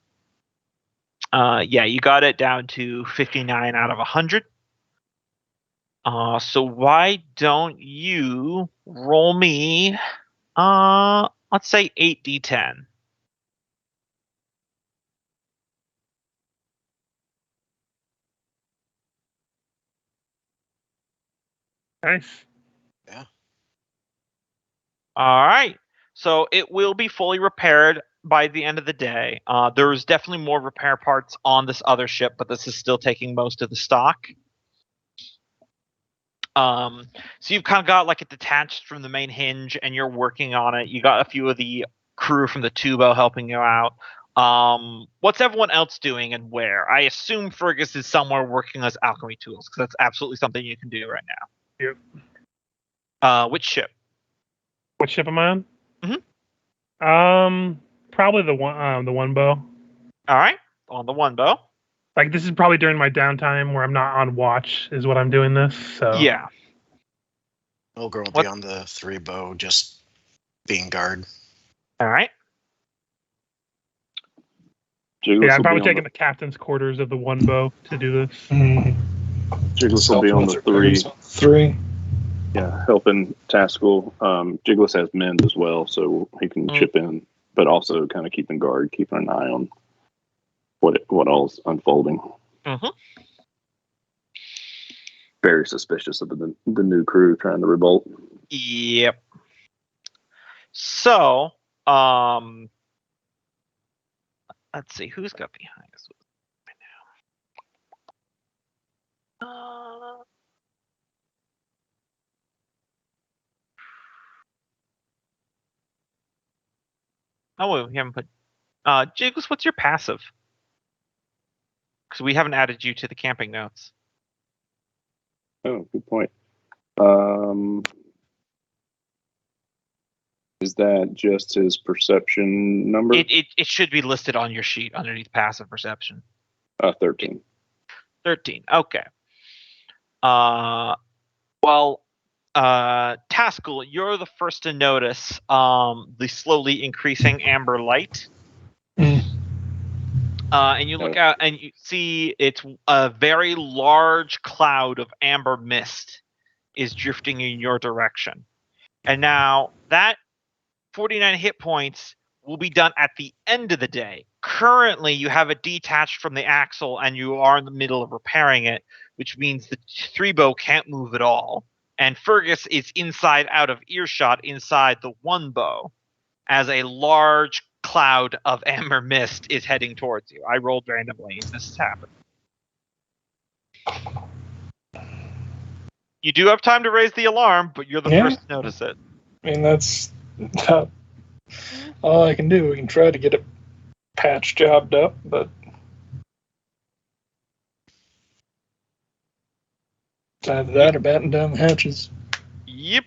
Yeah, you got it down to 59 out of 100. So why don't you roll me let's say 8d10. Nice. Yeah. All right. So it will be fully repaired by the end of the day. There's definitely more repair parts on this other ship, but this is still taking most of the stock. So you've kind of got like it detached from the main hinge, and you're working on it. You got a few of the crew from the Tubo helping you out. What's everyone else doing and where? I assume Fergus is somewhere working on his alchemy tools because that's absolutely something you can do right now. Yep. Which ship? What ship am I on? Mm-hmm. Probably the one bow. All right, on the one bow. Like this is probably during my downtime where I'm not on watch is what I'm doing this. So yeah. Milgrim will be on the 3 bow, just being guard. All right. I'm probably taking the captain's quarters of the one bow to do this. Jiggles will be on the 3. Yeah, helping Taskell. Jiggles has mend as well, so he can chip in, but also kind of keeping guard, keeping an eye on what all's unfolding. Mm-hmm. Very suspicious of the new crew trying to revolt. Yep. So, let's see who's got behind us right now. Oh, we haven't put. Jiggles, what's your passive? Because we haven't added you to the camping notes. Oh, good point. Is that just his perception number? It should be listed on your sheet underneath passive perception. 13. 13. Okay. Well, Taskell, you're the first to notice the slowly increasing amber light. And you look out and you see it's a very large cloud of amber mist is drifting in your direction. And now that 49 hit points will be done at the end of the day. Currently, you have it detached from the axle and you are in the middle of repairing it, which means the 3 bow can't move at all. And Fergus is inside out of earshot inside the 1 bow as a large cloud of amber mist is heading towards you. I rolled randomly and this has happened. You do have time to raise the alarm, but you're the first to notice it. I mean, that's all I can do. We can try to get a patch jobbed up, but it's either that or batten down the hatches. Yep.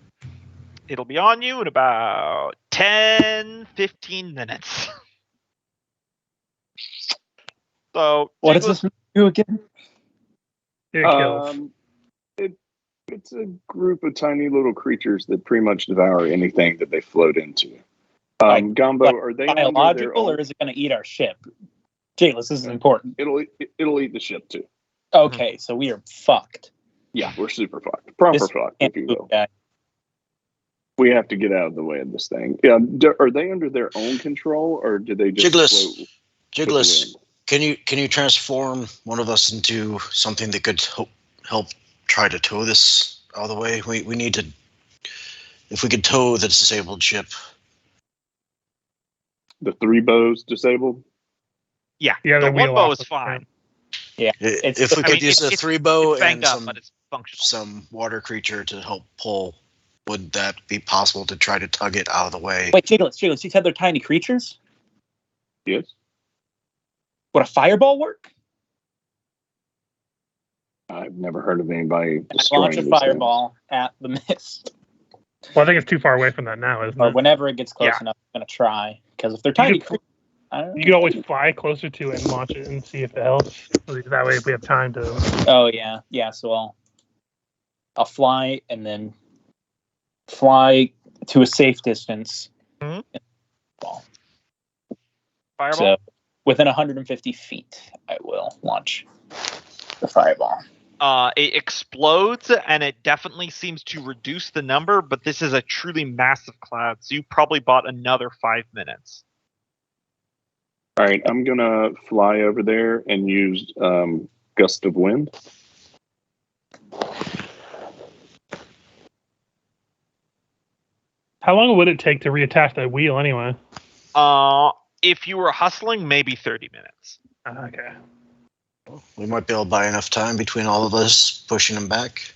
It'll be on you in about 10-15 minutes. So what does this do again? It's a group of tiny little creatures that pretty much devour anything that they float into. Gumbo, are they biological, or is it going to eat our ship? Jayless, this is important. It'll eat the ship too. Okay, so we are fucked. Yeah, we're super fucked. Proper fucked, if you will. We have to get out of the way of this thing. Yeah, are they under their own control, or do they just float? Jiggles, can you transform one of us into something that could help try to tow this all the way? We need to. If we could tow the disabled ship. The 3 bows disabled? Yeah, the 1 bow is fine. Yeah, if we could use the 3 bow and some water creature to help pull, would that be possible to try to tug it out of the way? Wait, Jiggles, you said they're tiny creatures? Yes. Would a fireball work? I've never heard of anybody launch a fireball at the mist. Well, I think it's too far away from that now, isn't Or it? whenever it gets close enough, I'm going to try. Because if they're tiny creatures, you can always fly closer to it and launch it and see if it helps. That way, if we have time to. Oh, yeah. Yeah, so I'll fly and then fly to a safe distance. Mm-hmm. Fireball. So within 150 feet, I will launch the fireball. It explodes, and it definitely seems to reduce the number, but this is a truly massive cloud, so you probably bought another 5 minutes. All right, I'm going to fly over there and use gust of wind. How long would it take to reattach that wheel anyway? If you were hustling, maybe 30 minutes. Okay. We might be able to buy enough time between all of us pushing them back.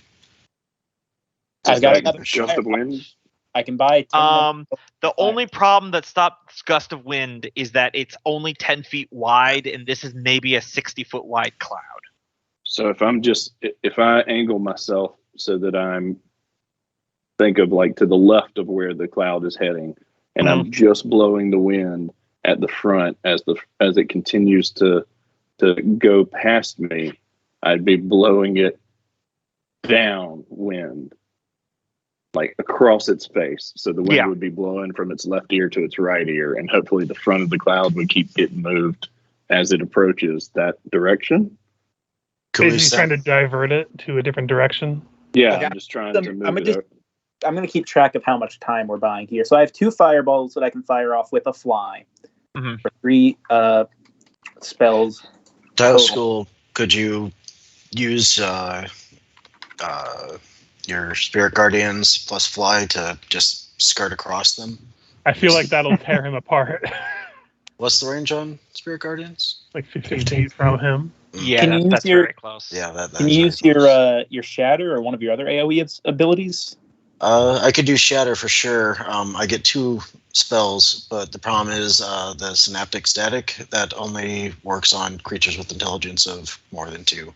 I've got another gust of wind. I can buy 10 the only problem that stops gust of wind is that it's only 10 feet wide, and this is maybe a 60-foot wide cloud. So if I angle myself so that I'm think of like to the left of where the cloud is heading, and I'm just blowing the wind at the front as it continues to go past me, I'd be blowing it downwind, like across its face. So the wind would be blowing from its left ear to its right ear, and hopefully the front of the cloud would keep getting moved as it approaches that direction. Basically trying to divert it to a different direction. Yeah, I'm just trying to move it. I'm going to keep track of how much time we're buying here. So I have 2 fireballs that I can fire off with a fly for 3 spells. Dial School, could you use your Spirit Guardians plus fly to just skirt across them? I feel like that'll tear him apart. What's the range on Spirit Guardians? Like 15 feet from him. Yeah, that's very close. Yeah, can you use your Shatter or one of your other AoE abilities? I could do Shatter for sure. I get 2 spells, but the problem is the Synaptic Static that only works on creatures with intelligence of more than 2.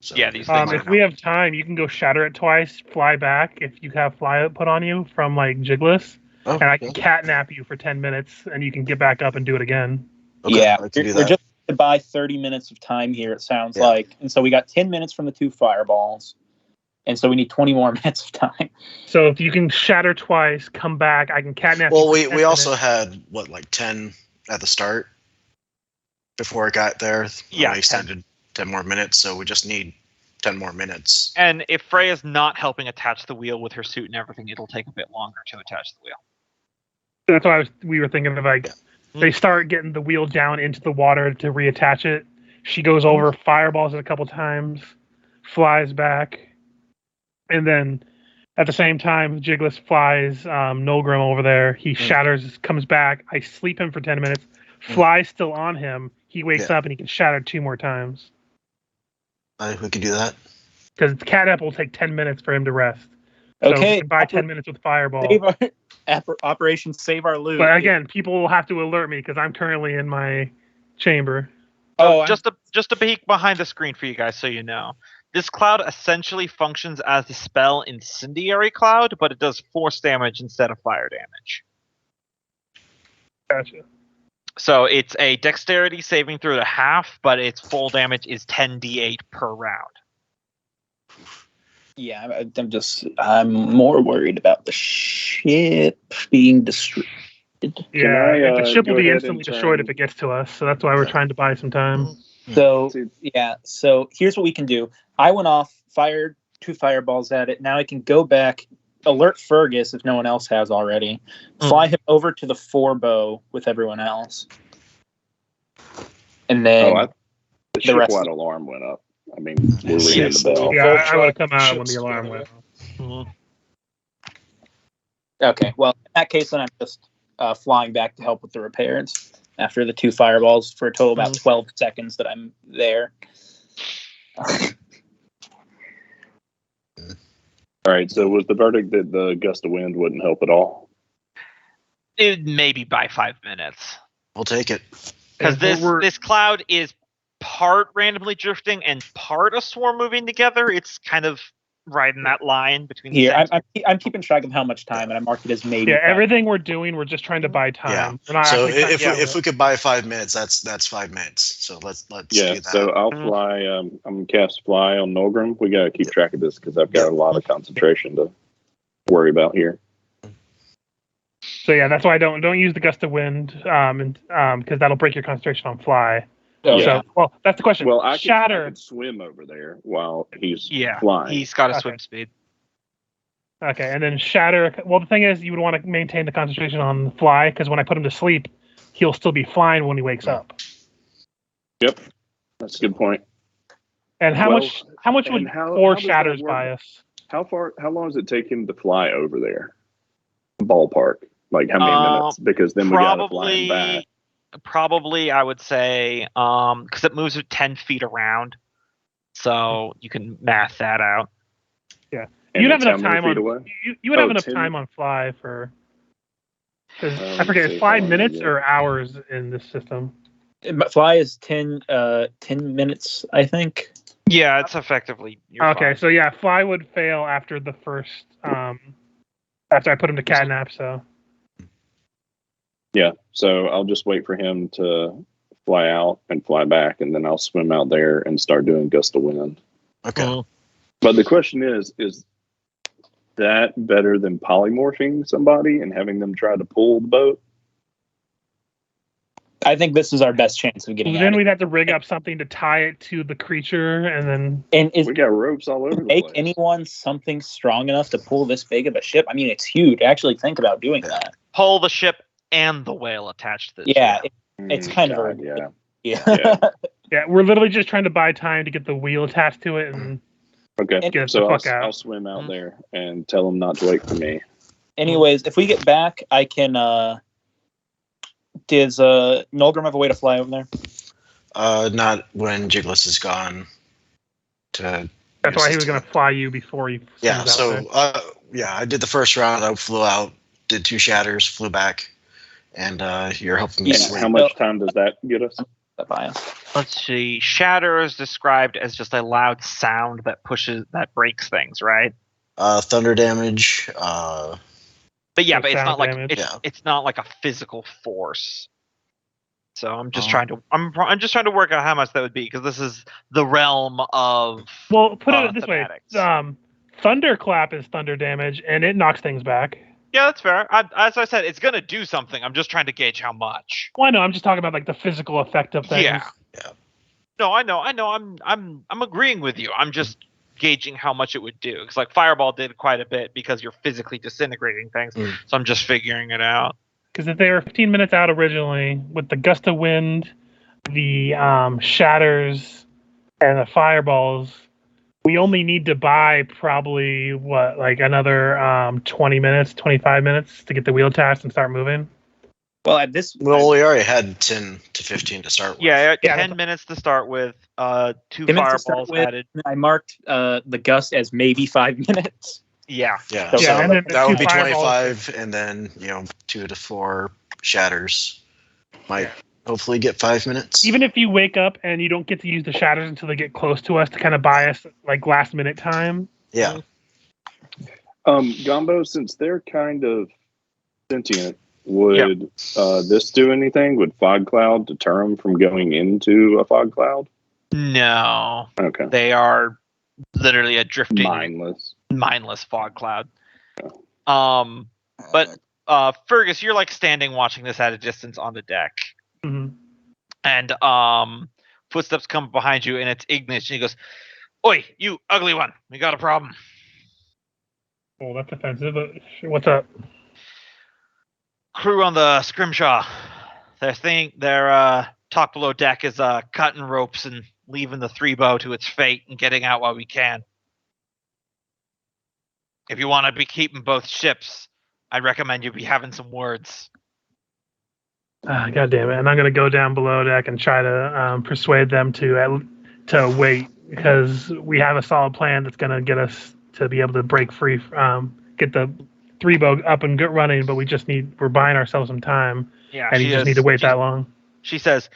So, yeah, these things if we have time, you can go Shatter it twice, fly back if you have fly put on you from like Jigless, and I can catnap you for 10 minutes, and you can get back up and do it again. Okay, yeah, I can do we're that. just to buy 30 minutes of time here. It sounds like, and so we got 10 minutes from the 2 fireballs. And so we need 20 more minutes of time. So if you can Shatter twice, come back, I can catnap. Well, we also had, 10 at the start before it got there? Yeah, we extended 10 more minutes, so we just need 10 more minutes. And if Freya's not helping attach the wheel with her suit and everything, it'll take a bit longer to attach the wheel. That's why we were thinking of they start getting the wheel down into the water to reattach it. She goes over, fireballs it a couple times, flies back. And then at the same time, Jigless flies Nolgrim over there. He shatters, comes back. I sleep him for 10 minutes. Fly's still on him. He wakes up and he can shatter 2 more times. We can do that. Because catnap will take 10 minutes for him to rest. So we can buy 10 minutes with Fireball. Operation Save Our Loot. But again, people will have to alert me because I'm currently in my chamber. Just a peek behind the screen for you guys so you know. This cloud essentially functions as the spell Incendiary Cloud, but it does force damage instead of fire damage. Gotcha. So it's a dexterity saving throw to half, but its full damage is 10d8 per round. Yeah, I'm more worried about the ship being destroyed. Yeah, the ship will be instantly destroyed if it gets to us, so that's why we're trying to buy some time. So here's what we can do. I went off, fired 2 fireballs at it. Now I can go back, alert Fergus if no one else has already, fly him over to the 4-bow with everyone else. And then the shipwide alarm went up. I mean, we're ringing the bell. Yeah, I would have come out when the alarm went off. Okay, well, in that case, then I'm just flying back to help with the repairs after the 2 fireballs for a total of about 12 seconds that I'm there. All right, so was the verdict that the gust of wind wouldn't help at all? It maybe by 5 minutes. We'll take it. Because this cloud is part randomly drifting and part a swarm moving together. It's kind of right in that line between. Here, I'm keeping track of how much time, and I marked it as maybe. Yeah, everything we're doing, we're just trying to buy time. Yeah. So if we could buy 5 minutes, that's 5 minutes. So let's do that. So I'll fly. I'm gonna cast fly on Nolgrim. We gotta keep track of this because I've got a lot of concentration to worry about here. So yeah, that's why I don't use the gust of wind, because that'll break your concentration on fly. Oh, So, well, that's the question. Well, I Shatter. could swim over there while he's Yeah, flying. he's got a swim speed. Okay, and then shatter. Well, the thing is, you would want to maintain the concentration on fly because when I put him to sleep, he'll still be flying when he wakes up. Yep, that's a good point. And how much would 4 shatters buy us? How long does it take him to fly over there? Ballpark, like how many minutes? Because then we gotta fly him back. Probably, I would say, because it moves at 10 feet around, so you can math that out. Yeah, you'd have enough time on. You would have enough time on fly for. Because I forget, it's 5 minutes or hours in this system. Fly is 10 minutes, I think. Yeah, it's effectively. Okay, so yeah, fly would fail after the first. After I put him to catnap, so. Yeah, so I'll just wait for him to fly out and fly back, and then I'll swim out there and start doing gust of wind. Okay. But the question is that better than polymorphing somebody and having them try to pull the boat? I think this is our best chance of getting. Then we'd have to rig up something to tie it to the creature, and then. We got ropes all over the place. Make anyone something strong enough to pull this big of a ship? I mean, it's huge. Actually, think about doing that. Pull the ship and the whale attached to the ship. It's kind of yeah. We're literally just trying to buy time to get the wheel attached to it, and get so I'll swim out there and tell them not to wait for me. Anyways, if we get back, I can. Does Nolgrim have a way to fly over there? Not when Jiggles is gone. That's why he was going to fly you before you. Yeah. So I did the first round. I flew out, did 2 shatters, flew back, and you're helping me. How much time does that get us? Let's see. Shatter is described as just a loud sound that breaks things, right? Thunder damage. But it's not like it's not like a physical force. So I'm just trying to work out how much that would be because this is the realm of. Well, put it this way: thunderclap is thunder damage, and it knocks things back. Yeah, that's fair. As I said, it's gonna do something. I'm just trying to gauge how much. Well, I know. I'm just talking about like the physical effect of things. Yeah. No, I know. I'm agreeing with you. I'm just gauging how much it would do because like fireball did quite a bit because you're physically disintegrating things. So I'm just figuring it out. Because if they were 15 minutes out originally with the gust of wind, the shatters, and the fireballs, we only need to buy probably another 20 minutes, 25 minutes to get the wheel attached and start moving. Well, at this, we already had 10 to 15 to start with. Yeah, 10 minutes to start with. 2 fireballs added. I marked the gust as maybe 5 minutes. Yeah. So that would be 25, and then 2 to 4 shatters might hopefully get 5 minutes. Even if you wake up and you don't get to use the shatters until they get close to us to kind of buy us like last minute time. Yeah. Gombo, since they're kind of sentient, would this do anything? Would fog cloud deter them from going into a fog cloud? No. Okay. They are literally a drifting mindless fog cloud. But Fergus, you're like standing watching this at a distance on the deck. Mm-hmm. And footsteps come behind you and it's Ignis and he goes, "Oi, you ugly one, we got a problem." Oh, that's offensive, but what's up? Crew on the Scrimshaw. Their talk below deck is cutting ropes and leaving the 3-bow to its fate and getting out while we can. If you want to be keeping both ships, I'd recommend you be having some words. God damn it! And I'm gonna go down below deck and try to persuade them to wait because we have a solid plan that's gonna get us to be able to break free, get the 3-bow up and get running. But we're buying ourselves some time. Yeah, and you just need to wait that long. She says,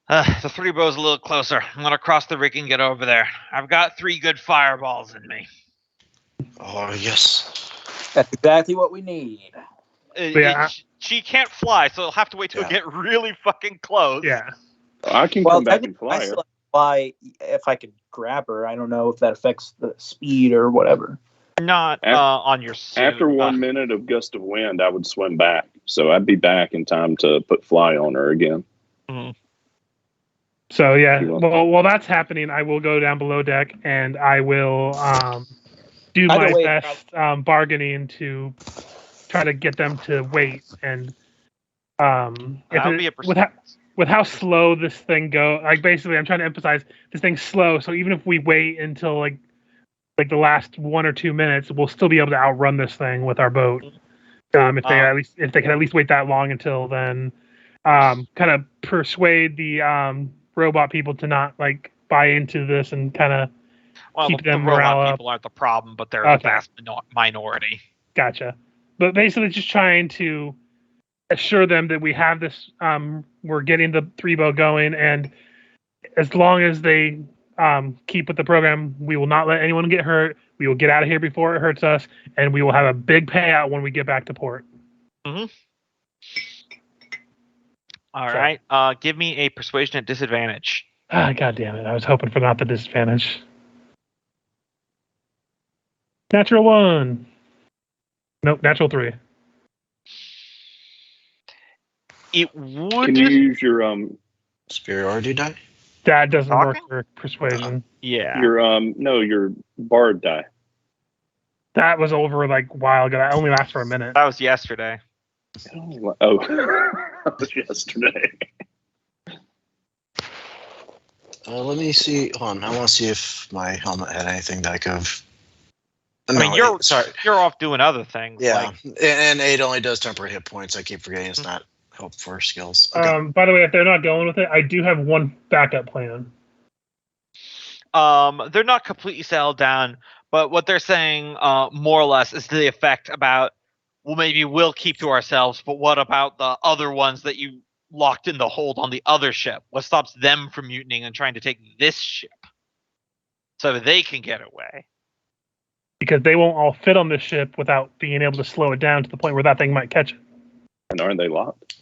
the 3-bow's a little closer. I'm gonna cross the rig and get over there. I've got 3 good fireballs in me. Oh, yes. That's exactly what we need. She can't fly, so it'll have to wait till it get really fucking close. Yeah. I can come back and fly I her. still fly if I could grab her. I don't know if that affects the speed or whatever. Not on your suit. After 1 minute of gust of wind, I would swim back. So I'd be back in time to put fly on her again. Mm-hmm. So, yeah. Well, while that's happening, I will go down below deck and I will do my best bargaining to try to get them to wait. And with how slow this thing goes, like basically I'm trying to emphasize this thing's slow. So even if we wait until like the last 1 or 2 minutes, we'll still be able to outrun this thing with our boat. If they can at least wait that long until then, kind of persuade the robot people to not like buy into this and kind of keep them morale up. People aren't the problem, but they're the vast minority. Gotcha. But basically, just trying to assure them that we have this. We're getting the 3-bow going, and as long as they keep with the program, we will not let anyone get hurt. We will get out of here before it hurts us, and we will have a big payout when we get back to port. Mm-hmm. All right. Give me a persuasion at disadvantage. God damn it. I was hoping for not the disadvantage. Natural 1. Nope, natural 3. It would. Can you use your superiority die? That doesn't work for persuasion. Yeah. Your bard die. That was over like a while ago. That only lasts for a minute. That was yesterday. Oh, that was yesterday. Let me see. Hold on. I want to see if my helmet had anything that I could have. I mean, you're off doing other things. Yeah, and it only does temporary hit points. I keep forgetting it's not help for skills. Okay. By the way, if they're not going with it, I do have one backup plan. They're not completely settled down, but what they're saying, more or less, is to the effect about, well, maybe we'll keep to ourselves, but what about the other ones that you locked in the hold on the other ship? What stops them from mutinying and trying to take this ship so that they can get away? Because they won't all fit on this ship without being able to slow it down to the point where that thing might catch it. And aren't they locked?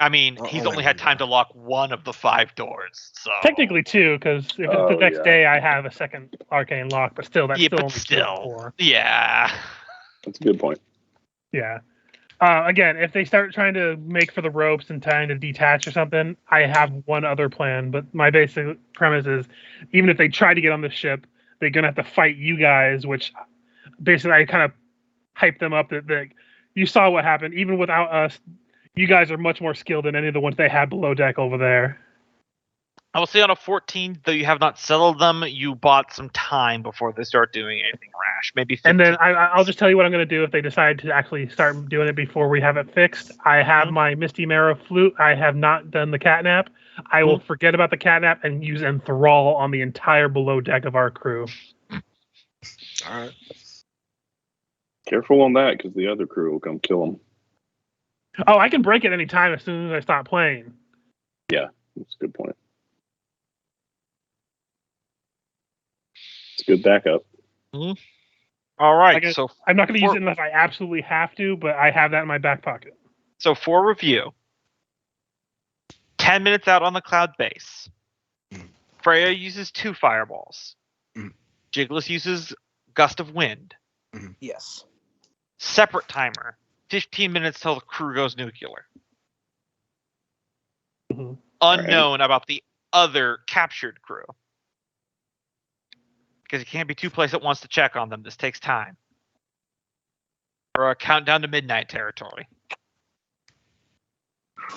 I mean, he's only had time to lock one of the 5 doors. So technically 2, because if it's the next day, I have a second arcane lock. But still, that's still only 4. Yeah, that's a good point. Yeah. Again, if they start trying to make for the ropes and trying to detach or something, I have one other plan. But my basic premise is, even if they try to get on the ship, they're gonna have to fight you guys. Which basically, I kind of hype them up that you saw what happened. Even without us, you guys are much more skilled than any of the ones they had below deck over there. I will say on a 14, though you have not settled them, you bought some time before they start doing anything rash. Maybe 15. And then I'll just tell you what I'm going to do if they decide to actually start doing it before we have it fixed. I have my Misty Marrow flute. I have not done the catnap. I will forget about the catnap and use enthrall on the entire below deck of our crew. All right. Careful on that, because the other crew will come kill them. Oh, I can break it any time as soon as I stop playing. Yeah, that's a good point. It's a good backup. Mm-hmm. All right, so I'm not going to use it unless I absolutely have to, but I have that in my back pocket. So for review, 10 minutes out on the cloud base, Freya uses 2 fireballs. Jiggles uses gust of wind. Yes. Separate timer, 15 minutes till the crew goes nuclear. Unknown about the other captured crew. Because you can't be 2 places at once to check on them. This takes time. Or a countdown to midnight territory.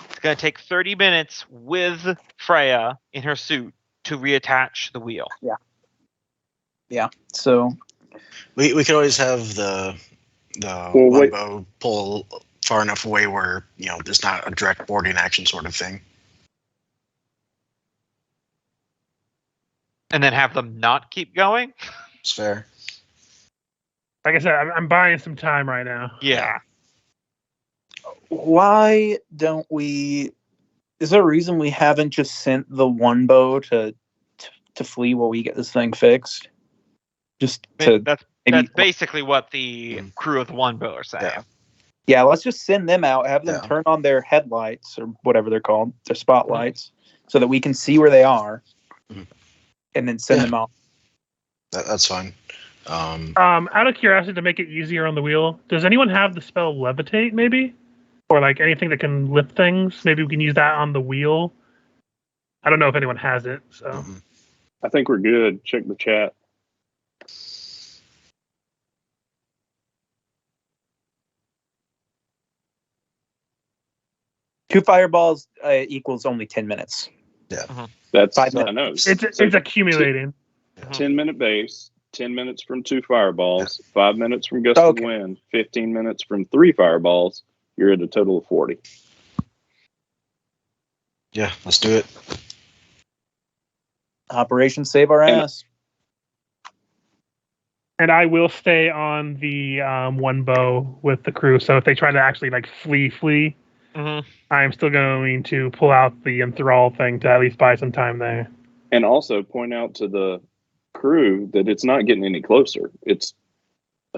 It's going to take 30 minutes with Freya in her suit to reattach the wheel. Yeah. Yeah. So we could always have the longbow pull far enough away where there's not a direct boarding action sort of thing. And then have them not keep going? It's fair. Like I said, I'm buying some time right now. Yeah. Why don't we... Is there a reason we haven't just sent the one bow to flee while we get this thing fixed? That's basically what the crew of the one boat are saying. Yeah, let's just send them out, have them turn on their headlights or whatever they're called, their spotlights, so that we can see where they are, and then send them out. That's fine. Out of curiosity, to make it easier on the wheel, does anyone have the spell levitate, maybe? Or like anything that can lift things? Maybe we can use that on the wheel. I don't know if anyone has it, so. I think we're good. Check the chat. Two fireballs equals only 10 minutes. Yeah. That's 5 minutes. I know. It's accumulating. 10-minute base, 10 minutes from 2 fireballs, 5 minutes from gust of wind, 15 minutes from 3 fireballs. You're at a total of 40. Yeah, let's do it. Operation Save Our Ass. And I will stay on the one bow with the crew. So if they try to actually like flee, I'm still going to pull out the enthrall thing to at least buy some time there. And also point out to the crew that it's not getting any closer. It's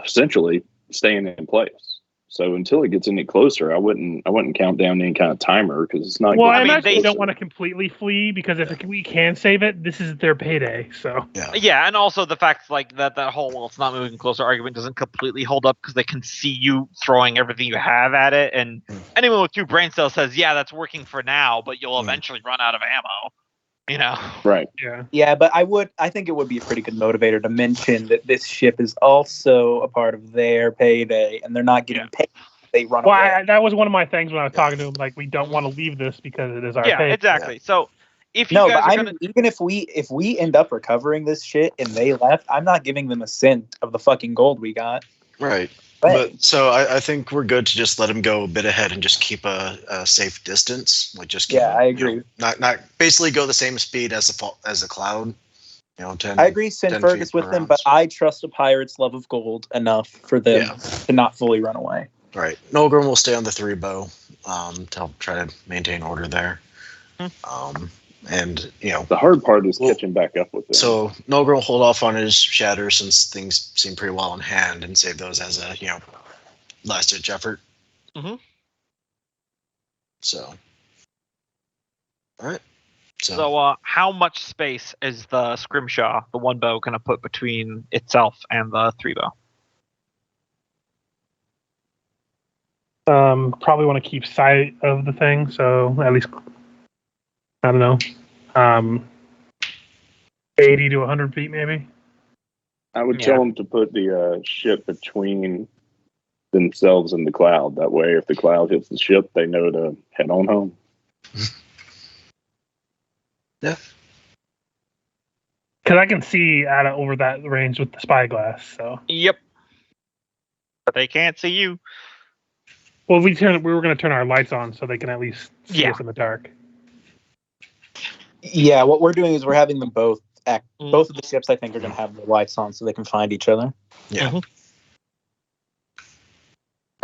essentially staying in place. So until it gets any closer, I wouldn't count down any kind of timer because it's not. Well, I imagine they don't want to completely flee because if we can save it, this is their payday. So yeah, and also the fact like that whole well, it's not moving closer argument doesn't completely hold up because they can see you throwing everything you have at it, and anyone with 2 brain cells says, yeah, that's working for now, but you'll eventually run out of ammo. You know, right? Yeah, but I think it would be a pretty good motivator to mention that this ship is also a part of their payday, and they're not getting paid. They run away. That was one of my things when I was talking to them. Like, we don't want to leave this because it is our pay. Exactly. So if you guys are gonna... even if we end up recovering this shit and they left, I'm not giving them a cent of the fucking gold we got. Right. But so I think we're good to just let him go a bit ahead and just keep a safe distance. Like just keep I agree. Not basically go the same speed as the cloud. You know, 10. I agree. Send Fergus with them, but I trust a pirate's love of gold enough for them to not fully run away. Right. Nolgrim will stay on the 3 bow to try to maintain order there. And the hard part is catching back up with them. So Nolgrim will hold off on his shatter since things seem pretty well in hand, and save those as a last ditch effort. So, all right. So how much space is the Scrimshaw, the one bow, going to put between itself and the 3 bow? Probably want to keep sight of the thing, so at least I don't know, 80 to 100 feet maybe. I would tell them to put the ship between themselves and the cloud. That way, if the cloud hits the ship, they know to head on home. Yeah. Because I can see out of over that range with the spyglass. So. Yep. But they can't see you. Well, we were going to turn our lights on so they can at least see us in the dark. Yeah, what we're doing is we're having them both act. Both of the ships, I think, are going to have their lights on so they can find each other. Yeah.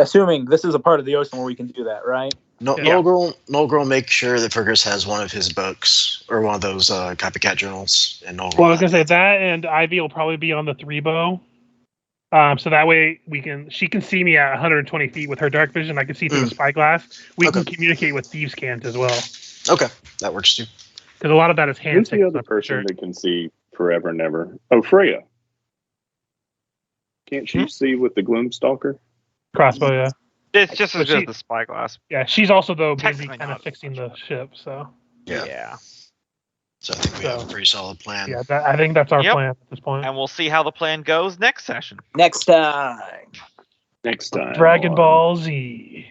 Assuming this is a part of the ocean where we can do that, right? Nolgrim make sure that Fergus has one of his books or one of those copycat journals. And Well, I was going to say that, and Ivy will probably be on the 3 bow. So that way she can see me at 120 feet with her dark vision. I can see through the spyglass. We can communicate with Thieves' Cant as well. Okay, that works too. Because a lot of that is hand. Who's the other person that can see forever and ever? Oh, Freya. Can't she see with the Gloomstalker? Crossbow, yeah. It's just as good as the spyglass. Yeah, she's also though busy kind of fixing the ship. So. Yeah. So I think we have a pretty solid plan. Yeah, I think that's our plan at this point. And we'll see how the plan goes next session. Next time. Dragon Ball Z.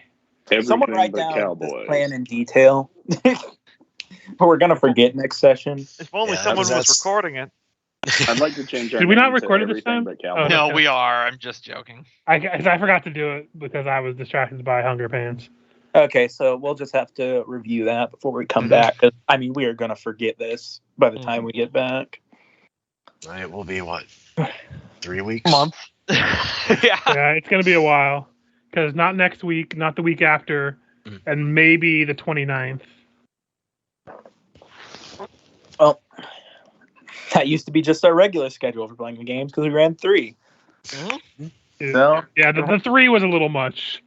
Someone write down this plan in detail. We're going to forget next session. If only someone was recording it. I'd like to change our Did we not record it this time? No, we are. I'm just joking. I forgot to do it because I was distracted by Hunger Pants. Okay, so we'll just have to review that before we come back. Cause, I mean, we are going to forget this by the time we get back. It will be, 3 weeks? Month. Yeah, it's going to be a while. Because not next week, not the week after, and maybe the 29th. Well, that used to be just our regular schedule for playing the games because we ran 3. So yeah, the 3 was a little much.